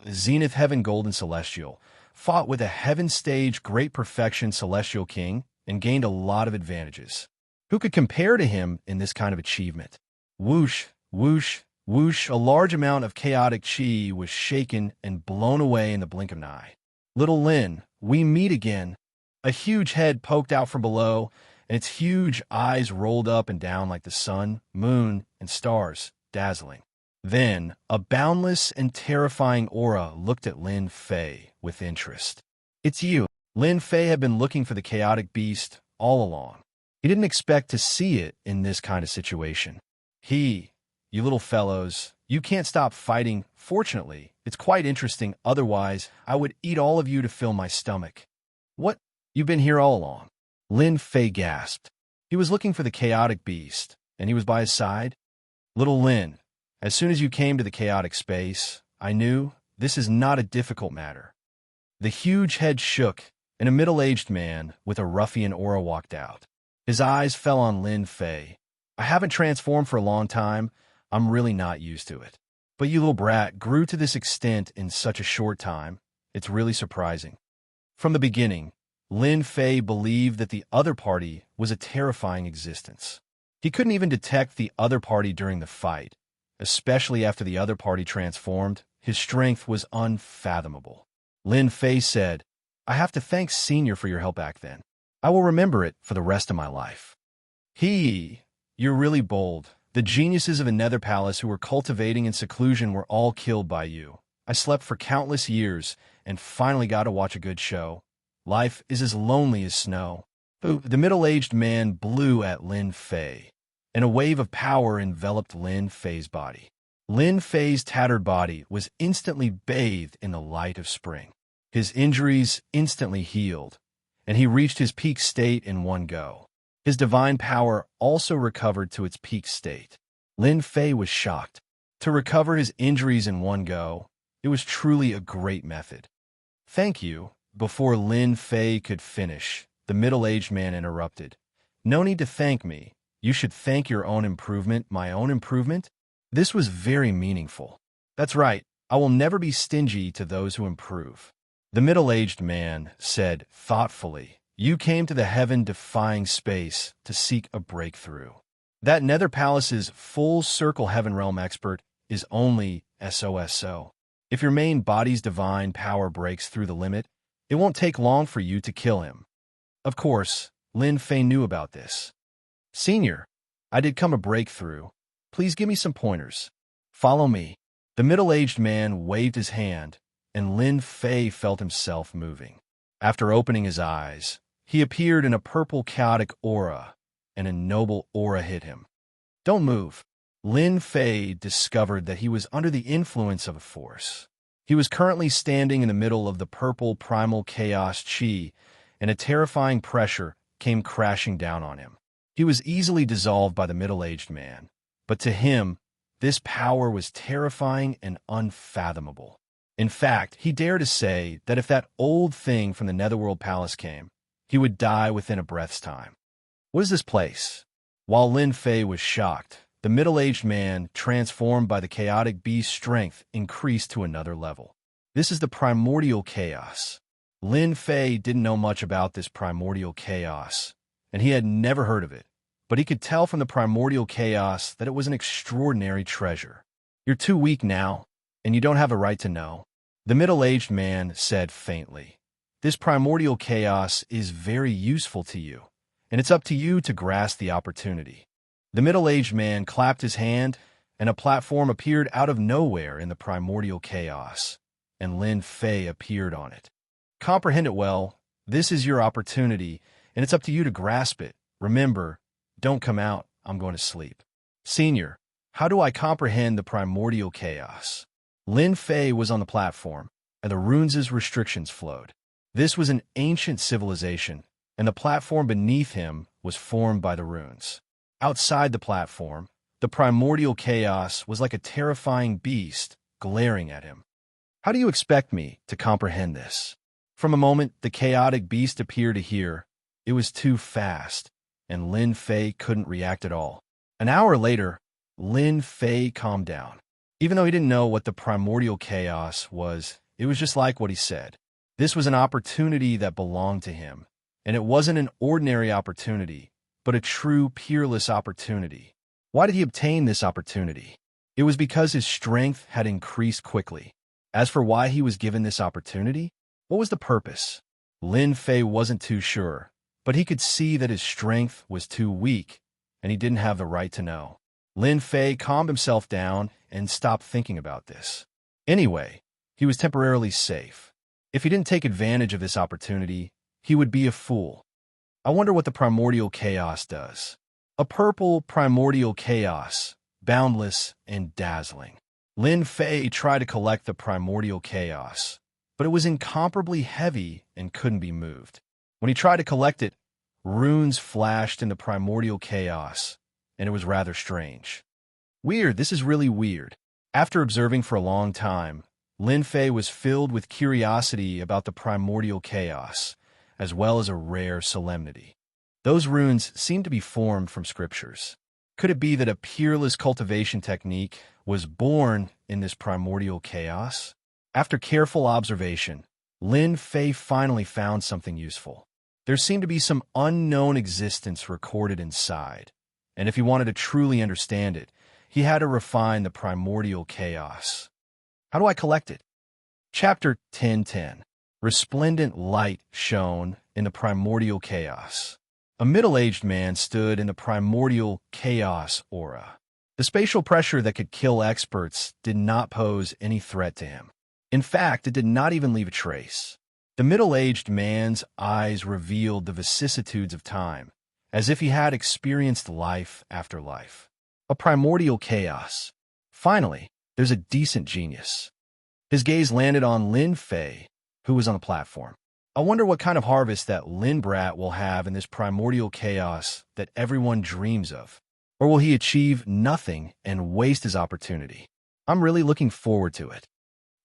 Zenith Heaven Golden Celestial, fought with a Heaven Stage Great Perfection Celestial King and gained a lot of advantages. Who could compare to him in this kind of achievement? Whoosh, whoosh, whoosh, a large amount of chaotic chi was shaken and blown away in the blink of an eye. Little Lin, we meet again. A huge head poked out from below, and its huge eyes rolled up and down like the sun, moon, and stars, dazzling. Then, a boundless and terrifying aura looked at Lin Fei with interest. It's you. Lin Fei had been looking for the chaotic beast all along. He didn't expect to see it in this kind of situation. You little fellows, you can't stop fighting. Fortunately, it's quite interesting. Otherwise, I would eat all of you to fill my stomach. What? You've been here all along? Lin Fei gasped. He was looking for the chaotic beast, and he was by his side. Little Lin, as soon as you came to the chaotic space, I knew this is not a difficult matter. The huge head shook, and a middle-aged man with a ruffian aura walked out. His eyes fell on Lin Fei. I haven't transformed for a long time. I'm really not used to it. But you little brat grew to this extent in such a short time. It's really surprising. From the beginning, Lin Fei believed that the other party was a terrifying existence. He couldn't even detect the other party during the fight. Especially after the other party transformed, his strength was unfathomable. Lin Fei said, I have to thank Senior for your help back then. I will remember it for the rest of my life. You're really bold. The geniuses of a nether palace who were cultivating in seclusion were all killed by you. I slept for countless years and finally got to watch a good show. Life is as lonely as snow. The middle-aged man blew at Lin Fei, and a wave of power enveloped Lin Fei's body. Lin Fei's tattered body was instantly bathed in the light of spring. His injuries instantly healed, and he reached his peak state in one go. His divine power also recovered to its peak state. Lin Fei was shocked. To recover his injuries in one go, it was truly a great method. Thank you. Before Lin Fei could finish, the middle-aged man interrupted. No need to thank me. You should thank your own improvement. My own improvement? This was very meaningful. That's right. I will never be stingy to those who improve. The middle-aged man said thoughtfully, You came to the heaven-defying space to seek a breakthrough. That Nether Palace's full-circle heaven realm expert is only SOSO. If your main body's divine power breaks through the limit, it won't take long for you to kill him. Of course, Lin Fei knew about this. Senior, I did come a breakthrough. Please give me some pointers. Follow me. The middle-aged man waved his hand, and Lin Fei felt himself moving. After opening his eyes, he appeared in a purple chaotic aura, and a noble aura hit him. Don't move. Lin Fei discovered that he was under the influence of a force. He was currently standing in the middle of the purple primal chaos chi, and a terrifying pressure came crashing down on him. He was easily dissolved by the middle-aged man, but to him, this power was terrifying and unfathomable. In fact, he dared to say that if that old thing from the Netherworld Palace came, he would die within a breath's time. What is this place? While Lin Fei was shocked, the middle-aged man, transformed by the chaotic beast's strength, increased to another level. This is the primordial chaos. Lin Fei didn't know much about this primordial chaos, and he had never heard of it, but he could tell from the primordial chaos that it was an extraordinary treasure. You're too weak now, and you don't have a right to know, the middle-aged man said faintly. This primordial chaos is very useful to you, and it's up to you to grasp the opportunity. The middle-aged man clapped his hand, and a platform appeared out of nowhere in the primordial chaos, and Lin Fei appeared on it. Comprehend it well. This is your opportunity, and it's up to you to grasp it. Remember, don't come out. I'm going to sleep. Senior, how do I comprehend the primordial chaos? Lin Fei was on the platform, and the runes' restrictions flowed. This was an ancient civilization, and the platform beneath him was formed by the runes. Outside the platform, the primordial chaos was like a terrifying beast glaring at him. How do you expect me to comprehend this? From a moment the chaotic beast appeared to hear, it was too fast, and Lin Fei couldn't react at all. An hour later, Lin Fei calmed down. Even though he didn't know what the primordial chaos was, it was just like what he said. This was an opportunity that belonged to him, and it wasn't an ordinary opportunity, but a true, peerless opportunity. Why did he obtain this opportunity? It was because his strength had increased quickly. As for why he was given this opportunity, what was the purpose? Lin Fei wasn't too sure, but he could see that his strength was too weak, and he didn't have the right to know. Lin Fei calmed himself down and stopped thinking about this. Anyway, he was temporarily safe. If he didn't take advantage of this opportunity, he would be a fool. I wonder what the primordial chaos does. A purple primordial chaos, boundless and dazzling. Lin Fei tried to collect the primordial chaos, but it was incomparably heavy and couldn't be moved. When he tried to collect it, runes flashed in the primordial chaos, and it was rather strange. Weird, this is really weird. After observing for a long time, Lin Fei was filled with curiosity about the primordial chaos, as well as a rare solemnity. Those runes seemed to be formed from scriptures. Could it be that a peerless cultivation technique was born in this primordial chaos? After careful observation, Lin Fei finally found something useful. There seemed to be some unknown existence recorded inside, and if he wanted to truly understand it, he had to refine the primordial chaos. How do I collect it? Chapter 10:10. Resplendent light shone in the primordial chaos. A middle-aged man stood in the primordial chaos aura. The spatial pressure that could kill experts did not pose any threat to him. In fact, it did not even leave a trace. The middle-aged man's eyes revealed the vicissitudes of time, as if he had experienced life after life. A primordial chaos. Finally, there's a decent genius. His gaze landed on Lin Fei, who was on the platform. I wonder what kind of harvest that Lin Brat will have in this primordial chaos that everyone dreams of. Or will he achieve nothing and waste his opportunity? I'm really looking forward to it.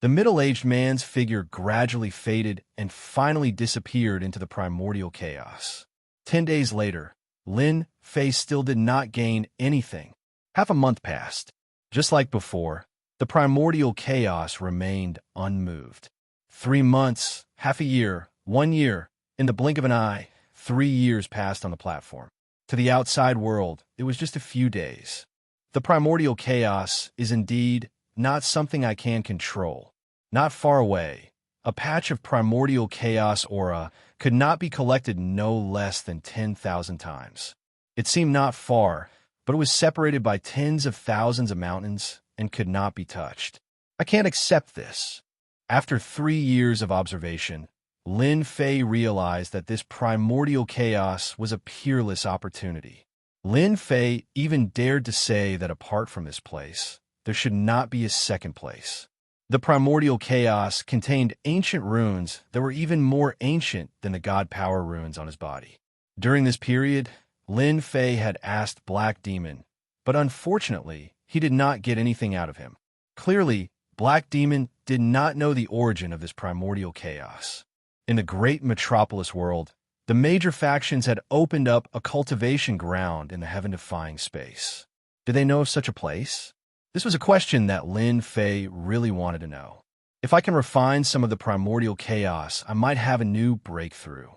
The middle-aged man's figure gradually faded and finally disappeared into the primordial chaos. 10 days later, Lin Fei still did not gain anything. Half a month passed. Just like before, the primordial chaos remained unmoved. 3 months, half a year, 1 year, in the blink of an eye, 3 years passed on the platform. To the outside world, it was just a few days. The primordial chaos is indeed not something I can control. Not far away, a patch of primordial chaos aura could not be collected no less than 10,000 times. It seemed not far, but it was separated by tens of thousands of mountains and could not be touched. I can't accept this. After 3 years of observation, Lin Fei realized that this primordial chaos was a peerless opportunity. Lin Fei even dared to say that apart from this place, there should not be a second place. The primordial chaos contained ancient runes that were even more ancient than the god power runes on his body. During this period, Lin Fei had asked Black Demon, but unfortunately, he did not get anything out of him. Clearly, Black Demon did not know the origin of this primordial chaos. In the great metropolis world, the major factions had opened up a cultivation ground in the heaven-defying space. Did they know of such a place? This was a question that Lin Fei really wanted to know. If I can refine some of the primordial chaos, I might have a new breakthrough.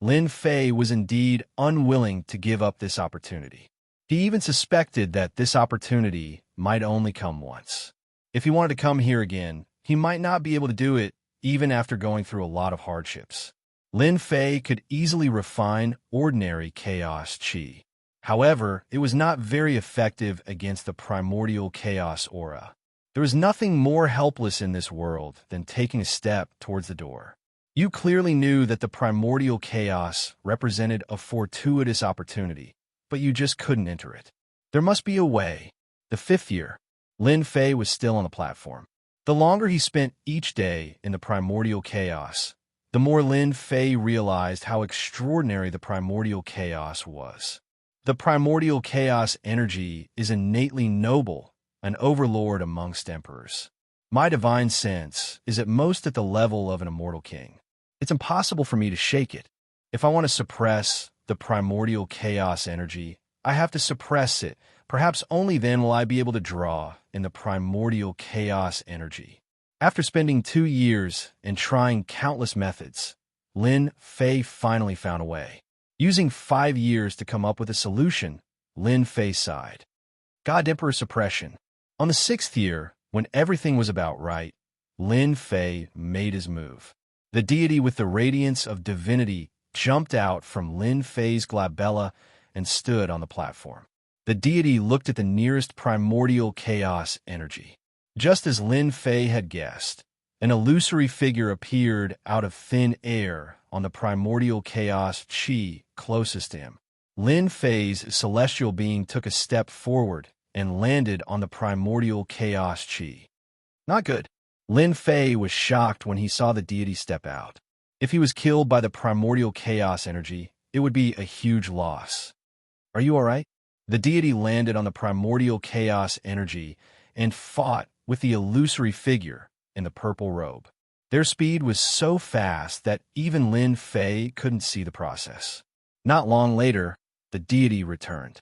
Lin Fei was indeed unwilling to give up this opportunity. He even suspected that this opportunity might only come once. If he wanted to come here again, he might not be able to do it even after going through a lot of hardships. Lin Fei could easily refine ordinary chaos chi. However, it was not very effective against the primordial chaos aura. There was nothing more helpless in this world than taking a step towards the door. You clearly knew that the primordial chaos represented a fortuitous opportunity, but you just couldn't enter it. There must be a way. The 5th year, Lin Fei was still on the platform. The longer he spent each day in the primordial chaos, the more Lin Fei realized how extraordinary the primordial chaos was. The primordial chaos energy is innately noble, an overlord amongst emperors. My divine sense is at most at the level of an immortal king. It's impossible for me to shake it. If I want to suppress the primordial chaos energy, I have to suppress it. Perhaps only then will I be able to draw in the primordial chaos energy. After spending 2 years and trying countless methods, Lin Fei finally found a way. Using 5 years to come up with a solution, Lin Fei sighed. God Emperor Suppression. On the 6th year, when everything was about right, Lin Fei made his move. The deity with the radiance of divinity jumped out from Lin Fei's glabella and stood on the platform. The deity looked at the nearest primordial chaos energy. Just as Lin Fei had guessed, an illusory figure appeared out of thin air on the primordial chaos chi closest to him. Lin Fei's celestial being took a step forward and landed on the primordial chaos chi. Not good. Lin Fei was shocked when he saw the deity step out. If he was killed by the primordial chaos energy, it would be a huge loss. Are you all right? The deity landed on the primordial chaos energy and fought with the illusory figure in the purple robe. Their speed was so fast that even Lin Fei couldn't see the process. Not long later, the deity returned.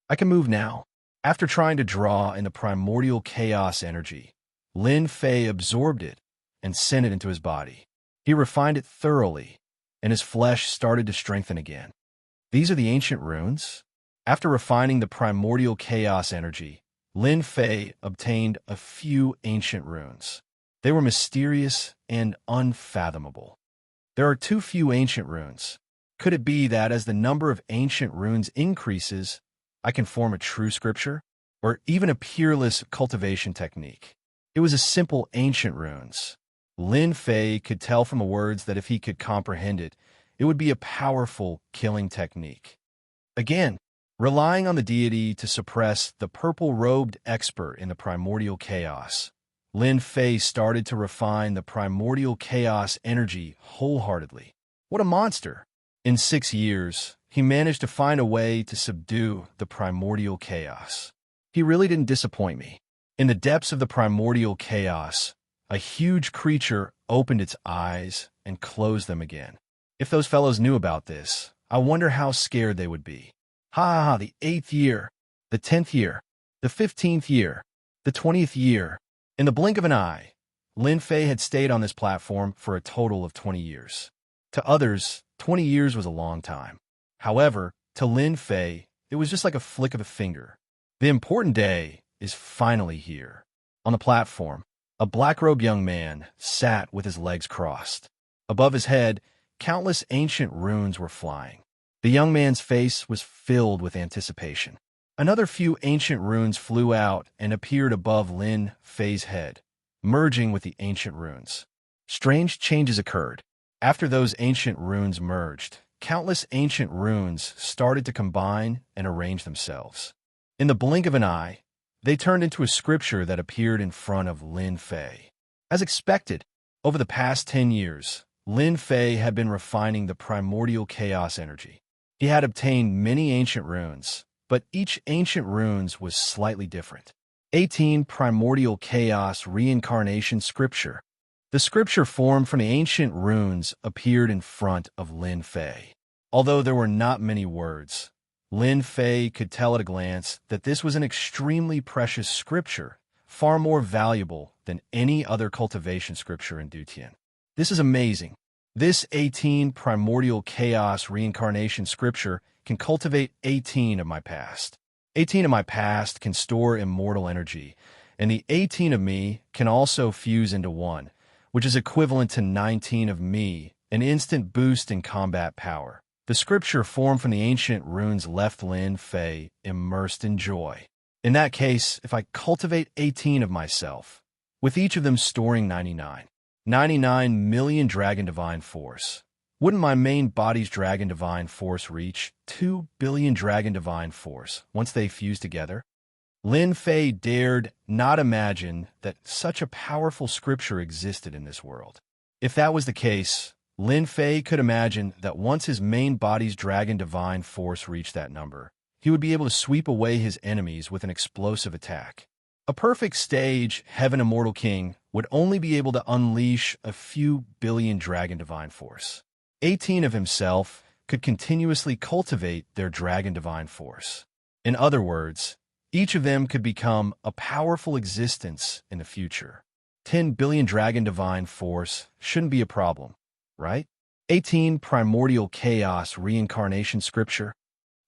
I can move now. After trying to draw in the primordial chaos energy, Lin Fei absorbed it and sent it into his body. He refined it thoroughly, and his flesh started to strengthen again. These are the ancient runes? After refining the primordial chaos energy, Lin Fei obtained a few ancient runes. They were mysterious and unfathomable. There are too few ancient runes. Could it be that as the number of ancient runes increases, I can form a true scripture? Or even a peerless cultivation technique? It was a simple ancient runes. Lin Fei could tell from the words that if he could comprehend it, it would be a powerful killing technique. Again, relying on the deity to suppress the purple-robed expert in the primordial chaos, Lin Fei started to refine the primordial chaos energy wholeheartedly. What a monster! In 6 years, he managed to find a way to subdue the primordial chaos. He really didn't disappoint me. In the depths of the primordial chaos, a huge creature opened its eyes and closed them again. If those fellows knew about this, I wonder how scared they would be. Ha, the 8th year, the 10th year, the 15th year, the 20th year. In the blink of an eye, Lin Fei had stayed on this platform for a total of 20 years. To others, 20 years was a long time. However, to Lin Fei, it was just like a flick of a finger. The important day is finally here. On the platform, a black-robed young man sat with his legs crossed. Above his head, countless ancient runes were flying. The young man's face was filled with anticipation. Another few ancient runes flew out and appeared above Lin Fei's head, merging with the ancient runes. Strange changes occurred. After those ancient runes merged, countless ancient runes started to combine and arrange themselves. In the blink of an eye, they turned into a scripture that appeared in front of Lin Fei. As expected, over the past 10 years, Lin Fei had been refining the primordial chaos energy. He had obtained many ancient runes, but each ancient runes was slightly different. 18 Primordial Chaos Reincarnation Scripture. The scripture formed from the ancient runes appeared in front of Lin Fei. Although there were not many words, Lin Fei could tell at a glance that this was an extremely precious scripture, far more valuable than any other cultivation scripture in Dutian. This is amazing. This 18 Primordial Chaos Reincarnation Scripture can cultivate 18 of my past. 18 of my past can store immortal energy, and the 18 of me can also fuse into one, which is equivalent to 19 of me, an instant boost in combat power. The scripture formed from the ancient runes left Lin Fei immersed in joy. In that case, if I cultivate 18 of myself, with each of them storing 99 million Dragon Divine Force, wouldn't my main body's Dragon Divine Force reach 2 billion Dragon Divine Force once they fuse together? Lin Fei dared not imagine that such a powerful scripture existed in this world. If that was the case, Lin Fei could imagine that once his main body's Dragon Divine Force reached that number, he would be able to sweep away his enemies with an explosive attack. A perfect stage Heaven Immortal King would only be able to unleash a few billion Dragon Divine Force. 18 of himself could continuously cultivate their Dragon Divine Force. In other words, each of them could become a powerful existence in the future. 10 billion Dragon Divine Force shouldn't be a problem, right? 18 Primordial Chaos Reincarnation Scripture.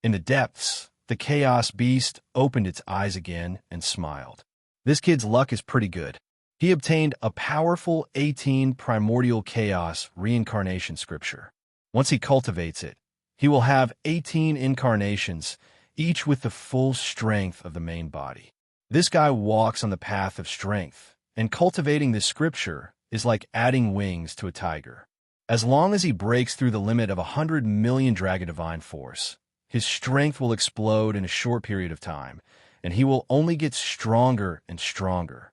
In the depths, the Chaos Beast opened its eyes again and smiled. This kid's luck is pretty good. He obtained a powerful 18 Primordial Chaos Reincarnation Scripture. Once he cultivates it, he will have 18 incarnations, each with the full strength of the main body. This guy walks on the path of strength, and cultivating this scripture is like adding wings to a tiger. As long as he breaks through the limit of 100 million Dragon Divine Force, his strength will explode in a short period of time, and he will only get stronger and stronger.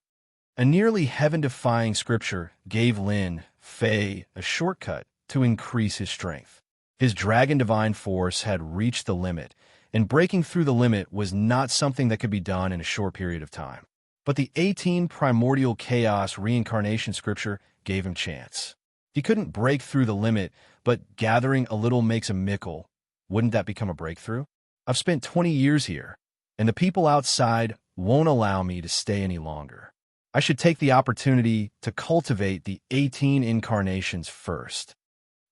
A nearly heaven-defying scripture gave Lin Fei a shortcut to increase his strength. His Dragon Divine Force had reached the limit, and breaking through the limit was not something that could be done in a short period of time. But the 18 Primordial Chaos Reincarnation Scripture gave him chance. He couldn't break through the limit, but gathering a little makes a mickle. Wouldn't that become a breakthrough? I've spent 20 years here, and the people outside won't allow me to stay any longer. I should take the opportunity to cultivate the 18 incarnations first.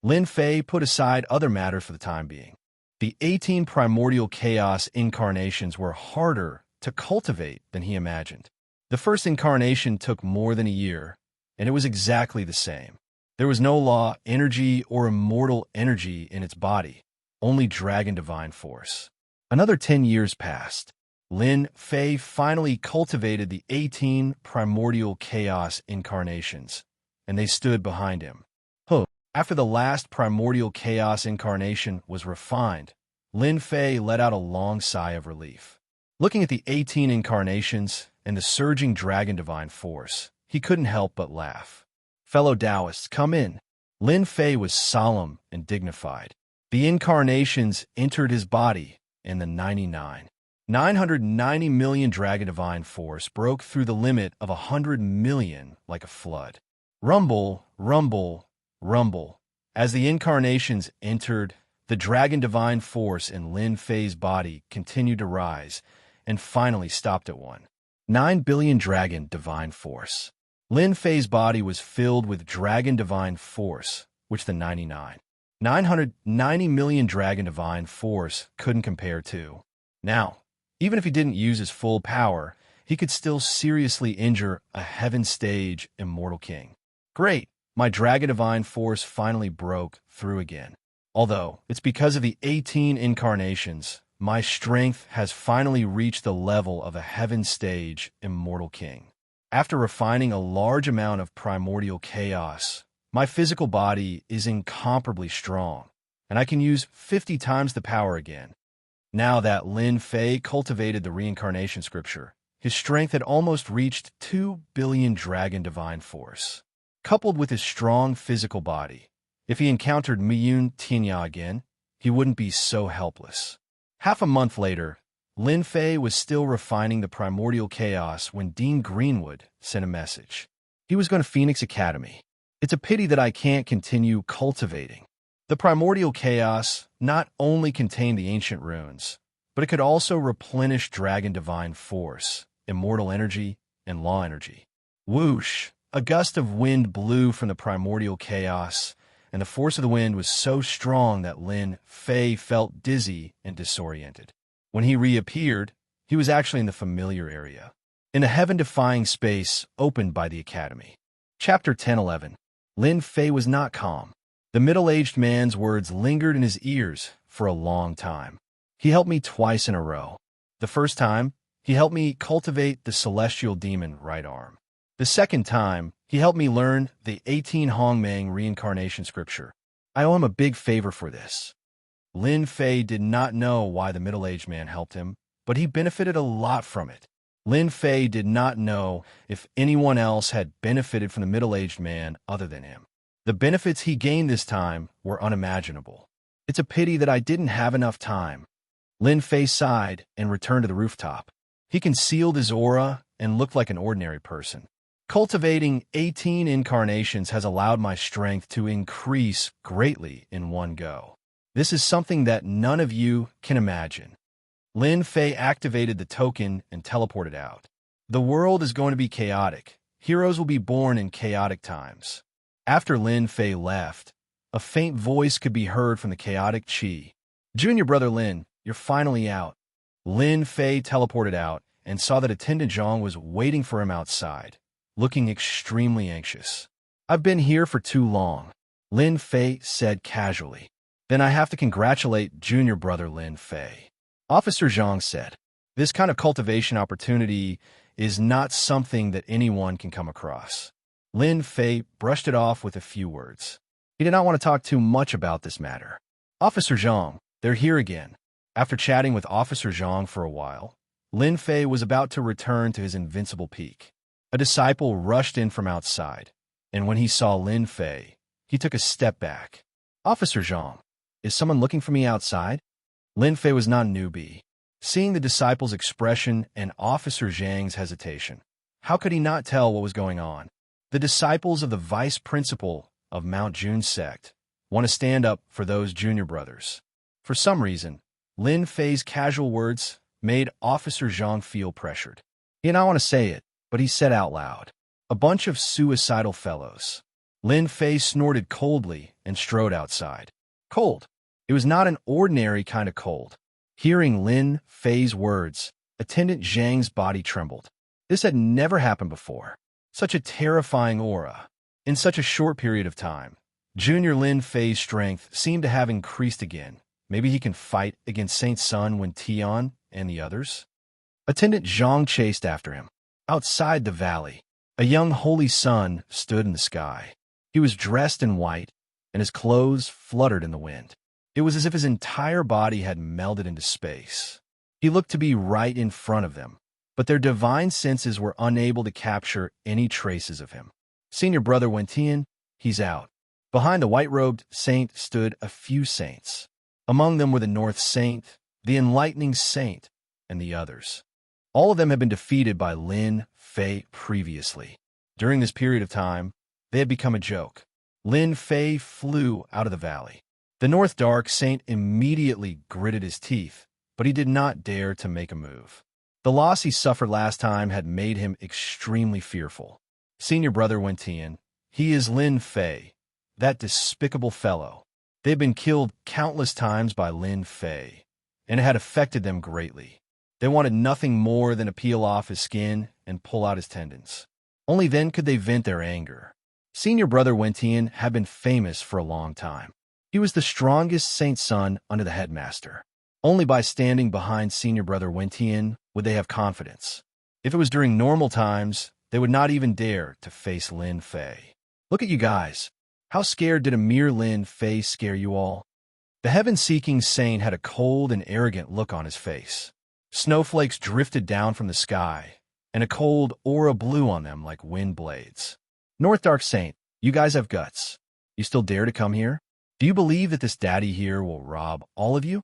Lin Fei put aside other matters for the time being. The 18 Primordial Chaos incarnations were harder to cultivate than he imagined. The first incarnation took more than a year, and it was exactly the same. There was no law, energy, or immortal energy in its body, only Dragon Divine Force. Another 10 years passed. Lin Fei finally cultivated the 18 Primordial Chaos incarnations, and they stood behind him. After the last Primordial Chaos incarnation was refined, Lin Fei let out a long sigh of relief. Looking at the 18 incarnations and the surging Dragon Divine Force, he couldn't help but laugh. Fellow Taoists, come in. Lin Fei was solemn and dignified. The incarnations entered his body, and the 990 million Dragon Divine Force broke through the limit of 100 million like a flood. Rumble, rumble, rumble. As the incarnations entered, the Dragon Divine Force in Lin Fei's body continued to rise, and finally stopped at 9 billion Dragon Divine Force. Lin Fei's body was filled with Dragon Divine Force, which the 990 million Dragon Divine Force couldn't compare to. Now, even if he didn't use his full power, he could still seriously injure a Heaven Stage Immortal King. Great! My Dragon Divine Force finally broke through again. Although, it's because of the 18 incarnations, my strength has finally reached the level of a heaven stage immortal king. After refining a large amount of primordial chaos, my physical body is incomparably strong, and I can use 50 times the power again. Now that Lin Fei cultivated the reincarnation scripture, his strength had almost reached 2 billion dragon divine force. Coupled with his strong physical body, if he encountered Miyun Tianya again, he wouldn't be so helpless. Half a month later, Lin Fei was still refining the primordial chaos when Dean Greenwood sent a message. He was going to Phoenix Academy. It's a pity that I can't continue cultivating. The primordial chaos not only contained the ancient runes, but it could also replenish dragon divine force, immortal energy, and law energy. Whoosh! A gust of wind blew from the primordial chaos, and the force of the wind was so strong that Lin Fei felt dizzy and disoriented. When he reappeared, he was actually in the familiar area, in a heaven-defying space opened by the Academy. Chapter 10-11. Lin Fei was not calm. The middle-aged man's words lingered in his ears for a long time. He helped me twice in a row. The first time, he helped me cultivate the celestial demon right arm. The second time, he helped me learn the 18 Hongmang reincarnation scripture. I owe him a big favor for this. Lin Fei did not know why the middle-aged man helped him, but he benefited a lot from it. Lin Fei did not know if anyone else had benefited from the middle-aged man other than him. The benefits he gained this time were unimaginable. It's a pity that I didn't have enough time. Lin Fei sighed and returned to the rooftop. He concealed his aura and looked like an ordinary person. Cultivating 18 incarnations has allowed my strength to increase greatly in one go. This is something that none of you can imagine. Lin Fei activated the token and teleported out. The world is going to be chaotic. Heroes will be born in chaotic times. After Lin Fei left, a faint voice could be heard from the chaotic Qi. Junior brother Lin, you're finally out. Lin Fei teleported out and saw that attendant Zhang was waiting for him outside, looking extremely anxious. I've been here for too long, Lin Fei said casually. Then I have to congratulate junior brother Lin Fei. Officer Zhang said, this kind of cultivation opportunity is not something that anyone can come across. Lin Fei brushed it off with a few words. He did not want to talk too much about this matter. Officer Zhang, they're here again. After chatting with Officer Zhang for a while, Lin Fei was about to return to his invincible peak. A disciple rushed in from outside, and when he saw Lin Fei, he took a step back. Officer Zhang, is someone looking for me outside? Lin Fei was not a newbie. Seeing the disciple's expression and Officer Zhang's hesitation, how could he not tell what was going on? The disciples of the vice principal of Mount Jun sect want to stand up for those junior brothers. For some reason, Lin Fei's casual words made Officer Zhang feel pressured. He did not want to say it, but he said out loud, a bunch of suicidal fellows. Lin Fei snorted coldly and strode outside. Cold. It was not an ordinary kind of cold. Hearing Lin Fei's words, Attendant Zhang's body trembled. This had never happened before. Such a terrifying aura. In such a short period of time, Junior Lin Fei's strength seemed to have increased again. Maybe he can fight against Saint Sun Wen Tian and the others? Attendant Zhang chased after him. Outside the valley, a young holy sun stood in the sky. He was dressed in white, and his clothes fluttered in the wind. It was as if his entire body had melded into space. He looked to be right in front of them, but their divine senses were unable to capture any traces of him. Senior brother Wentian, he's out. Behind the white-robed saint stood a few saints. Among them were the North Saint, the Enlightening Saint, and the others. All of them had been defeated by Lin Fei previously. During this period of time, they had become a joke. Lin Fei flew out of the valley. The North Dark Saint immediately gritted his teeth, but he did not dare to make a move. The loss he suffered last time had made him extremely fearful. Senior brother Wentian, he is Lin Fei, that despicable fellow. They had been killed countless times by Lin Fei, and it had affected them greatly. They wanted nothing more than to peel off his skin and pull out his tendons. Only then could they vent their anger. Senior brother Wentian had been famous for a long time. He was the strongest Saint Sun under the headmaster. Only by standing behind senior brother Wentian would they have confidence. If it was during normal times, they would not even dare to face Lin Fei. Look at you guys. How scared did a mere Lin Fei scare you all? The heaven-seeking saint had a cold and arrogant look on his face. Snowflakes drifted down from the sky, and a cold aura blew on them like wind blades. North Dark Saint, you guys have guts. You still dare to come here? Do you believe that this daddy here will rob all of you?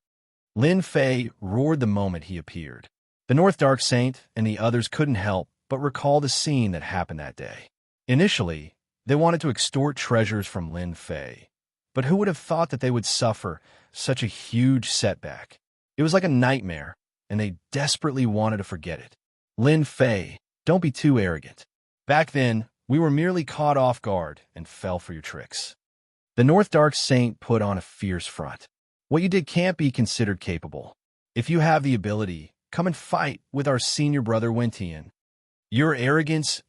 Lin Fei roared the moment he appeared. The North Dark Saint and the others couldn't help but recall the scene that happened that day. Initially, they wanted to extort treasures from Lin Fei, but who would have thought that they would suffer such a huge setback? It was like a nightmare, and they desperately wanted to forget it. Lin Fei, don't be too arrogant. Back then, we were merely caught off guard and fell for your tricks. The North Dark Saint put on a fierce front. What you did can't be considered capable. If you have the ability, come and fight with our senior brother Wentian. Your arrogance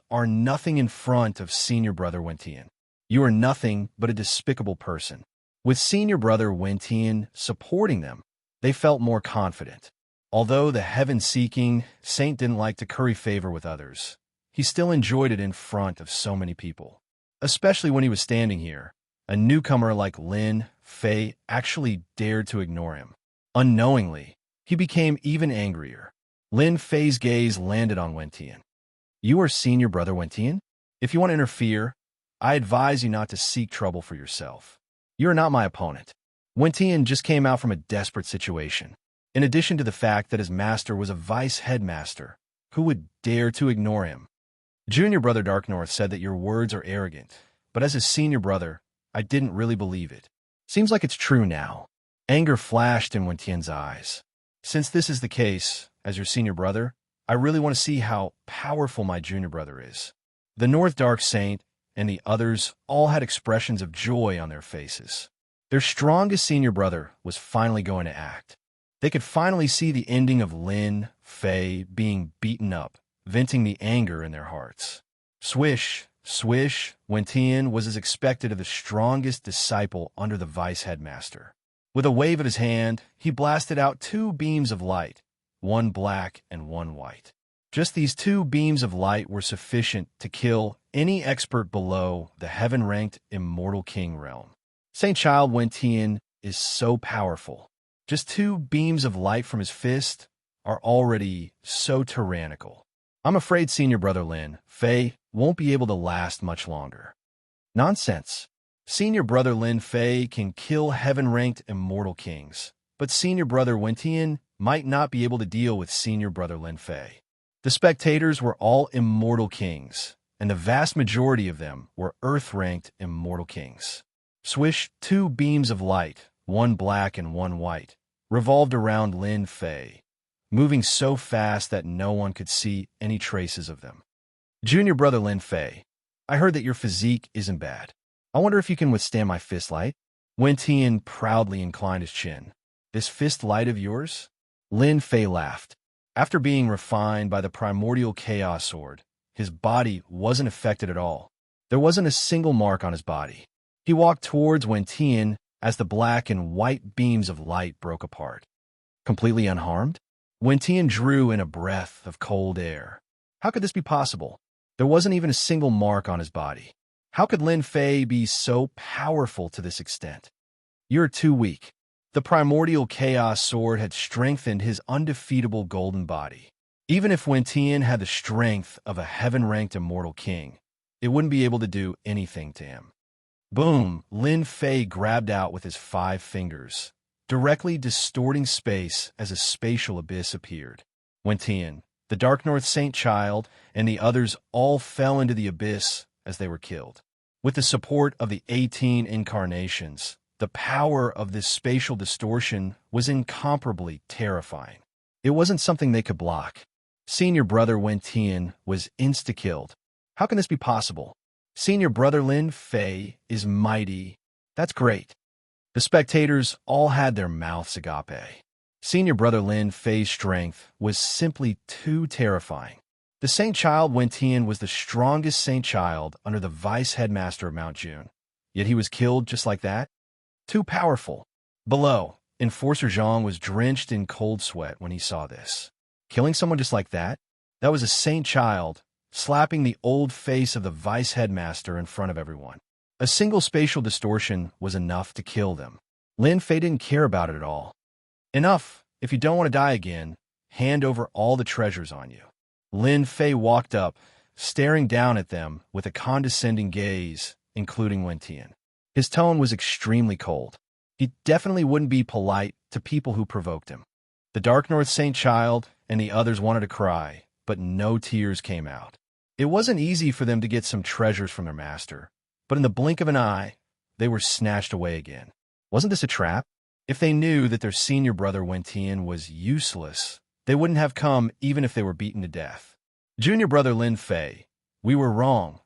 are nothing in front of senior brother Wentian. You are nothing but a despicable person. With senior brother Wentian supporting them, they felt more confident. Although the heaven-seeking saint didn't like to curry favor with others, he still enjoyed it in front of so many people. Especially when he was standing here, a newcomer like Lin Fei actually dared to ignore him. Unknowingly, he became even angrier. Lin Fei's gaze landed on Wentian. You are senior brother Wentian? If you want to interfere, I advise you not to seek trouble for yourself. You are not my opponent. Wentian just came out from a desperate situation. In addition to the fact that his master was a vice headmaster, who would dare to ignore him? Junior brother Dark North said that your words are arrogant, but as his senior brother, I didn't really believe it. Seems like it's true now. Anger flashed in Wentian's eyes. Since this is the case, as your senior brother, I really want to see how powerful my junior brother is. The North Dark Saint and the others all had expressions of joy on their faces. Their strongest senior brother was finally going to act. They could finally see the ending of Lin Fei being beaten up, venting the anger in their hearts. Swish, swish, Wentian was as expected of the strongest disciple under the vice headmaster. With a wave of his hand, he blasted out 2 beams of light, one black and one white. Just these 2 beams of light were sufficient to kill any expert below the heaven-ranked Immortal King realm. Saint Child Wentian is so powerful. Just 2 beams of light from his fist are already so tyrannical. I'm afraid senior brother Lin Fei won't be able to last much longer. Nonsense. Senior brother Lin Fei can kill heaven-ranked Immortal Kings, but senior brother Wentian might not be able to deal with senior brother Lin Fei. The spectators were all Immortal Kings, and the vast majority of them were Earth-ranked Immortal Kings. Swish, 2 beams of light, one black and one white, revolved around Lin Fei, moving so fast that no one could see any traces of them. Junior brother Lin Fei, I heard that your physique isn't bad. I wonder if you can withstand my fist light? Wentian proudly inclined his chin. This fist light of yours? Lin Fei laughed. After being refined by the primordial chaos sword, his body wasn't affected at all. There wasn't a single mark on his body. He walked towards Wentian as the black and white beams of light broke apart. Completely unharmed? Wentian drew in a breath of cold air. How could this be possible? There wasn't even a single mark on his body. How could Lin Fei be so powerful to this extent? You're too weak. The primordial chaos sword had strengthened his undefeatable golden body. Even if Wentian had the strength of a heaven-ranked immortal king, it wouldn't be able to do anything to him. Boom! Lin Fei grabbed out with his 5 fingers, directly distorting space as a spatial abyss appeared. Wentian, the Dark North Saint Child, and the others all fell into the abyss as they were killed. With the support of the 18 incarnations, the power of this spatial distortion was incomparably terrifying. It wasn't something they could block. Senior brother Wentian was insta-killed. How can this be possible? Senior brother Lin Fei is mighty. That's great. The spectators all had their mouths agape. Senior brother Lin Fei's strength was simply too terrifying. The Saint Child Wentian was the strongest Saint Child under the Vice Headmaster of Mount June. Yet he was killed just like that? Too powerful. Below, Enforcer Zhang was drenched in cold sweat when he saw this. Killing someone just like that? That was a saint child, slapping the old face of the vice headmaster in front of everyone. A single spatial distortion was enough to kill them. Lin Fei didn't care about it at all. Enough. If you don't want to die again, hand over all the treasures on you. Lin Fei walked up, staring down at them with a condescending gaze, including Wen Tian. His tone was extremely cold. He definitely wouldn't be polite to people who provoked him. The Dark North Saint child and the others wanted to cry, but no tears came out. It wasn't easy for them to get some treasures from their master, but in the blink of an eye, they were snatched away again. Wasn't this a trap? If they knew that their senior brother Wen Tian was useless, they wouldn't have come even if they were beaten to death. Junior brother Lin Fei, we were wrong.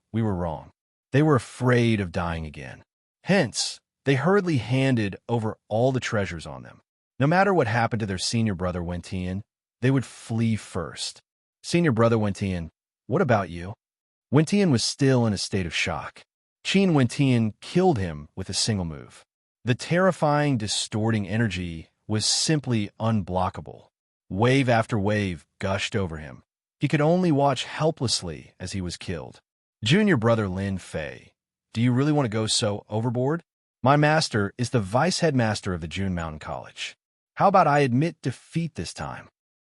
They were afraid of dying again. Hence, they hurriedly handed over all the treasures on them. No matter what happened to their senior brother Wen Tian, they would flee first. Senior brother Wen Tian, what about you? Wen Tian was still in a state of shock. Qin Wen Tian killed him with a single move. The terrifying, distorting energy was simply unblockable. Wave after wave gushed over him. He could only watch helplessly as he was killed. Junior brother Lin Fei, do you really want to go so overboard? My master is the vice headmaster of the June Mountain College. How about I admit defeat this time?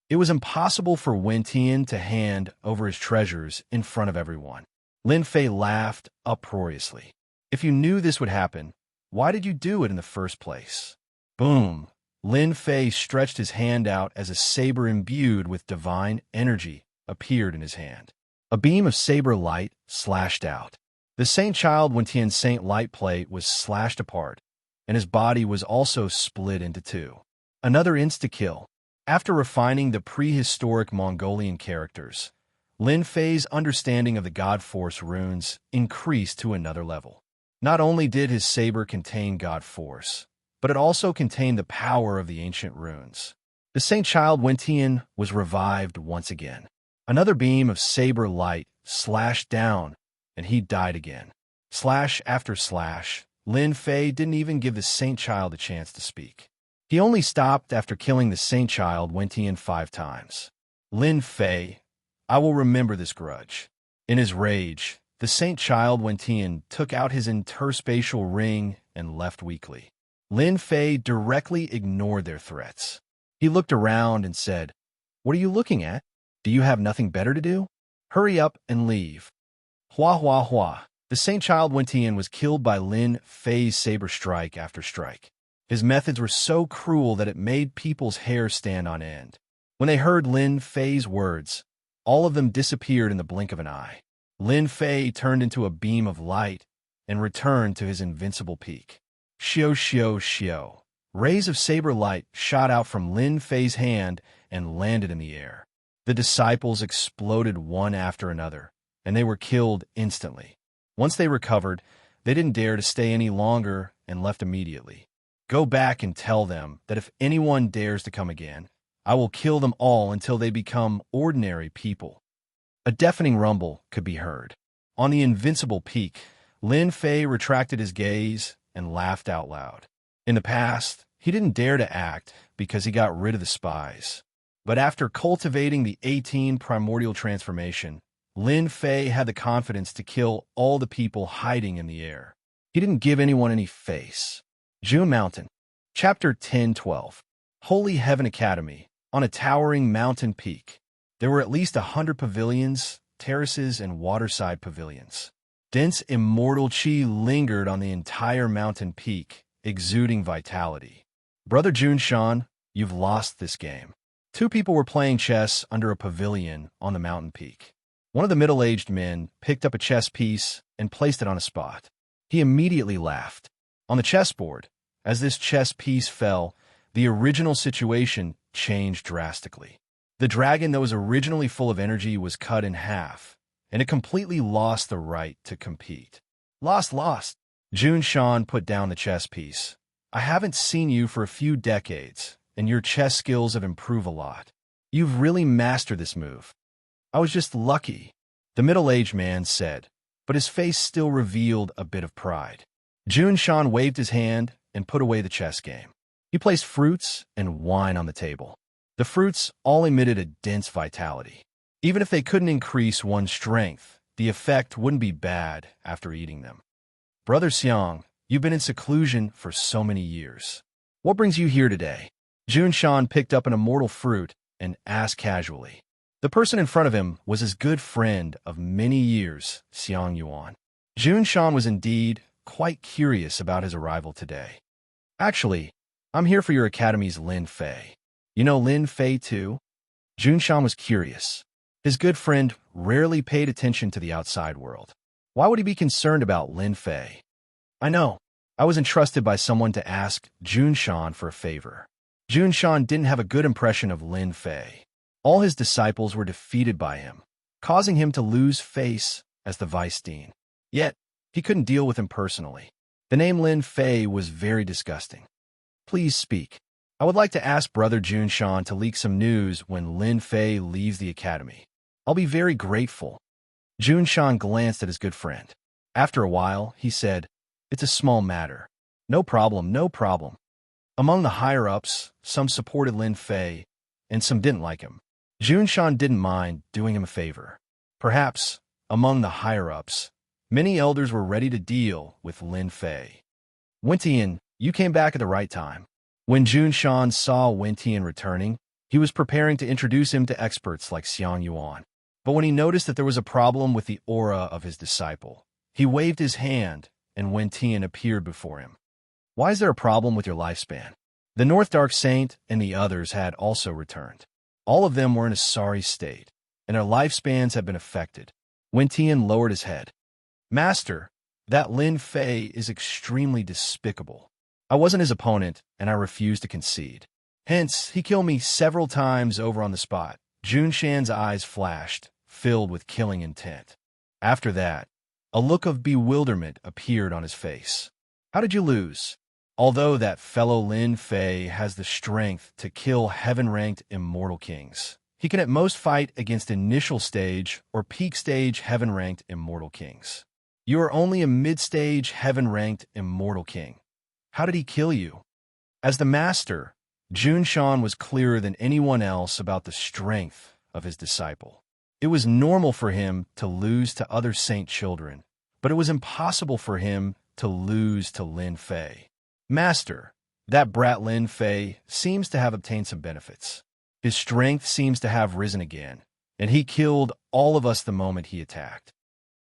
It was impossible for Wen Tian to hand over his treasures in front of everyone. Lin Fei laughed uproariously. If you knew this would happen, why did you do it in the first place? Boom! Lin Fei stretched his hand out as a saber imbued with divine energy appeared in his hand. A beam of saber light slashed out. The Saint Child Wen Tian's Saint Light Plate was slashed apart, and his body was also split into two. Another insta-kill. After refining the prehistoric Mongolian characters, Lin Fei's understanding of the God Force runes increased to another level. Not only did his saber contain God Force, but it also contained the power of the ancient runes. The Saint Child Wen Tian was revived once again. Another beam of saber light slashed down, and he died again. Slash after slash, Lin Fei didn't even give the Saint Child a chance to speak. He only stopped after killing the Saint Child Wen Tian 5 times. Lin Fei, I will remember this grudge. In his rage, the Saint Child Wen Tian took out his interspatial ring and left weakly. Lin Fei directly ignored their threats. He looked around and said, "What are you looking at? Do you have nothing better to do? Hurry up and leave." Hua hua hua. The Saint Child Wen Tian was killed by Lin Fei's saber strike after strike. His methods were so cruel that it made people's hair stand on end. When they heard Lin Fei's words, all of them disappeared in the blink of an eye. Lin Fei turned into a beam of light and returned to his invincible peak. Xiao xiao xiao. Rays of saber light shot out from Lin Fei's hand and landed in the air. The disciples exploded one after another, and they were killed instantly. Once they recovered, they didn't dare to stay any longer and left immediately. Go back and tell them that if anyone dares to come again, I will kill them all until they become ordinary people. A deafening rumble could be heard. On the invincible peak, Lin Fei retracted his gaze and laughed out loud. In the past, he didn't dare to act because he got rid of the spies. But after cultivating the 18 primordial transformation, Lin Fei had the confidence to kill all the people hiding in the air. He didn't give anyone any face. June Mountain. Chapter 10-12. Holy Heaven Academy. On a towering mountain peak, there were at least 100 pavilions, terraces, and waterside pavilions. Dense immortal chi lingered on the entire mountain peak, exuding vitality. Brother Junshan, you've lost this game. 2 people were playing chess under a pavilion on the mountain peak. One of the middle-aged men picked up a chess piece and placed it on a spot. He immediately laughed. On the chessboard, as this chess piece fell, the original situation changed drastically. The dragon that was originally full of energy was cut in half, and it completely lost the right to compete. Lost. Junshan put down the chess piece. I haven't seen you for a few decades, and your chess skills have improved a lot. You've really mastered this move. I was just lucky, the middle-aged man said, but his face still revealed a bit of pride. Junshan waved his hand and put away the chess game. He placed fruits and wine on the table. The fruits all emitted a dense vitality. Even if they couldn't increase one's strength, the effect wouldn't be bad after eating them. Brother Xiang, you've been in seclusion for so many years. What brings you here today? Junshan picked up an immortal fruit and asked casually. The person in front of him was his good friend of many years, Xiang Yuan. Junshan was indeed quite curious about his arrival today. Actually, I'm here for your academy's Lin Fei. You know Lin Fei too? Junshan was curious. His good friend rarely paid attention to the outside world. Why would he be concerned about Lin Fei? I know. I was entrusted by someone to ask Junshan for a favor. Junshan didn't have a good impression of Lin Fei. All his disciples were defeated by him, causing him to lose face as the vice dean. Yet, he couldn't deal with him personally. The name Lin Fei was very disgusting. Please speak. I would like to ask Brother Junshan to leak some news when Lin Fei leaves the academy. I'll be very grateful. Junshan glanced at his good friend. After a while, he said, It's a small matter. No problem, no problem. Among the higher-ups, some supported Lin Fei, and some didn't like him. Junshan didn't mind doing him a favor. Perhaps, among the higher-ups, many elders were ready to deal with Lin Fei. Wentian, you came back at the right time. When Junshan saw Wentian returning, he was preparing to introduce him to experts like Xiang Yuan. But when he noticed that there was a problem with the aura of his disciple, he waved his hand, and Wentian appeared before him. Why is there a problem with your lifespan? The North Dark Saint and the others had also returned. All of them were in a sorry state, and their lifespans had been affected. Wentian lowered his head. Master, that Lin Fei is extremely despicable. I wasn't his opponent, and I refused to concede. Hence, he killed me several times over on the spot. Junshan's eyes flashed, filled with killing intent. After that, a look of bewilderment appeared on his face. How did you lose? Although that fellow Lin Fei has the strength to kill heaven-ranked immortal kings, he can at most fight against initial stage or peak stage heaven-ranked immortal kings. You are only a mid-stage heaven-ranked immortal king. How did he kill you? As the master, Junshan was clearer than anyone else about the strength of his disciple. It was normal for him to lose to other saint children, but it was impossible for him to lose to Lin Fei. Master, that brat Lin Fei seems to have obtained some benefits. His strength seems to have risen again, and he killed all of us the moment he attacked.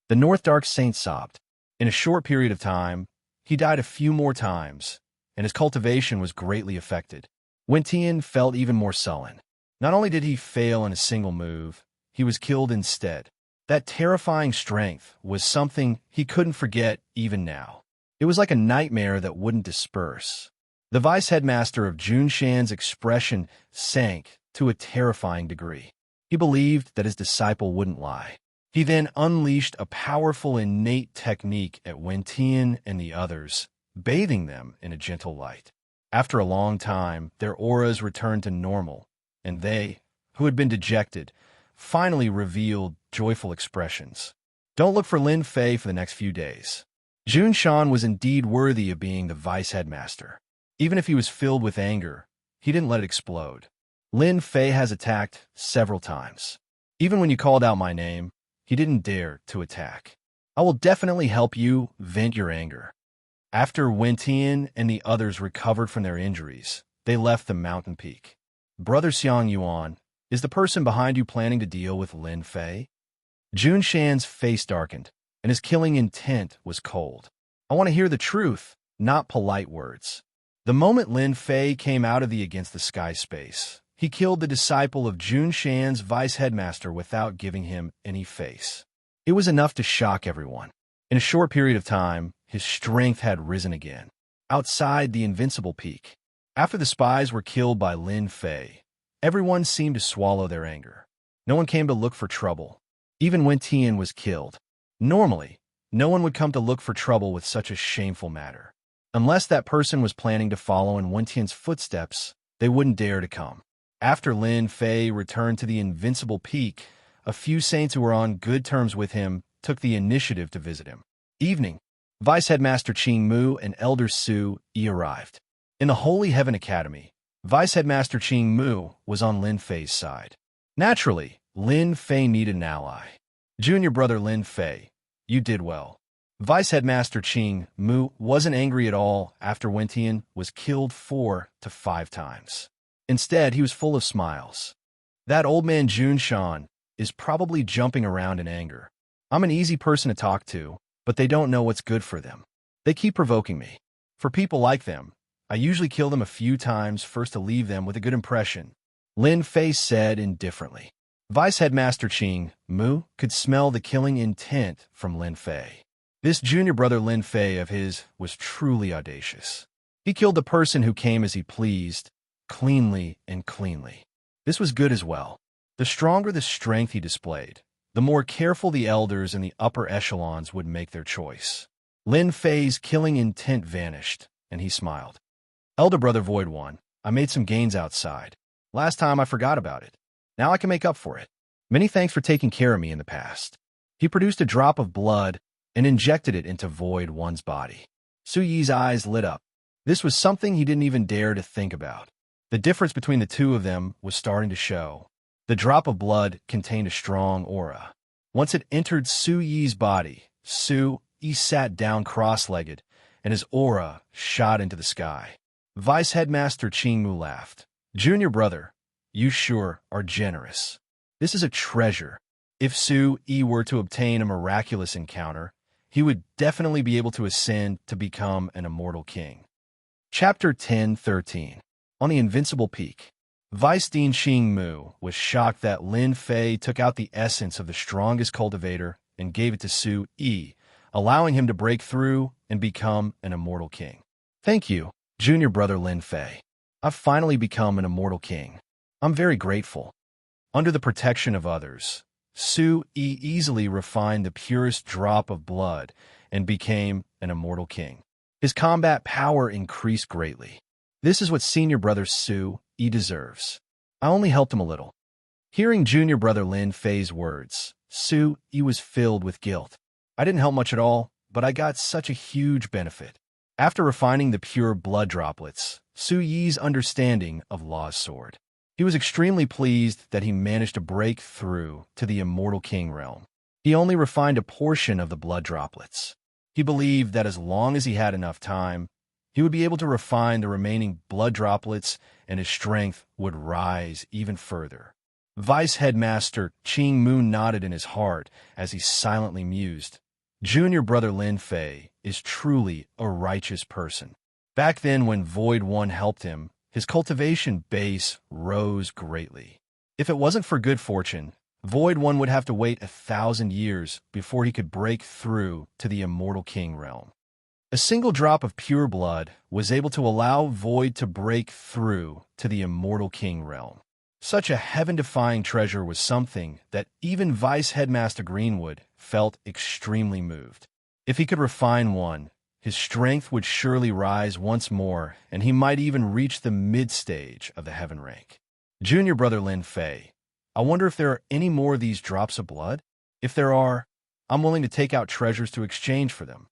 The North Dark Saint sobbed. In a short period of time, he died a few more times, and his cultivation was greatly affected. Wentian felt even more sullen. Not only did he fail in a single move, he was killed instead. That terrifying strength was something he couldn't forget even now. It was like a nightmare that wouldn't disperse. The vice-headmaster of Junshan's expression sank to a terrifying degree. He believed that his disciple wouldn't lie. He then unleashed a powerful innate technique at Wentian and the others, bathing them in a gentle light. After a long time, their auras returned to normal, and they, who had been dejected, finally revealed joyful expressions. Don't look for Lin Fei for the next few days. Junshan was indeed worthy of being the vice-headmaster. Even if he was filled with anger, he didn't let it explode. Lin Fei has attacked several times. Even when you called out my name, he didn't dare to attack. I will definitely help you vent your anger. After Wentian and the others recovered from their injuries, they left the mountain peak. Brother Xiang Yuan, is the person behind you planning to deal with Lin Fei? Junshan's face darkened, and his killing intent was cold. I want to hear the truth, not polite words. The moment Lin Fei came out of the Against the Sky space, he killed the disciple of Junshan's vice-headmaster without giving him any face. It was enough to shock everyone. In a short period of time, his strength had risen again. Outside the invincible peak, after the spies were killed by Lin Fei, everyone seemed to swallow their anger. No one came to look for trouble. Even Wentian was killed. Normally, no one would come to look for trouble with such a shameful matter. Unless that person was planning to follow in Wentian's footsteps, they wouldn't dare to come. After Lin Fei returned to the invincible peak, a few saints who were on good terms with him took the initiative to visit him. Evening. Vice-Headmaster Qing Mu and Elder Su Yi arrived. In the Holy Heaven Academy, Vice Headmaster Qing Mu was on Lin Fei's side. Naturally, Lin Fei needed an ally. Junior brother Lin Fei, you did well. Vice Headmaster Qing Mu wasn't angry at all after Wentian was killed 4 to 5 times. Instead, he was full of smiles. That old man Jun Shan is probably jumping around in anger. I'm an easy person to talk to, but they don't know what's good for them. They keep provoking me. For people like them, I usually kill them a few times first to leave them with a good impression, Lin Fei said indifferently. Vice Headmaster Qing Mu could smell the killing intent from Lin Fei. This junior brother Lin Fei of his was truly audacious. He killed the person who came as he pleased, cleanly and cleanly. This was good as well. The stronger the strength he displayed, the more careful the elders in the upper echelons would make their choice. Lin Fei's killing intent vanished, and he smiled. Elder brother Void One, I made some gains outside. Last time I forgot about it. Now I can make up for it. Many thanks for taking care of me in the past. He produced a drop of blood and injected it into Void One's body. Su Yi's eyes lit up. This was something he didn't even dare to think about. The difference between the two of them was starting to show. The drop of blood contained a strong aura. Once it entered Su Yi's body, Su Yi sat down cross-legged, and his aura shot into the sky. Vice Headmaster Qing Mu laughed. Junior brother, you sure are generous. This is a treasure. If Su Yi were to obtain a miraculous encounter, he would definitely be able to ascend to become an immortal king. Chapter 10-13. On the Invincible Peak. Vice Dean Qing Mu was shocked that Lin Fei took out the essence of the strongest cultivator and gave it to Su Yi, allowing him to break through and become an immortal king. Thank you, junior brother Lin Fei. I've finally become an immortal king. I'm very grateful. Under the protection of others, Su Yi easily refined the purest drop of blood and became an immortal king. His combat power increased greatly. This is what senior brother Su Yi deserves. I only helped him a little. Hearing junior brother Lin Fei's words, Su Yi was filled with guilt. I didn't help much at all, but I got such a huge benefit. After refining the pure blood droplets, Su Yi's understanding of Law's sword. He was extremely pleased that he managed to break through to the Immortal King realm. He only refined a portion of the blood droplets. He believed that as long as he had enough time, he would be able to refine the remaining blood droplets and his strength would rise even further. Vice Headmaster Qing Mu nodded in his heart as he silently mused. Junior brother Lin Fei is truly a righteous person. Back then when Void One helped him, his cultivation base rose greatly. If it wasn't for good fortune, Void One would have to wait 1,000 years before he could break through to the Immortal King realm. A single drop of pure blood was able to allow Void to break through to the Immortal King realm. Such a heaven-defying treasure was something that even Vice Headmaster Greenwood felt extremely moved. If he could refine one, his strength would surely rise once more, and he might even reach the mid-stage of the heaven rank. Junior brother Lin Fei, I wonder if there are any more of these drops of blood? If there are, I'm willing to take out treasures to exchange for them.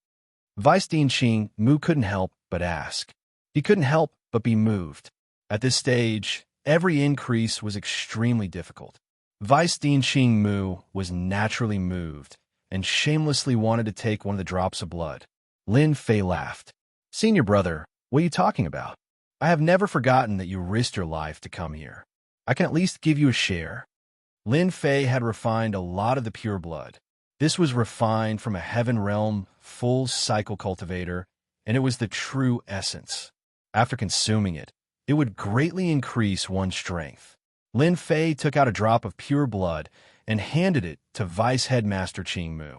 Vice Dean Qing Mu couldn't help but ask. He couldn't help but be moved. At this stage, every increase was extremely difficult. Vice Dean Qing Mu was naturally moved and shamelessly wanted to take one of the drops of blood. Lin Fei laughed. Senior brother, what are you talking about? I have never forgotten that you risked your life to come here. I can at least give you a share. Lin Fei had refined a lot of the pure blood. This was refined from a heaven realm full cycle cultivator, and it was the true essence. After consuming it, it would greatly increase one's strength. Lin Fei took out a drop of pure blood and handed it to Vice Headmaster Qing Mu.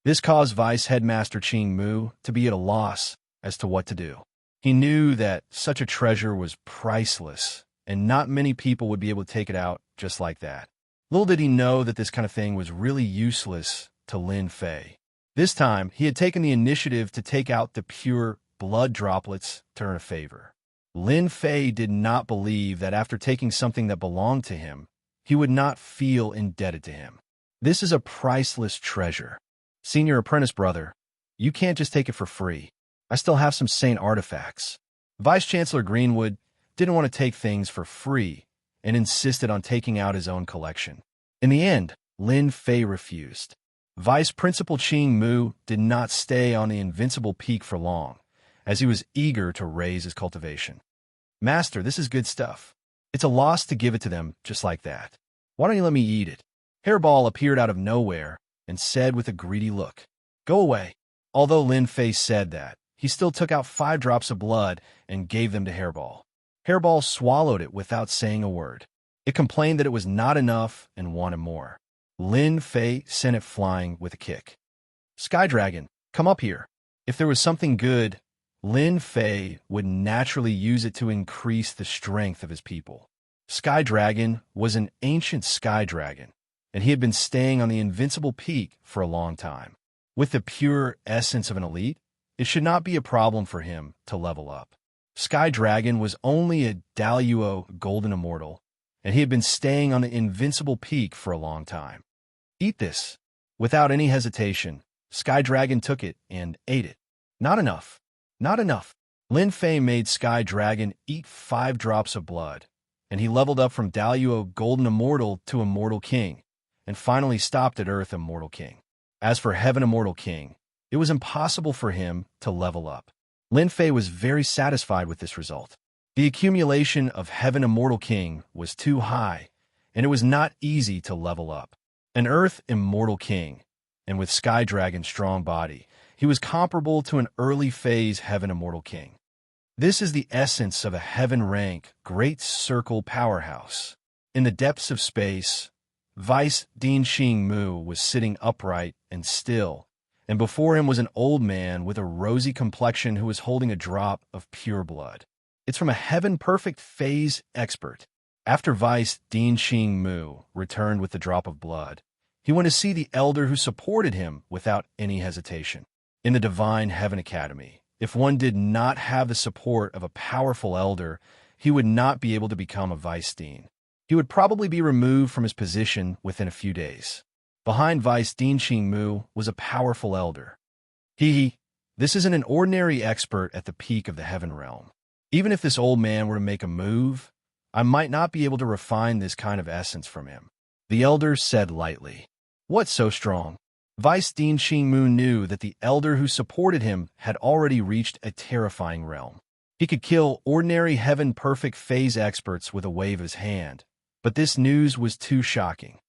This caused Vice Headmaster Qing Mu to be at a loss as to what to do. He knew that such a treasure was priceless, and not many people would be able to take it out just like that. Little did he know that this kind of thing was really useless to Lin Fei. This time, he had taken the initiative to take out the pure blood droplets to earn a favor. Lin Fei did not believe that after taking something that belonged to him, he would not feel indebted to him. This is a priceless treasure. Senior apprentice brother, you can't just take it for free. I still have some saint artifacts. Vice-Chancellor Greenwood didn't want to take things for free and insisted on taking out his own collection. In the end, Lin Fei refused. Vice Principal Qing Mu did not stay on the invincible peak for long, as he was eager to raise his cultivation. "Master, this is good stuff. It's a loss to give it to them just like that. Why don't you let me eat it?" Hairball appeared out of nowhere and said with a greedy look, "Go away." Although Lin Fei said that, he still took out 5 drops of blood and gave them to Hairball. Hairball swallowed it without saying a word. It complained that it was not enough and wanted more. Lin Fei sent it flying with a kick. "Sky Dragon, come up here." If there was something good, Lin Fei would naturally use it to increase the strength of his people. Sky Dragon was an ancient sky dragon, and he had been staying on the invincible peak for a long time. With the pure essence of an elite, it should not be a problem for him to level up. Sky Dragon was only a Daluo Golden Immortal, and he had been staying on the invincible peak for a long time. "Eat this." Without any hesitation, Sky Dragon took it and ate it. "Not enough. Not enough." Lin Fei made Sky Dragon eat 5 drops of blood, and he leveled up from Daluo Golden Immortal to Immortal King, and finally stopped at Earth Immortal King. As for Heaven Immortal King, it was impossible for him to level up. Lin Fei was very satisfied with this result. The accumulation of Heaven Immortal King was too high, and it was not easy to level up. An Earth Immortal King, and with Sky Dragon's strong body, he was comparable to an early phase Heaven Immortal King. This is the essence of a Heaven rank Great Circle powerhouse. In the depths of space, Vice Dean Xing Mu was sitting upright and still, and before him was an old man with a rosy complexion who was holding a drop of pure blood. It's from a Heaven Perfect Phase expert. After Vice Dean Xing Mu returned with the drop of blood, he went to see the elder who supported him without any hesitation. In the Divine Heaven Academy, if one did not have the support of a powerful elder, he would not be able to become a Vice Dean. He would probably be removed from his position within a few days. Behind Vice Dean Xing Mu was a powerful elder. This isn't an ordinary expert at the peak of the Heaven realm. Even if this old man were to make a move, I might not be able to refine this kind of essence from him." The elder said lightly. "What's so strong?" Vice Dean Xing Mu knew that the elder who supported him had already reached a terrifying realm. He could kill ordinary Heaven Perfect Phase experts with a wave of his hand, but this news was too shocking.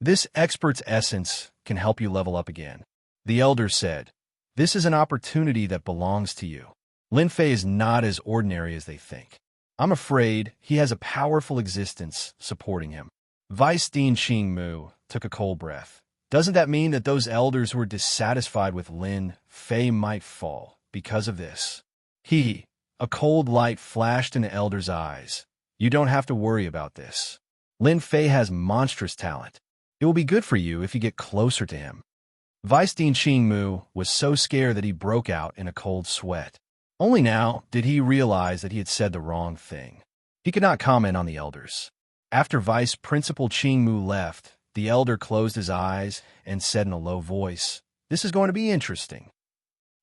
"This expert's essence can help you level up again." The elder said, "This is an opportunity that belongs to you. Lin Fei is not as ordinary as they think. I'm afraid he has a powerful existence supporting him." Vice Dean Xing Mu took a cold breath. "Doesn't that mean that those elders who were dissatisfied with Lin Fei might fall because of this?" A cold light flashed in the elder's eyes. "You don't have to worry about this. Lin Fei has monstrous talent. It will be good for you if you get closer to him." Vice Dean Xing Mu was so scared that he broke out in a cold sweat. Only now did he realize that he had said the wrong thing. He could not comment on the elders. After Vice Principal Qing Mu left, the elder closed his eyes and said in a low voice, "This is going to be interesting."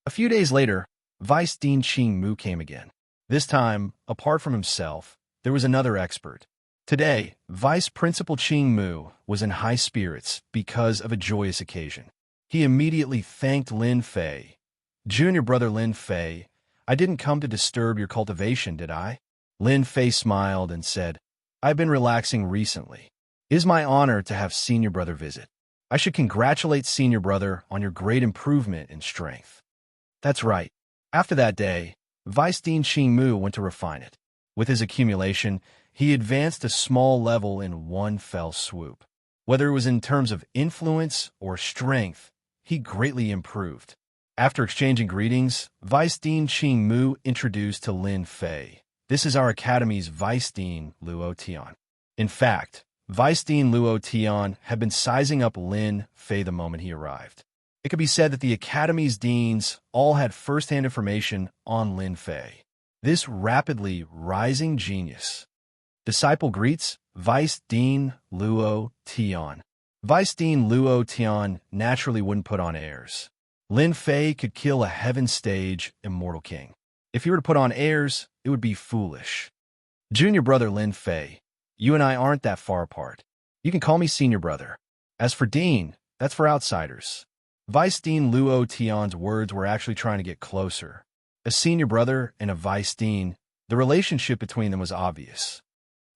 A few days later, Vice Dean Qing Mu came again. This time, apart from himself, there was another expert. Today, Vice Principal Qing Mu was in high spirits because of a joyous occasion. He immediately thanked Lin Fei. "Junior brother Lin Fei, I didn't come to disturb your cultivation, did I?" Lin Fei smiled and said, "I've been relaxing recently. It is my honor to have senior brother visit. I should congratulate senior brother on your great improvement in strength." "That's right." After that day, Vice Dean Xing Mu went to refine it. With his accumulation, he advanced a small level in one fell swoop. Whether it was in terms of influence or strength, he greatly improved. After exchanging greetings, Vice Dean Qing Mu introduced to Lin Fei, "This is our Academy's Vice Dean Luo Tian." In fact, Vice Dean Luo Tian had been sizing up Lin Fei the moment he arrived. It could be said that the Academy's deans all had first-hand information on Lin Fei, this rapidly rising genius. Disciple greets Vice Dean Luo Tian. Vice Dean Luo Tian naturally wouldn't put on airs. Lin Fei could kill a Heaven Stage Immortal King. If he were to put on airs, it would be foolish. Junior brother Lin Fei, you and I aren't that far apart. You can call me senior brother. As for Dean, that's for outsiders. Vice Dean Luo Tian's words were actually trying to get closer. A senior brother and a vice dean, the relationship between them was obvious.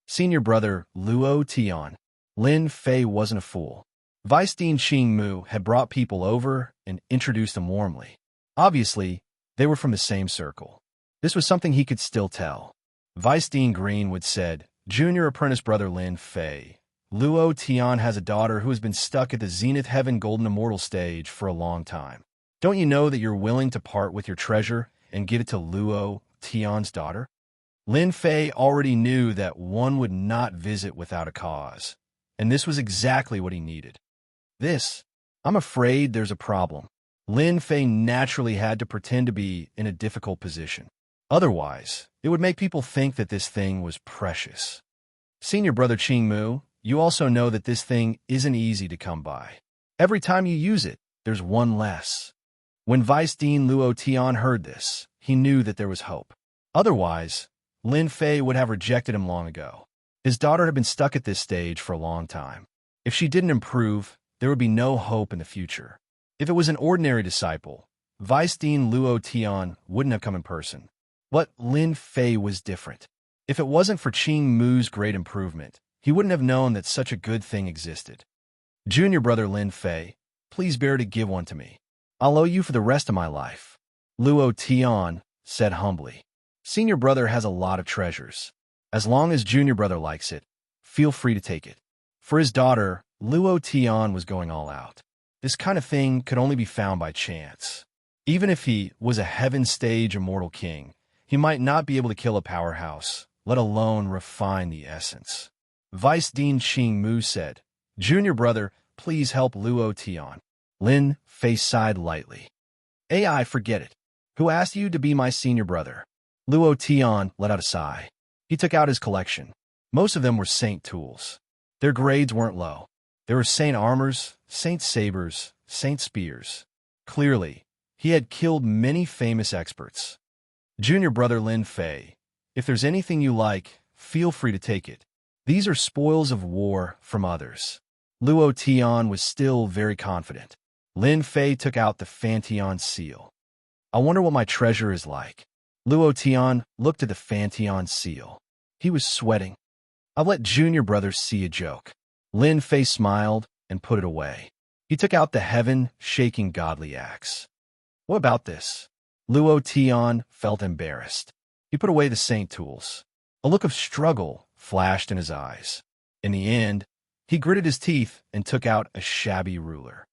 Senior brother Luo Tian, Lin Fei wasn't a fool. Vice Dean Qing Mu had brought people over and introduced them warmly. Obviously, they were from the same circle. This was something he could still tell. Vice Dean Greenwood said, Junior apprentice brother Lin Fei, Luo Tian has a daughter who has been stuck at the Zenith Heaven Golden Immortal stage for a long time. Don't you know that you're willing to part with your treasure and give it to Luo Tian's daughter? Lin Fei already knew that one would not visit without a cause, and this was exactly what he needed. I'm afraid there's a problem. Lin Fei naturally had to pretend to be in a difficult position. Otherwise, it would make people think that this thing was precious. Senior brother Qing Mu, you also know that this thing isn't easy to come by. Every time you use it, there's one less. When Vice Dean Luo Tian heard this, he knew that there was hope. Otherwise, Lin Fei would have rejected him long ago. His daughter had been stuck at this stage for a long time. If she didn't improve, there would be no hope in the future. If it was an ordinary disciple, Vice Dean Luo Tian wouldn't have come in person. But Lin Fei was different. If it wasn't for Qing Mu's great improvement, he wouldn't have known that such a good thing existed. Junior brother Lin Fei, please bear to give one to me. I'll owe you for the rest of my life. Luo Tian said humbly. Senior brother has a lot of treasures. As long as junior brother likes it, feel free to take it. For his daughter, Luo Tian was going all out. This kind of thing could only be found by chance. Even if he was a heaven stage immortal king, he might not be able to kill a powerhouse, let alone refine the essence. Vice Dean Qing Mu said, Junior brother, please help Luo Tian. Lin Fei sighed lightly. AI, forget it. Who asked you to be my senior brother? Luo Tian let out a sigh. He took out his collection. Most of them were saint tools. Their grades weren't low. There were saint armors, saint sabers, saint spears. Clearly, he had killed many famous experts. Junior brother Lin Fei, if there's anything you like, feel free to take it. These are spoils of war from others. Luo Tian was still very confident. Lin Fei took out the Fantian seal. I wonder what my treasure is like. Luo Tian looked at the Fantian seal. He was sweating. I'll let junior brother see a joke. Lin Fei smiled and put it away. He took out the heaven-shaking godly axe. What about this? Luo Tian felt embarrassed. He put away the saint tools. A look of struggle flashed in his eyes. In the end, he gritted his teeth and took out a shabby ruler.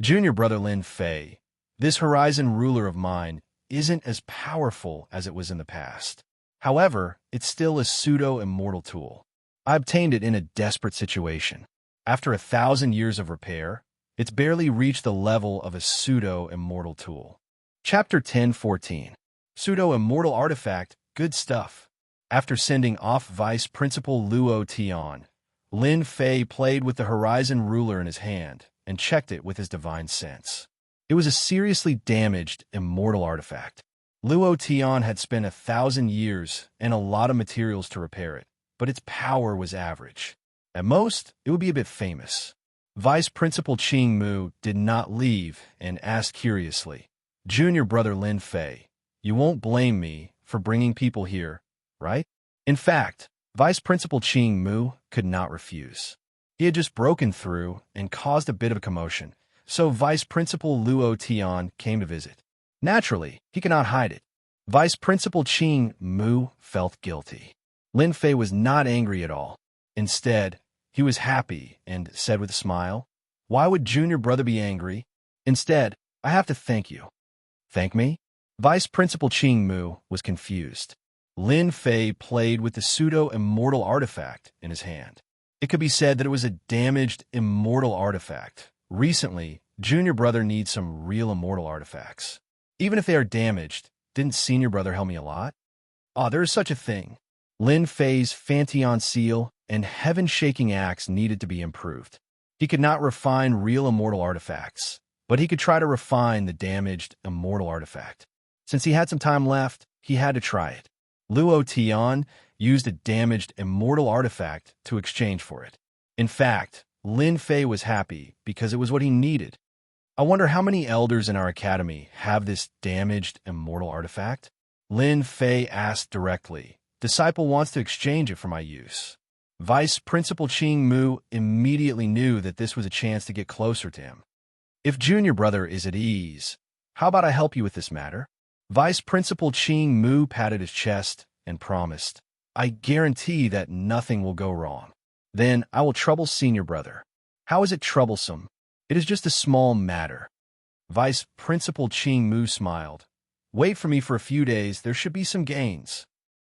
Junior brother Lin Fei, this horizon ruler of mine isn't as powerful as it was in the past. However, it's still a pseudo-immortal tool. I obtained it in a desperate situation. After 1,000 years of repair, it's barely reached the level of a pseudo-immortal tool. Chapter 10:14. Pseudo-immortal artifact, good stuff. After sending off Vice Principal Luo Tian, Lin Fei played with the horizon ruler in his hand and checked it with his divine sense. It was a seriously damaged, immortal artifact. Luo Tian had spent 1,000 years and a lot of materials to repair it, but its power was average. At most, it would be a bit famous. Vice Principal Qing Mu did not leave and asked curiously, Junior brother Lin Fei, you won't blame me for bringing people here, right? In fact, Vice Principal Qing Mu could not refuse. He had just broken through and caused a bit of a commotion, so Vice Principal Luo Tian came to visit. Naturally, he could not hide it. Vice Principal Qing Mu felt guilty. Lin Fei was not angry at all. Instead, he was happy and said with a smile, Why would junior brother be angry? Instead, I have to thank you. Thank me? Vice Principal Qing Mu was confused. Lin Fei played with the pseudo-immortal artifact in his hand. It could be said that it was a damaged, immortal artifact. Recently, junior brother needs some real immortal artifacts. Even if they are damaged, didn't senior brother help me a lot? There is such a thing. Lin Fei's Fantian seal and heaven-shaking axe needed to be improved. He could not refine real immortal artifacts, but he could try to refine the damaged, immortal artifact. Since he had some time left, he had to try it. Luo Tian used a damaged immortal artifact to exchange for it. In fact, Lin Fei was happy because it was what he needed. I wonder how many elders in our academy have this damaged immortal artifact? Lin Fei asked directly. Disciple wants to exchange it for my use. Vice Principal Qing Mu immediately knew that this was a chance to get closer to him. If junior brother is at ease, how about I help you with this matter? Vice Principal Qing Mu patted his chest and promised, I guarantee that nothing will go wrong. Then I will trouble senior brother. How is it troublesome? It is just a small matter. Vice Principal Qing Mu smiled. Wait for me for a few days, there should be some gains.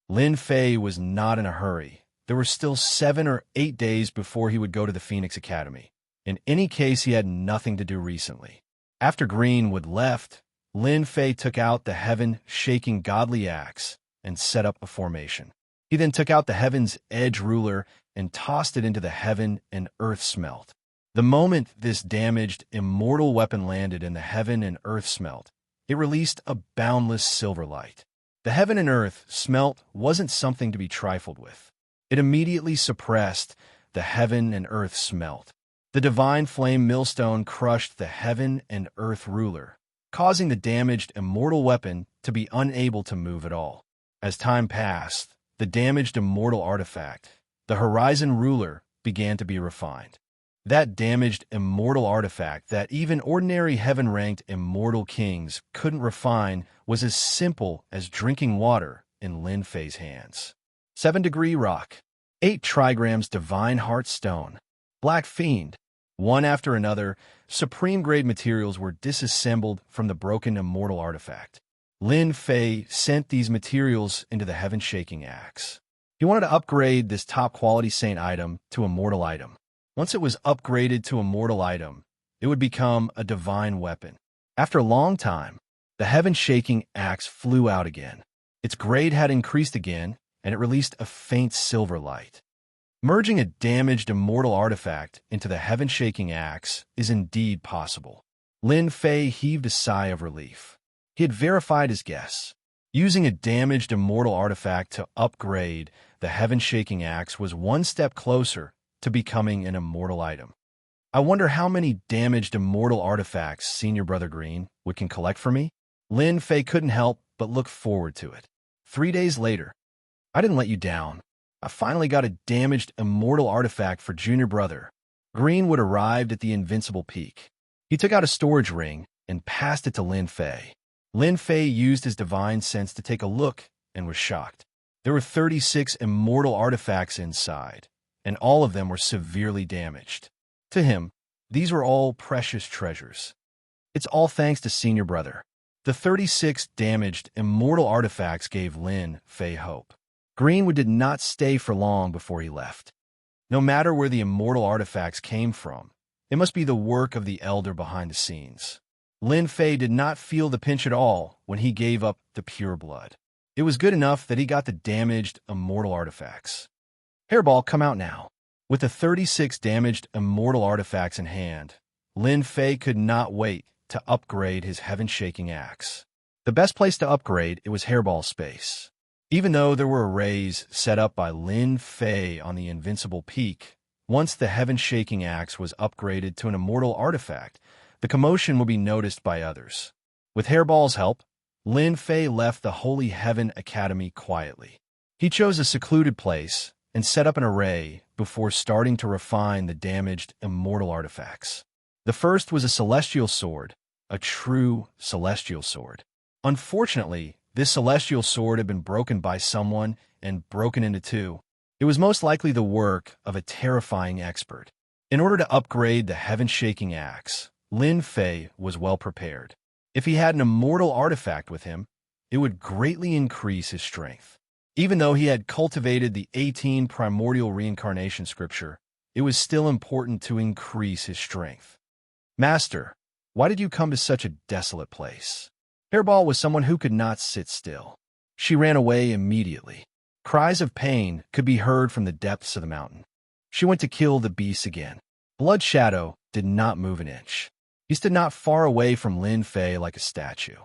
Lin Fei was not in a hurry. There were still 7 or 8 days before he would go to the Phoenix Academy. In any case, he had nothing to do recently. After Greenwood left, Lin Fei took out the heaven-shaking godly axe and set up a formation. He then took out the heaven's edge ruler and tossed it into the heaven and earth smelt. The moment this damaged, immortal weapon landed in the heaven and earth smelt, it released a boundless silver light. The heaven and earth smelt wasn't something to be trifled with. It immediately suppressed the heaven and earth smelt. The divine flame millstone crushed the heaven and earth ruler, causing the damaged immortal weapon to be unable to move at all. As time passed, the damaged immortal artifact, the horizon ruler, began to be refined. That damaged immortal artifact that even ordinary heaven-ranked immortal kings couldn't refine was as simple as drinking water in Lin Fei's hands. 7-degree rock, 8 trigrams divine heart stone, black fiend. One after another, supreme-grade materials were disassembled from the broken immortal artifact. Lin Fei sent these materials into the heaven-shaking axe. He wanted to upgrade this top-quality saint item to immortal item. Once it was upgraded to immortal item, it would become a divine weapon. After a long time, the heaven-shaking axe flew out again. Its grade had increased again, and it released a faint silver light. Merging a damaged immortal artifact into the heaven-shaking axe is indeed possible. Lin Fei heaved a sigh of relief. He had verified his guess. Using a damaged immortal artifact to upgrade the heaven-shaking axe was one step closer to becoming an immortal item. I wonder how many damaged immortal artifacts Senior Brother Green can collect for me? Lin Fei couldn't help but look forward to it. 3 days later, I didn't let you down. I finally got a damaged immortal artifact for Junior Brother. Greenwood arrived at the Invincible Peak. He took out a storage ring and passed it to Lin Fei. Lin Fei used his divine sense to take a look and was shocked. There were 36 immortal artifacts inside, and all of them were severely damaged. To him, these were all precious treasures. It's all thanks to Senior Brother. The 36 damaged immortal artifacts gave Lin Fei hope. Greenwood did not stay for long before he left. No matter where the immortal artifacts came from, it must be the work of the elder behind the scenes. Lin Fei did not feel the pinch at all when he gave up the pure blood. It was good enough that he got the damaged immortal artifacts. Hairball, come out now. With the 36 damaged immortal artifacts in hand, Lin Fei could not wait to upgrade his heaven-shaking axe. The best place to upgrade it was Hairball's space. Even though there were arrays set up by Lin Fei on the Invincible Peak, once the heaven-shaking axe was upgraded to an immortal artifact, the commotion would be noticed by others. With Hairball's help, Lin Fei left the Holy Heaven Academy quietly. He chose a secluded place and set up an array before starting to refine the damaged immortal artifacts. The first was a celestial sword, a true celestial sword. Unfortunately, this celestial sword had been broken by someone and broken into two. It was most likely the work of a terrifying expert. In order to upgrade the heaven-shaking axe, Lin Fei was well prepared. If he had an immortal artifact with him, it would greatly increase his strength. Even though he had cultivated the 18 primordial reincarnation scripture, it was still important to increase his strength. Master, why did you come to such a desolate place? Hairball was someone who could not sit still. She ran away immediately. Cries of pain could be heard from the depths of the mountain. She went to kill the beasts again. Blood Shadow did not move an inch. He stood not far away from Lin Fei like a statue.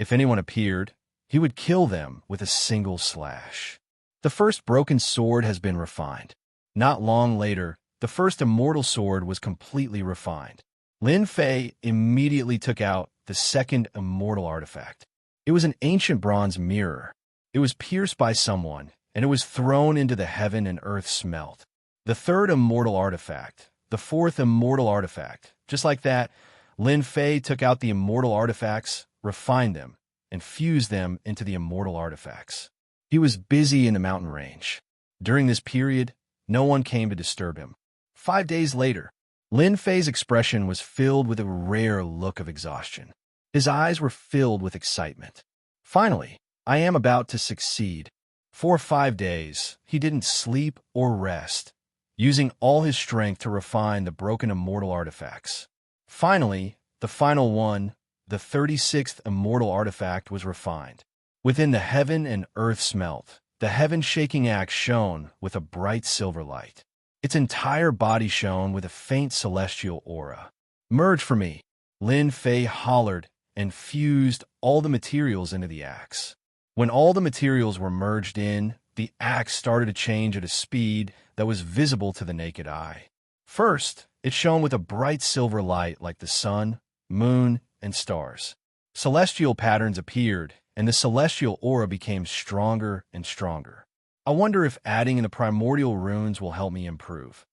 If anyone appeared, He would kill them with a single slash. The first broken sword has been refined. Not long later, the first immortal sword was completely refined. Lin Fei immediately took out the second immortal artifact. It was an ancient bronze mirror. It was pierced by someone, and it was thrown into the heaven and earth smelt. The third immortal artifact, the fourth immortal artifact. Just like that, Lin Fei took out the immortal artifacts, refined them, and fused them into the immortal artifacts. He was busy in the mountain range. During this period, no one came to disturb him. 5 days later, Lin Fei's expression was filled with a rare look of exhaustion. His eyes were filled with excitement. Finally, I am about to succeed. For 5 days, he didn't sleep or rest, using all his strength to refine the broken immortal artifacts. Finally, the final one, the 36th immortal artifact, was refined. Within the heaven and earth smelt, the heaven-shaking axe shone with a bright silver light. Its entire body shone with a faint celestial aura. "Merge for me," Lin Fei hollered, and fused all the materials into the axe. When all the materials were merged in, the axe started to change at a speed that was visible to the naked eye. First, it shone with a bright silver light like the sun, moon, and stars. Celestial patterns appeared, and the celestial aura became stronger and stronger. I wonder if adding in the primordial runes will help me improve.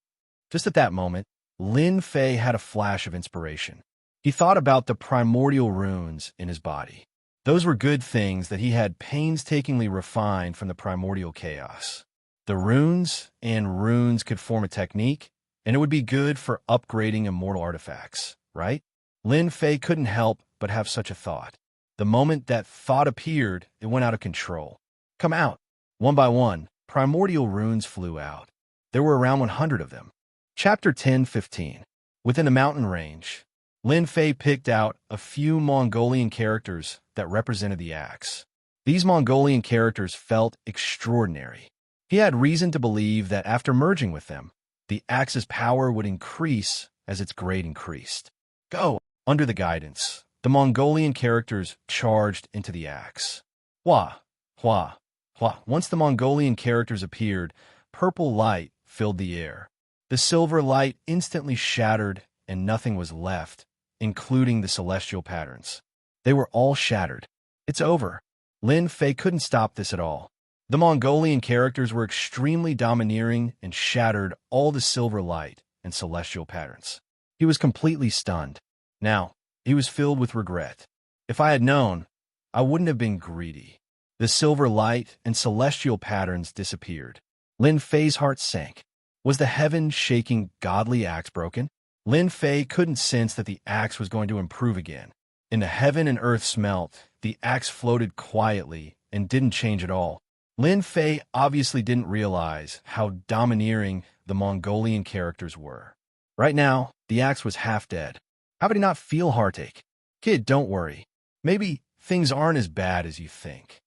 Just at that moment, Lin Fei had a flash of inspiration. He thought about the primordial runes in his body. Those were good things that he had painstakingly refined from the primordial chaos. The runes could form a technique, and it would be good for upgrading immortal artifacts, right? Lin Fei couldn't help but have such a thought. The moment that thought appeared, it went out of control. "Come out!" One by one, primordial runes flew out. There were around 100 of them. Chapter 10:15. Within the mountain range, Lin Fei picked out a few Mongolian characters that represented the axe. These Mongolian characters felt extraordinary. He had reason to believe that after merging with them, the axe's power would increase as its grade increased. "Go!" Under the guidance, the Mongolian characters charged into the axe. Hua, hua, hua. Once the Mongolian characters appeared, purple light filled the air. The silver light instantly shattered, and nothing was left, including the celestial patterns. They were all shattered. "It's over." Lin Fei couldn't stop this at all. The Mongolian characters were extremely domineering and shattered all the silver light and celestial patterns. He was completely stunned. Now, he was filled with regret. If I had known, I wouldn't have been greedy. The silver light and celestial patterns disappeared. Lin Fei's heart sank. Was the heaven-shaking godly axe broken? Lin Fei couldn't sense that the axe was going to improve again. In the heaven and earth smelt, the axe floated quietly and didn't change at all. Lin Fei obviously didn't realize how domineering the Mongolian characters were. Right now, the axe was half dead. How could he not feel heartache? "Kid, don't worry. Maybe things aren't as bad as you think."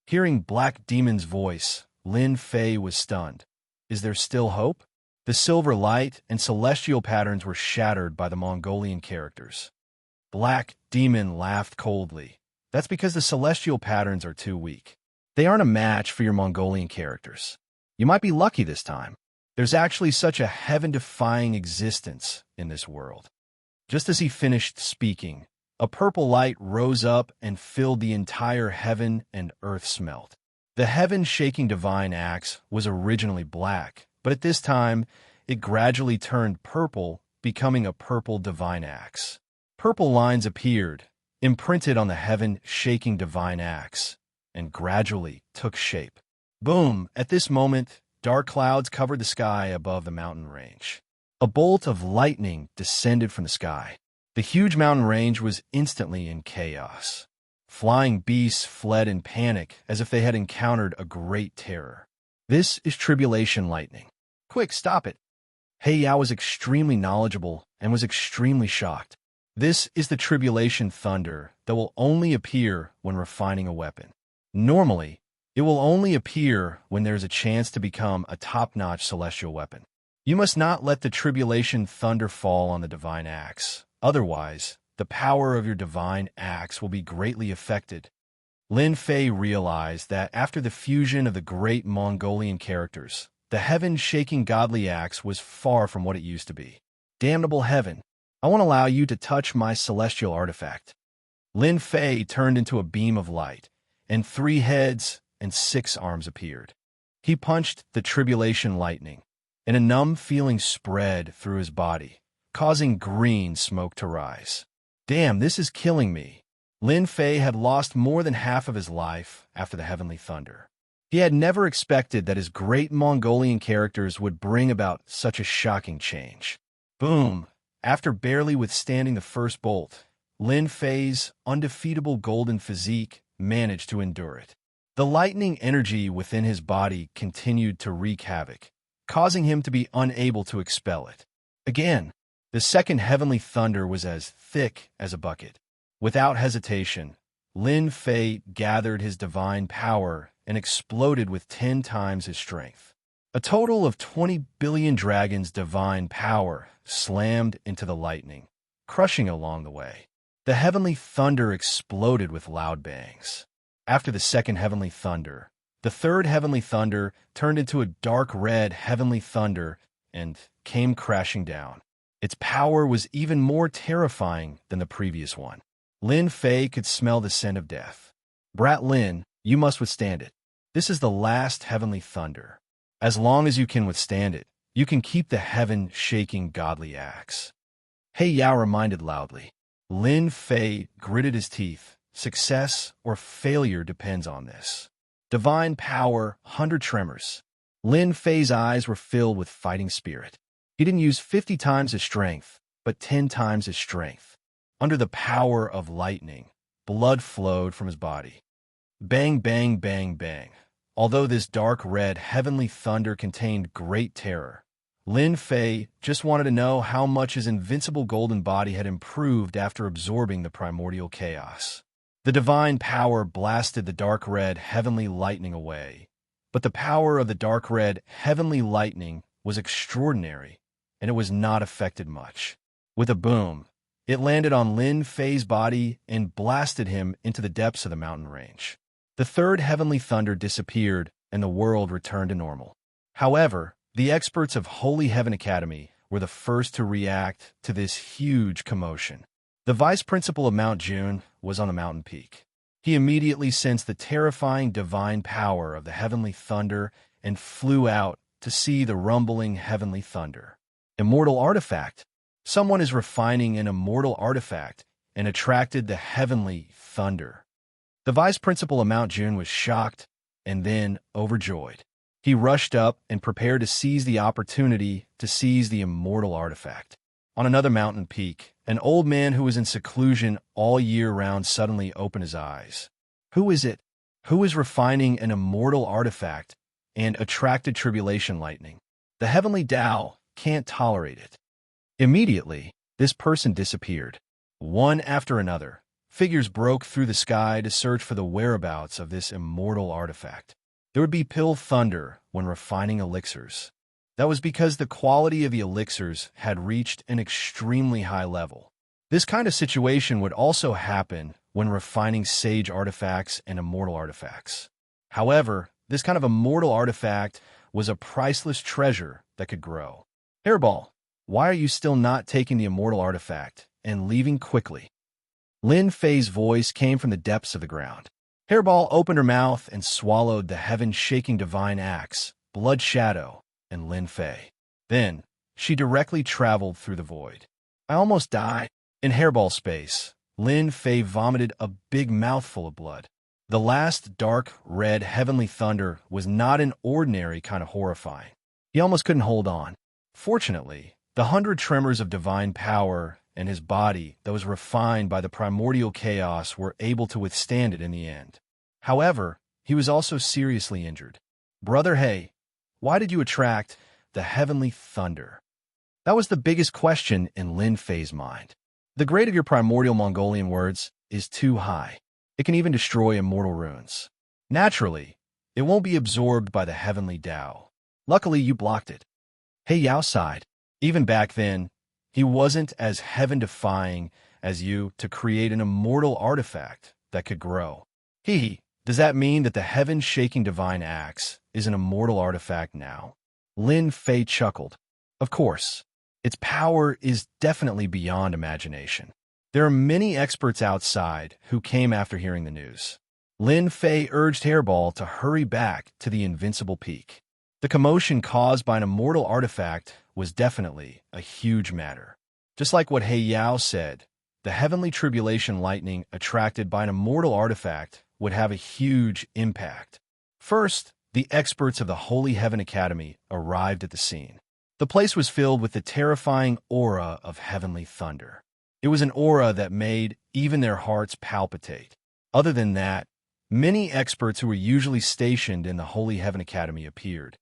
Hearing Black Demon's voice, Lin Fei was stunned. Is there still hope? The silver light and celestial patterns were shattered by the Mongolian characters. Black Demon laughed coldly. "That's because the celestial patterns are too weak. They aren't a match for your Mongolian characters. You might be lucky this time. There's actually such a heaven-defying existence in this world." Just as he finished speaking, a purple light rose up and filled the entire heaven and earth smelt. The heaven-shaking divine axe was originally black, but at this time, it gradually turned purple, becoming a purple divine axe. Purple lines appeared, imprinted on the heaven-shaking divine axe, and gradually took shape. Boom! At this moment, dark clouds covered the sky above the mountain range. A bolt of lightning descended from the sky. The huge mountain range was instantly in chaos. Flying beasts fled in panic as if they had encountered a great terror. "This is tribulation lightning. Quick, stop it." He Yao was extremely knowledgeable and was extremely shocked. "This is the tribulation thunder that will only appear when refining a weapon. Normally, it will only appear when there's a chance to become a top-notch celestial weapon. You must not let the tribulation thunder fall on the divine axe. Otherwise, the power of your divine axe will be greatly affected." Lin Fei realized that after the fusion of the great Mongolian characters, the heaven-shaking godly axe was far from what it used to be. Damnable heaven, I won't allow you to touch my celestial artifact. Lin Fei turned into a beam of light, and 3 heads and 6 arms appeared. He punched the tribulation lightning, and a numb feeling spread through his body, causing green smoke to rise. Damn, this is killing me. Lin Fei had lost more than half of his life after the heavenly thunder. He had never expected that his great Mongolian characters would bring about such a shocking change. Boom! After barely withstanding the first bolt, Lin Fei's undefeatable golden physique managed to endure it. The lightning energy within his body continued to wreak havoc, causing him to be unable to expel it. Again, the second heavenly thunder was as thick as a bucket. Without hesitation, Lin Fei gathered his divine power and exploded with 10 times his strength. A total of 20 billion dragons' divine power slammed into the lightning, crushing along the way. The heavenly thunder exploded with loud bangs. After the second heavenly thunder, the third heavenly thunder turned into a dark red heavenly thunder and came crashing down. Its power was even more terrifying than the previous one. Lin Fei could smell the scent of death. Brat Lin, you must withstand it. This is the last heavenly thunder. As long as you can withstand it, you can keep the heaven-shaking godly axe. He Yao reminded loudly. Lin Fei gritted his teeth. Success or failure depends on this. Divine power, 100 tremors. Lin Fei's eyes were filled with fighting spirit. He didn't use 50 times his strength, but 10 times his strength. Under the power of lightning, blood flowed from his body. Bang, bang, bang, bang. Although this dark red heavenly thunder contained great terror, Lin Fei just wanted to know how much his invincible golden body had improved after absorbing the primordial chaos. The divine power blasted the dark red heavenly lightning away, but the power of the dark red heavenly lightning was extraordinary, and it was not affected much. With a boom, it landed on Lin Fei's body and blasted him into the depths of the mountain range. The third heavenly thunder disappeared, and the world returned to normal. However, the experts of Holy Heaven Academy were the first to react to this huge commotion. The vice principal of Mount June was on the mountain peak. He immediately sensed the terrifying divine power of the heavenly thunder and flew out to see the rumbling heavenly thunder. Immortal artifact. Someone is refining an immortal artifact and attracted the heavenly thunder. The vice principal of Mount June was shocked and then overjoyed. He rushed up and prepared to seize the opportunity to seize the immortal artifact. On another mountain peak, an old man who was in seclusion all year round suddenly opened his eyes. Who is it? Who is refining an immortal artifact and attracted tribulation lightning? The heavenly Tao can't tolerate it. Immediately, this person disappeared. One after another, figures broke through the sky to search for the whereabouts of this immortal artifact. There would be pill thunder when refining elixirs. That was because the quality of the elixirs had reached an extremely high level. This kind of situation would also happen when refining sage artifacts and immortal artifacts. However, this kind of immortal artifact was a priceless treasure that could grow. Hairball, why are you still not taking the immortal artifact and leaving quickly? Lin Fei's voice came from the depths of the ground. Hairball opened her mouth and swallowed the heaven-shaking divine axe, Blood Shadow, and Lin Fei. Then, she directly traveled through the void. I almost died. In Hairball space, Lin Fei vomited a big mouthful of blood. The last dark red heavenly thunder was not an ordinary kind of horrifying. He almost couldn't hold on. Fortunately, the 100 tremors of divine power and his body that was refined by the primordial chaos were able to withstand it in the end. However, he was also seriously injured. Brother He, why did you attract the heavenly thunder? That was the biggest question in Lin Fei's mind. The grade of your primordial Mongolian words is too high. It can even destroy immortal runes. Naturally, it won't be absorbed by the heavenly Tao. Luckily, you blocked it. He Yao sighed. Even back then, he wasn't as heaven-defying as you to create an immortal artifact that could grow. Does that mean that the heaven-shaking divine axe is an immortal artifact now? Lin Fei chuckled. Of course. Its power is definitely beyond imagination. There are many experts outside who came after hearing the news. Lin Fei urged Hairball to hurry back to the invincible peak. The commotion caused by an immortal artifact was definitely a huge matter. Just like what He Yao said, the heavenly tribulation lightning attracted by an immortal artifact would have a huge impact. First, the experts of the Holy Heaven Academy arrived at the scene. The place was filled with the terrifying aura of heavenly thunder. It was an aura that made even their hearts palpitate. Other than that, many experts who were usually stationed in the Holy Heaven Academy appeared.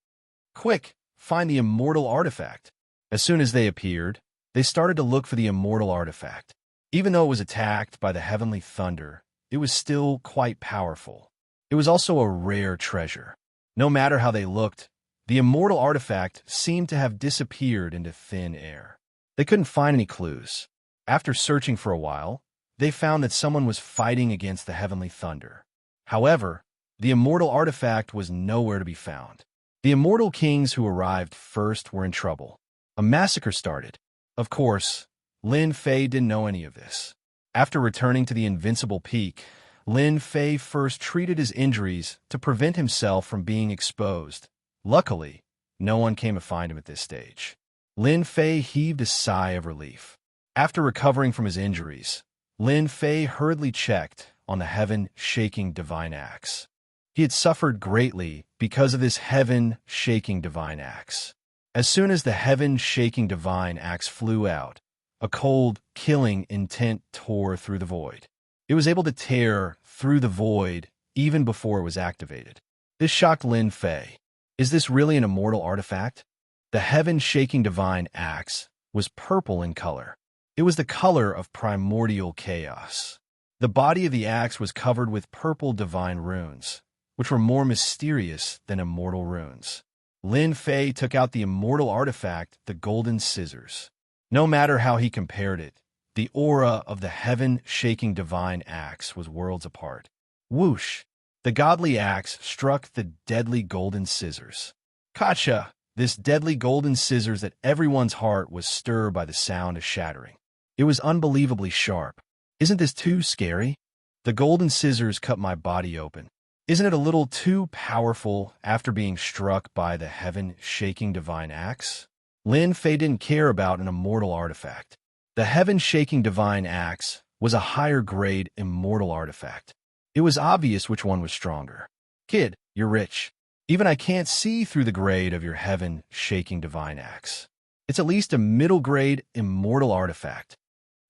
Quick, find the immortal artifact. As soon as they appeared, they started to look for the immortal artifact. Even though it was attacked by the heavenly thunder, it was still quite powerful. It was also a rare treasure. No matter how they looked, the immortal artifact seemed to have disappeared into thin air. They couldn't find any clues. After searching for a while, they found that someone was fighting against the heavenly thunder. However, the immortal artifact was nowhere to be found. The immortal kings who arrived first were in trouble. A massacre started. Of course, Lin Fei didn't know any of this. After returning to the invincible peak, Lin Fei first treated his injuries to prevent himself from being exposed. Luckily, no one came to find him at this stage. Lin Fei heaved a sigh of relief. After recovering from his injuries, Lin Fei hurriedly checked on the heaven-shaking divine axe. He had suffered greatly because of this heaven-shaking divine axe. As soon as the heaven-shaking divine axe flew out, a cold, killing intent tore through the void. It was able to tear through the void even before it was activated. This shocked Lin Fei. Is this really an immortal artifact? The heaven-shaking divine axe was purple in color. It was the color of primordial chaos. The body of the axe was covered with purple divine runes, which were more mysterious than immortal runes. Lin Fei took out the immortal artifact, the golden scissors. No matter how he compared it, the aura of the heaven-shaking divine axe was worlds apart. Whoosh! The godly axe struck the deadly golden scissors. Gotcha! This deadly golden scissors that everyone's heart was stirred by the sound of shattering. It was unbelievably sharp. Isn't this too scary? The golden scissors cut my body open. Isn't it a little too powerful after being struck by the heaven-shaking divine axe? Lin Fei didn't care about an immortal artifact. The heaven-shaking divine axe was a higher-grade immortal artifact. It was obvious which one was stronger. Kid, you're rich. Even I can't see through the grade of your heaven-shaking divine axe. It's at least a middle-grade immortal artifact.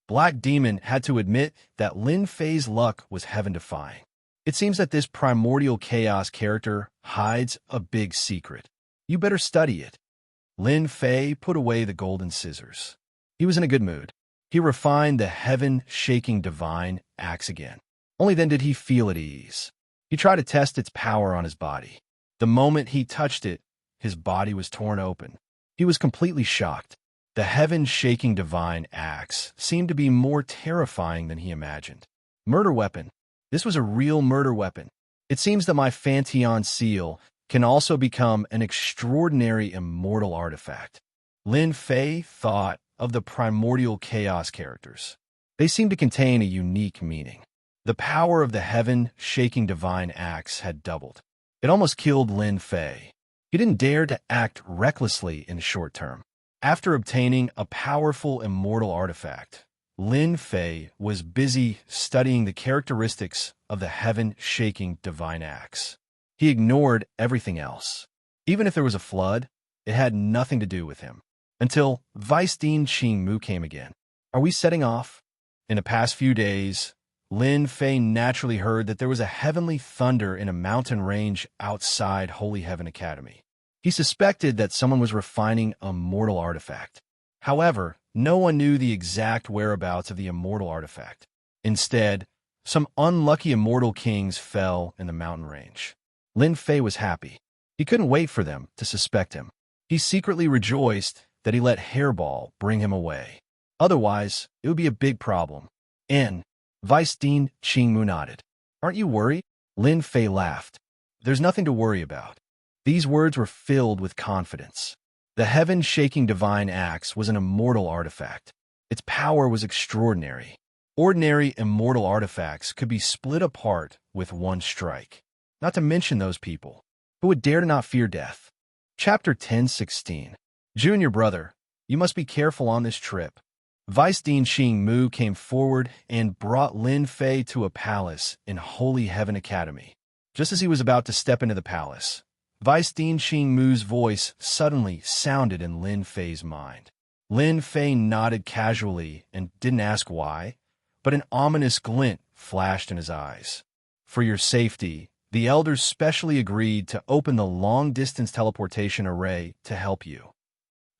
Black Demon had to admit that Lin Fei's luck was heaven-defying. It seems that this primordial chaos character hides a big secret. You better study it. Lin Fei put away the golden scissors. He was in a good mood. He refined the heaven-shaking divine axe again. Only then did he feel at ease. He tried to test its power on his body. The moment he touched it, his body was torn open. He was completely shocked. The heaven-shaking divine axe seemed to be more terrifying than he imagined. Murder weapon. This was a real murder weapon. It seems that my Fanteon seal can also become an extraordinary immortal artifact. Lin Fei thought of the primordial chaos characters. They seemed to contain a unique meaning. The power of the heaven-shaking divine axe had doubled. It almost killed Lin Fei. He didn't dare to act recklessly in the short term. After obtaining a powerful immortal artifact, Lin Fei was busy studying the characteristics of the heaven-shaking divine axe. He ignored everything else. Even if there was a flood, it had nothing to do with him. Until Vice Dean Qing Mu came again. Are we setting off? In the past few days, Lin Fei naturally heard that there was a heavenly thunder in a mountain range outside Holy Heaven Academy. He suspected that someone was refining a mortal artifact. However, no one knew the exact whereabouts of the immortal artifact. Instead, some unlucky immortal kings fell in the mountain range. Lin Fei was happy. He couldn't wait for them to suspect him. He secretly rejoiced that he let Hairball bring him away. Otherwise, it would be a big problem. Vice Dean Qing Mu nodded. Aren't you worried? Lin Fei laughed. There's nothing to worry about. These words were filled with confidence. The heaven-shaking divine axe was an immortal artifact. Its power was extraordinary. Ordinary immortal artifacts could be split apart with one strike. Not to mention those people who would dare to not fear death. Chapter 10:16. Junior brother, you must be careful on this trip. Vice Dean Xing Mu came forward and brought Lin Fei to a palace in Holy Heaven Academy. Just as he was about to step into the palace, Vice Dean Xing Mu's voice suddenly sounded in Lin Fei's mind. Lin Fei nodded casually and didn't ask why, but an ominous glint flashed in his eyes. For your safety, the elders specially agreed to open the long-distance teleportation array to help you.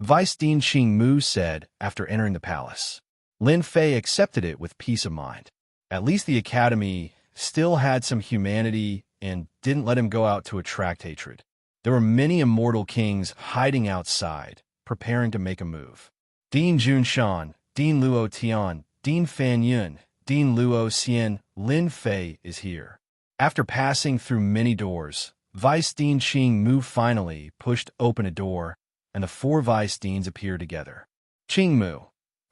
Vice Dean Xing Mu said after entering the palace. Lin Fei accepted it with peace of mind. At least the academy still had some humanity and didn't let him go out to attract hatred. There were many immortal kings hiding outside, preparing to make a move. Dean Junshan, Dean Luo Tian, Dean Fan Yun, Dean Luo Xian, Lin Fei is here. After passing through many doors, Vice Dean Xing Mu finally pushed open a door, and the four Vice Deans appeared together. Xing Mu,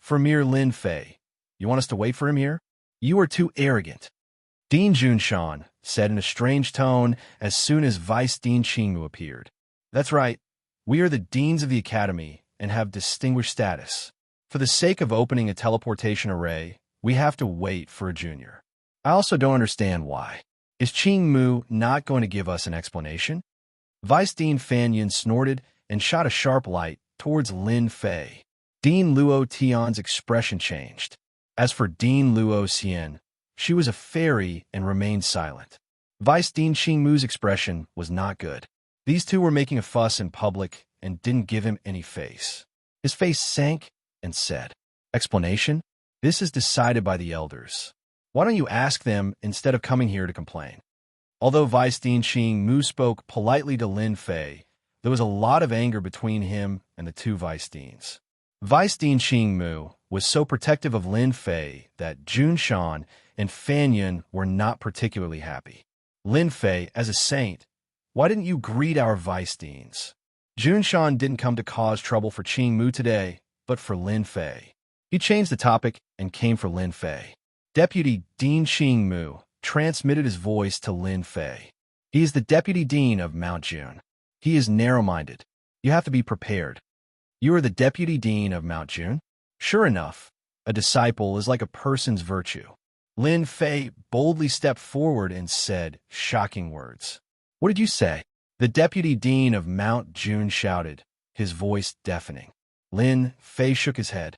Premier Lin Fei, you want us to wait for him here? You are too arrogant. Dean Junshan said in a strange tone as soon as Vice Dean Xing Mu appeared. That's right, we are the deans of the academy and have distinguished status. For the sake of opening a teleportation array, we have to wait for a junior. I also don't understand why. Is Xing Mu not going to give us an explanation? Vice Dean Fan Yun snorted and shot a sharp light towards Lin Fei. Dean Luo Tian's expression changed. As for Dean Luo Xian, she was a fairy and remained silent. Vice Dean Xing Mu's expression was not good. These two were making a fuss in public and didn't give him any face. His face sank and said, Explanation? This is decided by the elders. Why don't you ask them instead of coming here to complain? Although Vice Dean Xing Mu spoke politely to Lin Fei, there was a lot of anger between him and the two Vice Deans. Vice Dean Xing Mu was so protective of Lin Fei that Junshan and Fan Yun were not particularly happy. Lin Fei, as a saint, why didn't you greet our Vice Deans? Junshan didn't come to cause trouble for Xing Mu today, but for Lin Fei. He changed the topic and came for Lin Fei. Deputy Dean Xing Mu transmitted his voice to Lin Fei. He is the Deputy Dean of Mount Jun. He is narrow-minded. You have to be prepared. You are the Deputy Dean of Mount Jun? Sure enough, a disciple is like a person's virtue. Lin Fei boldly stepped forward and said shocking words. What did you say? The Deputy Dean of Mount Jun shouted, his voice deafening. Lin Fei shook his head.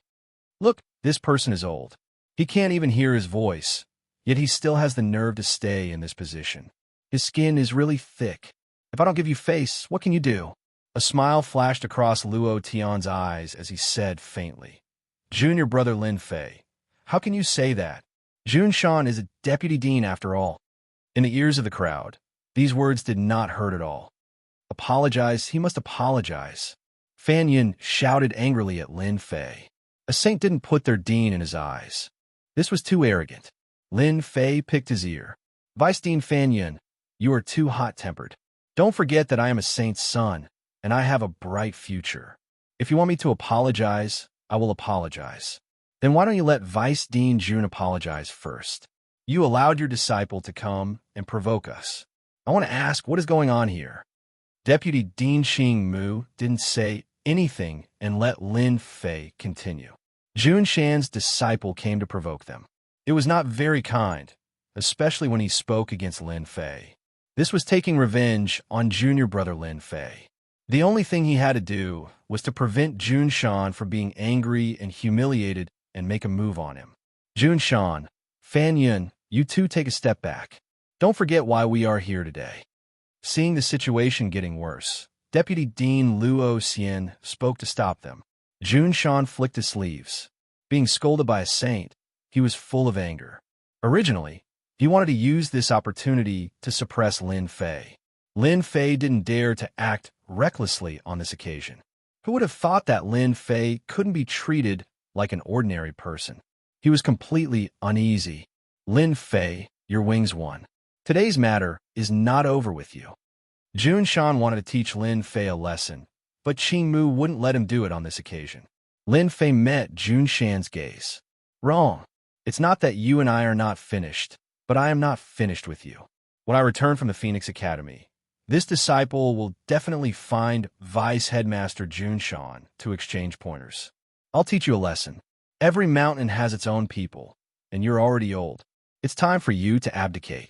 Look, this person is old. He can't even hear his voice, yet he still has the nerve to stay in this position. His skin is really thick. If I don't give you face, what can you do? A smile flashed across Luo Tian's eyes as he said faintly, Junior brother Lin Fei, how can you say that? Junshan is a deputy dean after all. In the ears of the crowd, these words did not hurt at all. Apologize, he must apologize. Fan Yun shouted angrily at Lin Fei. A saint didn't put their dean in his eyes. This was too arrogant. Lin Fei picked his ear. Vice Dean Fan Yun, you are too hot-tempered. Don't forget that I am a saint's son, and I have a bright future. If you want me to apologize, I will apologize. Then why don't you let Vice Dean Jun apologize first? You allowed your disciple to come and provoke us. I want to ask, what is going on here? Deputy Dean Xing Mu didn't say anything and let Lin Fei continue. Junshan's disciple came to provoke them. It was not very kind, especially when he spoke against Lin Fei. This was taking revenge on junior brother Lin Fei. The only thing he had to do was to prevent Junshan from being angry and humiliated and make a move on him. Junshan, Fan Yun, you two take a step back. Don't forget why we are here today. Seeing the situation getting worse, Deputy Dean Luo Xian spoke to stop them. Junshan flicked his sleeves. Being scolded by a saint, he was full of anger. Originally, he wanted to use this opportunity to suppress Lin Fei. Lin Fei didn't dare to act recklessly on this occasion. Who would have thought that Lin Fei couldn't be treated like an ordinary person? He was completely uneasy. Lin Fei, your wings won. Today's matter is not over with you. Jun Shan wanted to teach Lin Fei a lesson, but Qing Mu wouldn't let him do it on this occasion. Lin Fei met Jun Shan's gaze. Wrong. It's not that you and I are not finished, but I am not finished with you. When I return from the Phoenix Academy, this disciple will definitely find Vice Headmaster Jun Shan to exchange pointers. I'll teach you a lesson. Every mountain has its own people, and you're already old. It's time for you to abdicate.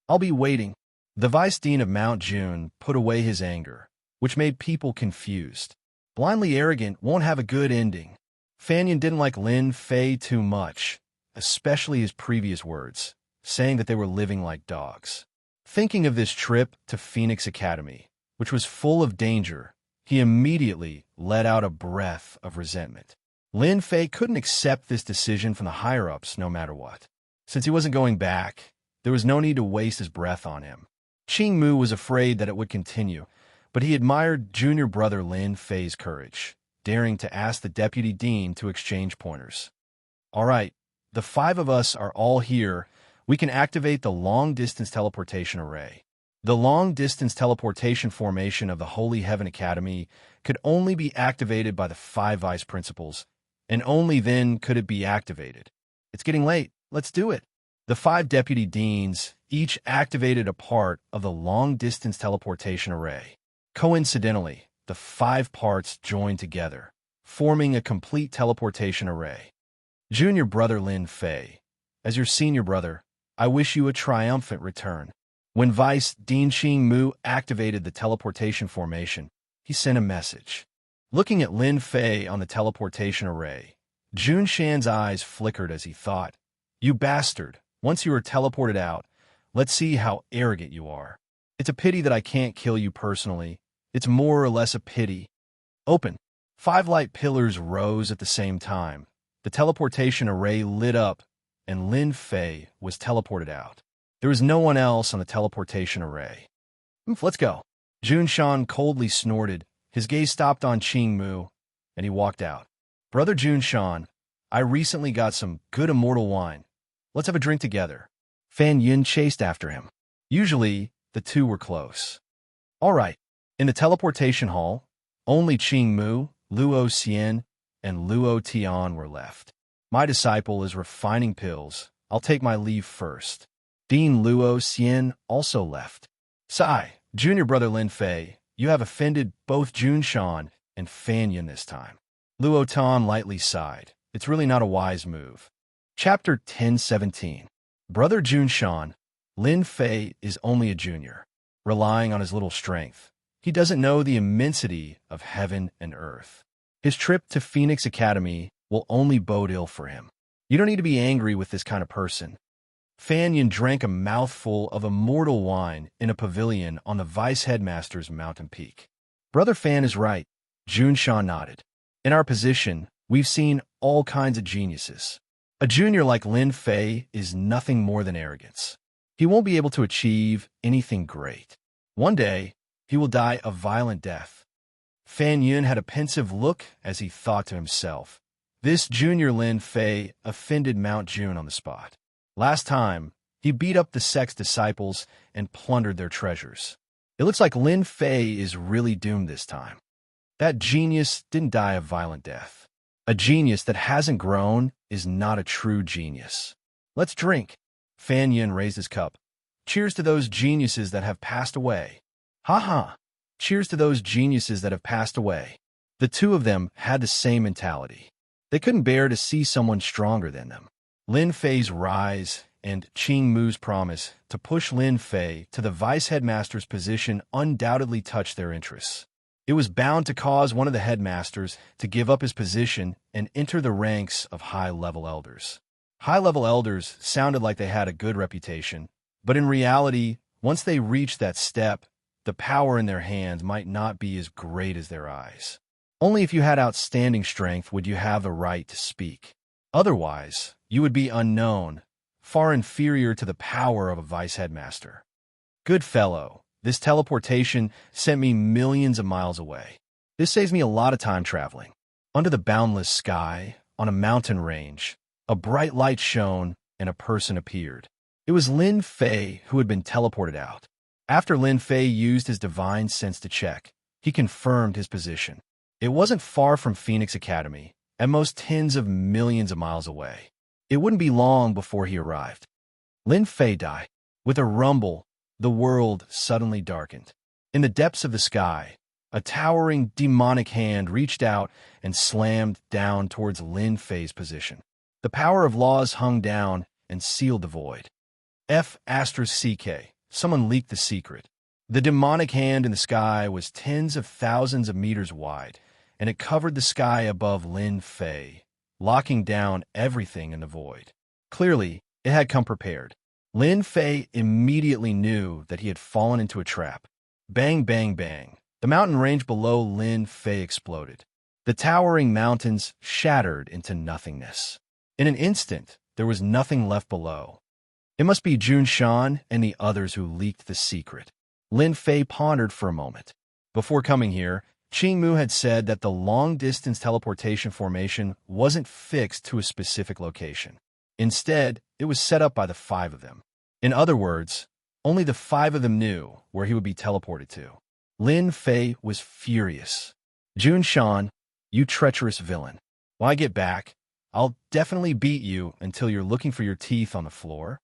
I'll be waiting. The Vice Dean of Mount Jun put away his anger, which made people confused. Blindly arrogant won't have a good ending. Fan Yin didn't like Lin Fei too much, especially his previous words, saying that they were living like dogs. Thinking of this trip to Phoenix Academy, which was full of danger, he immediately let out a breath of resentment. Lin Fei couldn't accept this decision from the higher-ups no matter what. Since he wasn't going back, there was no need to waste his breath on him. Qing Mu was afraid that it would continue, but he admired junior brother Lin Fei's courage, daring to ask the deputy dean to exchange pointers. All right, the 5 of us are all here. We can activate the long-distance teleportation array. The long-distance teleportation formation of the Holy Heaven Academy could only be activated by the 5 vice principals, and only then could it be activated. It's getting late. Let's do it. The 5 deputy deans each activated a part of the long-distance teleportation array. Coincidentally, the 5 parts joined together, forming a complete teleportation array. Junior brother Lin Fei, as your senior brother, I wish you a triumphant return. When Vice Dean Qing Mu activated the teleportation formation, he sent a message. Looking at Lin Fei on the teleportation array, Jun Shan's eyes flickered as he thought, "You bastard, once you are teleported out, let's see how arrogant you are. It's a pity that I can't kill you personally. It's more or less a pity." Open. 5 light pillars rose at the same time. The teleportation array lit up, and Lin Fei was teleported out. There was no one else on the teleportation array. Let's go. Jun Shan coldly snorted. His gaze stopped on Qing Mu, and he walked out. Brother Jun Shan, I recently got some good immortal wine. Let's have a drink together. Fan Yin chased after him. Usually, the two were close. All right. In the teleportation hall, only Qing Mu, Luo Xian, and Luo Tian were left. My disciple is refining pills. I'll take my leave first. Dean Luo Xian also left. Sigh, junior brother Lin Fei, you have offended both Jun Shan and Fan Yin this time. Luo Tian lightly sighed. It's really not a wise move. Chapter 10:17. Brother Jun Shan, Lin Fei is only a junior, relying on his little strength. He doesn't know the immensity of heaven and earth. His trip to Phoenix Academy will only bode ill for him. You don't need to be angry with this kind of person. Fan Yin drank a mouthful of immortal wine in a pavilion on the vice headmaster's mountain peak. Brother Fan is right. Jun Shan nodded. In our position, we've seen all kinds of geniuses. A junior like Lin Fei is nothing more than arrogance. He won't be able to achieve anything great. One day, he will die a violent death. Fan Yin had a pensive look as he thought to himself. This junior Lin Fei offended Mount Jun on the spot. Last time, he beat up the sect's disciples and plundered their treasures. It looks like Lin Fei is really doomed this time. That genius didn't die a violent death. A genius that hasn't grown is not a true genius. Let's drink. Fan Yin raised his cup. Cheers to those geniuses that have passed away. Ha ha. Cheers to those geniuses that have passed away. The two of them had the same mentality. They couldn't bear to see someone stronger than them. Lin Fei's rise and Qing Mu's promise to push Lin Fei to the vice headmaster's position undoubtedly touched their interests. It was bound to cause one of the headmasters to give up his position and enter the ranks of high-level elders. High-level elders sounded like they had a good reputation, but in reality, once they reached that step, the power in their hands might not be as great as their eyes. Only if you had outstanding strength would you have the right to speak. Otherwise, you would be unknown, far inferior to the power of a vice headmaster. Good fellow, this teleportation sent me millions of miles away. This saves me a lot of time traveling. Under the boundless sky, on a mountain range, a bright light shone and a person appeared. It was Lin Fei who had been teleported out. After Lin Fei used his divine sense to check, he confirmed his position. It wasn't far from Phoenix Academy, at most tens of millions of miles away. It wouldn't be long before he arrived. Lin Fei died. With a rumble, the world suddenly darkened. In the depths of the sky, a towering demonic hand reached out and slammed down towards Lin Fei's position. The power of laws hung down and sealed the void. *CK. Someone leaked the secret. The demonic hand in the sky was tens of thousands of meters wide, and it covered the sky above Lin Fei, locking down everything in the void. Clearly, it had come prepared. Lin Fei immediately knew that he had fallen into a trap. Bang, bang, bang. The mountain range below Lin Fei exploded. The towering mountains shattered into nothingness. In an instant, there was nothing left below. It must be Jun Shan and the others who leaked the secret. Lin Fei pondered for a moment. Before coming here, Qing Mu had said that the long-distance teleportation formation wasn't fixed to a specific location. Instead, it was set up by the 5 of them. In other words, only the 5 of them knew where he would be teleported to. Lin Fei was furious. Jun Shan, you treacherous villain. When I get back, I'll definitely beat you until you're looking for your teeth on the floor.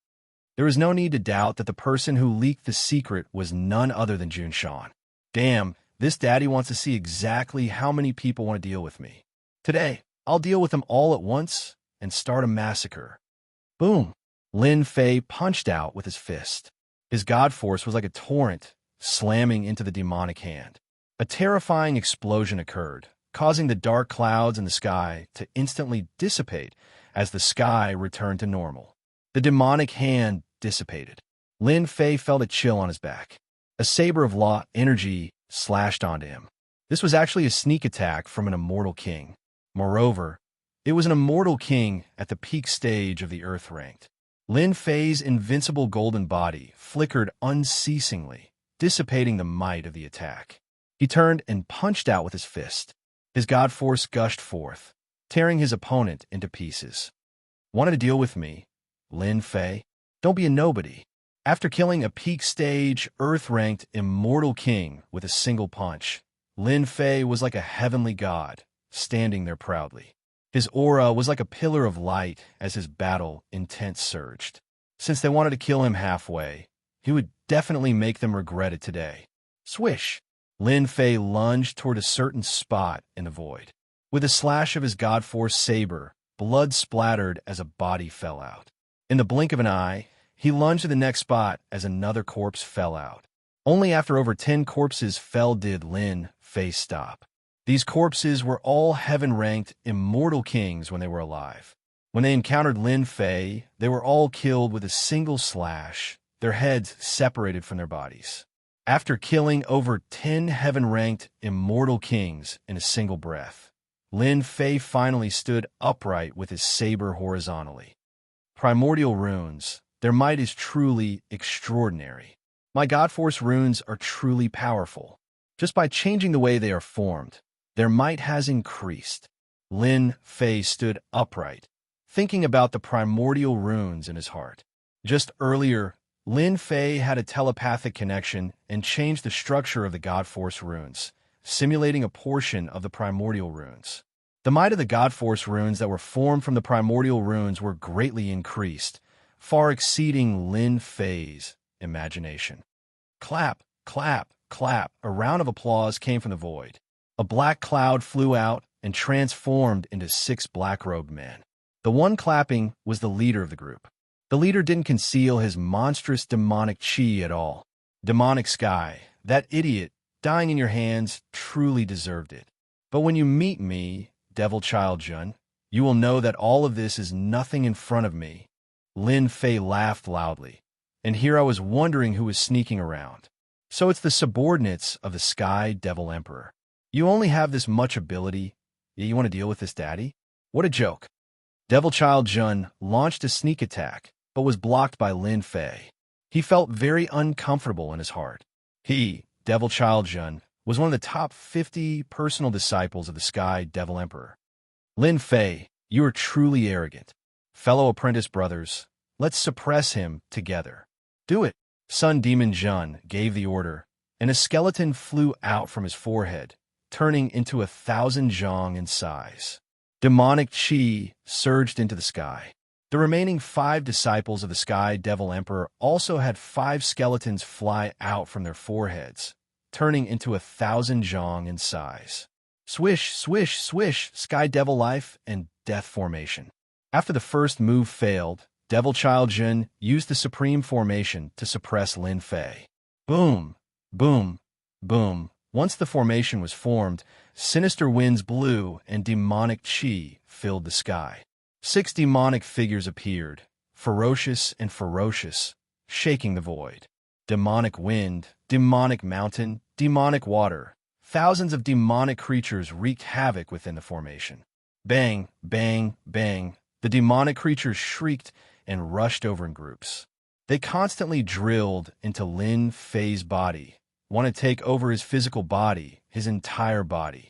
There was no need to doubt that the person who leaked the secret was none other than Jun Shan. Damn, this daddy wants to see exactly how many people want to deal with me. Today, I'll deal with them all at once and start a massacre. Boom! Lin Fei punched out with his fist. His god force was like a torrent, slamming into the demonic hand. A terrifying explosion occurred, causing the dark clouds in the sky to instantly dissipate as the sky returned to normal. The demonic hand dissipated. Lin Fei felt a chill on his back. A saber of law energy slashed onto him. This was actually a sneak attack from an immortal king. Moreover, it was an immortal king at the peak stage of the Earth ranked. Lin Fei's invincible golden body flickered unceasingly, dissipating the might of the attack. He turned and punched out with his fist. His god force gushed forth, tearing his opponent into pieces. Want to deal with me, Lin Fei? Don't be a nobody. After killing a peak stage, Earth-ranked immortal king with a single punch, Lin Fei was like a heavenly god, standing there proudly. His aura was like a pillar of light as his battle intent surged. Since they wanted to kill him halfway, he would definitely make them regret it today. Swish! Lin Fei lunged toward a certain spot in the void. With a slash of his god force saber, blood splattered as a body fell out. In the blink of an eye, he lunged to the next spot as another corpse fell out. Only after over 10 corpses fell did Lin Fei stop. These corpses were all heaven-ranked immortal kings when they were alive. When they encountered Lin Fei, they were all killed with a single slash, their heads separated from their bodies. After killing over 10 heaven-ranked immortal kings in a single breath, Lin Fei finally stood upright with his saber horizontally. Primordial runes, their might is truly extraordinary. My God Force runes are truly powerful. Just by changing the way they are formed, their might has increased. Lin Fei stood upright, thinking about the primordial runes in his heart. Just earlier, Lin Fei had a telepathic connection and changed the structure of the God Force runes, simulating a portion of the primordial runes. The might of the God Force runes that were formed from the primordial runes were greatly increased, far exceeding Lin Fei's imagination. Clap, clap, clap. A round of applause came from the void. A black cloud flew out and transformed into 6 black-robed men. The one clapping was the leader of the group. The leader didn't conceal his monstrous demonic chi at all. Demonic Sky, that idiot dying in your hands, truly deserved it. But when you meet me, Devil Child Jun, you will know that all of this is nothing in front of me. Lin Fei laughed loudly, and here I was wondering who was sneaking around. So it's the subordinates of the Sky Devil Emperor. You only have this much ability, yet you want to deal with this daddy? What a joke. Devil Child Jun launched a sneak attack, but was blocked by Lin Fei. He felt very uncomfortable in his heart. He, Devil Child Jun, was one of the top 50 personal disciples of the Sky Devil Emperor. Lin Fei, you are truly arrogant. Fellow apprentice brothers, Let's suppress him together. Do it. Sun Demon Jun gave the order, and a skeleton flew out from his forehead, turning into 1,000 zhong in size. Demonic chi surged into the sky. The remaining 5 disciples of the Sky Devil Emperor also had 5 skeletons fly out from their foreheads, turning into 1,000 zhong in size. Swish, swish, swish, Sky Devil Life and Death Formation. After the first move failed, Devil Child Jun used the Supreme Formation to suppress Lin Fei. Boom, boom, boom. Once the formation was formed, sinister winds blew and demonic chi filled the sky. 6 demonic figures appeared, ferocious and ferocious, shaking the void. Demonic wind, demonic mountain, demonic water. Thousands of demonic creatures wreaked havoc within the formation. Bang, bang, bang. The demonic creatures shrieked and rushed over in groups. They constantly drilled into Lin Fei's body, want to take over his physical body, his entire body.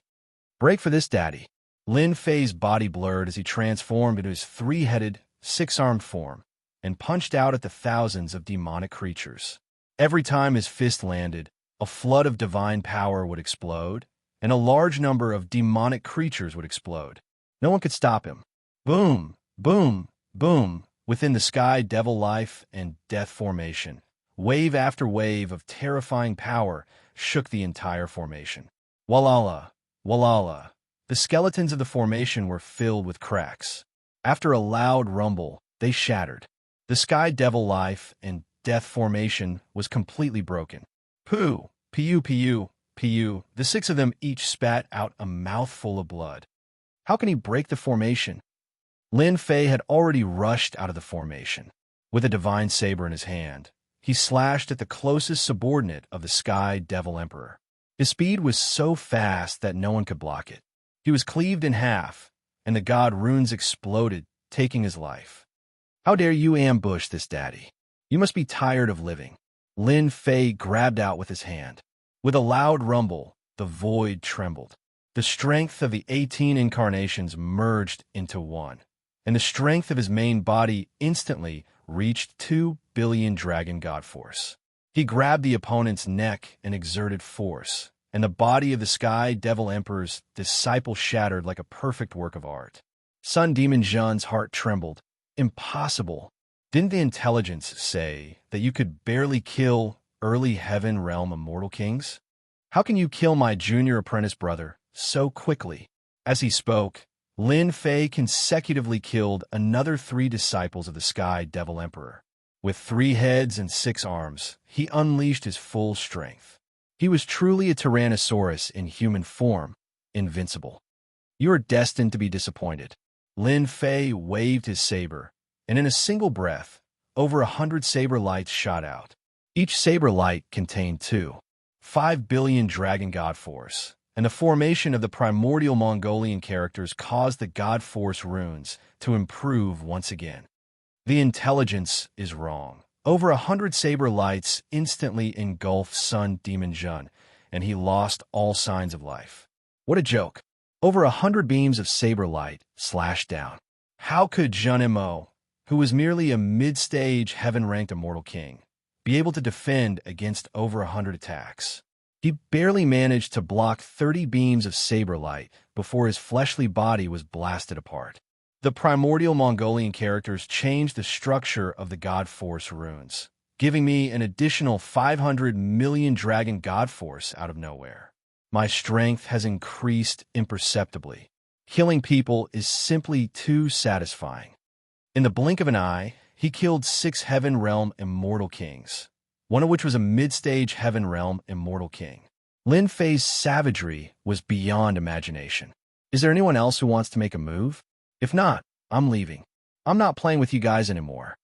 Break for this, daddy. Lin Fei's body blurred as he transformed into his 3-headed, 6-armed form and punched out at the thousands of demonic creatures. Every time his fist landed, a flood of divine power would explode, and a large number of demonic creatures would explode. No one could stop him. Boom, boom, boom. Within the Sky Devil Life and Death Formation, wave after wave of terrifying power shook the entire formation. Walala, walala. The skeletons of the formation were filled with cracks. After a loud rumble, they shattered. The Sky Devil Life and Death Formation was completely broken. Pooh, pu, pu, pu. The 6 of them each spat out a mouthful of blood. How can he break the formation? Lin Fei had already rushed out of the formation. With a divine saber in his hand, he slashed at the closest subordinate of the Sky Devil Emperor. His speed was so fast that no one could block it. He was cleaved in half, and the god runes exploded, taking his life. How dare you ambush this, daddy? You must be tired of living. Lin Fei grabbed out with his hand. With a loud rumble, the void trembled. The strength of the 18 incarnations merged into one, and the strength of his main body instantly reached 2 billion dragon god force. He grabbed the opponent's neck and exerted force, and the body of the Sky Devil Emperor's disciple shattered like a perfect work of art. Sun Demon Jun's heart trembled. Impossible. Didn't the intelligence say that you could barely kill early heaven realm immortal kings? How can you kill my junior apprentice brother so quickly? As he spoke, Lin Fei consecutively killed another 3 disciples of the Sky Devil Emperor. With 3 heads and 6 arms, he unleashed his full strength. He was truly a Tyrannosaurus in human form, invincible. You are destined to be disappointed. Lin Fei waved his saber, and in a single breath, over 100 saber lights shot out. Each saber light contained 5 billion dragon god force, and the formation of the primordial Mongolian characters caused the god force runes to improve once again. The intelligence is wrong. Over 100 saber lights instantly engulfed Sun Demon Jun, and he lost all signs of life. What a joke. Over 100 beams of saber light slashed down. How could Jun Mo, who was merely a mid-stage heaven-ranked immortal king, be able to defend against over 100 attacks? He barely managed to block 30 beams of saber light before his fleshly body was blasted apart. The primordial Mongolian characters changed the structure of the God Force runes, giving me an additional 500 million dragon God Force out of nowhere. My strength has increased imperceptibly. Killing people is simply too satisfying. In the blink of an eye, he killed 6 Heaven Realm Immortal Kings, one of which was a mid-stage Heaven Realm Immortal King. Lin Fei's savagery was beyond imagination. Is there anyone else who wants to make a move? If not, I'm leaving. I'm not playing with you guys anymore.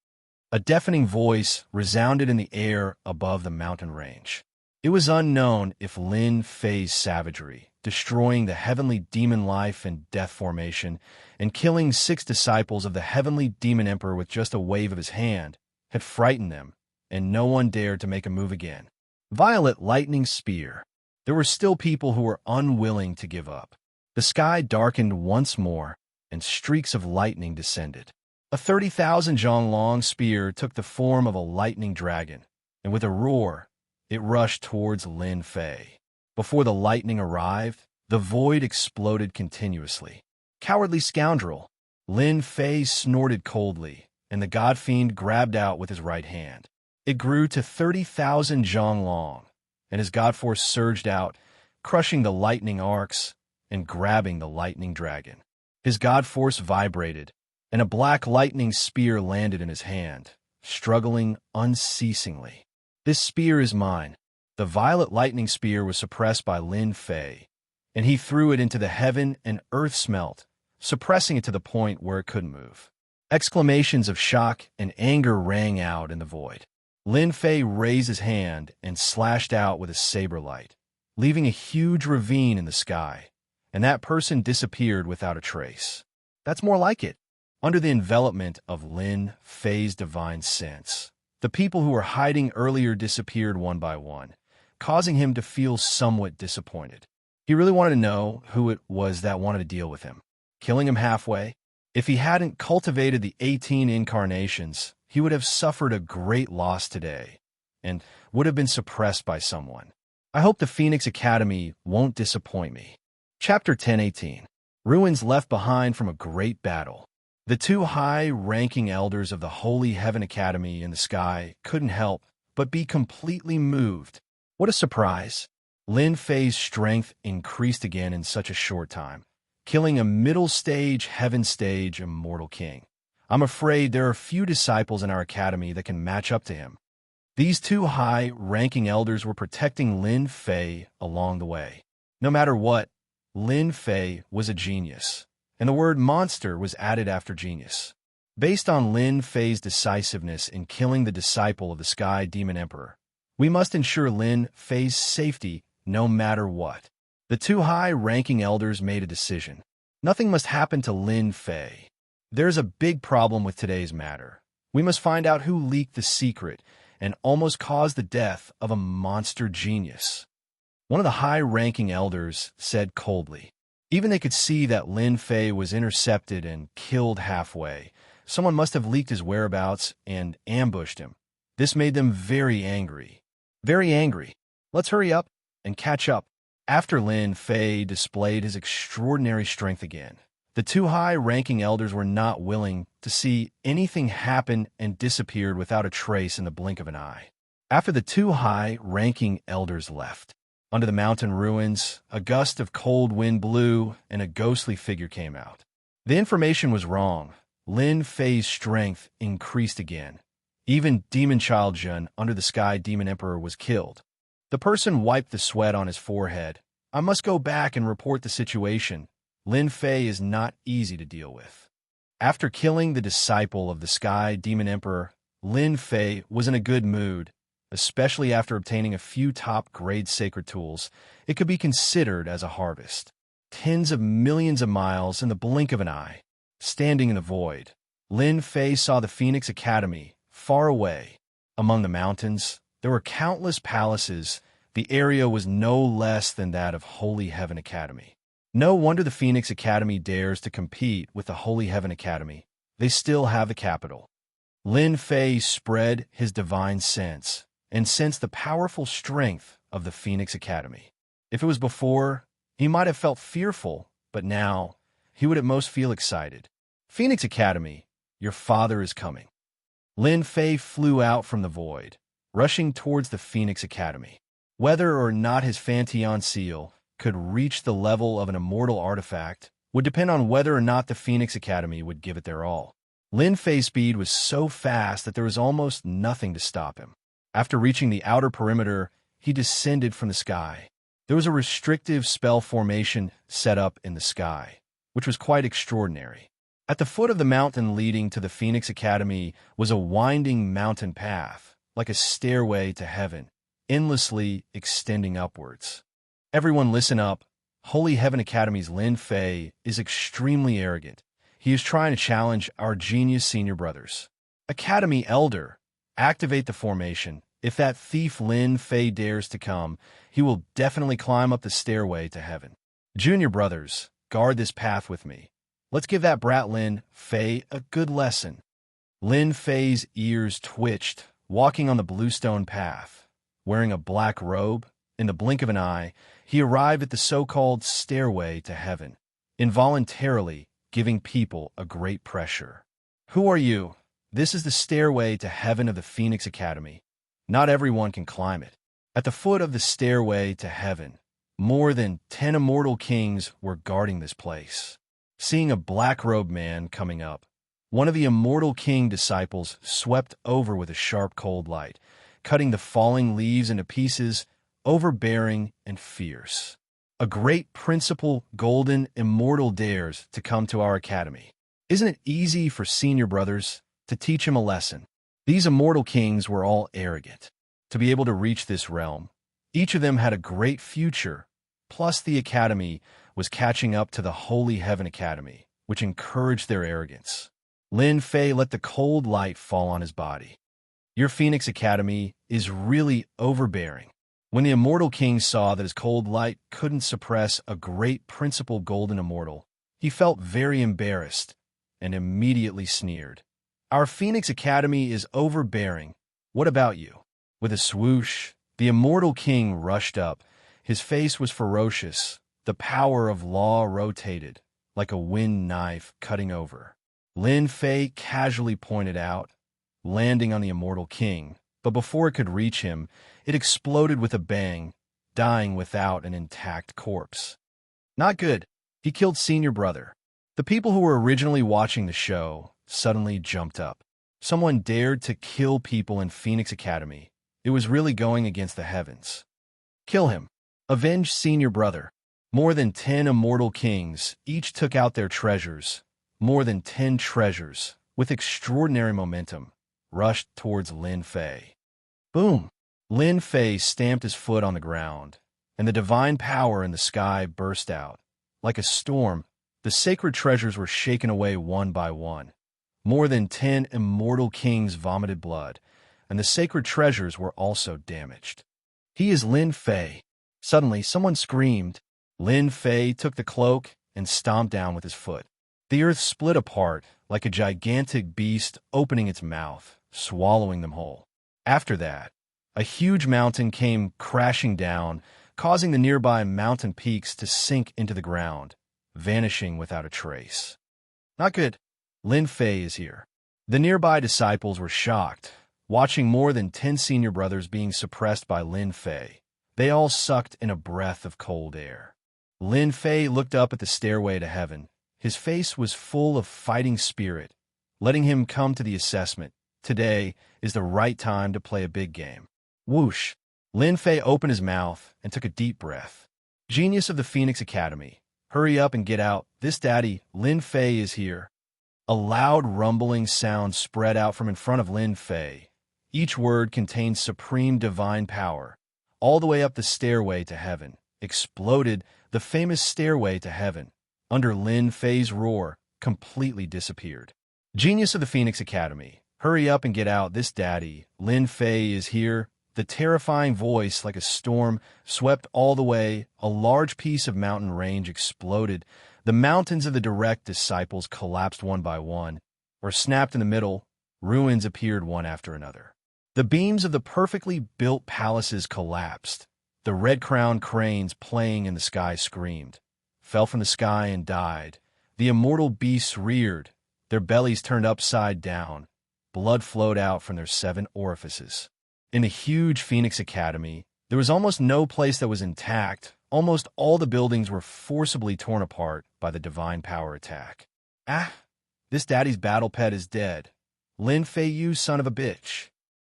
A deafening voice resounded in the air above the mountain range. It was unknown if Lin Fei's savagery, destroying the heavenly demon life and death formation, and killing 6 disciples of the heavenly demon emperor with just a wave of his hand, had frightened them, and no one dared to make a move again. Violet lightning spear. There were still people who were unwilling to give up. The sky darkened once more, and streaks of lightning descended. A 30,000 zhong long spear took the form of a lightning dragon, and with a roar, it rushed towards Lin Fei. Before the lightning arrived, the void exploded continuously. Cowardly scoundrel! Lin Fei snorted coldly, and the god fiend grabbed out with his right hand. It grew to 30,000 zhong long, and his god force surged out, crushing the lightning arcs and grabbing the lightning dragon. His god force vibrated, and a black lightning spear landed in his hand, struggling unceasingly. This spear is mine. The violet lightning spear was suppressed by Lin Fei, and he threw it into the heaven and earth smelt, suppressing it to the point where it couldn't move. Exclamations of shock and anger rang out in the void. Lin Fei raised his hand and slashed out with his saber light, leaving a huge ravine in the sky, and that person disappeared without a trace. That's more like it. Under the envelopment of Lin Fei's divine sense, the people who were hiding earlier disappeared one by one, causing him to feel somewhat disappointed. He really wanted to know who it was that wanted to deal with him, killing him halfway. If he hadn't cultivated the 18 incarnations, he would have suffered a great loss today and would have been suppressed by someone. I hope the Phoenix Academy won't disappoint me. Chapter 10:18. Ruins left behind from a great battle. The two high-ranking elders of the Holy Heaven Academy in the sky couldn't help but be completely moved. What a surprise! Lin Fei's strength increased again in such a short time, killing a middle-stage, heaven-stage immortal king. I'm afraid there are few disciples in our academy that can match up to him. These two high-ranking elders were protecting Lin Fei along the way. No matter what, Lin Fei was a genius, and the word monster was added after genius. Based on Lin Fei's decisiveness in killing the disciple of the Sky Demon Emperor, we must ensure Lin Fei's safety no matter what. The two high-ranking elders made a decision. Nothing must happen to Lin Fei. There's a big problem with today's matter. We must find out who leaked the secret and almost caused the death of a monster genius. One of the high-ranking elders said coldly. Even they could see that Lin Fei was intercepted and killed halfway. Someone must have leaked his whereabouts and ambushed him. This made them very angry. Very angry. Let's hurry up and catch up. After Lin Fei displayed his extraordinary strength again, the two high-ranking elders were not willing to see anything happen and disappeared without a trace in the blink of an eye. After the two high-ranking elders left, under the mountain ruins, a gust of cold wind blew and a ghostly figure came out. The information was wrong. Lin Fei's strength increased again. Even Demon Child Jun under the Sky Demon Emperor was killed. The person wiped the sweat on his forehead. I must go back and report the situation. Lin Fei is not easy to deal with. After killing the disciple of the Sky Demon Emperor, Lin Fei was in a good mood. Especially after obtaining a few top-grade sacred tools, it could be considered as a harvest. Tens of millions of miles in the blink of an eye. Standing in the void, Lin Fei saw the Phoenix Academy, far away. Among the mountains, there were countless palaces. The area was no less than that of Holy Heaven Academy. No wonder the Phoenix Academy dares to compete with the Holy Heaven Academy. They still have the capital. Lin Fei spread his divine sense and sensed the powerful strength of the Phoenix Academy. If it was before, he might have felt fearful, but now he would at most feel excited. Phoenix Academy, your father is coming. Lin Fei flew out from the void, rushing towards the Phoenix Academy. Whether or not his Fanteon seal could reach the level of an immortal artifact would depend on whether or not the Phoenix Academy would give it their all. Lin Fei's speed was so fast that there was almost nothing to stop him. After reaching the outer perimeter, he descended from the sky. There was a restrictive spell formation set up in the sky, which was quite extraordinary. At the foot of the mountain leading to the Phoenix Academy was a winding mountain path, like a stairway to heaven, endlessly extending upwards. Everyone listen up. Holy Heaven Academy's Lin Fei is extremely arrogant. He is trying to challenge our genius senior brothers. Academy Elder, activate the formation. If that thief Lin Fei dares to come, he will definitely climb up the stairway to heaven. Junior brothers, guard this path with me. Let's give that brat Lin Fei a good lesson. Lin Fei's ears twitched, walking on the bluestone path. Wearing a black robe, in the blink of an eye, he arrived at the so-called stairway to heaven, involuntarily giving people a great pressure. Who are you? This is the stairway to heaven of the Phoenix Academy. Not everyone can climb it. At the foot of the stairway to heaven, more than 10 immortal kings were guarding this place. Seeing a black-robed man coming up, one of the immortal king disciples swept over with a sharp cold light, cutting the falling leaves into pieces, overbearing and fierce. A great principal golden immortal dares to come to our academy. Isn't it easy for senior brothers to teach him a lesson? These immortal kings were all arrogant. To be able to reach this realm, each of them had a great future, plus the academy was catching up to the Holy Heaven Academy, which encouraged their arrogance. Lin Fei let the cold light fall on his body. Your Phoenix Academy is really overbearing. When the immortal king saw that his cold light couldn't suppress a great principal golden immortal, he felt very embarrassed and immediately sneered. Our Phoenix Academy is overbearing. What about you? With a swoosh, the immortal king rushed up. His face was ferocious. The power of law rotated, like a wind knife cutting over. Lin Fei casually pointed out, landing on the immortal king, but before it could reach him, it exploded with a bang, dying without an intact corpse. Not good. He killed senior brother. The people who were originally watching the show suddenly jumped up. Someone dared to kill people in Phoenix Academy. It was really going against the heavens. Kill him. Avenge senior brother. More than 10 immortal kings each took out their treasures. More than 10 treasures, with extraordinary momentum, rushed towards Lin Fei. Boom! Lin Fei stamped his foot on the ground, and the divine power in the sky burst out. Like a storm, the sacred treasures were shaken away one by one. More than 10 immortal kings vomited blood, and the sacred treasures were also damaged. He is Lin Fei. Suddenly, someone screamed. Lin Fei took the cloak and stomped down with his foot. The earth split apart like a gigantic beast opening its mouth, swallowing them whole. After that, a huge mountain came crashing down, causing the nearby mountain peaks to sink into the ground, vanishing without a trace. Not good. Lin Fei is here. The nearby disciples were shocked, watching more than 10 senior brothers being suppressed by Lin Fei. They all sucked in a breath of cold air. Lin Fei looked up at the stairway to heaven. His face was full of fighting spirit, letting him come to the assessment. Today is the right time to play a big game. Whoosh! Lin Fei opened his mouth and took a deep breath. Genius of the Phoenix Academy, hurry up and get out. This daddy, Lin Fei, is here. A loud rumbling sound spread out from in front of Lin Fei. Each word contained supreme divine power. All the way up the stairway to heaven, exploded the famous stairway to heaven. Under Lin Fei's roar, completely disappeared. Genius of the Phoenix Academy, hurry up and get out. This daddy, Lin Fei, is here. The terrifying voice, like a storm, swept all the way. A large piece of mountain range exploded. The mountains of the direct disciples collapsed one by one, or snapped in the middle. Ruins appeared one after another. The beams of the perfectly built palaces collapsed. The red-crowned cranes playing in the sky screamed, fell from the sky and died. The immortal beasts reared, their bellies turned upside down. Blood flowed out from their 7 orifices. In the huge Phoenix Academy, there was almost no place that was intact. Almost all the buildings were forcibly torn apart by the divine power attack. This daddy's battle pet is dead. Lin Fei, you son of a bitch.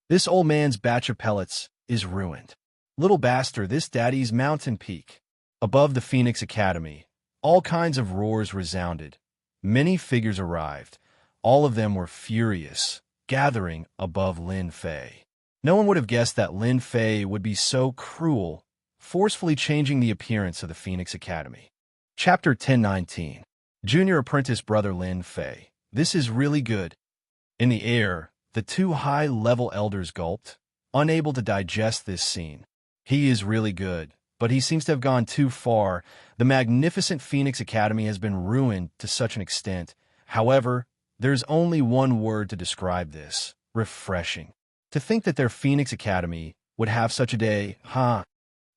This old man's batch of pellets is ruined. Little bastard, this daddy's mountain peak. Above the Phoenix Academy, all kinds of roars resounded. Many figures arrived. All of them were furious, gathering above Lin Fei. No one would have guessed that Lin Fei would be so cruel, forcefully changing the appearance of the Phoenix Academy. Chapter 1019. Junior Apprentice Brother Lin Fei. This is really good. In the air, the 2 high-level elders gulped, unable to digest this scene. He is really good, but he seems to have gone too far. The magnificent Phoenix Academy has been ruined to such an extent. However, There's only one word to describe this: refreshing. To think that their Phoenix Academy would have such a day, huh?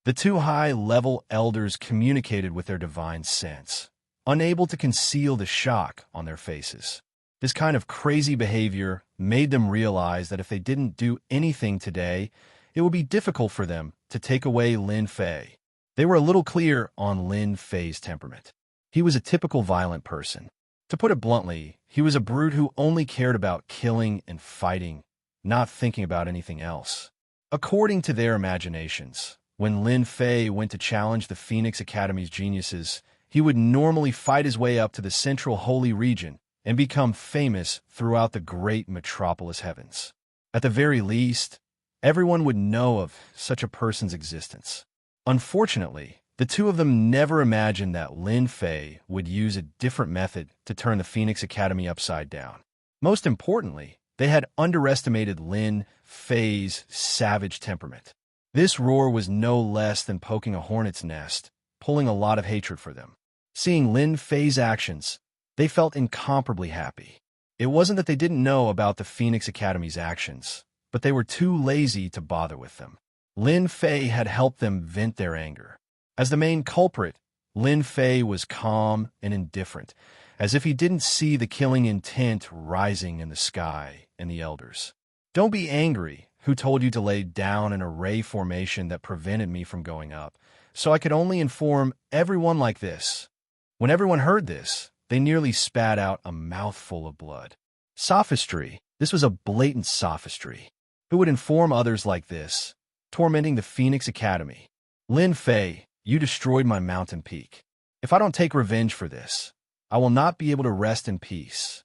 The two high-level elders communicated with their divine sense, unable to conceal the shock on their faces. This kind of crazy behavior made them realize that if they didn't do anything today, it would be difficult for them to take away Lin Fei. They were a little clear on Lin Fei's temperament. He was a typical violent person. To put it bluntly, he was a brute who only cared about killing and fighting, not thinking about anything else. According to their imaginations, when Lin Fei went to challenge the Phoenix Academy's geniuses, he would normally fight his way up to the central holy region and become famous throughout the great metropolis heavens. At the very least, everyone would know of such a person's existence. Unfortunately, the two of them never imagined that Lin Fei would use a different method to turn the Phoenix Academy upside down. Most importantly, they had underestimated Lin Fei's savage temperament. This roar was no less than poking a hornet's nest, pulling a lot of hatred for them. Seeing Lin Fei's actions, they felt incomparably happy. It wasn't that they didn't know about the Phoenix Academy's actions, but they were too lazy to bother with them. Lin Fei had helped them vent their anger. As the main culprit, Lin Fei was calm and indifferent, as if he didn't see the killing intent rising in the sky and the elders. "Don't be angry. Who told you to lay down an array formation that prevented me from going up, so I could only inform everyone like this?" When everyone heard this, they nearly spat out a mouthful of blood. Sophistry. This was a blatant sophistry. Who would inform others like this, tormenting the Phoenix Academy? Lin Fei, you destroyed my mountain peak. If I don't take revenge for this, I will not be able to rest in peace.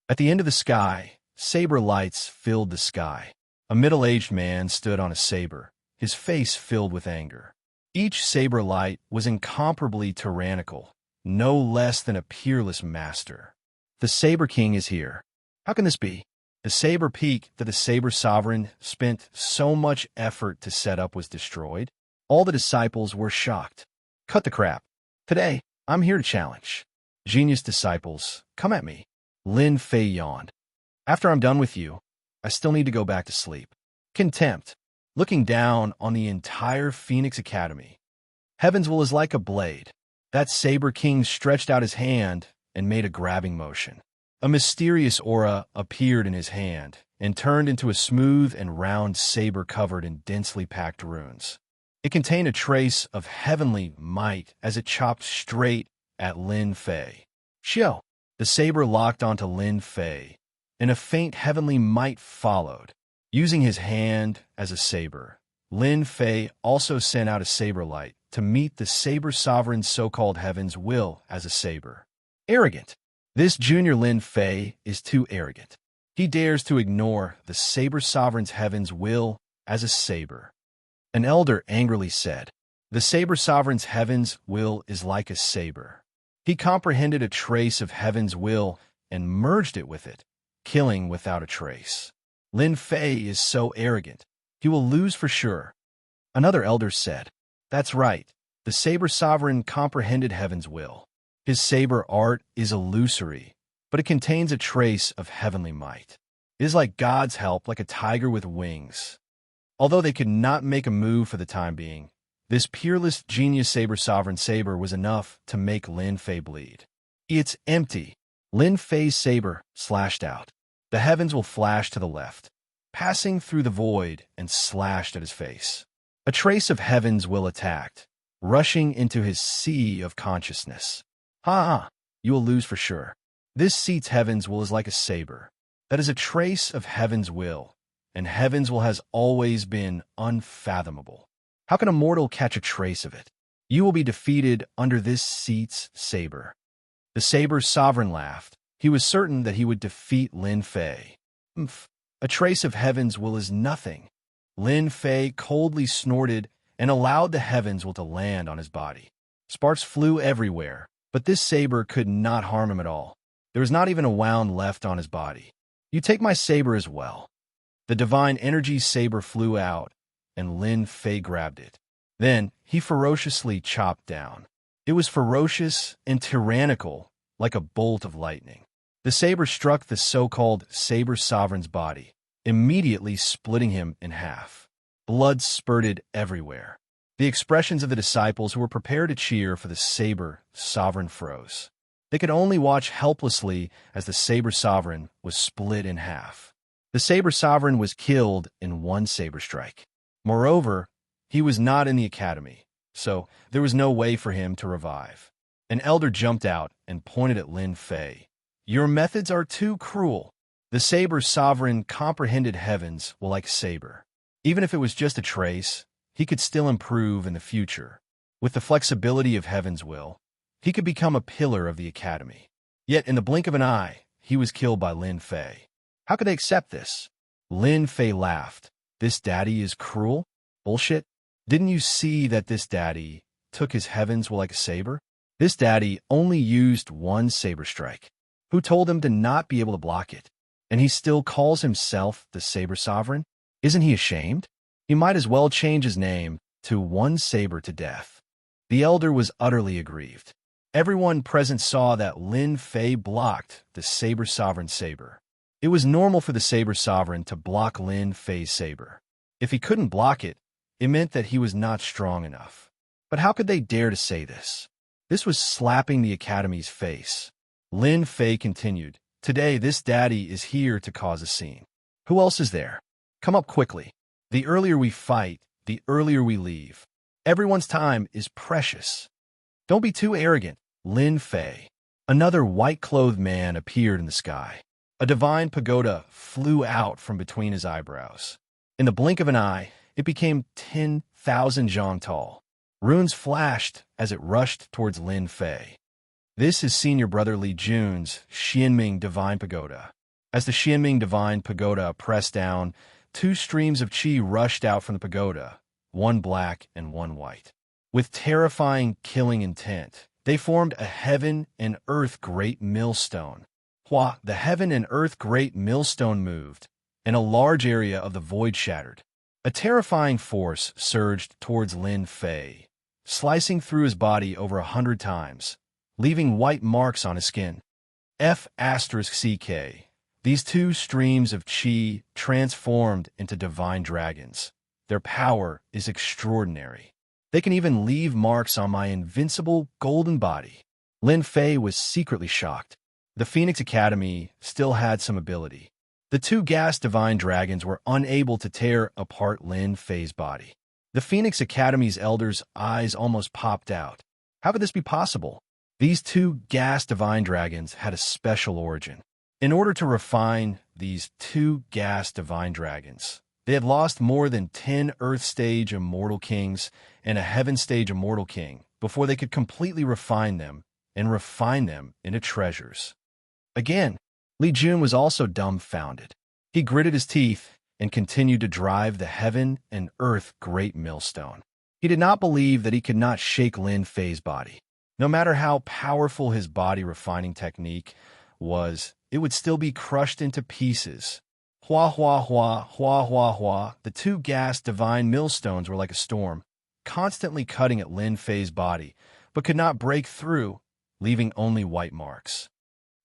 At the end of the sky, saber lights filled the sky. A middle-aged man stood on a saber, his face filled with anger. Each saber light was incomparably tyrannical, no less than a peerless master. The Saber King is here. How can this be? The saber peak that the Saber Sovereign spent so much effort to set up was destroyed. All the disciples were shocked. Cut the crap. Today, I'm here to challenge. Genius disciples, come at me. Lin Fei yawned. After I'm done with you, I still need to go back to sleep. Contempt. Looking down on the entire Phoenix Academy. Heavensville is like a blade. That Saber King stretched out his hand and made a grabbing motion. A mysterious aura appeared in his hand and turned into a smooth and round saber covered in densely packed runes. It contained a trace of heavenly might as it chopped straight at Lin Fei. Shio! The saber locked onto Lin Fei, and a faint heavenly might followed. Using his hand as a saber, Lin Fei also sent out a saber light to meet the Saber Sovereign's so-called heaven's will as a saber. Arrogant. This junior Lin Fei is too arrogant. He dares to ignore the Saber Sovereign's heaven's will as a saber. An elder angrily said, "The Saber Sovereign's heaven's will is like a saber." He comprehended a trace of heaven's will and merged it with it, killing without a trace. Lin Fei is so arrogant, he will lose for sure. Another elder said, "That's right. The Saber Sovereign comprehended heaven's will. His saber art is illusory, but it contains a trace of heavenly might. It is like God's help, like a tiger with wings." Although they could not make a move for the time being, this peerless genius Saber Sovereign saber was enough to make Lin Fei bleed. It's empty. Lin Fei's saber slashed out. The heavens will flash to the left, passing through the void and slashed at his face. A trace of heaven's will attacked, rushing into his sea of consciousness. Ha! You will lose for sure. This seat's heaven's will is like a saber. That is a trace of heaven's will, and heaven's will has always been unfathomable. How can a mortal catch a trace of it? You will be defeated under this seat's saber. The Saber Sovereign laughed. He was certain that he would defeat Lin Fei. A trace of heaven's will is nothing. Lin Fei coldly snorted and allowed the heaven's will to land on his body. Sparks flew everywhere, but this saber could not harm him at all. There was not even a wound left on his body. You take my saber as well. The divine energy saber flew out, and Lin Fei grabbed it. Then he ferociously chopped down. It was ferocious and tyrannical, like a bolt of lightning. The saber struck the so-called saber sovereign's body, immediately splitting him in half. Blood spurted everywhere. The expressions of the disciples who were prepared to cheer for the saber sovereign froze. They could only watch helplessly as the saber sovereign was split in half. The saber sovereign was killed in one saber strike. Moreover, he was not in the academy, so there was no way for him to revive. An elder jumped out and pointed at Lin Fei. "Your methods are too cruel. The saber sovereign comprehended heavens will like saber. Even if it was just a trace, he could still improve in the future. With the flexibility of heaven's will, he could become a pillar of the academy." Yet in the blink of an eye, he was killed by Lin Fei. How could they accept this? Lin Fei laughed. "This daddy is cruel? Bullshit. Didn't you see that this daddy took his heavens will like a saber? This daddy only used one saber strike. Who told him to not be able to block it? And he still calls himself the saber sovereign? Isn't he ashamed? He might as well change his name to One Saber to Death." The elder was utterly aggrieved. Everyone present saw that Lin Fei blocked the saber sovereign's saber. It was normal for the saber sovereign to block Lin Fei's saber. If he couldn't block it, it meant that he was not strong enough. But how could they dare to say this? This was slapping the academy's face. Lin Fei continued, "Today this daddy is here to cause a scene. Who else is there? Come up quickly. The earlier we fight, the earlier we leave. Everyone's time is precious. Don't be too arrogant, Lin Fei." Another white-clothed man appeared in the sky. A divine pagoda flew out from between his eyebrows. In the blink of an eye, it became 10,000 zhang tall. Runes flashed as it rushed towards Lin Fei. This is Senior Brother Li Jun's Xianming Divine Pagoda. As the Xianming Divine Pagoda pressed down, two streams of qi rushed out from the pagoda, one black and one white. With terrifying, killing intent, they formed a heaven and earth great millstone. The heaven and earth great millstone moved, and a large area of the void shattered. A terrifying force surged towards Lin Fei, slicing through his body over 100 times, leaving white marks on his skin. F***CK. These two streams of qi transformed into divine dragons. Their power is extraordinary. They can even leave marks on my invincible golden body. Lin Fei was secretly shocked. The Phoenix Academy still had some ability. The two gas divine dragons were unable to tear apart Lin Fei's body. The Phoenix Academy's elders' eyes almost popped out. How could this be possible? These two gas divine dragons had a special origin. In order to refine these two gas divine dragons, they had lost more than 10 Earth Stage Immortal Kings and a Heaven Stage Immortal King before they could completely refine them into treasures. Again, Li Jun was also dumbfounded. He gritted his teeth and continued to drive the heaven and earth great millstone. He did not believe that he could not shake Lin Fei's body. No matter how powerful his body refining technique was, it would still be crushed into pieces. Hua, hua, hua, hua, hua, hua. The two gas divine millstones were like a storm, constantly cutting at Lin Fei's body, but could not break through, leaving only white marks.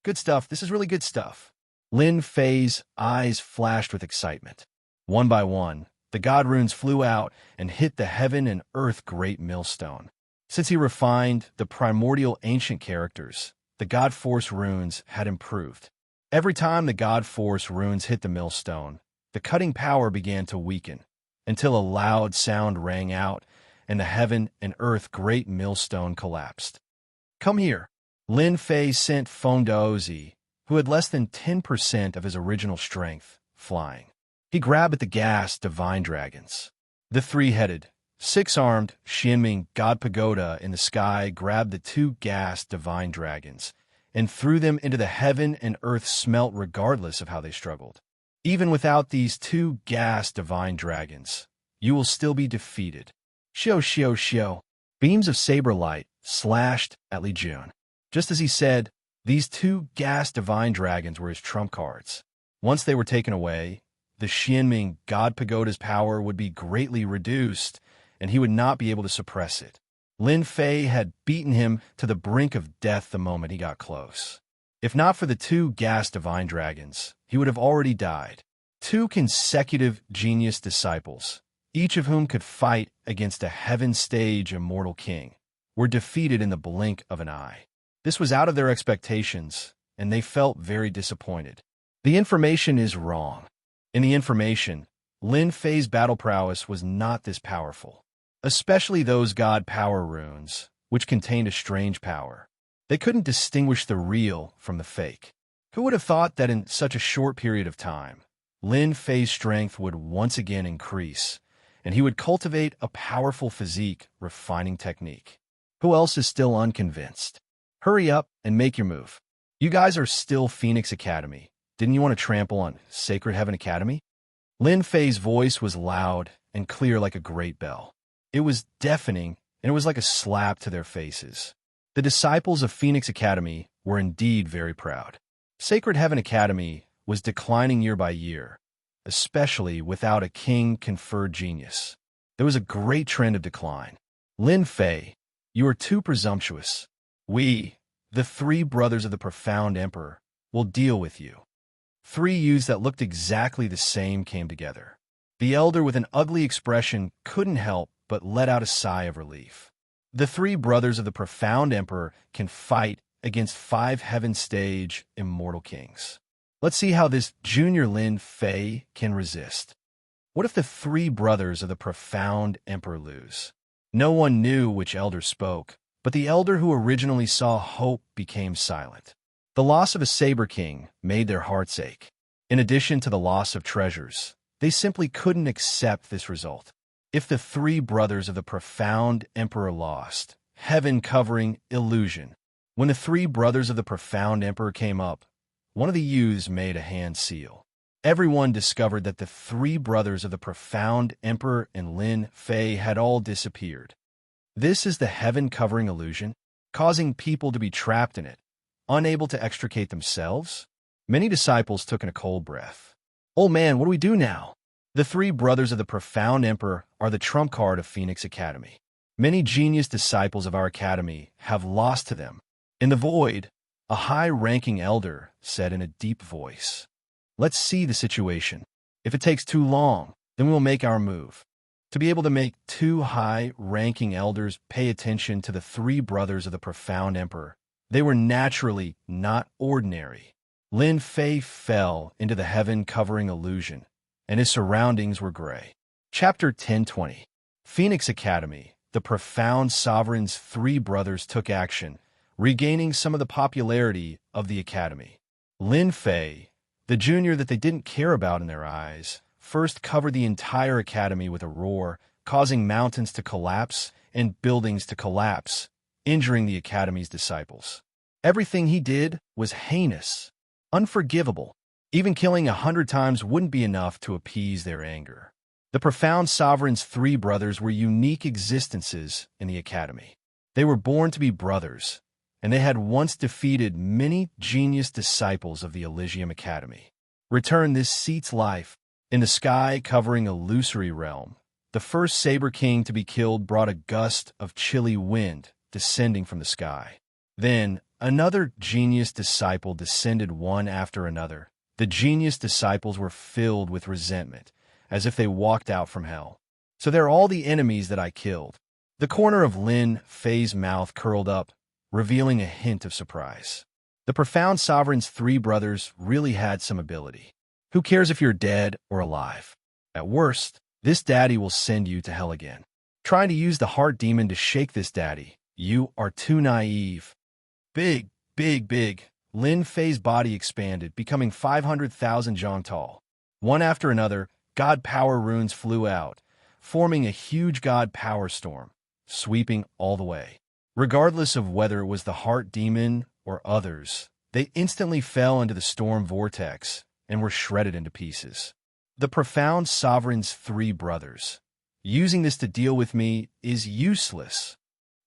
Good stuff. This is really good stuff. Lin Fei's eyes flashed with excitement. One by one, the god runes flew out and hit the heaven and earth great millstone. Since he refined the primordial ancient characters, the god force runes had improved. Every time the god force runes hit the millstone, the cutting power began to weaken, until a loud sound rang out and the heaven and earth great millstone collapsed. "Come here." Lin Fei sent Feng Daozi, who had less than 10% of his original strength, flying. He grabbed at the gas divine dragons. The three-headed, six-armed Xianming God Pagoda in the sky grabbed the two gas divine dragons and threw them into the heaven and earth smelt regardless of how they struggled. Even without these two gas divine dragons, you will still be defeated. Xiao, xiao, xiao. Beams of saber light slashed at Li Jun. Just as he said, these two gas divine dragons were his trump cards. Once they were taken away, the Xianming God Pagoda's power would be greatly reduced, and he would not be able to suppress it. Lin Fei had beaten him to the brink of death the moment he got close. If not for the two gas divine dragons, he would have already died. Two consecutive genius disciples, each of whom could fight against a heaven-stage immortal king, were defeated in the blink of an eye. This was out of their expectations, and they felt very disappointed. The information is wrong. In the information, Lin Fei's battle prowess was not this powerful, especially those god power runes, which contained a strange power. They couldn't distinguish the real from the fake. Who would have thought that in such a short period of time, Lin Fei's strength would once again increase, and he would cultivate a powerful physique, refining technique? Who else is still unconvinced? Hurry up and make your move. You guys are still Phoenix Academy. Didn't you want to trample on Sacred Heaven Academy? Lin Fei's voice was loud and clear like a great bell. It was deafening, and it was like a slap to their faces. The disciples of Phoenix Academy were indeed very proud. Sacred Heaven Academy was declining year by year, especially without a king-conferred genius. There was a great trend of decline. Lin Fei, you are too presumptuous. We, the three brothers of the profound emperor, will deal with you. Three youths that looked exactly the same came together. The elder with an ugly expression couldn't help but let out a sigh of relief. The three brothers of the profound emperor can fight against 5 heaven-stage immortal kings. Let's see how this junior Lin Fei can resist. What if the three brothers of the profound emperor lose? No one knew which elder spoke, but the elder who originally saw hope became silent. The loss of a saber king made their hearts ache. In addition to the loss of treasures, they simply couldn't accept this result. If the three brothers of the profound emperor lost, heaven-covering illusion. When the three brothers of the profound emperor came up, one of the youths made a hand seal. Everyone discovered that the three brothers of the profound emperor and Lin Fei had all disappeared. This is the heaven-covering illusion, causing people to be trapped in it, unable to extricate themselves. Many disciples took in a cold breath. Oh man, what do we do now? The three brothers of the profound emperor are the trump card of Phoenix Academy. Many genius disciples of our academy have lost to them. In the void, a high-ranking elder said in a deep voice, "Let's see the situation. If it takes too long, then we'll make our move." To be able to make two high-ranking elders pay attention to the three brothers of the profound emperor, they were naturally not ordinary. Lin Fei fell into the heaven-covering illusion, and his surroundings were gray. Chapter 1020. Phoenix Academy. The profound sovereign's three brothers took action, regaining some of the popularity of the academy. Lin Fei, the junior that they didn't care about in their eyes, first covered the entire academy with a roar, causing mountains to collapse and buildings to collapse, injuring the academy's disciples. Everything he did was heinous, unforgivable. Even killing 100 times wouldn't be enough to appease their anger. The profound sovereign's three brothers were unique existences in the academy. They were born to be brothers, and they had once defeated many genius disciples of the Elysium Academy. Return this seat's life. In the sky covering illusory realm, the first Saber King to be killed brought a gust of chilly wind descending from the sky. Then, another genius disciple descended one after another. The genius disciples were filled with resentment, as if they walked out from hell. So they're all the enemies that I killed. The corner of Lin Fei's mouth curled up, revealing a hint of surprise. The profound sovereign's three brothers really had some ability. Who cares if you're dead or alive? At worst, this daddy will send you to hell again. Trying to use the heart demon to shake this daddy, you are too naive. Big, big, big. Lin Fei's body expanded, becoming 500,000 zhang tall. One after another, god power runes flew out, forming a huge god power storm, sweeping all the way. Regardless of whether it was the heart demon or others, they instantly fell into the storm vortex and were shredded into pieces. The profound sovereign's three brothers. Using this to deal with me is useless.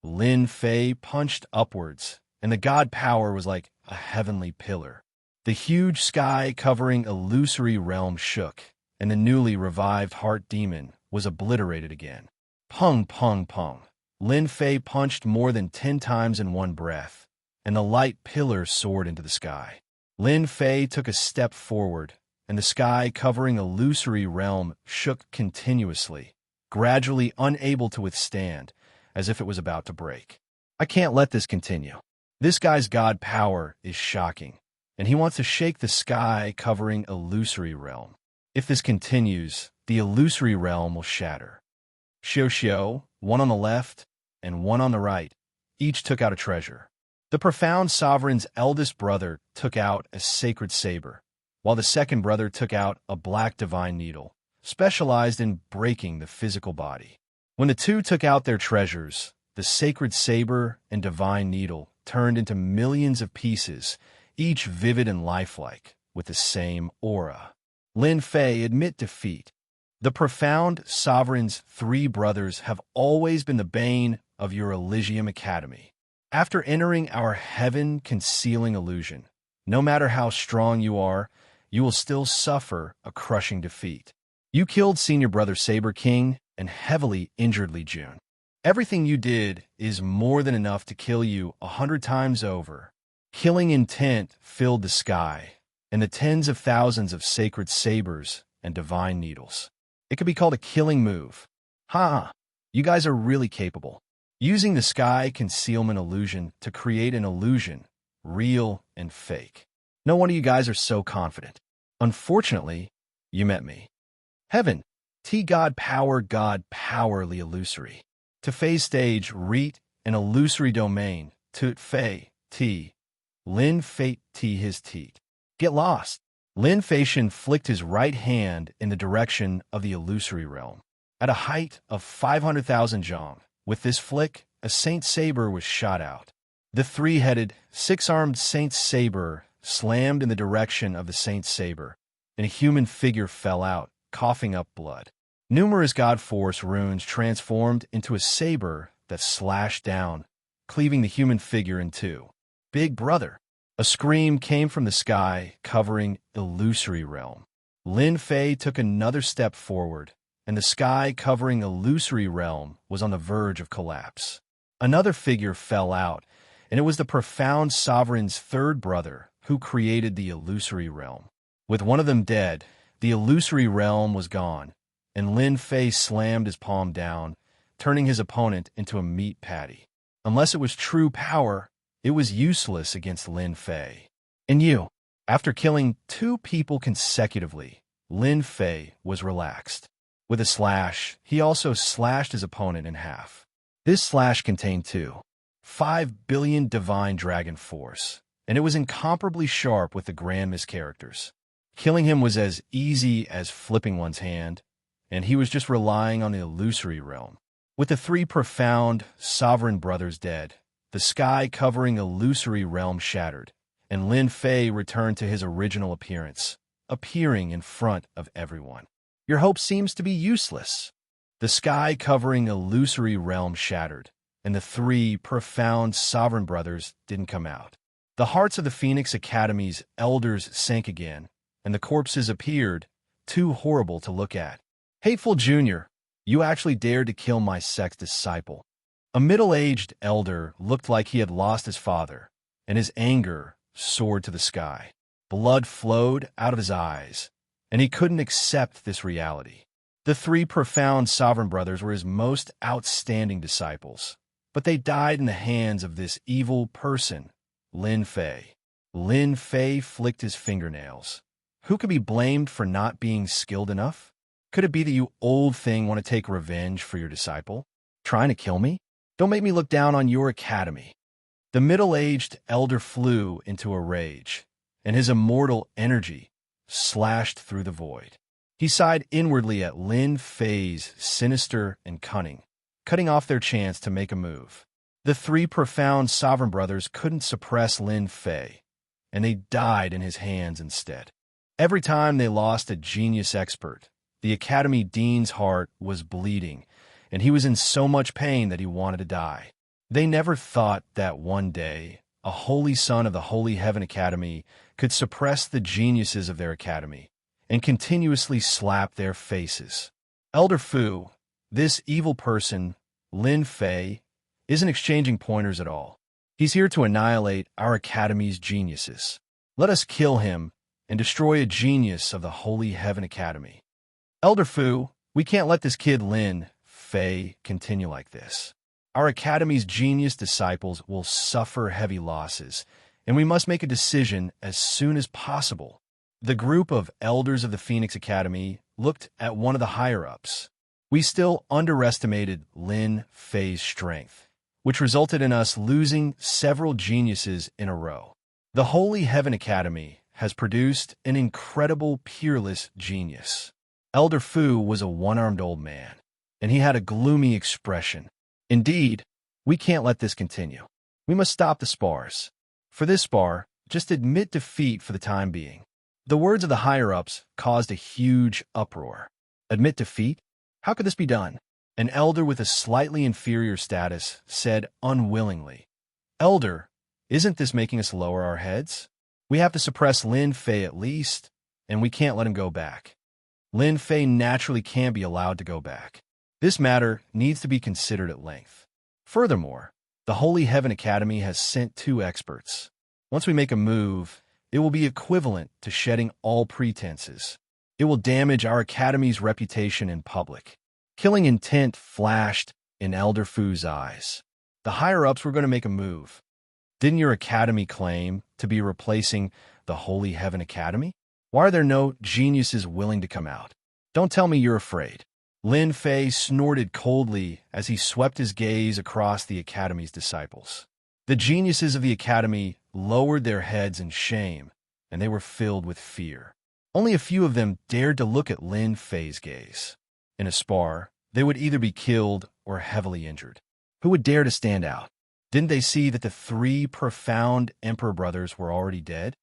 Lin Fei punched upwards, and the god power was like a heavenly pillar. The huge sky-covering illusory realm shook, and the newly revived heart demon was obliterated again. Pung, pung, pung. Lin Fei punched more than 10 times in one breath, and the light pillar soared into the sky. Lin Fei took a step forward, and the sky covering illusory realm shook continuously, gradually unable to withstand, as if it was about to break. I can't let this continue. This guy's god power is shocking, and he wants to shake the sky covering illusory realm. If this continues, the illusory realm will shatter. Xiao, one on the left and one on the right, each took out a treasure. The profound sovereign's eldest brother took out a sacred saber, while the second brother took out a black divine needle, specialized in breaking the physical body. When the two took out their treasures, the sacred saber and divine needle turned into millions of pieces, each vivid and lifelike, with the same aura. Lin Fei admit defeat. The profound sovereign's three brothers have always been the bane of your Elysium Academy. After entering our heaven-concealing illusion, no matter how strong you are, you will still suffer a crushing defeat. You killed senior brother Saber King and heavily injured Li Jun. Everything you did is more than enough to kill you 100 times over. Killing intent filled the sky, and the tens of thousands of sacred sabers and divine needles. It could be called a killing move. You guys are really capable. Using the sky concealment illusion to create an illusion, real and fake. No wonder you guys are so confident. Unfortunately, you met me. Heaven, God powerly illusory. To Fei's stage, Reet, an illusory domain. To Fei, Lin Fei his teat. Get lost. Lin Feishan flicked his right hand in the direction of the illusory realm. At a height of 500,000 zhong, with this flick, a Saint Saber was shot out. The three-headed, six-armed Saint Saber slammed in the direction of the Saint Saber, and a human figure fell out, coughing up blood. Numerous God Force runes transformed into a saber that slashed down, cleaving the human figure in two. Big brother! A scream came from the sky, covering illusory realm. Lin Fei took another step forward, and the sky covering illusory realm was on the verge of collapse. Another figure fell out, and it was the profound sovereign's third brother who created the illusory realm. With one of them dead, the illusory realm was gone, and Lin Fei slammed his palm down, turning his opponent into a meat patty. Unless it was true power, it was useless against Lin Fei. And you, after killing two people consecutively, Lin Fei was relaxed. With a slash, he also slashed his opponent in half. This slash contained 5 billion divine dragon force, and it was incomparably sharp with the Grand mischaracters. Killing him was as easy as flipping one's hand, and he was just relying on the illusory realm. With the three profound, sovereign brothers dead, the sky covering illusory realm shattered, and Lin Fei returned to his original appearance, appearing in front of everyone. Your hope seems to be useless. The sky covering illusory realm shattered, and the three profound sovereign brothers didn't come out. The hearts of the Phoenix Academy's elders sank again, and the corpses appeared, too horrible to look at. Hateful Junior, you actually dared to kill my sex disciple. A middle-aged elder looked like he had lost his father, and his anger soared to the sky. Blood flowed out of his eyes, and he couldn't accept this reality. The three profound sovereign brothers were his most outstanding disciples, but they died in the hands of this evil person, Lin Fei. Lin Fei flicked his fingernails. Who could be blamed for not being skilled enough? Could it be that you old thing want to take revenge for your disciple? Trying to kill me? Don't make me look down on your academy. The middle-aged elder flew into a rage, and his immortal energy slashed through the void. He sighed inwardly at Lin Fei's sinister and cunning, cutting off their chance to make a move. The three profound sovereign brothers couldn't suppress Lin Fei, and they died in his hands instead. Every time they lost a genius expert, the Academy Dean's heart was bleeding, and he was in so much pain that he wanted to die. They never thought that one day, a holy son of the Holy Heaven Academy could suppress the geniuses of their academy and continuously slap their faces. Elder Fu, this evil person, Lin Fei, isn't exchanging pointers at all. He's here to annihilate our Academy's geniuses. Let us kill him and destroy a genius of the Holy Heaven Academy. Elder Fu, we can't let this kid Lin Fei continue like this. Our Academy's genius disciples will suffer heavy losses, and we must make a decision as soon as possible. The group of elders of the Phoenix Academy looked at one of the higher-ups. We still underestimated Lin Fei's strength, which resulted in us losing several geniuses in a row. The Holy Heaven Academy has produced an incredible, peerless genius. Elder Fu was a one-armed old man, and he had a gloomy expression. Indeed, we can't let this continue. We must stop the spars. For this spar, just admit defeat for the time being. The words of the higher-ups caused a huge uproar. Admit defeat? How could this be done? An elder with a slightly inferior status said unwillingly, Elder, isn't this making us lower our heads? We have to suppress Lin Fei at least, and we can't let him go back. Lin Fei naturally can't be allowed to go back. This matter needs to be considered at length. Furthermore, the Holy Heaven Academy has sent 2 experts. Once we make a move, it will be equivalent to shedding all pretenses. It will damage our Academy's reputation in public. Killing intent flashed in Elder Fu's eyes. The higher-ups were going to make a move. Didn't your Academy claim to be replacing the Holy Heaven Academy? Why are there no geniuses willing to come out? Don't tell me you're afraid. Lin Fei snorted coldly as he swept his gaze across the Academy's disciples. The geniuses of the Academy lowered their heads in shame, and they were filled with fear. Only a few of them dared to look at Lin Fei's gaze. In a spar, they would either be killed or heavily injured. Who would dare to stand out? Didn't they see that the 3 profound Emperor brothers were already dead?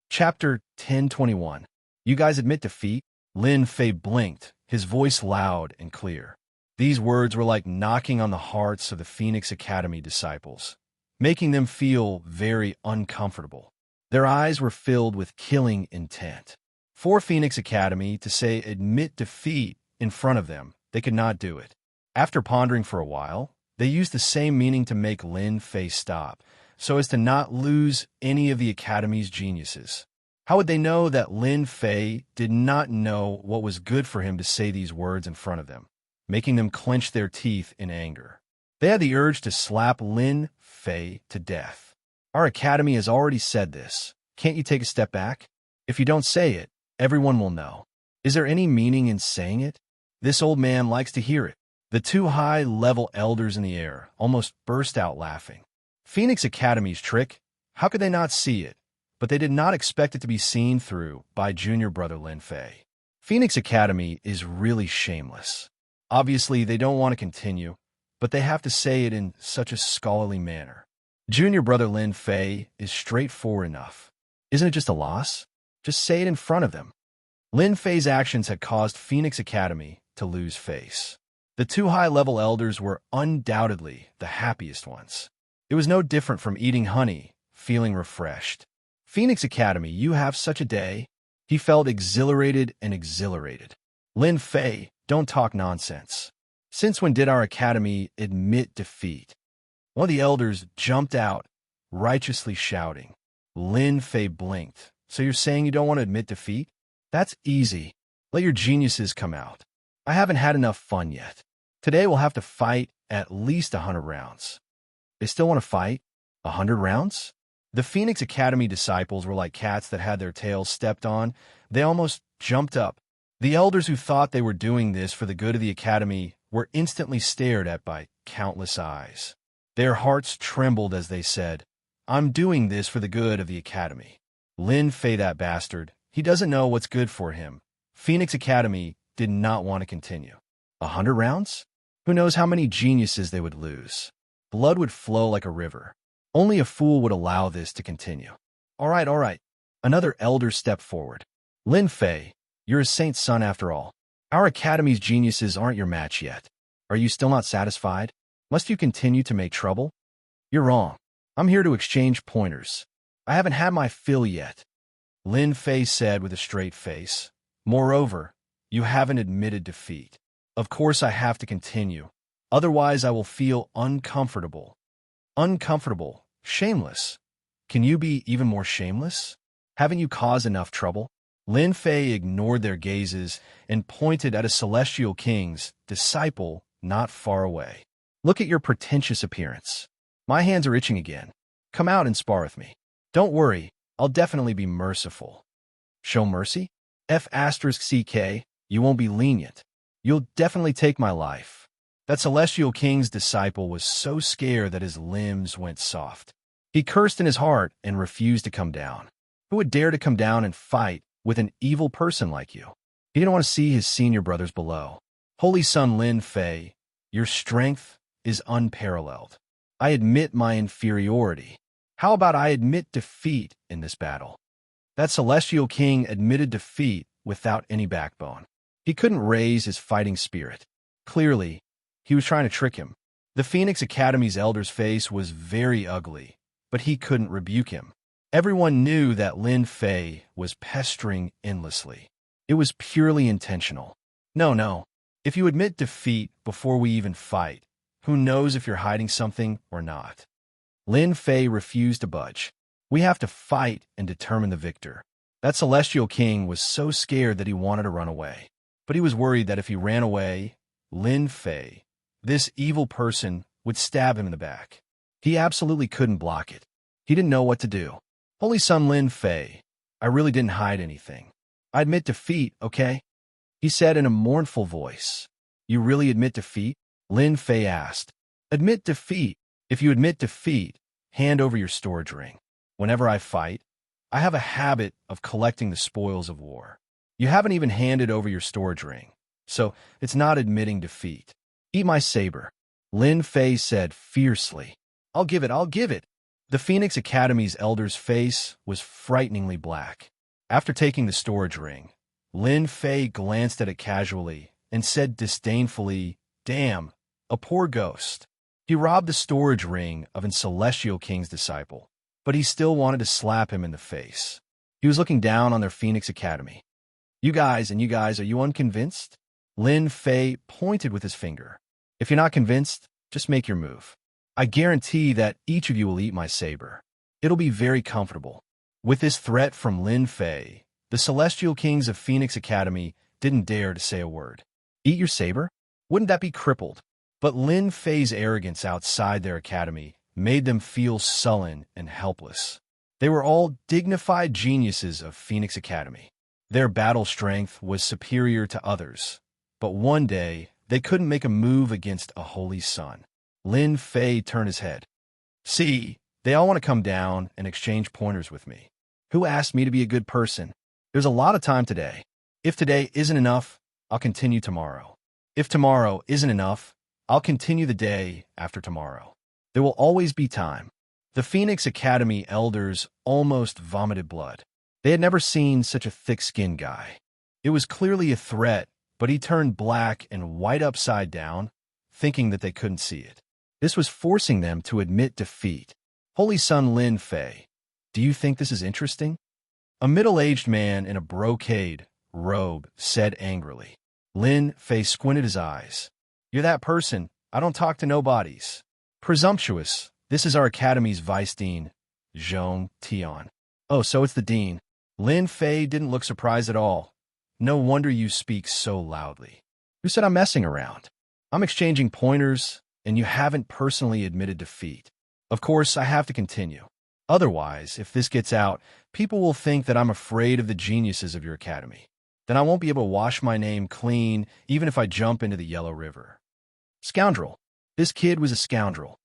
Chapter 1021. You guys admit defeat? Lin Fei blinked, his voice loud and clear. These words were like knocking on the hearts of the Phoenix Academy disciples, making them feel very uncomfortable. Their eyes were filled with killing intent. For Phoenix Academy to say admit defeat in front of them, they could not do it. After pondering for a while, they used the same meaning to make Lin Fei stop, so as to not lose any of the Academy's geniuses. How would they know that Lin Fei did not know what was good for him to say these words in front of them, making them clench their teeth in anger? They had the urge to slap Lin Fei to death. Our Academy has already said this. Can't you take a step back? If you don't say it, everyone will know. Is there any meaning in saying it? This old man likes to hear it. The 2 high-level elders in the air almost burst out laughing. Phoenix Academy's trick? How could they not see it? But they did not expect it to be seen through by junior brother Lin Fei. Phoenix Academy is really shameless. Obviously, they don't want to continue, but they have to say it in such a scholarly manner. Junior brother Lin Fei is straightforward enough. Isn't it just a loss? Just say it in front of them. Lin Fei's actions had caused Phoenix Academy to lose face. The 2 high-level elders were undoubtedly the happiest ones. It was no different from eating honey, feeling refreshed. Phoenix Academy, you have such a day. He felt exhilarated and exhilarated. Lin Fei, don't talk nonsense. Since when did our Academy admit defeat? One of the elders jumped out, righteously shouting. Lin Fei blinked. So you're saying you don't want to admit defeat? That's easy. Let your geniuses come out. I haven't had enough fun yet. Today we'll have to fight at least 100 rounds. They still want to fight? 100 rounds? The Phoenix Academy disciples were like cats that had their tails stepped on. They almost jumped up. The elders who thought they were doing this for the good of the Academy were instantly stared at by countless eyes. Their hearts trembled as they said, I'm doing this for the good of the Academy. Lin Fei, that bastard. He doesn't know what's good for him. Phoenix Academy did not want to continue. 100 rounds? Who knows how many geniuses they would lose? Blood would flow like a river. Only a fool would allow this to continue. All right. Another elder stepped forward. Lin Fei, you're a saint's son after all. Our Academy's geniuses aren't your match yet. Are you still not satisfied? Must you continue to make trouble? You're wrong. I'm here to exchange pointers. I haven't had my fill yet. Lin Fei said with a straight face. Moreover, you haven't admitted defeat. Of course I have to continue. Otherwise I will feel uncomfortable. Uncomfortable, Shameless. Can you be even more shameless? Haven't you caused enough trouble? Lin Fei ignored their gazes and pointed at a celestial king's disciple not far away. Look at your pretentious appearance. My hands are itching again. Come out and spar with me. Don't worry, I'll definitely be merciful. Show mercy? F*CK, you won't be lenient. You'll definitely take my life. That celestial king's disciple was so scared that his limbs went soft. He cursed in his heart and refused to come down. Who would dare to come down and fight with an evil person like you? He didn't want to see his senior brothers below. Holy Son Lin Fei, your strength is unparalleled. I admit my inferiority. How about I admit defeat in this battle? That celestial king admitted defeat without any backbone. He couldn't raise his fighting spirit. Clearly, he was trying to trick him. The Phoenix Academy's elder's face was very ugly, but he couldn't rebuke him. Everyone knew that Lin Fei was pestering endlessly. It was purely intentional. No. If you admit defeat before we even fight, who knows if you're hiding something or not? Lin Fei refused to budge. We have to fight and determine the victor. That celestial king was so scared that he wanted to run away. But he was worried that if he ran away, Lin Fei, this evil person, would stab him in the back. He absolutely couldn't block it. He didn't know what to do. Holy Son Lin Fei, I really didn't hide anything. I admit defeat, okay? He said in a mournful voice. You really admit defeat? Lin Fei asked. Admit defeat. If you admit defeat, hand over your storage ring. Whenever I fight, I have a habit of collecting the spoils of war. You haven't even handed over your storage ring, so it's not admitting defeat. Eat my saber, Lin Fei said fiercely. I'll give it. The Phoenix Academy's elder's face was frighteningly black. After taking the storage ring, Lin Fei glanced at it casually and said disdainfully, Damn, a poor ghost. He robbed the storage ring of a celestial king's disciple, but he still wanted to slap him in the face. He was looking down on their Phoenix Academy. You guys, are you unconvinced? Lin Fei pointed with his finger. If you're not convinced, just make your move. I guarantee that each of you will eat my saber. It'll be very comfortable. With this threat from Lin Fei, the celestial kings of Phoenix Academy didn't dare to say a word. Eat your saber? Wouldn't that be crippled? But Lin Fei's arrogance outside their academy made them feel sullen and helpless. They were all dignified geniuses of Phoenix Academy. Their battle strength was superior to others, but one day they couldn't make a move against a holy son. Lin Fei turned his head. See, they all want to come down and exchange pointers with me. Who asked me to be a good person? There's a lot of time today. If today isn't enough, I'll continue tomorrow. If tomorrow isn't enough, I'll continue the day after tomorrow. There will always be time. The Phoenix Academy elders almost vomited blood. They had never seen such a thick-skinned guy. It was clearly a threat, but he turned black and white upside down, thinking that they couldn't see it. This was forcing them to admit defeat. Holy Son Lin Fei, do you think this is interesting? A middle-aged man in a brocade robe said angrily. Lin Fei squinted his eyes. You're that person. I don't talk to nobodies. Presumptuous. This is our academy's vice dean, Zhong Tian. Oh, so it's the dean. Lin Fei didn't look surprised at all. No wonder you speak so loudly. Who said I'm messing around? I'm exchanging pointers, and you haven't personally admitted defeat. Of course, I have to continue. Otherwise, if this gets out, people will think that I'm afraid of the geniuses of your academy. Then I won't be able to wash my name clean, even if I jump into the Yellow River. Scoundrel. This kid was a scoundrel.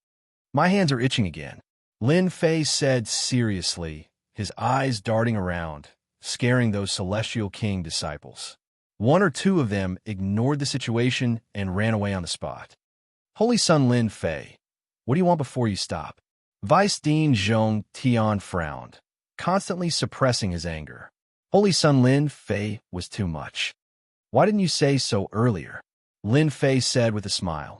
My hands are itching again. Lin Fei said seriously, his eyes darting around, scaring those Celestial King disciples. One or two of them ignored the situation and ran away on the spot. Holy Son Lin Fei, what do you want before you stop? Vice Dean Zhong Tian frowned, constantly suppressing his anger. Holy Son Lin Fei was too much. Why didn't you say so earlier? Lin Fei said with a smile.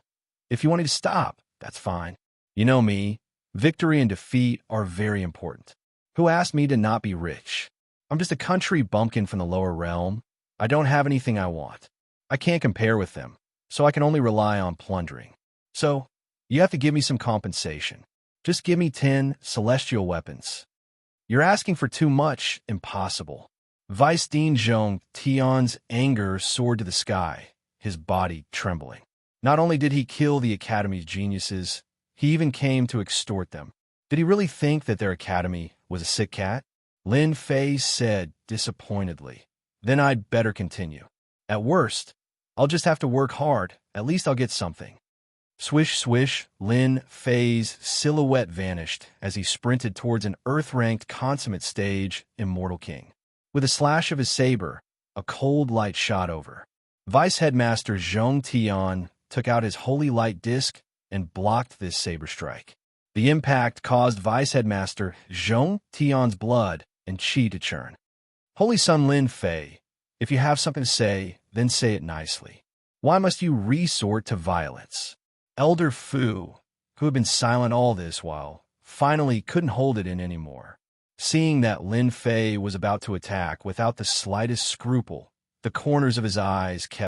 If you want me to stop, that's fine. You know me, victory and defeat are very important. Who asked me to not be rich? I'm just a country bumpkin from the lower realm. I don't have anything I want. I can't compare with them, so I can only rely on plundering. So, you have to give me some compensation. Just give me 10 celestial weapons. You're asking for too much. Impossible. Vice Dean Zhong Tian's anger soared to the sky, his body trembling. Not only did he kill the Academy's geniuses, he even came to extort them. Did he really think that their Academy was a sick cat? Lin Fei said disappointedly. Then I'd better continue. At worst, I'll just have to work hard. At least I'll get something. Swish, swish, Lin Fei's silhouette vanished as he sprinted towards an Earth-ranked consummate stage, Immortal King. With a slash of his saber, a cold light shot over. Vice Headmaster Zhong Tian took out his holy light disc and blocked this saber strike. The impact caused Vice Headmaster Zhong Tian's blood and qi to churn. Holy Son Lin Fei, if you have something to say, then say it nicely. Why must you resort to violence? Elder Fu, who had been silent all this while, finally couldn't hold it in anymore. Seeing that Lin Fei was about to attack without the slightest scruple, the corners of his eyes kept